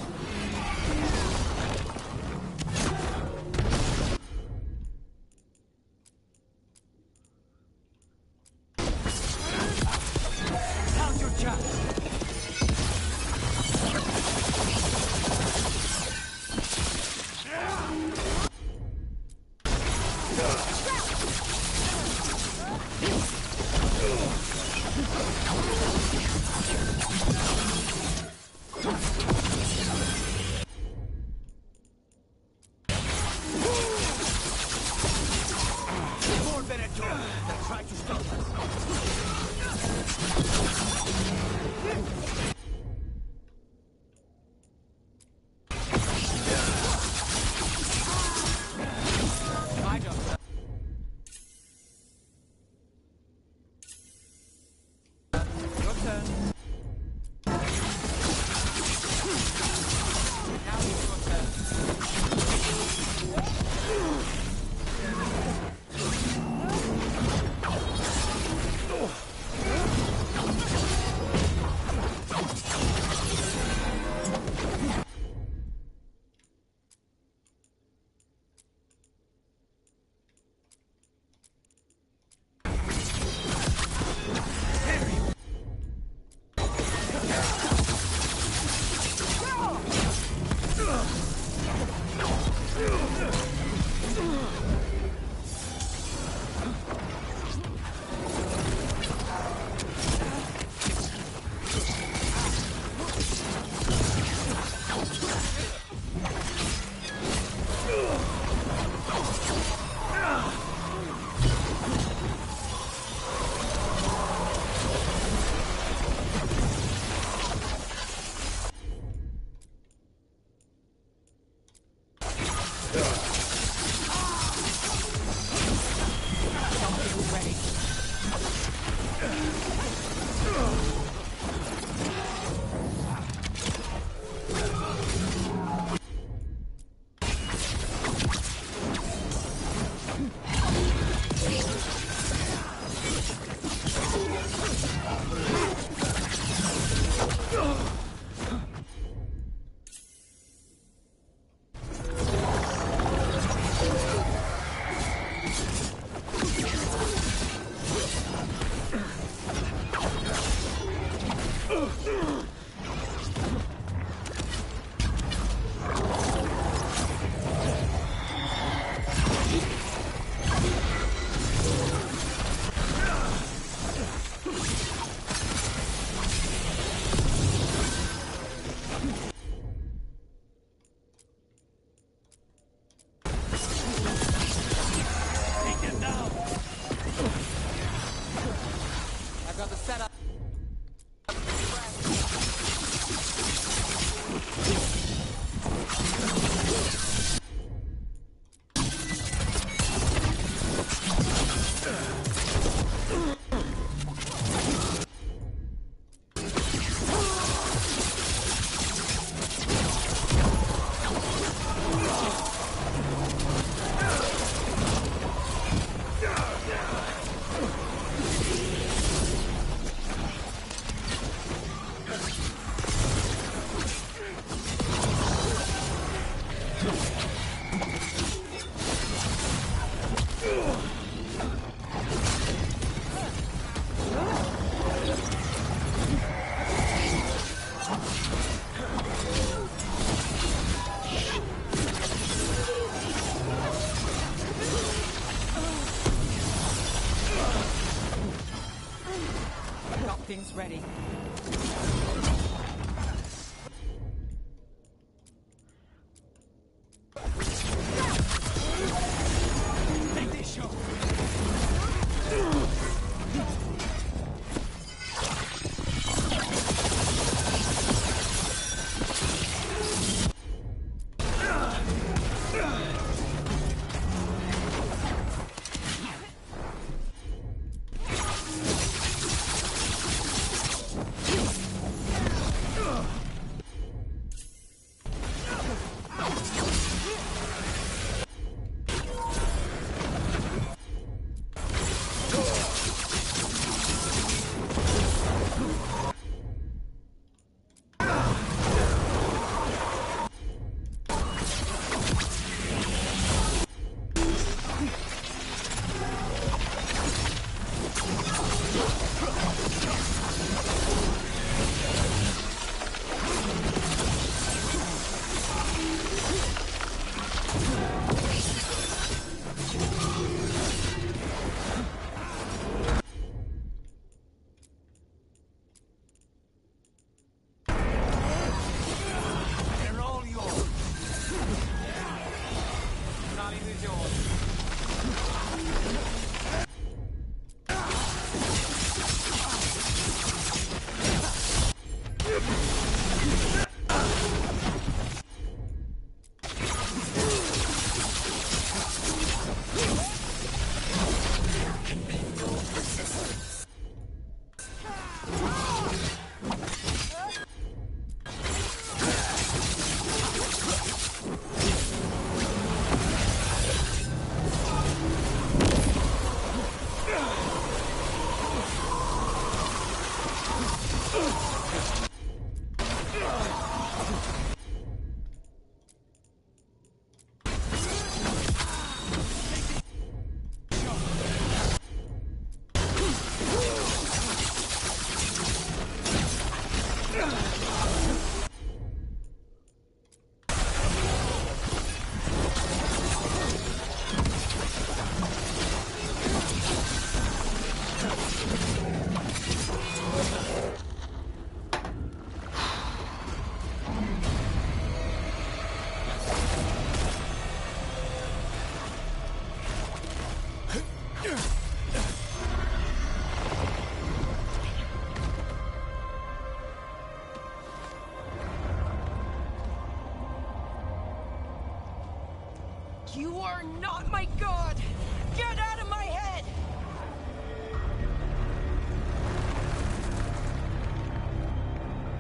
ready. Take this shot. You are not my god! Get out of my head!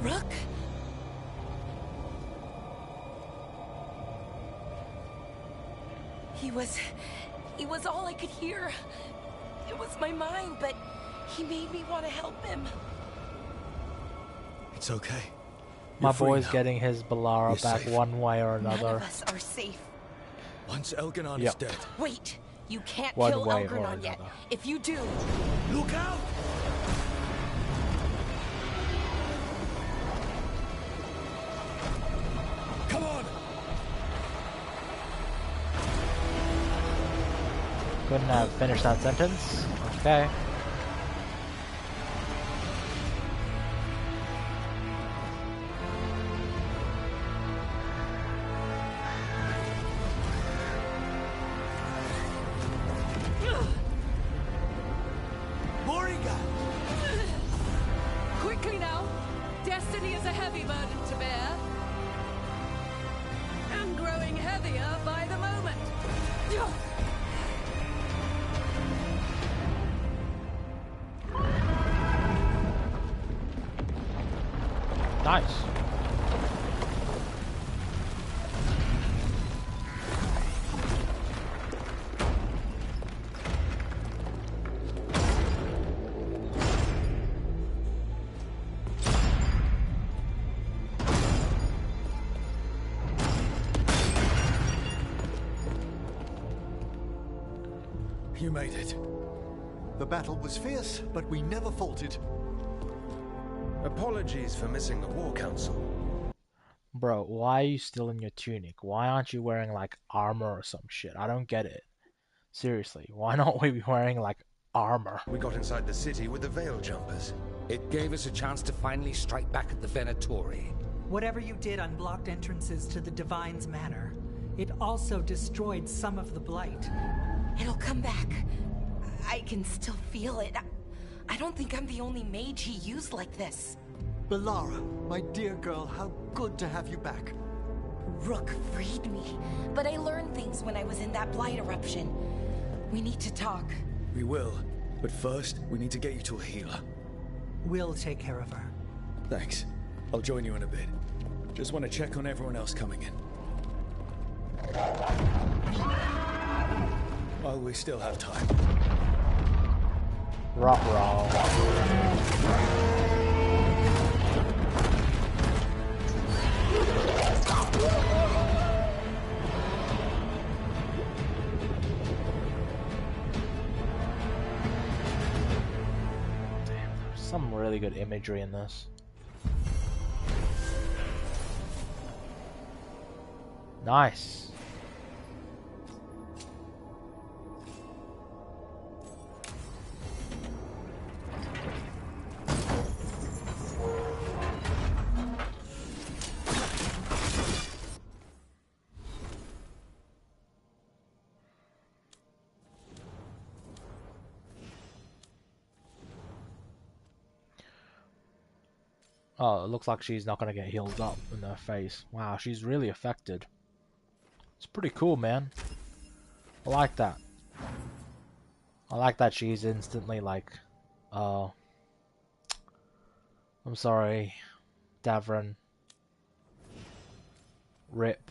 Rook? He was all I could hear. It was my mind, but he made me want to help him. It's okay. My You're free boy's now. getting his Balara You're back safe. one way or None another. of us are safe. Once Elganon is Yep. dead, Wait! You can't One kill way or Algernon yet. another. If you do... Look out! Come on! Couldn't have finished that sentence. Okay. Moringa! Quickly now! Destiny is a heavy burden to bear. And growing heavier by the moment. Nice. you made it. The battle was fierce, but we never faltered. Apologies for missing the War Council. Bro, why are you still in your tunic? Why aren't you wearing like armor or some shit? I don't get it. Seriously, why not we be wearing like armor? We got inside the city with the Veil Jumpers. It gave us a chance to finally strike back at the Venatori. Whatever you did unblocked entrances to the Divine's Manor. It also destroyed some of the Blight. It'll come back. I can still feel it. I don't think I'm the only mage he used like this. Belara, my dear girl, how good to have you back. Rook freed me, but I learned things when I was in that Blight eruption. We need to talk. We will, but first, we need to get you to a healer. We'll take care of her. Thanks. I'll join you in a bit. Just want to check on everyone else coming in. While we still have time. Ruh-roh. Some really good imagery in this. Nice. Oh, it looks like she's not gonna get healed up in her face. Wow, she's really affected. It's pretty cool, man. I like that. I like that she's instantly like, I'm sorry, Davrin. Rip.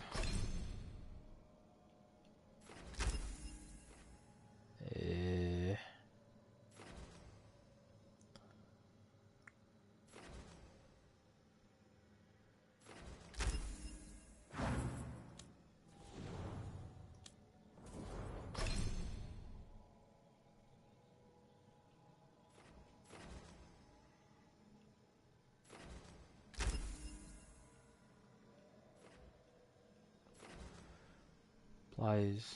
Applies.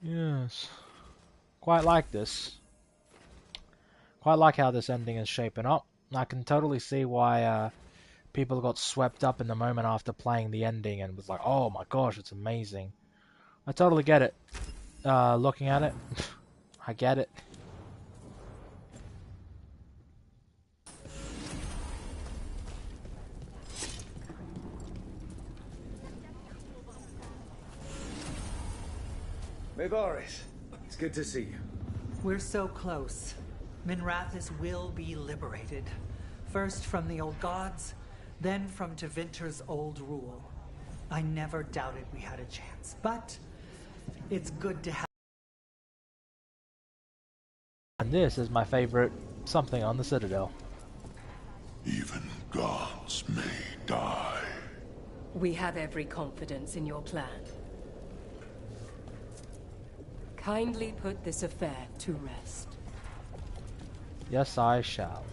Yes. Quite like this. Quite like how this ending is shaping up. I can totally see why people got swept up in the moment after playing the ending and was like, oh my gosh, it's amazing. I totally get it. Looking at it, I get it. Boris, it's good to see you. We're so close. Minrathis will be liberated. First from the old gods, then from Tevinter's old rule. I never doubted we had a chance, but it's good to have. And this is my favorite something on the Citadel. Even gods may die. We have every confidence in your plan. Kindly put this affair to rest. Yes, I shall.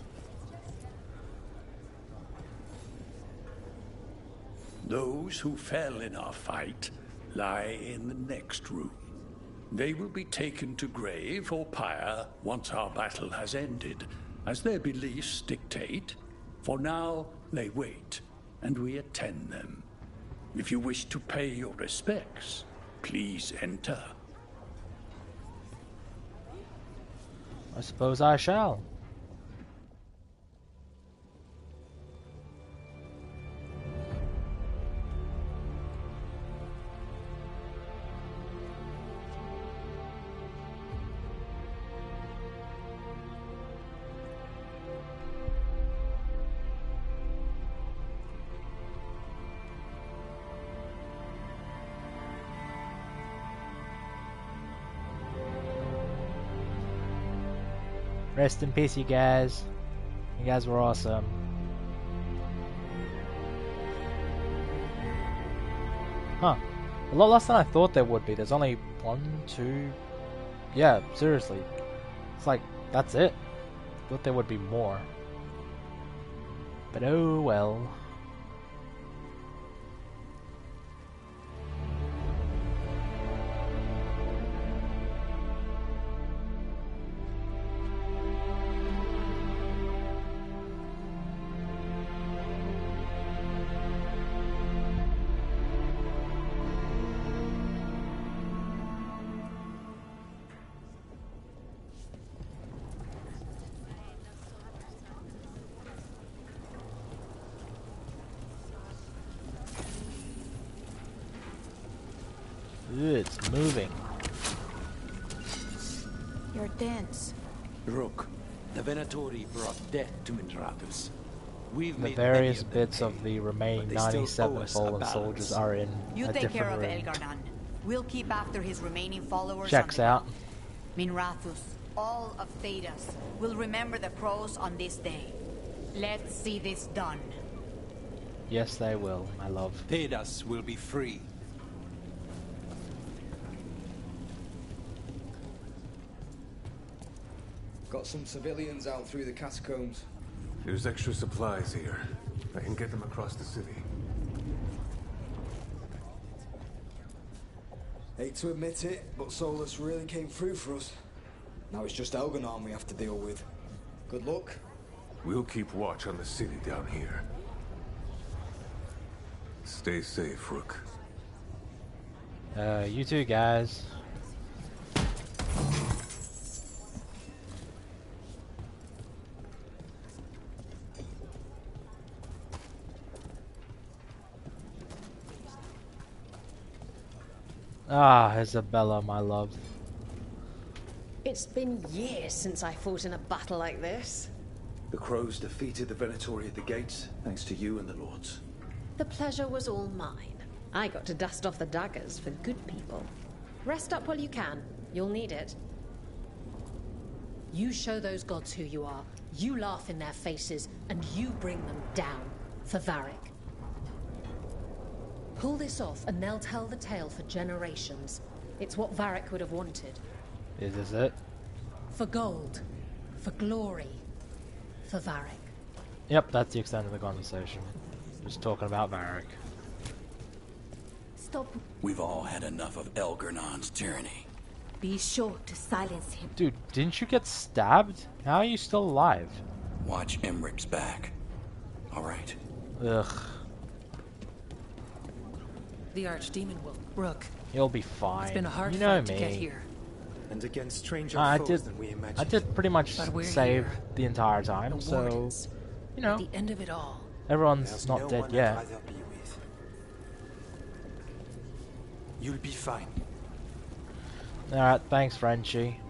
Those who fell in our fight lie in the next room. They will be taken to grave or pyre once our battle has ended, as their beliefs dictate. For now, they wait, and we attend them. If you wish to pay your respects, please enter. I suppose I shall. Rest in peace, you guys. You guys were awesome. Huh. A lot less than I thought there would be. There's only 1, 2... Yeah, seriously. It's like, that's it. I thought there would be more. But oh well. It's moving. You're dense. Rook, the Venatori brought death to Minrathus. We've The made various many bits of the remaining they still 97 owe us a fallen balance. soldiers are in You a take care of different room. Veilguard. We'll keep after his remaining followers. Checks out. Minrathus, all of Thedas, will remember the crows on this day. Let's see this done. Yes, they will, my love. Thedas will be free. Got some civilians out through the catacombs. There's extra supplies here. I can get them across the city. Hate to admit it, but Solus really came through for us. Now it's just Elganon we have to deal with. Good luck. We'll keep watch on the city down here. Stay safe, Rook. You too, guys. Ah, Isabella, my love. It's been years since I fought in a battle like this. The crows defeated the Venatori at the gates, thanks to you and the lords. The pleasure was all mine. I got to dust off the daggers for good people. Rest up while you can. You'll need it. You show those gods who you are. You laugh in their faces, and you bring them down for Varric. Pull this off, and they'll tell the tale for generations. It's what Varric would have wanted. Is this it? For gold. For glory. For Varric. Yep, that's the extent of the conversation. Just talking about Varric. Stop. We've all had enough of Elgernon's tyranny. Be sure to silence him. Dude, didn't you get stabbed? How are you still alive? Watch Emmeric's back. Alright. Ugh. The Archdemon will. Rook. You'll be fine. It's been a hard you know fight me. to get here. And against stranger I foes did. than we imagined. I did pretty much But we're save here. the entire time, The so Wardens. you know. At the end of it all. Everyone's There's not no dead one I'd yet. rather be with. You'll be fine. Alright, thanks, Frenchie.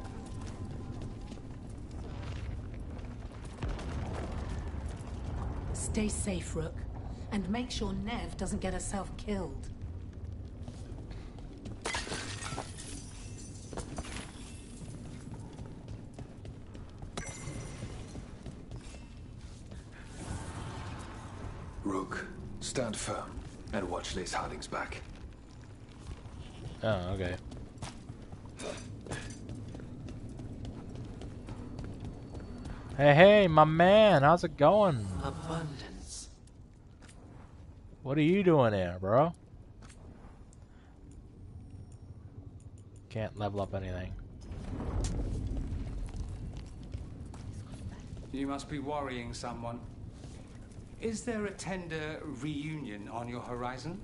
Stay safe, Rook. And make sure Nev doesn't get herself killed. Rook, stand firm and watch Lace Harding's back. Oh, okay. Hey, hey, my man, how's it going? Abundance. What are you doing here, bro? Can't level up anything. You must be worrying someone. Is there a tender reunion on your horizon?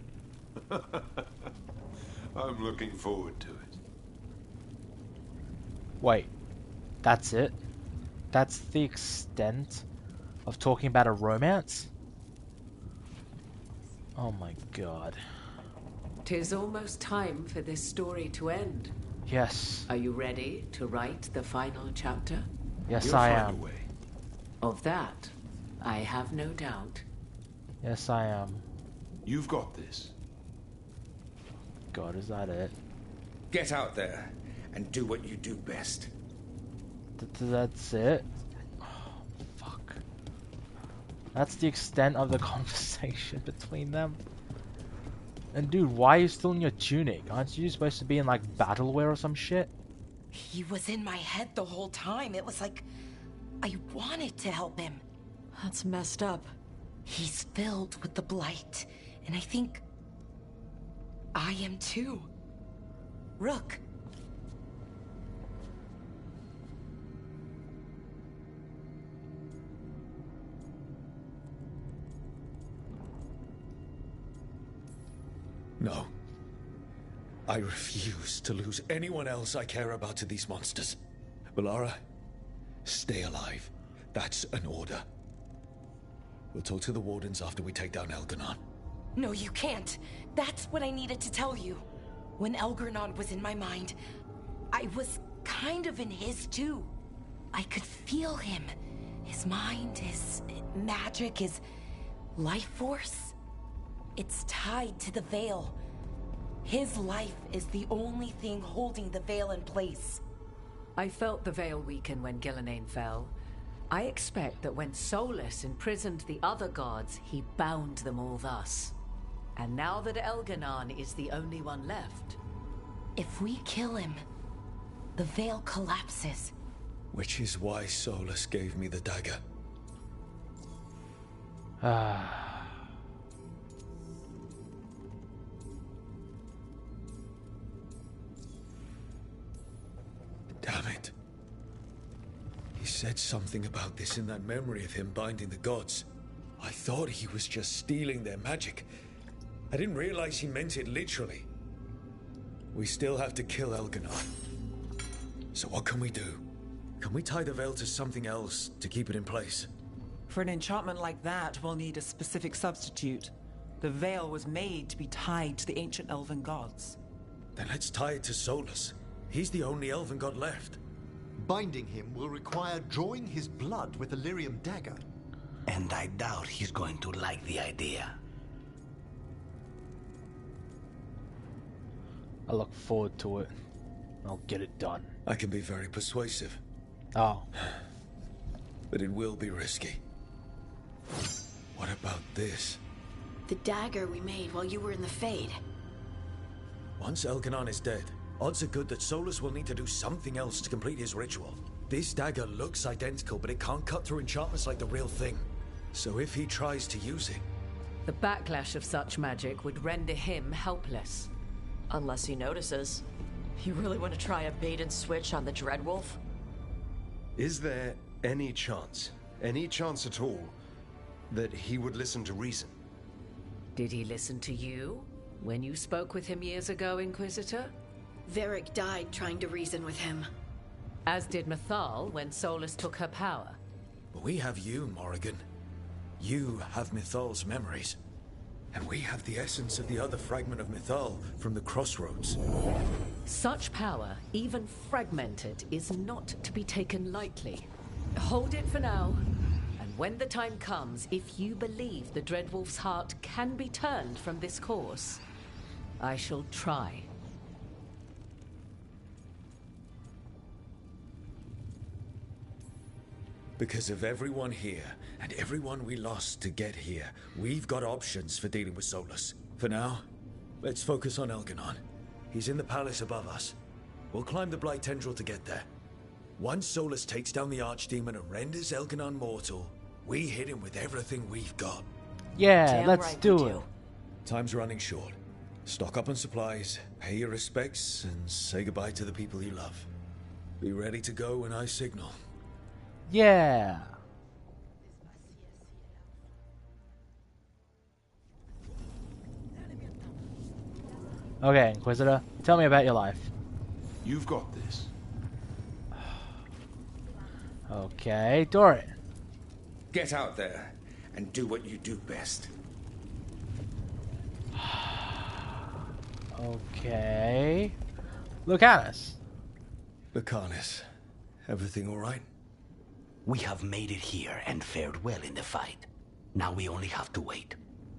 I'm looking forward to it. Wait, that's it? That's the extent of talking about a romance? Oh my god. 'Tis almost time for this story to end. Yes. Are you ready to write the final chapter? Yes, I am. Of that, I have no doubt. Yes, I am. You've got this. God, is that it? Get out there and do what you do best. That's it? Oh, fuck. That's the extent of the conversation between them. And dude, why are you still in your tunic? Aren't you supposed to be in like battle wear or some shit? He was in my head the whole time. It was like I wanted to help him. That's messed up. He's filled with the blight, and I think I am too. Rook. No. I refuse to lose anyone else I care about to these monsters. Valara, stay alive. That's an order. We'll talk to the Wardens after we take down Elganon. No, you can't. That's what I needed to tell you. When Elganon was in my mind, I was kind of in his too. I could feel him. His mind, his magic, his life force. It's tied to the Veil. His life is the only thing holding the Veil in place. I felt the Veil weaken when Gillenane fell. I expect that when Solus imprisoned the other gods, he bound them all thus. And now that Elganon is the only one left... If we kill him, the Veil collapses. Which is why Solus gave me the dagger. Damn it. He said something about this in that memory of him binding the gods. I thought he was just stealing their magic. I didn't realize he meant it literally. We still have to kill Elganon. So what can we do? Can we tie the Veil to something else to keep it in place? For an enchantment like that, we'll need a specific substitute. The Veil was made to be tied to the ancient elven gods. Then let's tie it to Solus. He's the only elven god left. Binding him will require drawing his blood with a lyrium dagger. And I doubt he's going to like the idea. I look forward to it. I'll get it done. I can be very persuasive. Oh. But it will be risky. What about this? The dagger we made while you were in the Fade. Once Elganon is dead, odds are good that Solus will need to do something else to complete his ritual. This dagger looks identical, but it can't cut through enchantments like the real thing. So if he tries to use it... The backlash of such magic would render him helpless. Unless he notices. You really want to try a bait and switch on the Dreadwolf? Is there any chance at all, that he would listen to reason? Did he listen to you when you spoke with him years ago, Inquisitor? Varric died trying to reason with him. As did Mythal when Solus took her power. But we have you, Morrigan. You have Mythal's memories. And we have the essence of the other fragment of Mythal from the Crossroads. Such power, even fragmented, is not to be taken lightly. Hold it for now. And when the time comes, if you believe the Dreadwolf's heart can be turned from this course, I shall try. Because of everyone here, and everyone we lost to get here, we've got options for dealing with Solus. For now, let's focus on Elganon. He's in the palace above us. We'll climb the Blight Tendril to get there. Once Solus takes down the Archdemon and renders Elganon mortal, we hit him with everything we've got. Yeah, damn let's right do it. Time's running short. Stock up on supplies, pay your respects, and say goodbye to the people you love. Be ready to go when I signal. Yeah. Okay, Inquisitor, tell me about your life. You've got this. Okay, Dorian. Get out there and do what you do best. Okay. Lucanus. Lucanus, everything all right? We have made it here and fared well in the fight. Now we only have to wait.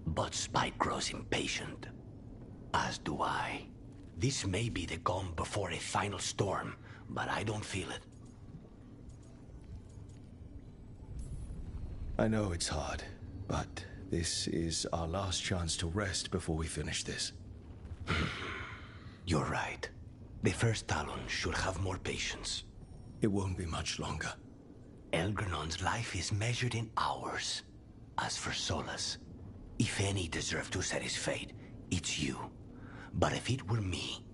But Spike grows impatient. As do I. This may be the calm before a final storm, but I don't feel it. I know it's hard, but this is our last chance to rest before we finish this. You're right. The first Talon should have more patience. It won't be much longer. Elgrenon's life is measured in hours. As for Solus, if any deserve to set his fate, it's you. But if it were me,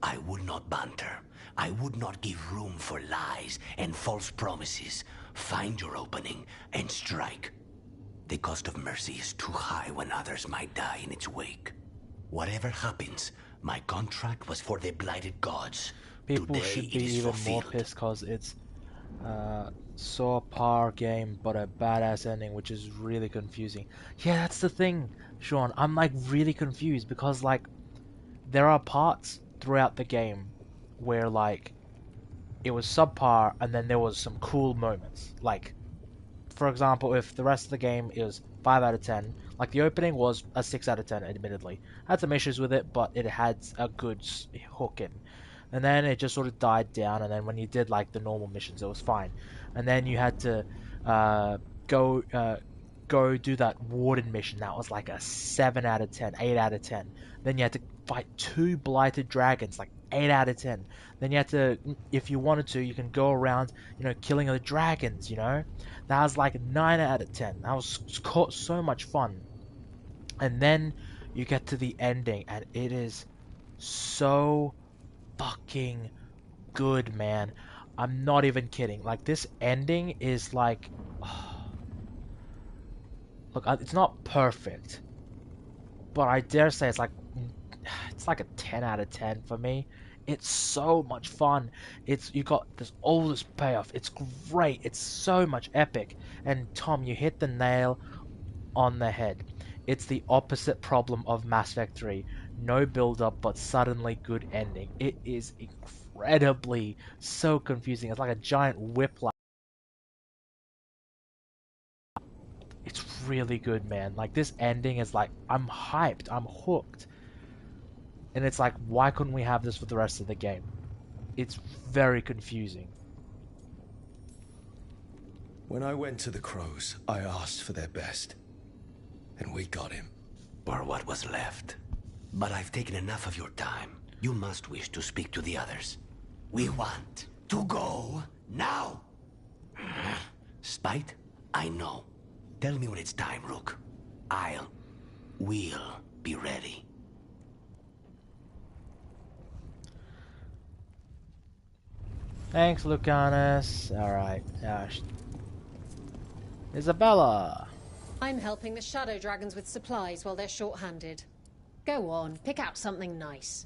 I would not banter. I would not give room for lies and false promises. Find your opening and strike. The cost of mercy is too high when others might die in its wake. Whatever happens, my contract was for the blighted gods. People Today should it be is even fulfilled. more pissed because it's par game but a badass ending, which is really confusing. Yeah, that's the thing, Sean. I'm like really confused because like there are parts throughout the game where like it was subpar and then there was some cool moments. Like, for example, if the rest of the game is 5 out of 10, like the opening was a 6 out of 10, admittedly. Had some issues with it, but it had a good hook in. And then it just sort of died down, and then when you did like the normal missions, it was fine. And then you had to go do that warden mission. That was like a 7 out of 10, 8 out of 10. Then you had to fight 2 blighted dragons, like 8 out of 10. Then you had to, if you wanted to, you can go around, you know, killing the dragons, you know. That was like 9 out of 10. That was so much fun. And then you get to the ending, and it is so fucking good, man. I'm not even kidding. Like, this ending is like... Look, it's not perfect, but I dare say it's like a 10 out of 10 for me. It's so much fun. You got all this payoff. It's great. It's so much epic. And Tom, you hit the nail on the head. It's the opposite problem of Mass Effect 3. No build up, but suddenly good ending. It is incredibly so confusing. It's like a giant whiplash. It's really good, man. Like, this ending is like, I'm hyped. I'm hooked. And it's like, why couldn't we have this for the rest of the game? It's very confusing. When I went to the Crows, I asked for their best. And we got him. Or what was left. But I've taken enough of your time. You must wish to speak to the others. We want to go now. Spite? I know. Tell me when it's time, Rook. We'll be ready. Thanks, Lucanus. Alright. Isabella. I'm helping the Shadow Dragons with supplies while they're short-handed. Go on, pick out something nice.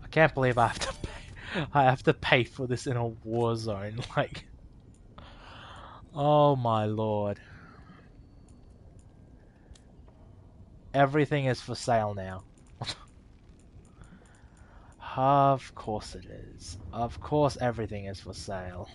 I can't believe I have to pay. I have to pay for this in a war zone. Like, oh my lord. Everything is for sale now. Of course it is. Of course everything is for sale.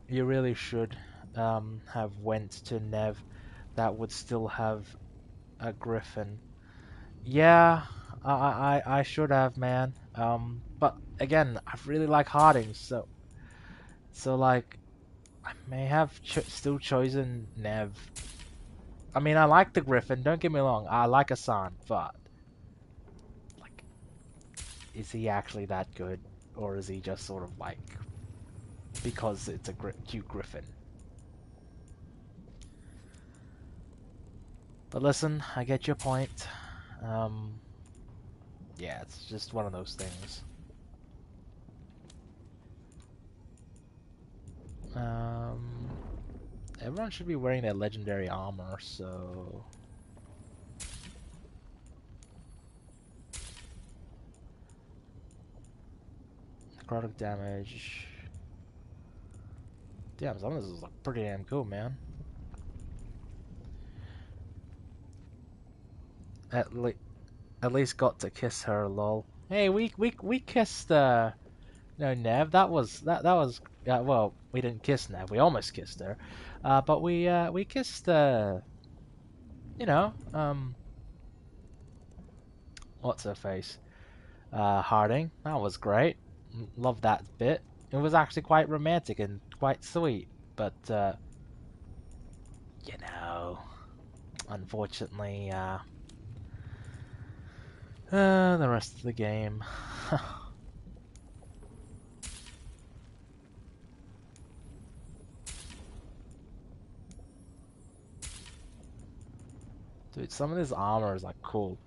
You really should have went to Nev. That would still have a griffin. Yeah, I should have, man. But again, I really like Harding, so like, I may have still chosen Nev. I mean, I like the Griffin, don't get me wrong, I like Hassan, but like, is he actually that good? Or is he just sort of like, because it's a cute Griffin? But listen, I get your point. Yeah, it's just one of those things. Everyone should be wearing their legendary armor, so... Necrotic damage... Damn, some of this is like pretty damn cool, man. At least got to kiss her, lol. Hey, we kissed, no, Nev, that was, well, we didn't kiss Nev, we almost kissed her. But we kissed, you know, what's her face? Harding. That was great. Loved that bit. It was actually quite romantic and quite sweet, but, you know, unfortunately, the rest of the game. Dude, some of this armor is like cool.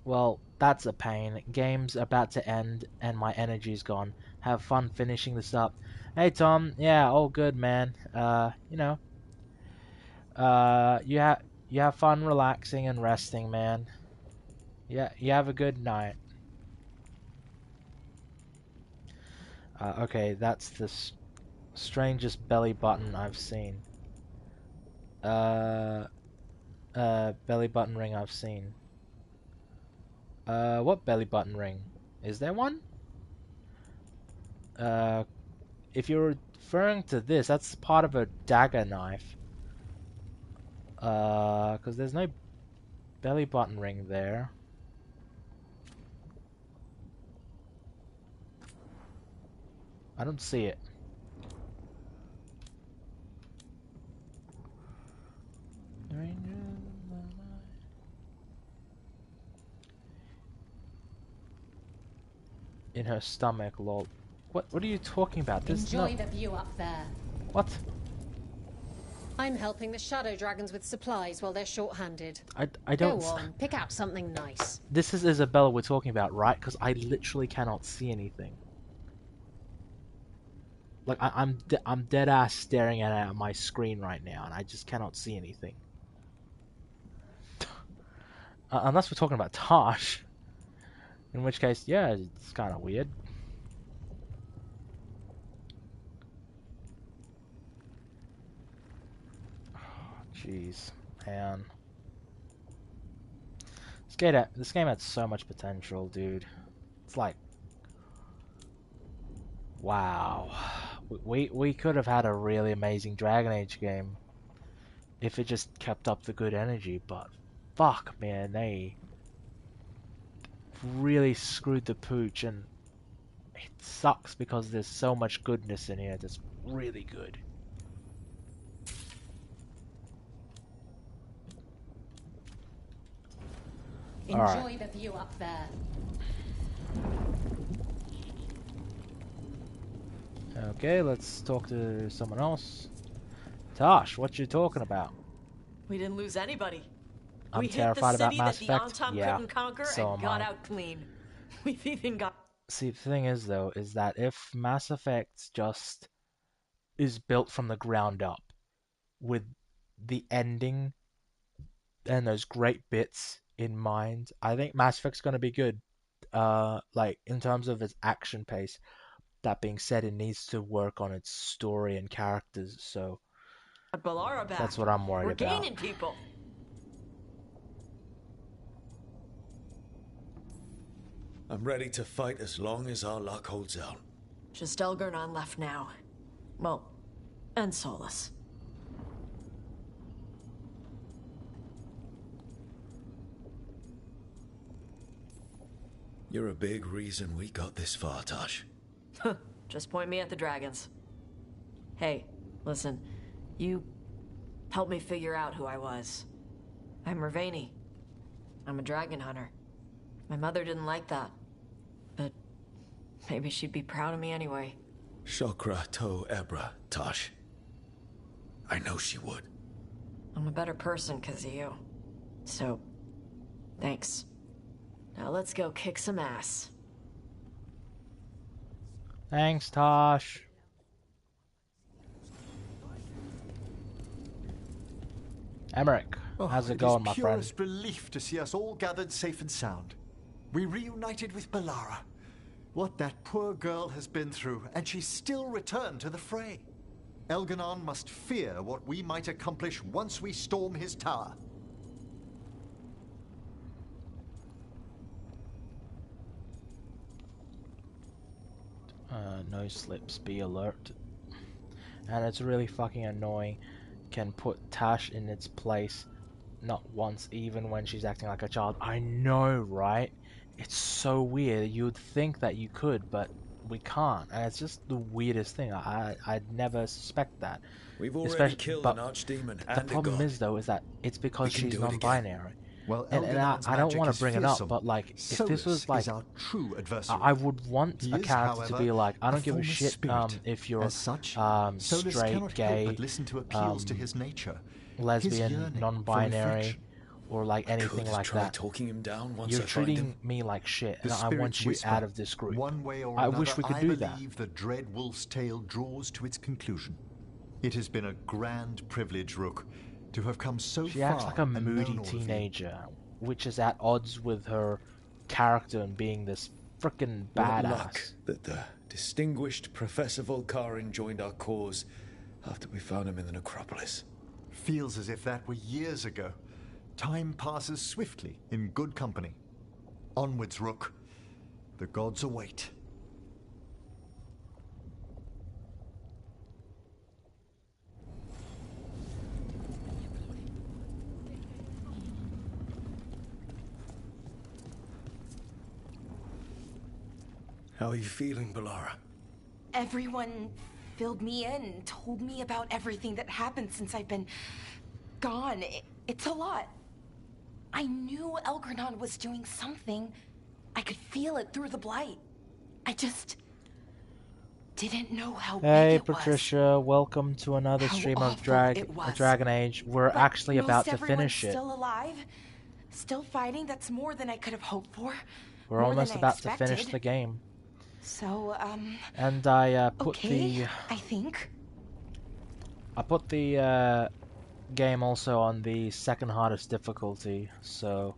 Well, that's a pain. Game's about to end and my energy's gone. Have fun finishing this up. Hey Tom, yeah, all good, man. You know, you have fun relaxing and resting, man. Yeah, you have a good night. Okay, that's the strangest belly button I've seen. Belly button ring I've seen. What belly button ring? Is there one? If you're referring to this, that's part of a dagger knife. Because there's no belly button ring there. I don't see it. In her stomach, lol. What are you talking about? There's Enjoy the view up there. What? I'm helping the shadow dragons with supplies while they're short-handed. I don't. Go on, pick out something nice. This is Isabella we're talking about, right? Because I literally cannot see anything. Like I'm dead ass staring at my screen right now, and I just cannot see anything. Unless we're talking about Tosh, in which case, yeah, it's kind of weird. Jeez, man. This game had so much potential, dude. It's like, wow. We could have had a really amazing Dragon Age game if it just kept up the good energy, but fuck, man, they really screwed the pooch, and it sucks because there's so much goodness in here that's really good. Enjoy the view up there. Okay, let's talk to someone else. Tosh, what you talking about? We didn't lose anybody. I'm terrified about Mass Effect. That the Anton couldn't conquer so and got out clean. We've even got... See, the thing is, though, is that if Mass Effect just is built from the ground up with the ending and those great bits in mind, I think Mass Effect's going to be good. Like, in terms of its action pace. That being said, it needs to work on its story and characters, so that's what I'm worried about. We're gaining people. I'm ready to fight as long as our luck holds out. Just Elgarnon left now. Well, and Solus. You're a big reason we got this far, Tosh. Just point me at the dragons. Hey, listen. You helped me figure out who I was. I'm Mervani. I'm a dragon hunter. My mother didn't like that. But maybe she'd be proud of me anyway. Shokra to Ebra, Tosh. I know she would. I'm a better person because of you. So, thanks. Now let's go kick some ass. Thanks, Tosh. Emmerich, how's it going, my friend? It is purest relief to see us all gathered safe and sound. We reunited with Bellara. What that poor girl has been through, and she still returned to the fray. Elgarnon must fear what we might accomplish once we storm his tower. No slips, be alert. And it's really fucking annoying. Can put Tash in its place not once, even when she's acting like a child. I know, right? It's so weird. You'd think that you could, but we can't. And it's just the weirdest thing. I'd never suspect that. We've already Especially, killed but an archdemon the and a problem god. is though is that it's because We can she's do it again. non-binary. Well, And I don't want to bring it up, but like, if this was like, is our true adversary. I would want He a is, character however, to be like, I a don't give a formless shit spirit. if you're As such, Solus straight, cannot gay, help but listen to appeals to his nature, his lesbian, yearning for non-binary, reflection. or like anything like try that. talking him down once You're I find treating him. me like shit, The and I want spirits you whisper, out of this group. One way or I another, wish we could I do that. believe the dread wolf's tale draws to its conclusion. It has been a grand privilege, Rook, to have come so She far acts like a and known moody all of you. teenager, which is at odds with her character and being this frickin' What luck badass. that the distinguished Professor Volkarin joined our cause after we found him in the necropolis. Feels as if that were years ago. Time passes swiftly in good company. Onwards, Rook. The gods await. How are you feeling, Balara? Everyone filled me in, told me about everything that happened since I've been gone. It's a lot. I knew Elgranon was doing something. I could feel it through the blight. I just didn't know how Hey big it was. Patricia, welcome to another How stream of awful it was. Dragon Age. We're But actually about to most finish everyone's it. Still alive, still fighting. That's more than I could have hoped for. We're more almost than I about to finish expected. the game. So, And I put okay, I think. the game also on the second hardest difficulty. So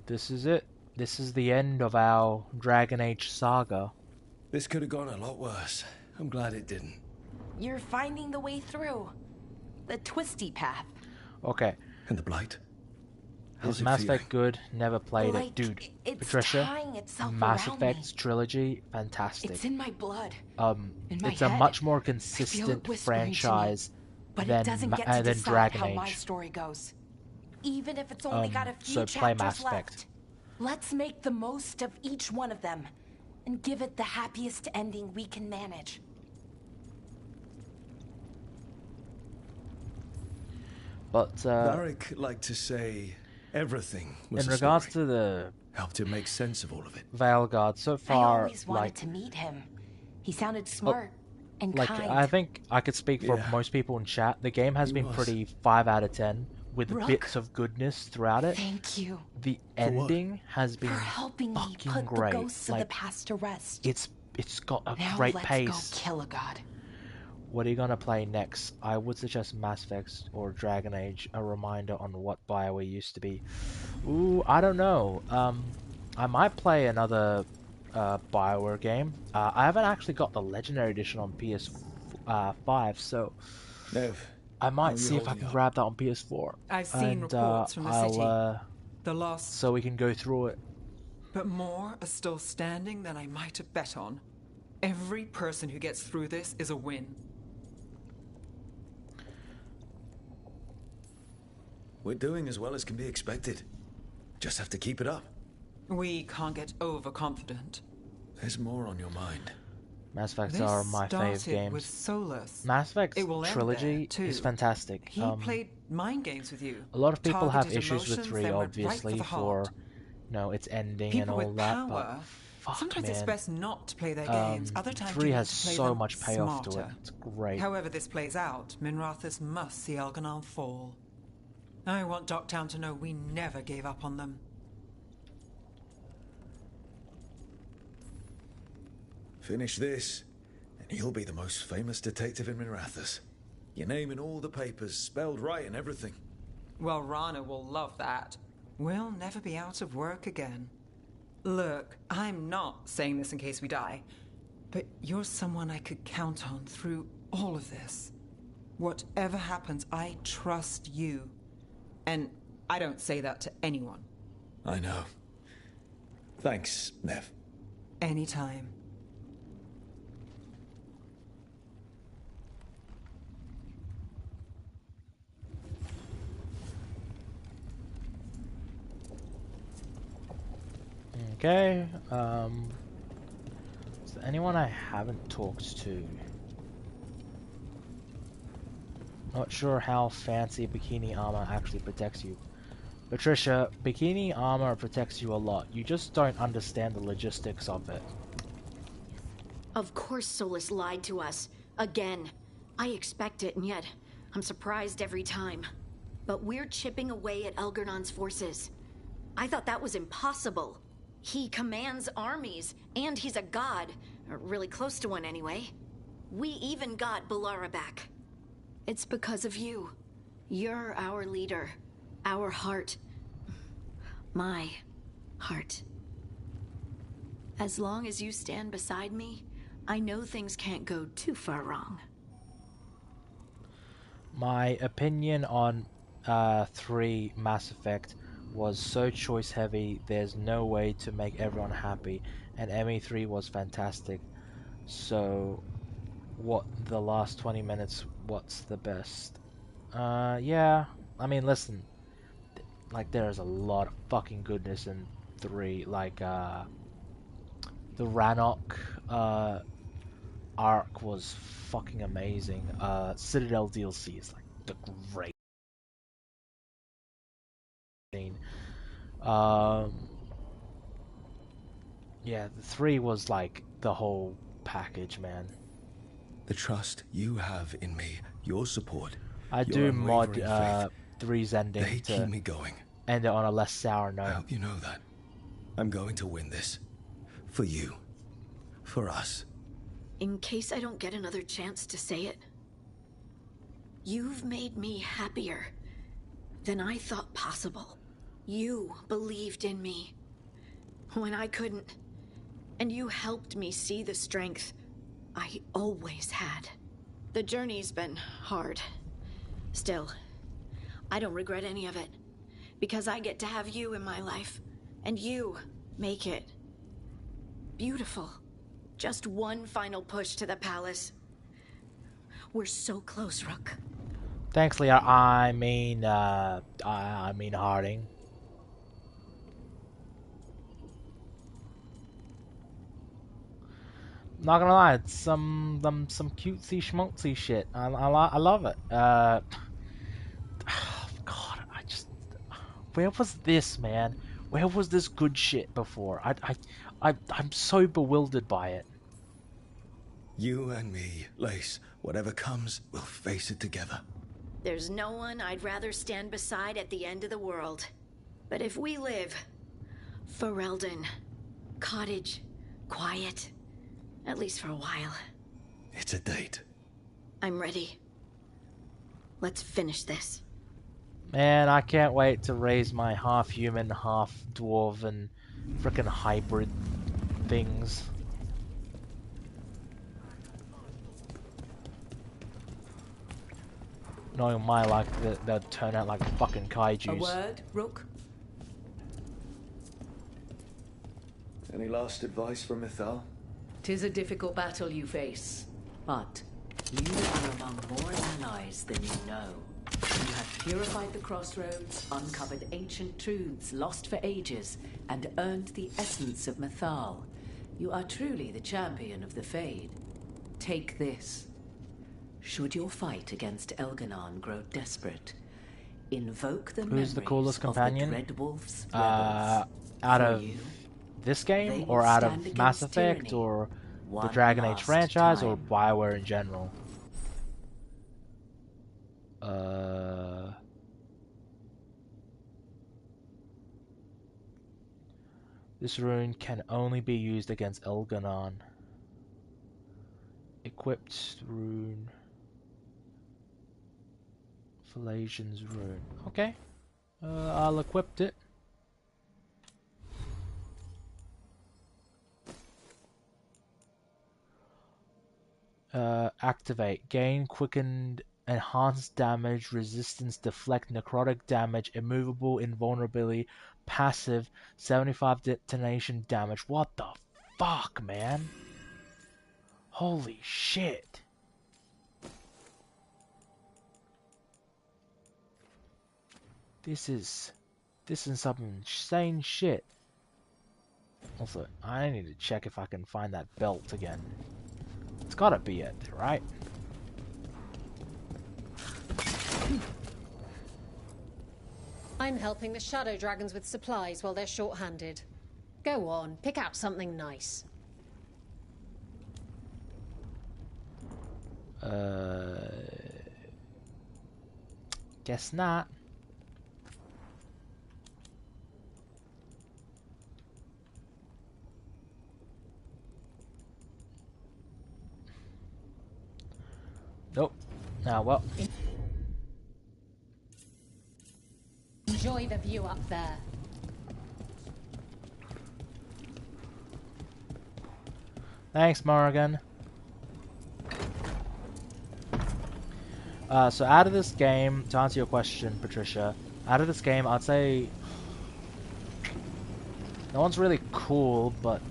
this is it. This is the end of our Dragon Age saga. This could have gone a lot worse. I'm glad it didn't. You're finding the way through. The twisty path. Okay. And the blight? Is How's it Mass feeling? Effect good? Never played Like, it. Dude, it's Patricia, tying itself Mass around Effect's trilogy, fantastic. It's in my blood. In my It's a head. much more I feel it consistent whispering to me, franchise but than, it doesn't get than to decide Dragon how Age. my story goes. Even if it's only got a few so play chapters Mass Effect. left. Let's make the most of each one of them and give it the happiest ending we can manage. But Varric liked to say everything was in a regards story. to the Helped him make sense of all of it. Veilguard, so I far, always wanted like, to meet him. He sounded smart and like kind. I think I could speak for Yeah. most people in chat. The game has He been was. pretty 5 out of 10 with Rook, bits of goodness throughout it. Thank you The For what? ending has been for helping me fucking put great. the ghosts of Like, the past to rest. it's got a Now great let's pace. go kill a god. What are you gonna play next? I would suggest Mass Effect or Dragon Age. A reminder on what BioWare used to be. Ooh, I don't know. I might play another BioWare game. I haven't actually got the Legendary Edition on PS5, so Nev, I how might are see you if I holding can up? grab that on PS4. I've seen and, reports from the I'll, city. The lost, so we can go through it. but more are still standing than I might have bet on. Every person who gets through this is a win. We're doing as well as can be expected. Just have to keep it up. We can't get overconfident. There's more on your mind. Mass Effects This are my fave started games. with Solus. Mass Effect's It will end trilogy there, too. is fantastic. He played mind games with you. A lot of people have targeted issues with emotions, 3, then went obviously, right for, the heart. its ending People and all with that, power. but fuck, Sometimes it's man. best not to play their games. Other times 3 you has need to play so them much payoff to it. smarter. It's great. However this plays out, Minrathous must see Elganon fall. I want Docktown to know we never gave up on them. Finish this, and you'll be the most famous detective in Minrathous. Your name in all the papers, spelled right and everything. Well, Rana will love that. We'll never be out of work again. Look, I'm not saying this in case we die, but you're someone I could count on through all of this. Whatever happens, I trust you. And I don't say that to anyone. I know. Thanks, Nev. Anytime. Okay, anyone I haven't talked to? Not sure how fancy bikini armor actually protects you. Patricia, bikini armor protects you a lot. You just don't understand the logistics of it. Of course Solus lied to us. Again. I expect it, and yet I'm surprised every time. But we're chipping away at Elgernon's forces. I thought that was impossible. He commands armies, and he's a god. Or really close to one, anyway. We even got Balara back. It's because of you. You're our leader. Our heart. My heart. As long as you stand beside me, I know things can't go too far wrong. My opinion on 3 Mass Effect was so choice heavy, there's no way to make everyone happy, and ME3 was fantastic. So, what the last 20 minutes, what's the best? Yeah, I mean, listen, like, there's a lot of fucking goodness in 3, like, the Rannoch, arc was fucking amazing. Citadel DLC is like the great thing. Yeah, the 3 was like the whole package, man. The trust you have in me, your support, I your do mod unwavering faith, 3's ending they to keep me going. end it on a less sour note. I hope you know that. I'm going to win this. For you. For us. In case I don't get another chance to say it, you've made me happier than I thought possible. You believed in me when I couldn't, and you helped me see the strength I always had. The journey's been hard. Still, I don't regret any of it, because I get to have you in my life, and you make it beautiful. Just one final push to the palace. We're so close, Rook. Thanks, Leah. I mean Harding. Not gonna lie, it's some cutesy schmaltzy shit. I love it. God, where was this, man? Where was this good shit before? I'm so bewildered by it. You and me, Lace. Whatever comes, we'll face it together. There's no one I'd rather stand beside at the end of the world. But if we live, Ferelden, cottage, quiet, at least for a while. It's a date. I'm ready. Let's finish this. Man, I can't wait to raise my half-human, half-dwarven frickin' hybrid things. Knowing my luck, they'll turn out like fucking kaijus. A word, Rook? Any last advice from Mythal? 'Tis a difficult battle you face, but you are among more allies than you know. You have purified the crossroads, uncovered ancient truths lost for ages, and earned the essence of Mythal. You are truly the champion of the Fade. Take this. Should your fight against Elganon grow desperate, invoke the Who's the coolest memories companion? of the Dread Wolf's rebels. Out For of you, this they game, will or out stand of Mass against Effect, tyranny or the one Dragon Age last franchise, or time. BioWare in general? This rune can only be used against Elganon. Equipped rune. Phalasian's rune. Okay. I'll equip it. Activate. Gain quickened enhanced damage, resistance, deflect, necrotic damage, immovable, invulnerability, passive, 75 detonation damage. What the fuck, man? Holy shit. This is some insane shit. Also, I need to check if I can find that belt again. It's gotta be it, right? I'm helping the Shadow Dragons with supplies while they're short-handed. Go on, pick out something nice. Guess not. Nope. Nah, well. Enjoy the view up there. Thanks, Morrigan. So out of this game, to answer your question, Patricia, out of this game, I'd say no one's really cool, but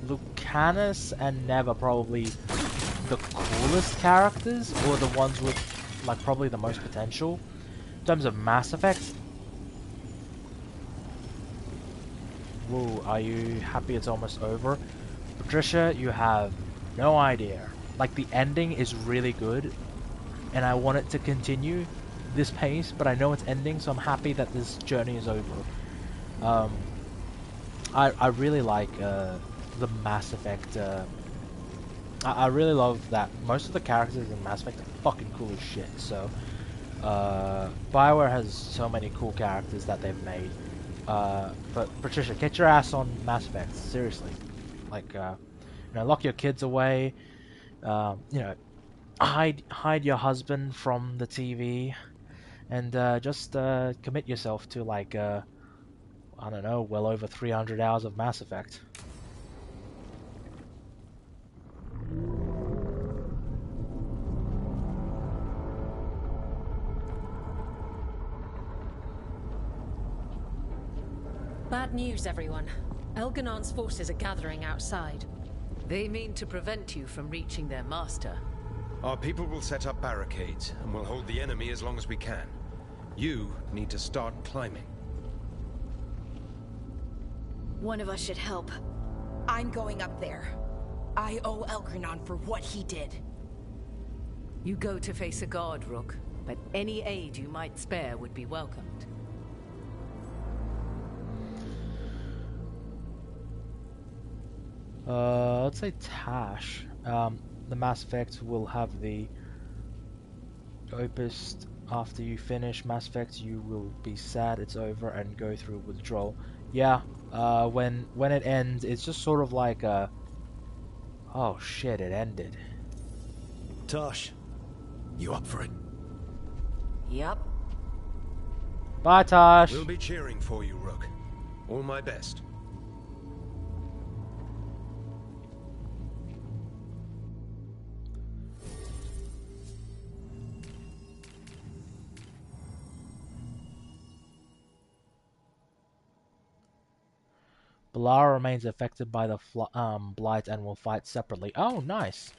Lucanus and Nev are probably the coolest characters, or the ones with like probably the most potential in terms of Mass Effect. Whoa, are you happy it's almost over? Patricia, you have no idea. Like, the ending is really good, and I want it to continue this pace, but I know it's ending, so I'm happy that this journey is over. I really like the Mass Effect. I really love that most of the characters in Mass Effect are fucking cool as shit. So BioWare has so many cool characters that they've made. But Patricia, get your ass on Mass Effect, seriously. Like, lock your kids away. Hide your husband from the TV, and just commit yourself to like I don't know, well over 300 hours of Mass Effect. Bad news, everyone. Elganon's forces are gathering outside. They mean to prevent you from reaching their master. Our people will set up barricades, and we'll hold the enemy as long as we can. You need to start climbing. One of us should help. I'm going up there. I owe Elgranon for what he did. You go to face a guard, Rook, but any aid you might spare would be welcomed. Let's say Tash. The Mass Effect will have the Opus. After you finish Mass Effect, you will be sad it's over and go through withdrawal. Yeah, when it ends, it's just sort of like a... Oh shit, it ended. Tosh, you up for it? Yep. Bye, Tosh. We'll be cheering for you, Rook. All my best. Balara remains affected by the blight and will fight separately. Oh, nice.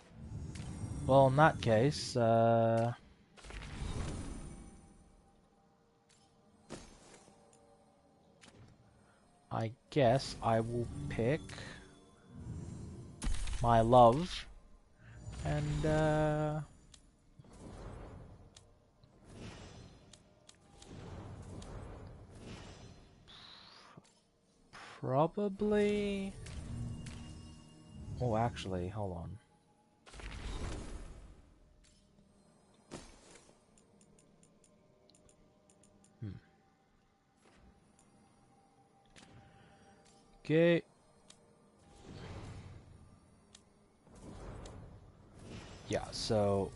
Well, in that case, I guess I will pick my love and probably... Oh, actually, hold on. Okay. Yeah, so...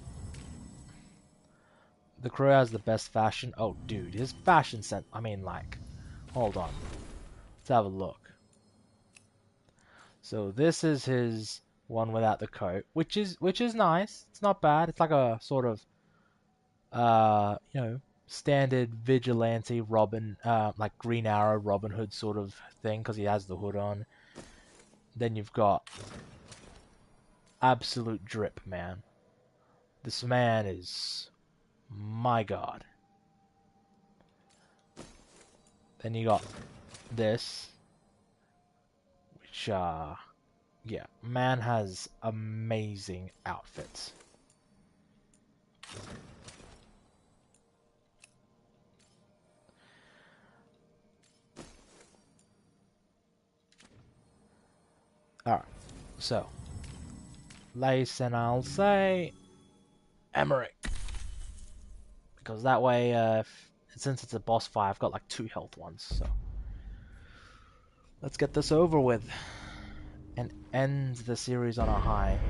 The crew has the best fashion. Oh, dude, his fashion sense... I mean, like... Hold on. Let's have a look. So this is his one without the coat, which is nice. It's not bad. It's like a sort of standard vigilante Robin, like Green Arrow Robin Hood sort of thing, because he has the hood on. Then you've got absolute drip, man. This man is my god. Then you got this, which, yeah, man has amazing outfits. Alright, so Lace, and I'll say Emmerich, because that way, since it's a boss fight, I've got like 2 health ones, so let's get this over with and end the series on a high.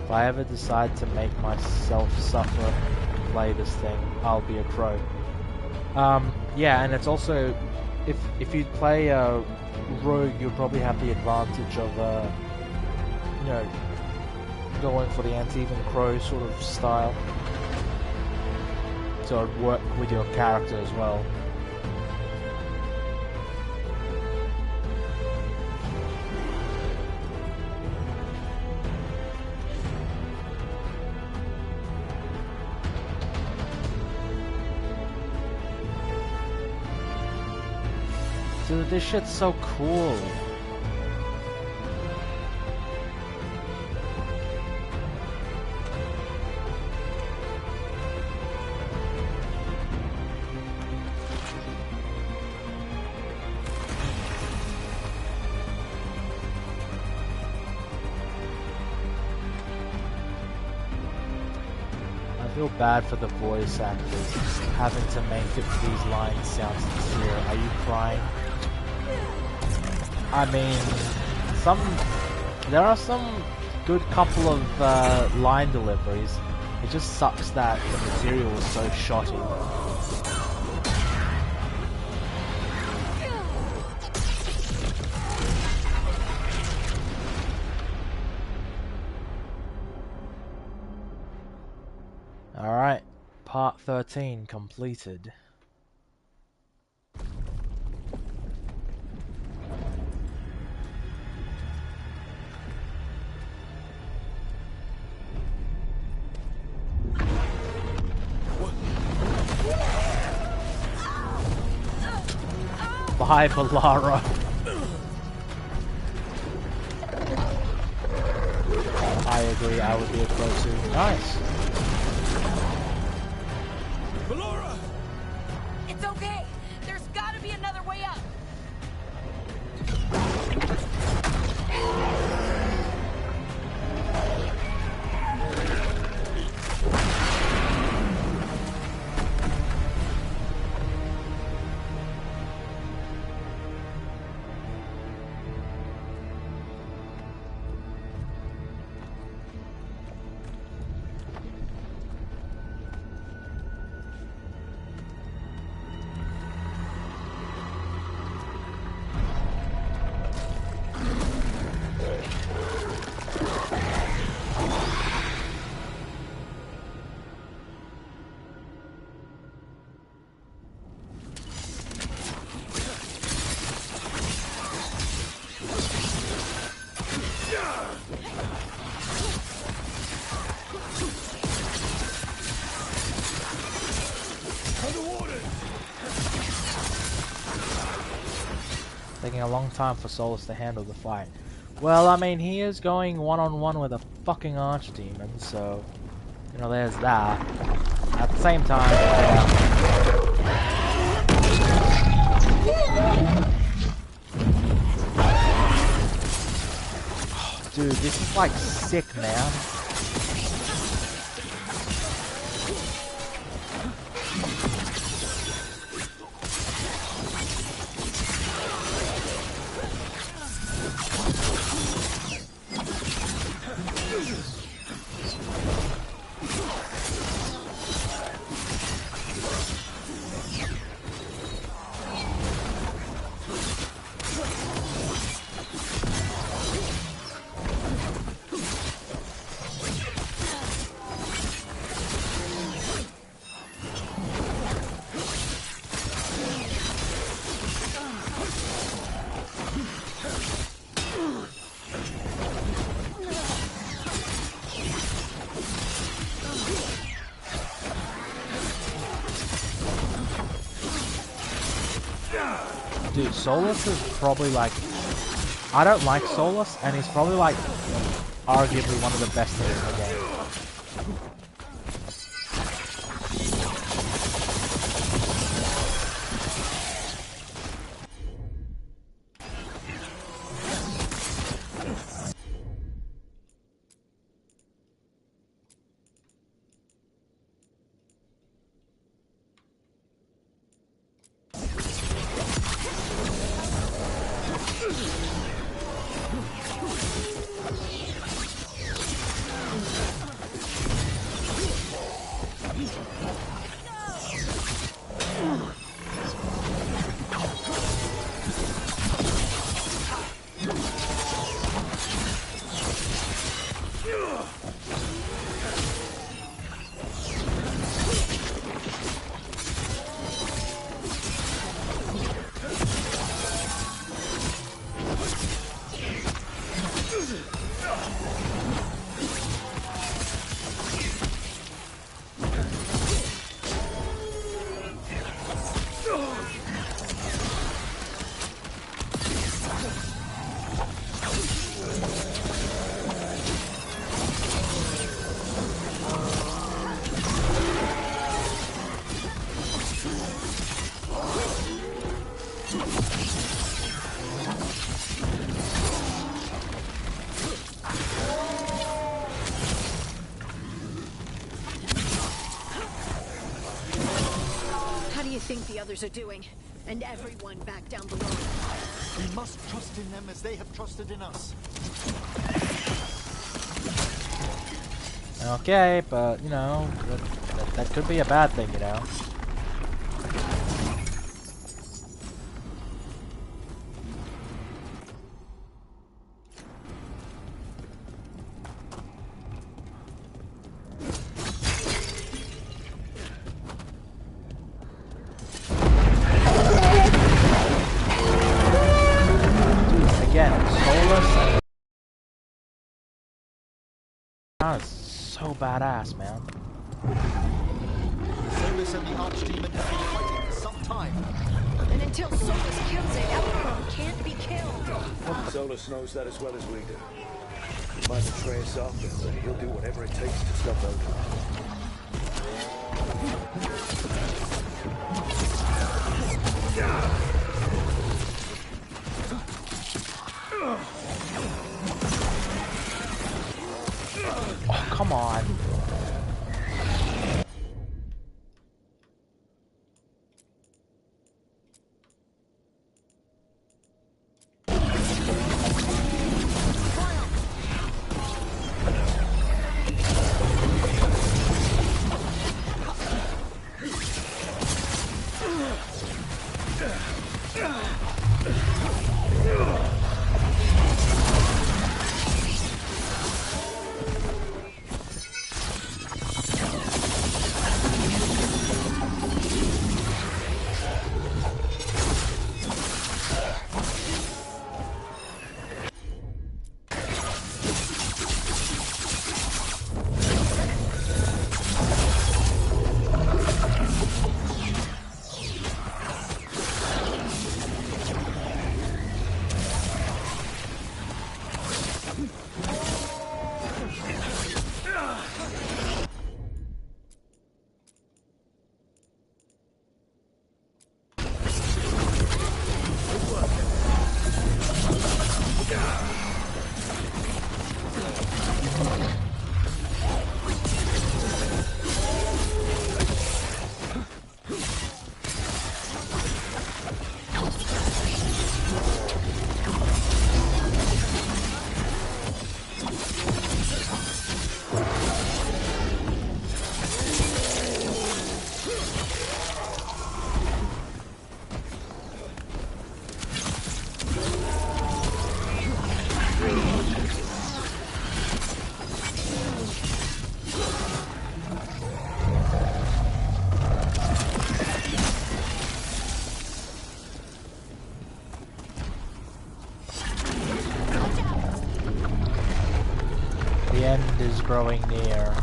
If I ever decide to make myself suffer and play this thing, I'll be a crow. Yeah, and it's also, if you play Rogue, you'll probably have the advantage of, you know, going for the anti-even crow sort of style. So it'd work with your character as well. Dude, this shit's so cool. I feel bad for the voice actors having to make these lines sound sincere. Are you crying? I mean, there are some good couple of line deliveries. It just sucks that the material is so shoddy. Alright, part 13 completed. Bye, Valara. I agree, I would be a pro too. Nice. Valara! It's okay. There's gotta be another way up. Taking a long time for Solus to handle the fight. Well, I mean, he is going one-on-one with a fucking archdemon, so, you know, there's that. At the same time, oh, dude, this is like sick, man. Solus is probably like... I don't like Solus, and he's probably like arguably one of the best things in the game. Think the others are doing, and everyone back down below. We must trust in them as they have trusted in us. Okay, but you know, that could be a bad thing, you know. That is so badass, man. Solus and the Archdemon have been fighting for some time. And until Solus kills it, Elgron can't be killed. Solus knows that as well as we do. He might betray us after, but he'll do whatever it takes to stop Elgron. Oh, come on. The end is growing near.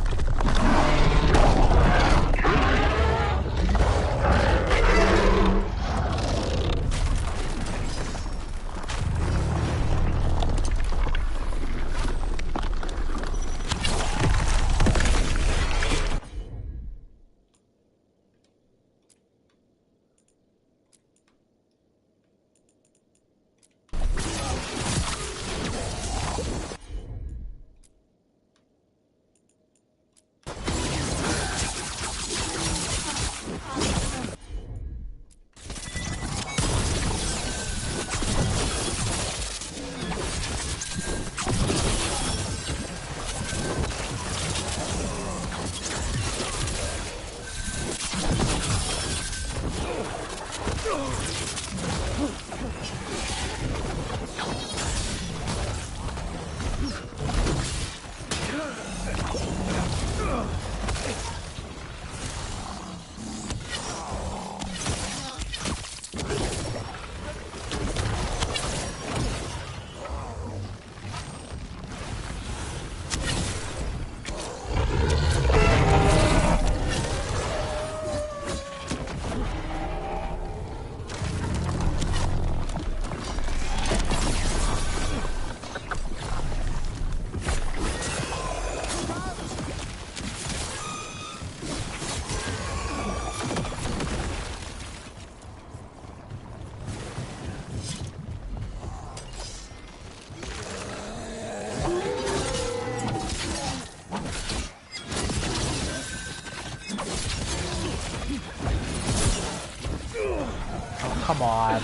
come on.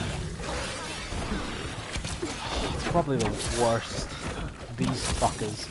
It's probably the worst. These fuckers.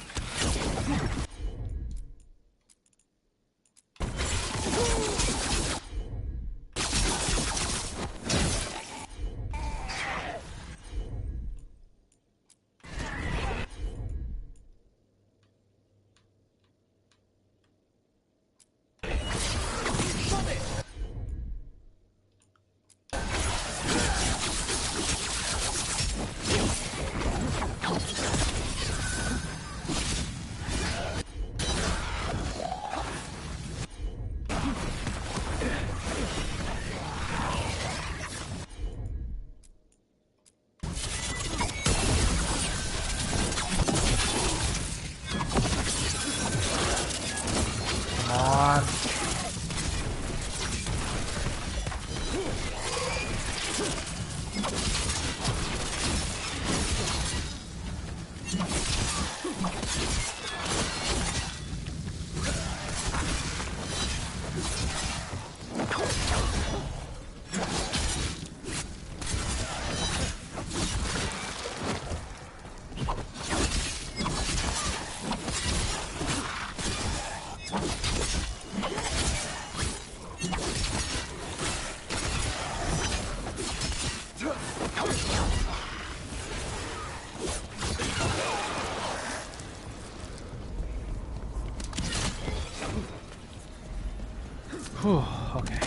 Whew, okay.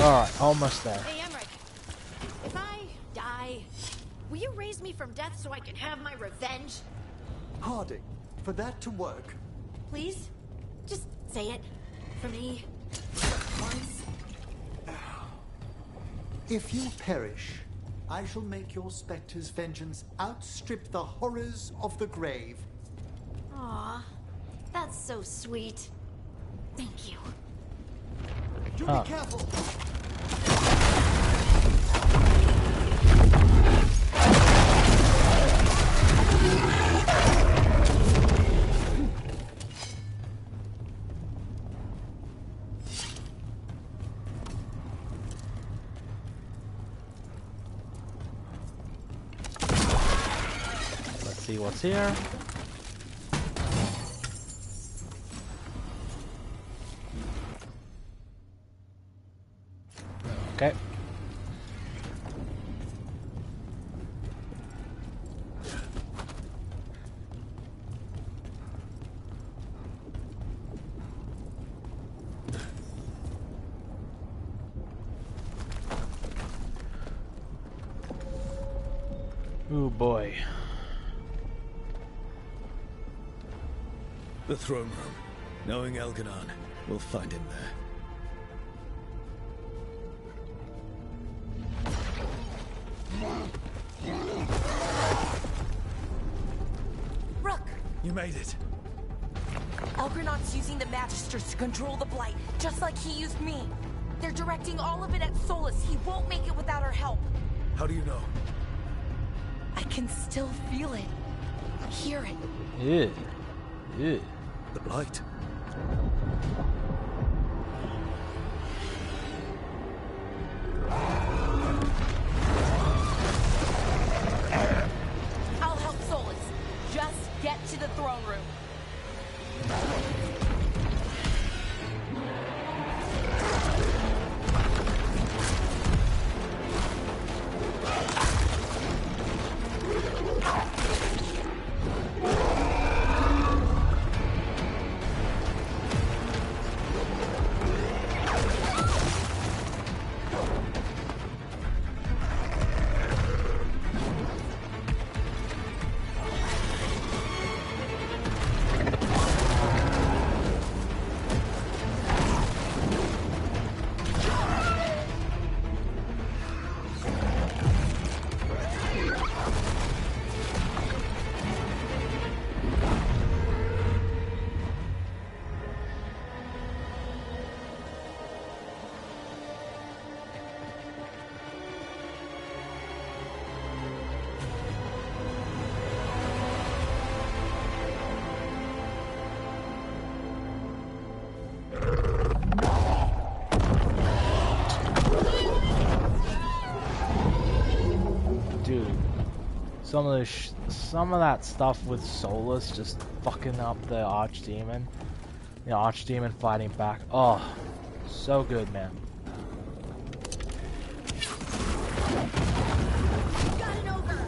Alright, almost there. Hey, Emmerich. If I die, will you raise me from death so I can have my revenge? Harding, for that to work... Please? Just say it. For me. Once. If you perish, I shall make your spectre's vengeance outstrip the horrors of the grave. Aw, that's so sweet. Thank you. Do be careful! Let's see what's here. Okay. Oh boy. The throne room. Knowing Elganon, we'll find him there. Rook! You made it. Elgranon's using the Magisters to control the Blight, just like he used me. They're directing all of it at Solus. He won't make it without our help. How do you know? I can still feel it. Hear it. Yeah. Yeah. The Blight. I'll help Solus. Just get to the throne room. some of that stuff with Solus just fucking up the Archdemon. The Archdemon fighting back. Oh, so good, man. Got it over.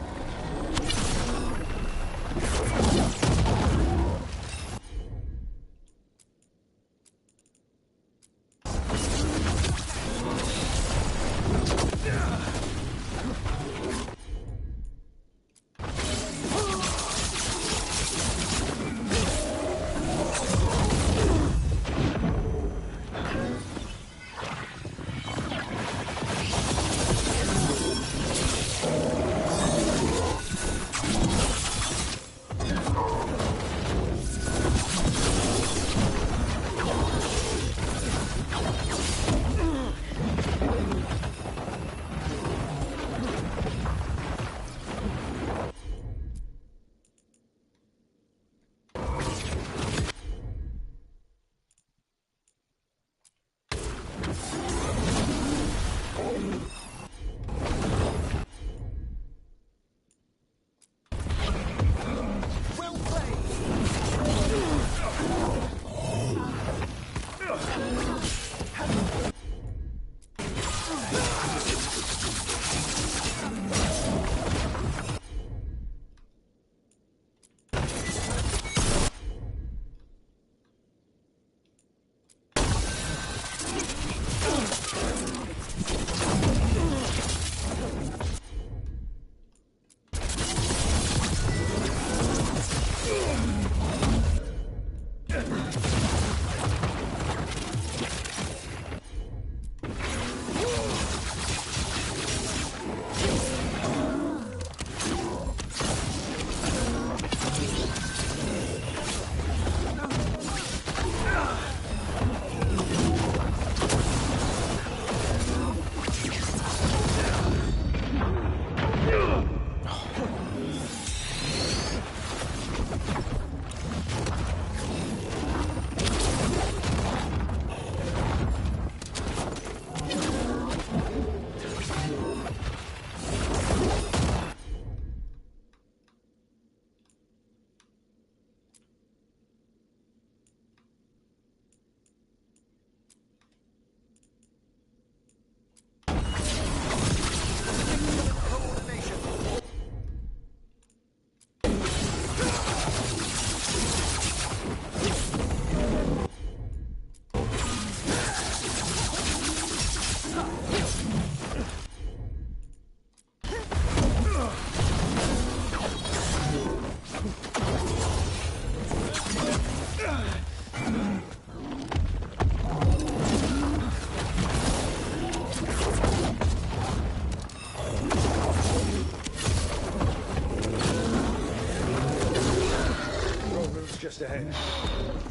Just ahead.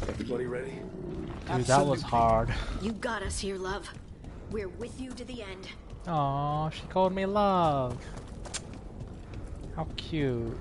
Everybody ready? Dude, that was hard. You got us here, love. We're with you to the end. Aw, she called me love. How cute.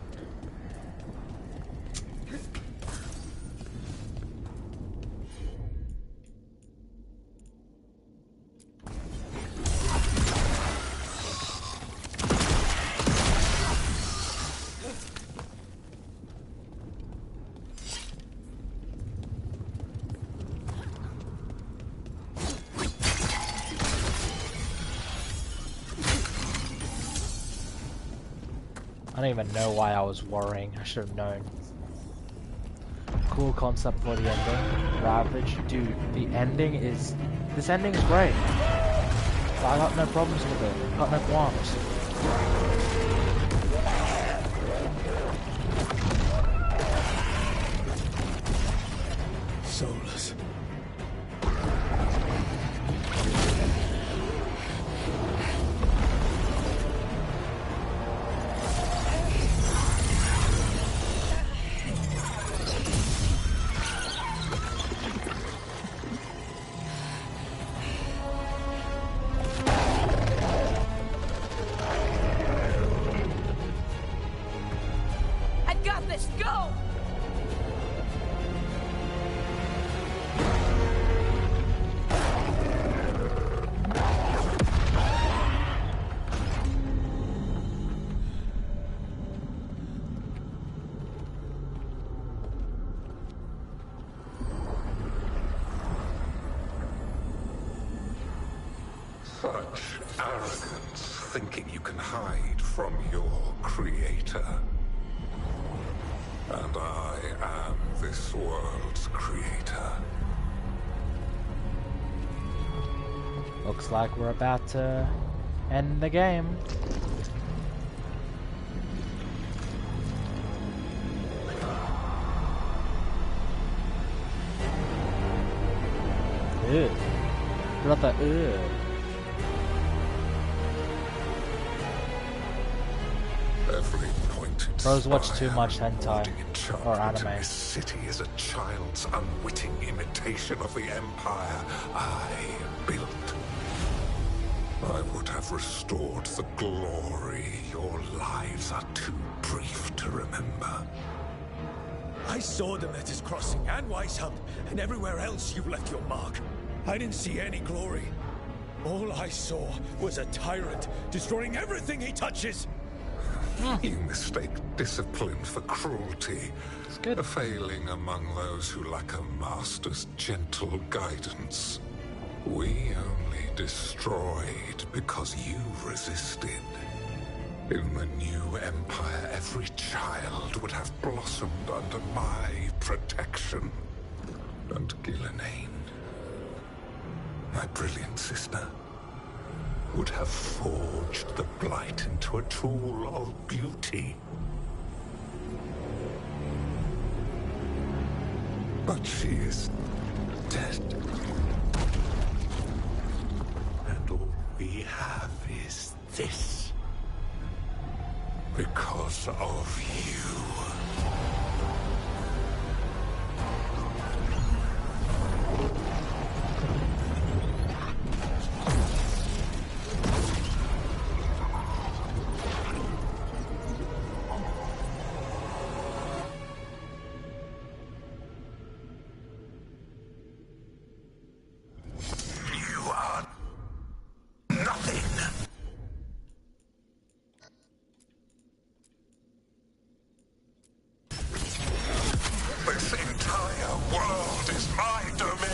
I don't even know why I was worrying. I should have known. Cool concept for the ending. Ravage. Dude, the ending is... This ending is great. I got no problems with it. Got no qualms. Soulless. Such arrogance, thinking you can hide from your creator. And I am this world's creator. Looks like we're about to end the game. Ew. What about the ew? Every point. Bros watch too much hentai or anime. This city is a child's unwitting imitation of the empire I built. I would have restored the glory. Your lives are too brief to remember. I saw them at his crossing and Weishaupt, and everywhere else you left your mark. I didn't see any glory. All I saw was a tyrant destroying everything he touches. You mistake discipline for cruelty. It's good. A failing among those who lack a master's gentle guidance. We only destroyed because you resisted. In the new empire, every child would have blossomed under my protection. And Gillenane, my brilliant sister, would have forged the Blight into a tool of beauty. But she is dead. And all we have is this. Because of you. This entire world is my domain!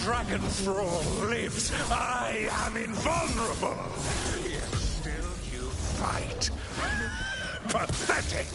dragon thrall lives, I am invulnerable. Yet still you fight. Pathetic.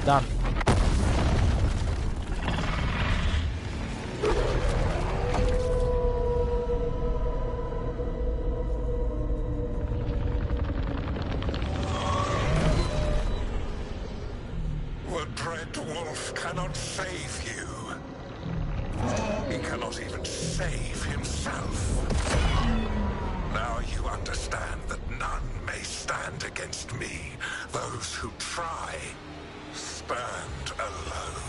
Done. The Dread Wolf cannot save you. He cannot even save himself. Now you understand that none may stand against me. Those who try stand alone.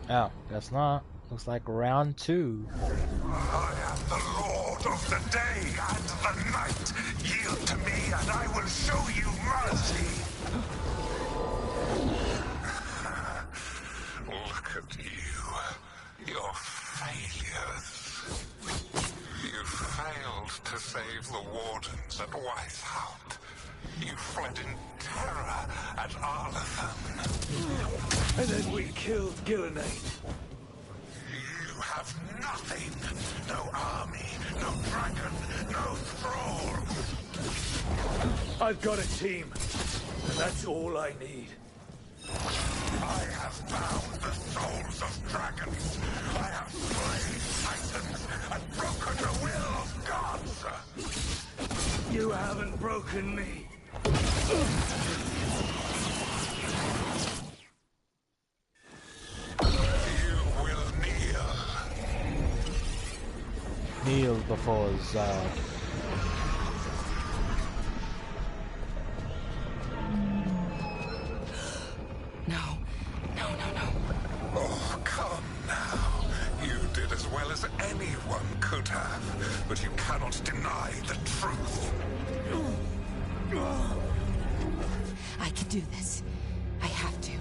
Oh, guess not. Looks like round 2. I am the Lord of the day and the night. Yield to me and I will show you mercy. Look at you. Your failures. You failed to save the wardens at Weishaupt. You fled in terror at Arlathan. And then we killed Gillenane. You have nothing. No army, no dragon, no thrall. I've got a team, and that's all I need. I have bound the souls of dragons. I have slain titans and broken the will of gods. You haven't broken me. You will kneel. Kneel before Zod. No. No, no, no. Oh, come now. You did as well as anyone could have, but you cannot deny the truth. I can do this. I have to.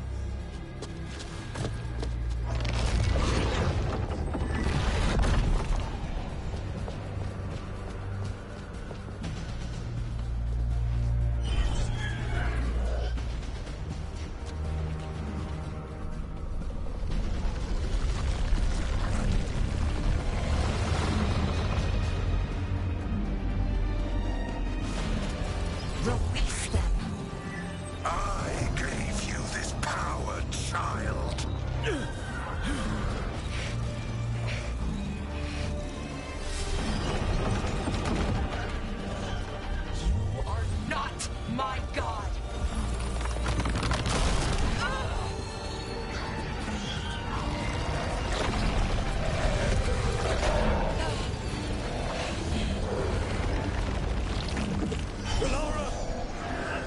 Release them. I gave you this power, child. You are not my god.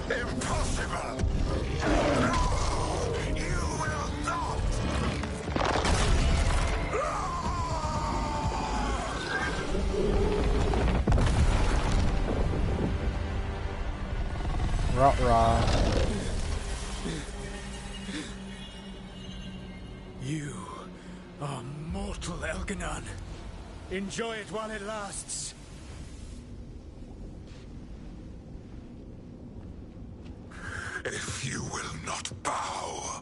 Impossible! No! You will not! Rot-rah. You are mortal, Elganon. Enjoy it while it lasts. If you will not bow,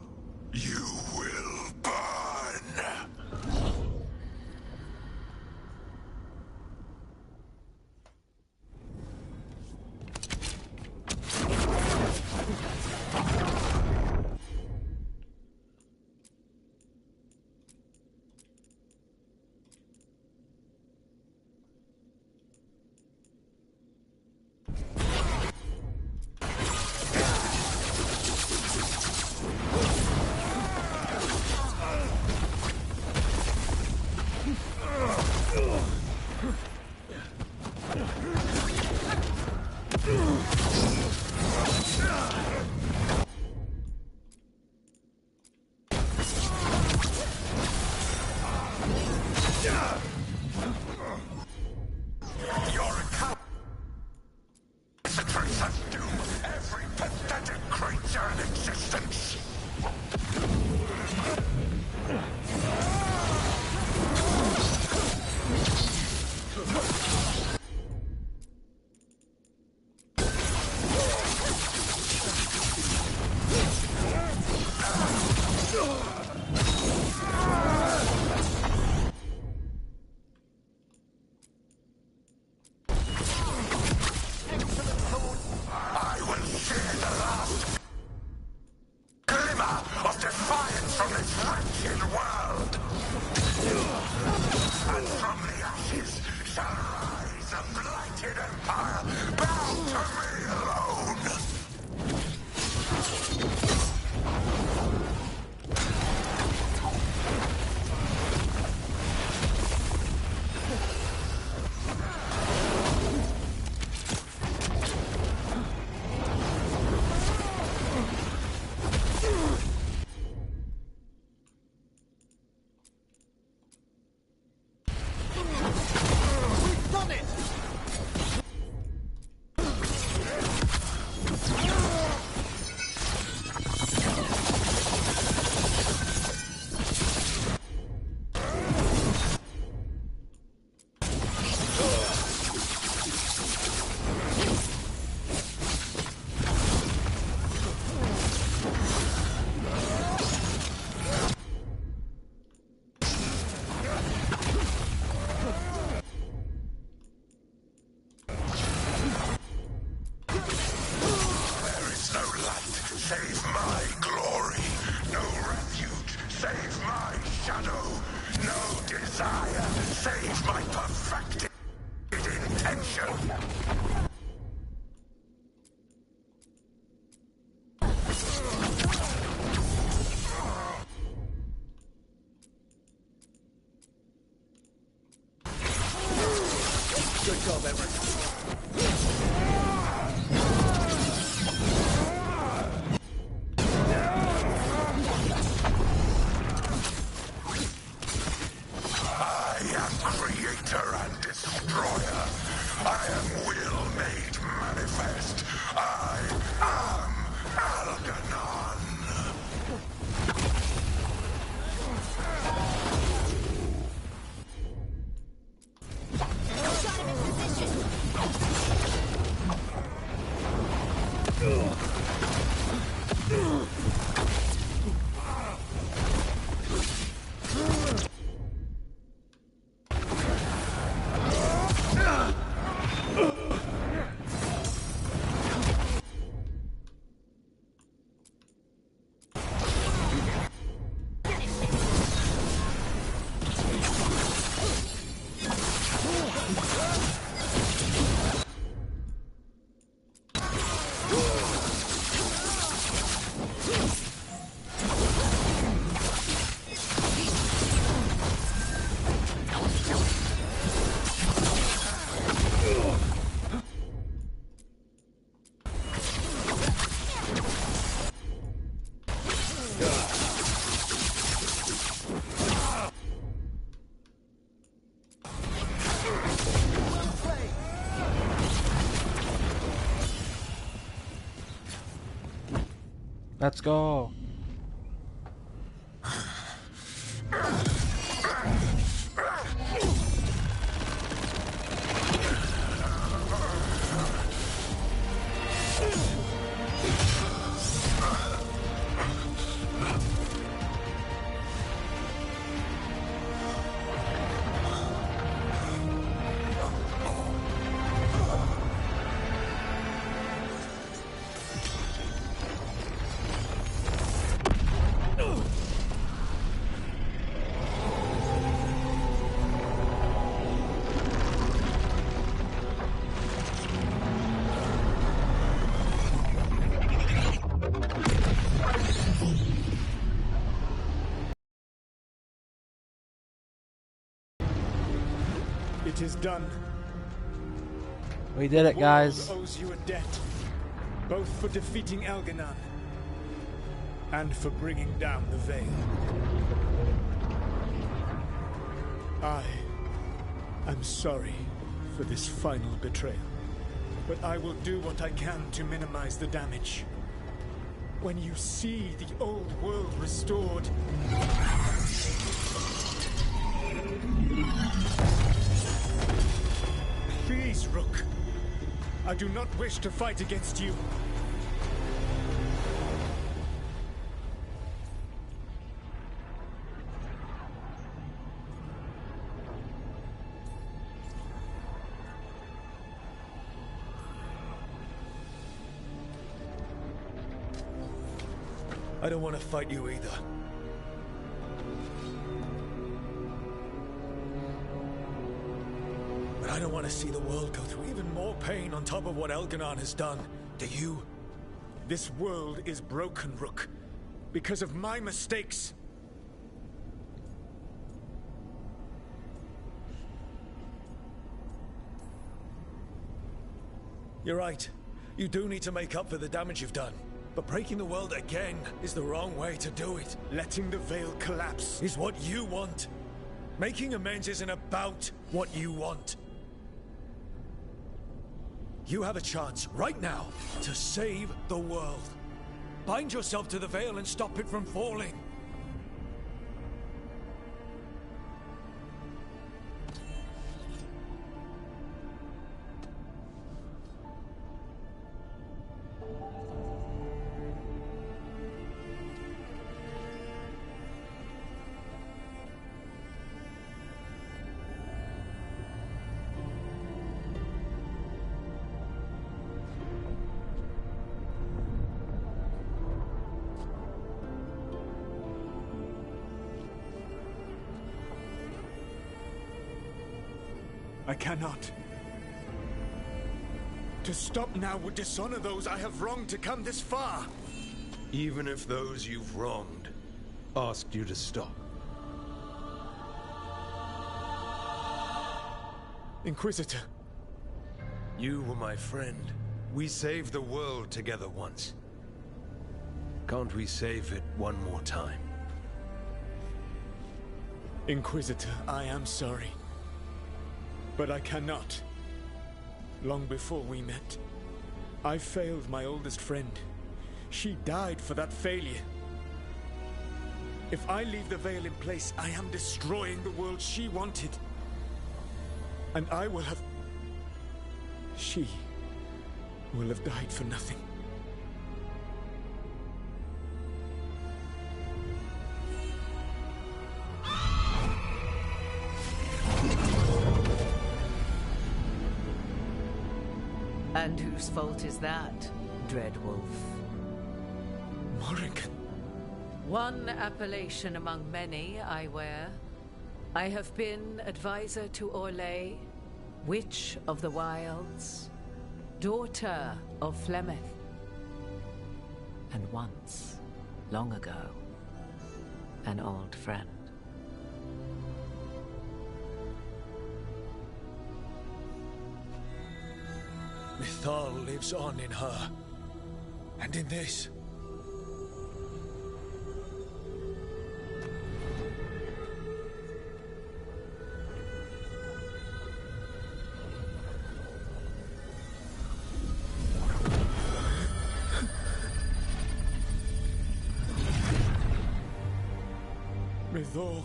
You're a coward. It's a trace of doom. Every pathetic creature in existence. Save my glory. No refuge. Save my shadow. No desire. Save my perfected intention. Good job, Everett. Let's go. It is done. We did it, guys. The world owes you a debt, both for defeating Elganon and for bringing down the Veil. I I'm sorry for this final betrayal, but I will do what I can to minimize the damage. When you see the old world restored... Please, Rook. I do not wish to fight against you. I don't want to fight you either. But I don't want to see the world go through even more pain on top of what Elganon has done. Do you? This world is broken, Rook. Because of my mistakes. You're right. You do need to make up for the damage you've done. But breaking the world again is the wrong way to do it. Letting the Veil collapse is what you want. Making amends isn't about what you want. You have a chance right now to save the world. Bind yourself to the Veil and stop it from falling. I cannot. To stop now would dishonor those I have wronged to come this far. Even if those you've wronged asked you to stop. Inquisitor. You were my friend. We saved the world together once. Can't we save it one more time? Inquisitor, I am sorry. But I cannot. Long before we met, I failed my oldest friend. She died for that failure. If I leave the Veil in place, I am destroying the world she wanted. And I will have... She will have died for nothing. And whose fault is that, Dreadwolf? Morrigan. One appellation among many I wear. I have been advisor to Orlais, Witch of the Wilds, daughter of Flemeth, and once, long ago, an old friend. Mythal lives on in her, and in this. Mythal.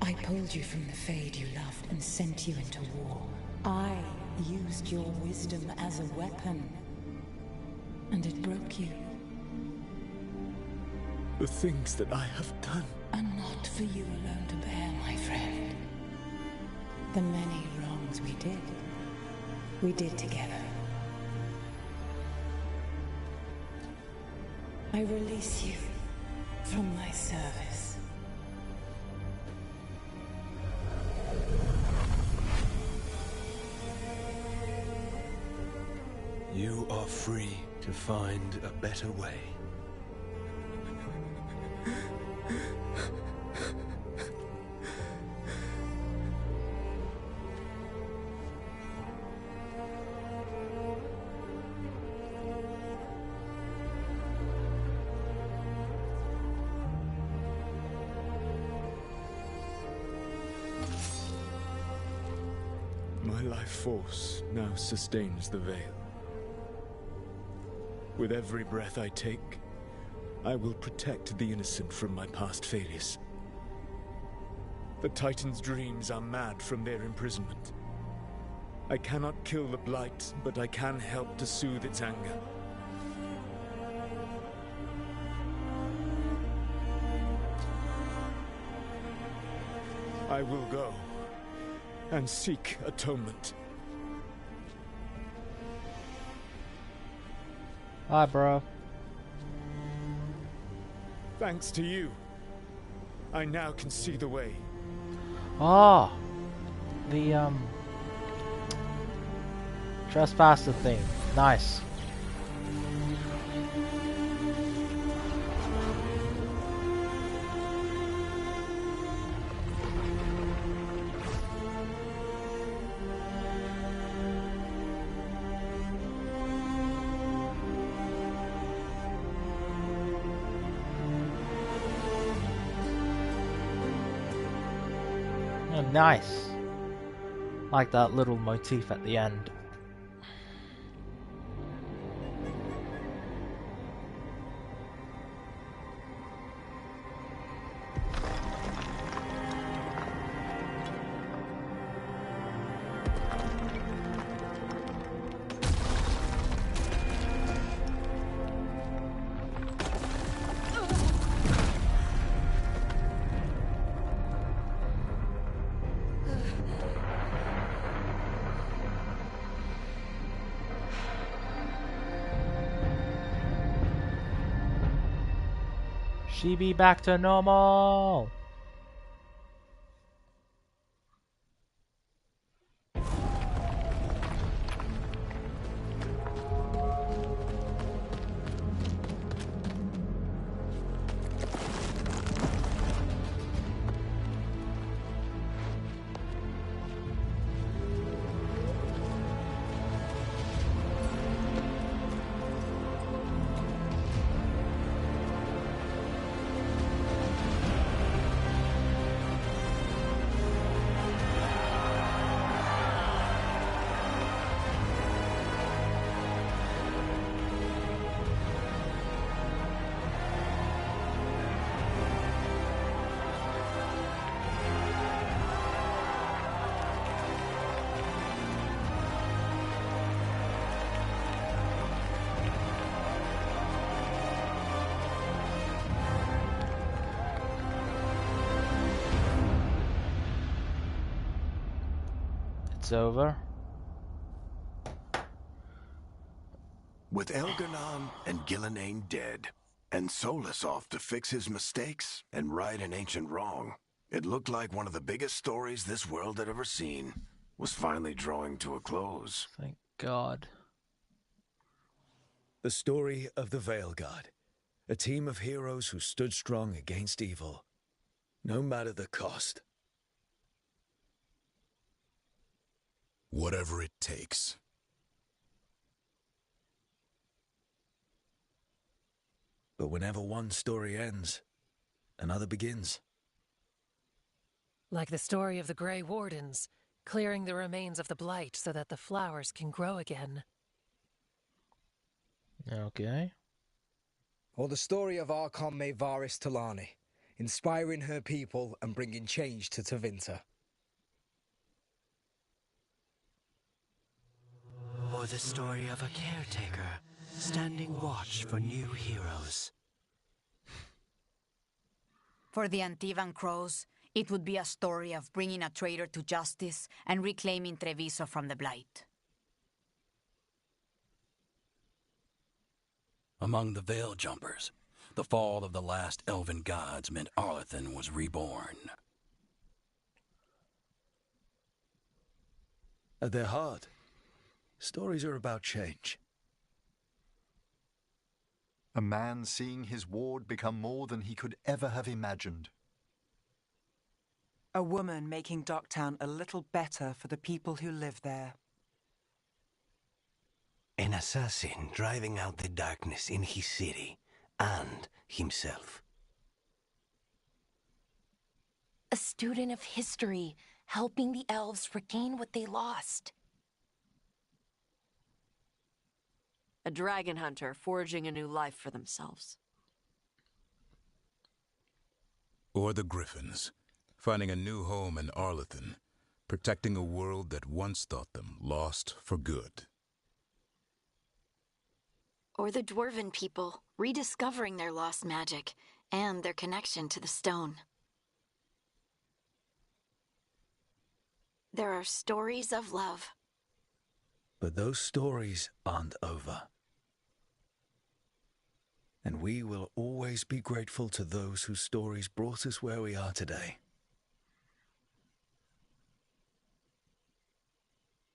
I pulled you from the Fade you loved and sent you into war. I used your wisdom as a weapon, and it broke you. The things that I have done are not for you alone to bear, my friend. The many wrongs we did together. I release you from my service. You are free to find a better way. life force now sustains the Veil. With every breath I take, I will protect the innocent from my past failures. The Titan's dreams are mad from their imprisonment. I cannot kill the Blight, but I can help to soothe its anger. I will go and seek atonement. Hi, bro. Thanks to you, I now can see the way. Oh, the trespasser thing. Nice. Oh, nice. Like that little motif at the end. She be back to normal. It's over. With Elgar'nan and Gillenane dead, and Solus off to fix his mistakes and right an ancient wrong, it looked like one of the biggest stories this world had ever seen was finally drawing to a close. Thank God. The story of the Veilguard, a team of heroes who stood strong against evil, no matter the cost. Whatever it takes. But whenever one story ends, another begins. Like the story of the Grey Wardens, clearing the remains of the Blight so that the flowers can grow again. Okay. Or the story of Archon Maevaris Talani, inspiring her people and bringing change to Tevinter. Or the story of a caretaker standing watch for new heroes. For the Antivan Crows, it would be a story of bringing a traitor to justice and reclaiming Treviso from the Blight. Among the Veil Jumpers, the fall of the last elven gods meant Arlathan was reborn. At their heart, stories are about change. A man seeing his ward become more than he could ever have imagined. A woman making Docktown a little better for the people who live there. An assassin driving out the darkness in his city and himself. A student of history, helping the elves regain what they lost. A dragon hunter forging a new life for themselves. Or the Griffins, finding a new home in Arlethan, protecting a world that once thought them lost for good. Or the Dwarven people, rediscovering their lost magic and their connection to the stone. There are stories of love. But those stories aren't over. And we will always be grateful to those whose stories brought us where we are today.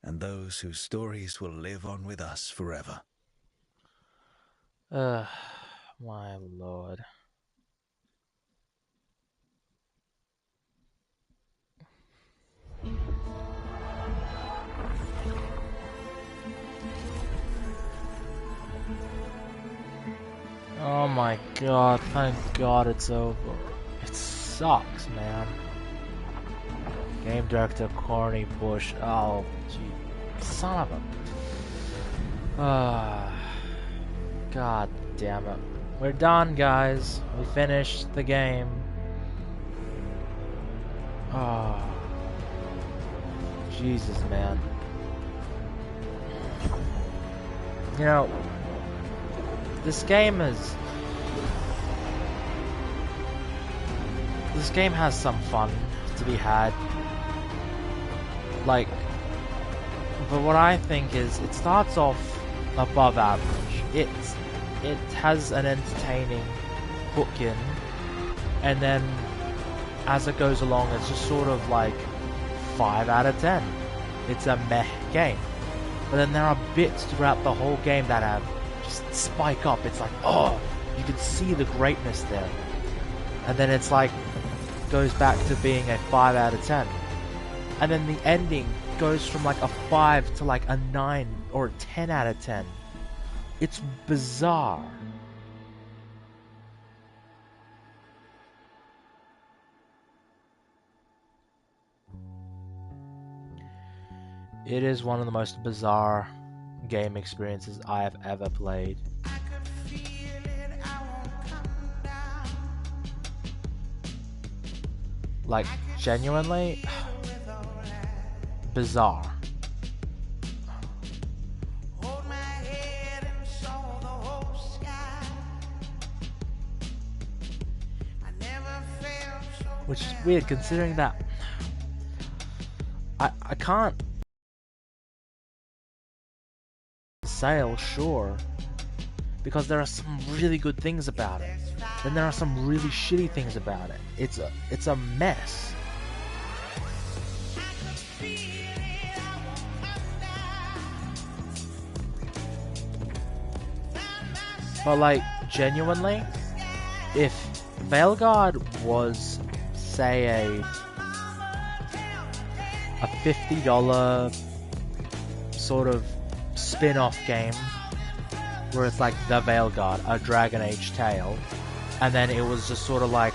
And those whose stories will live on with us forever. My lord. Oh my god, thank god it's over. It sucks, man. Game director Corny Bush. Oh, gee. Son of a... God damn it. We're done, guys. We finished the game. Oh. Jesus, man. You know, this game has some fun to be had. Like, but what I think is it starts off above average. It has an entertaining hook in, and then as it goes along, it's just sort of like 5 out of 10. It's a meh game. But then there are bits throughout the whole game that have just spike up. It's like, oh, you can see the greatness there. And then it's like, goes back to being a 5 out of 10. And then the ending goes from like a 5 to like a 9 or a 10 out of 10. It's bizarre. It is one of the most bizarre game experiences I have ever played. Like, genuinely bizarre. Which is weird considering that I can't sale, sure, because there are some really good things about it. Then there are some really shitty things about it. It's a mess. But like, genuinely, if Veilguard was, say, a $50 sort of spin-off game where it's like the Veilguard, a Dragon Age tale, and then it was just sort of like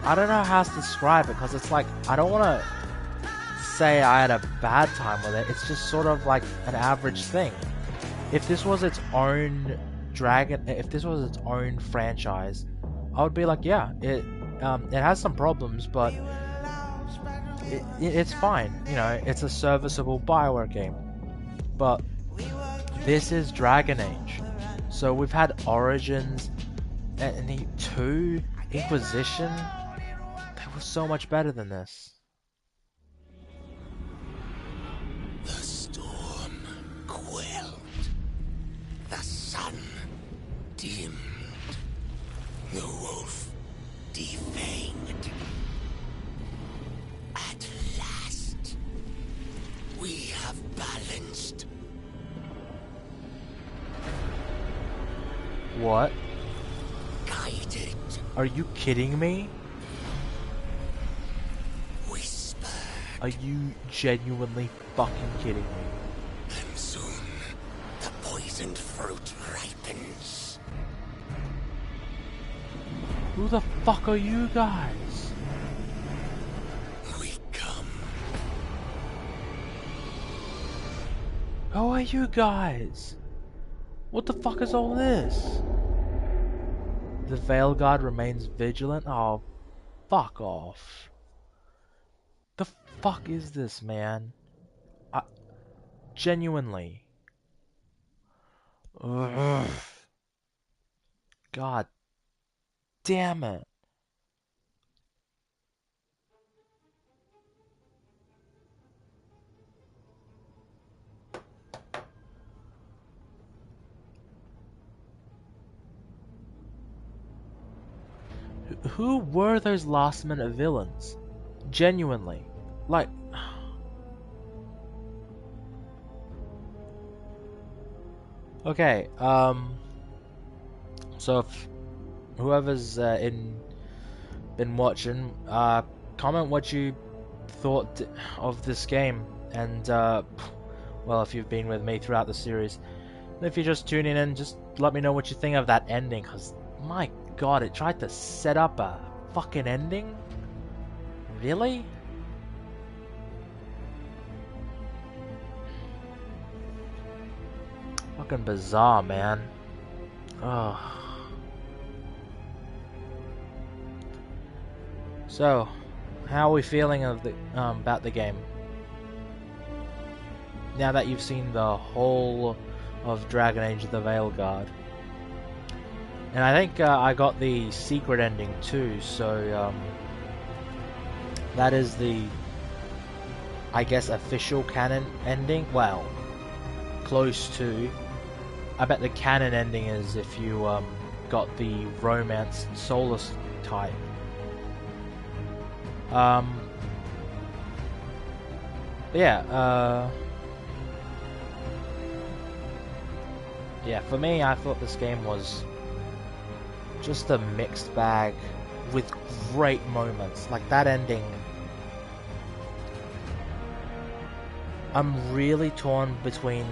I don't know how to describe it, because it's like, I don't want to say I had a bad time with it. It's just sort of like an average thing. If this was its own if this was its own franchise, I would be like, yeah, it has some problems, but it's fine. You know, it's a serviceable BioWare game. But this is Dragon Age. So we've had Origins and the 2 Inquisition. They were so much better than this. The storm quelled. The sun dimmed. The wolf defanged. At last, we have balanced. What? Guided. Are you kidding me? Whispered. Are you genuinely fucking kidding me? And soon, the poisoned fruit ripens. Who the fuck are you guys? We come. Who are you guys? What the fuck is all this? The Veilguard remains vigilant? Oh, fuck off. The fuck is this, man? Genuinely. Ugh. God damn it. Who were those last minute villains? Genuinely. Like... Okay, so if whoever's been watching, comment what you thought of this game, and well, if you've been with me throughout the series, and if you're just tuning in, just let me know what you think of that ending, because my god, it tried to set up a fucking ending? Really? Fucking bizarre, man. Ugh. So, how are we feeling of the about the game? Now that you've seen the whole of Dragon Age of the Veilguard. And I think I got the secret ending too, so that is the, I guess, official canon ending. Well, close to. I bet the canon ending is if you got the romance Solus type. Yeah, yeah, for me, I thought this game was just a mixed bag with great moments. Like that ending, I'm really torn between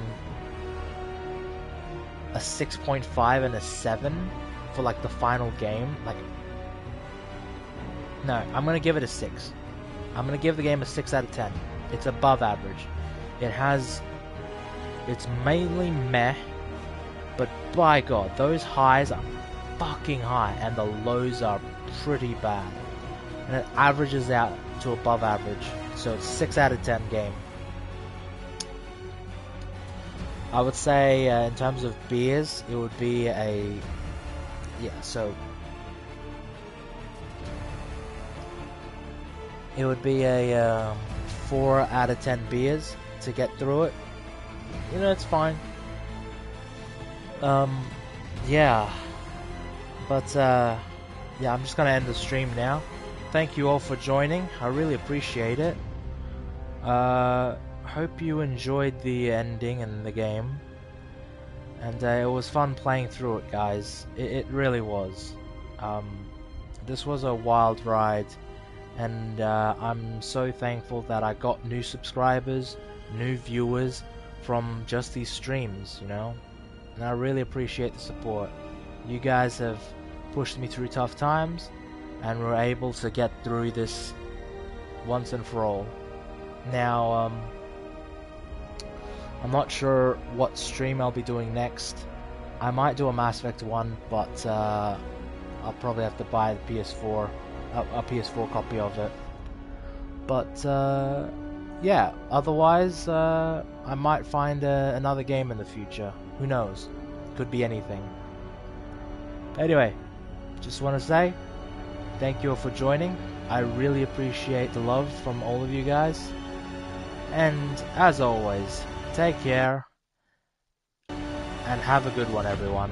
a 6.5 and a 7 for like the final game. Like, no, I'm gonna give it a 6. I'm gonna give the game a 6 out of 10. It's above average. It's mainly meh, but by god, those highs are fucking high and the lows are pretty bad. And it averages out to above average. So it's 6 out of 10 game. I would say in terms of beers, it would be a... Yeah, so... It would be a 4 out of 10 beers to get through it. You know, it's fine. Yeah. But, yeah, I'm just gonna end the stream now. Thank you all for joining. I really appreciate it. Hope you enjoyed the ending and the game. And it was fun playing through it, guys. It really was. This was a wild ride. And I'm so thankful that I got new subscribers, new viewers from just these streams, you know. And I really appreciate the support. You guys have pushed me through tough times, and we're able to get through this once and for all. Now, I'm not sure what stream I'll be doing next. I might do a Mass Effect 1, but I'll probably have to buy the PS4, a PS4 copy of it. But yeah, otherwise I might find another game in the future. Who knows? Could be anything. Anyway, just want to say thank you all for joining. I really appreciate the love from all of you guys. And as always, take care and have a good one, everyone.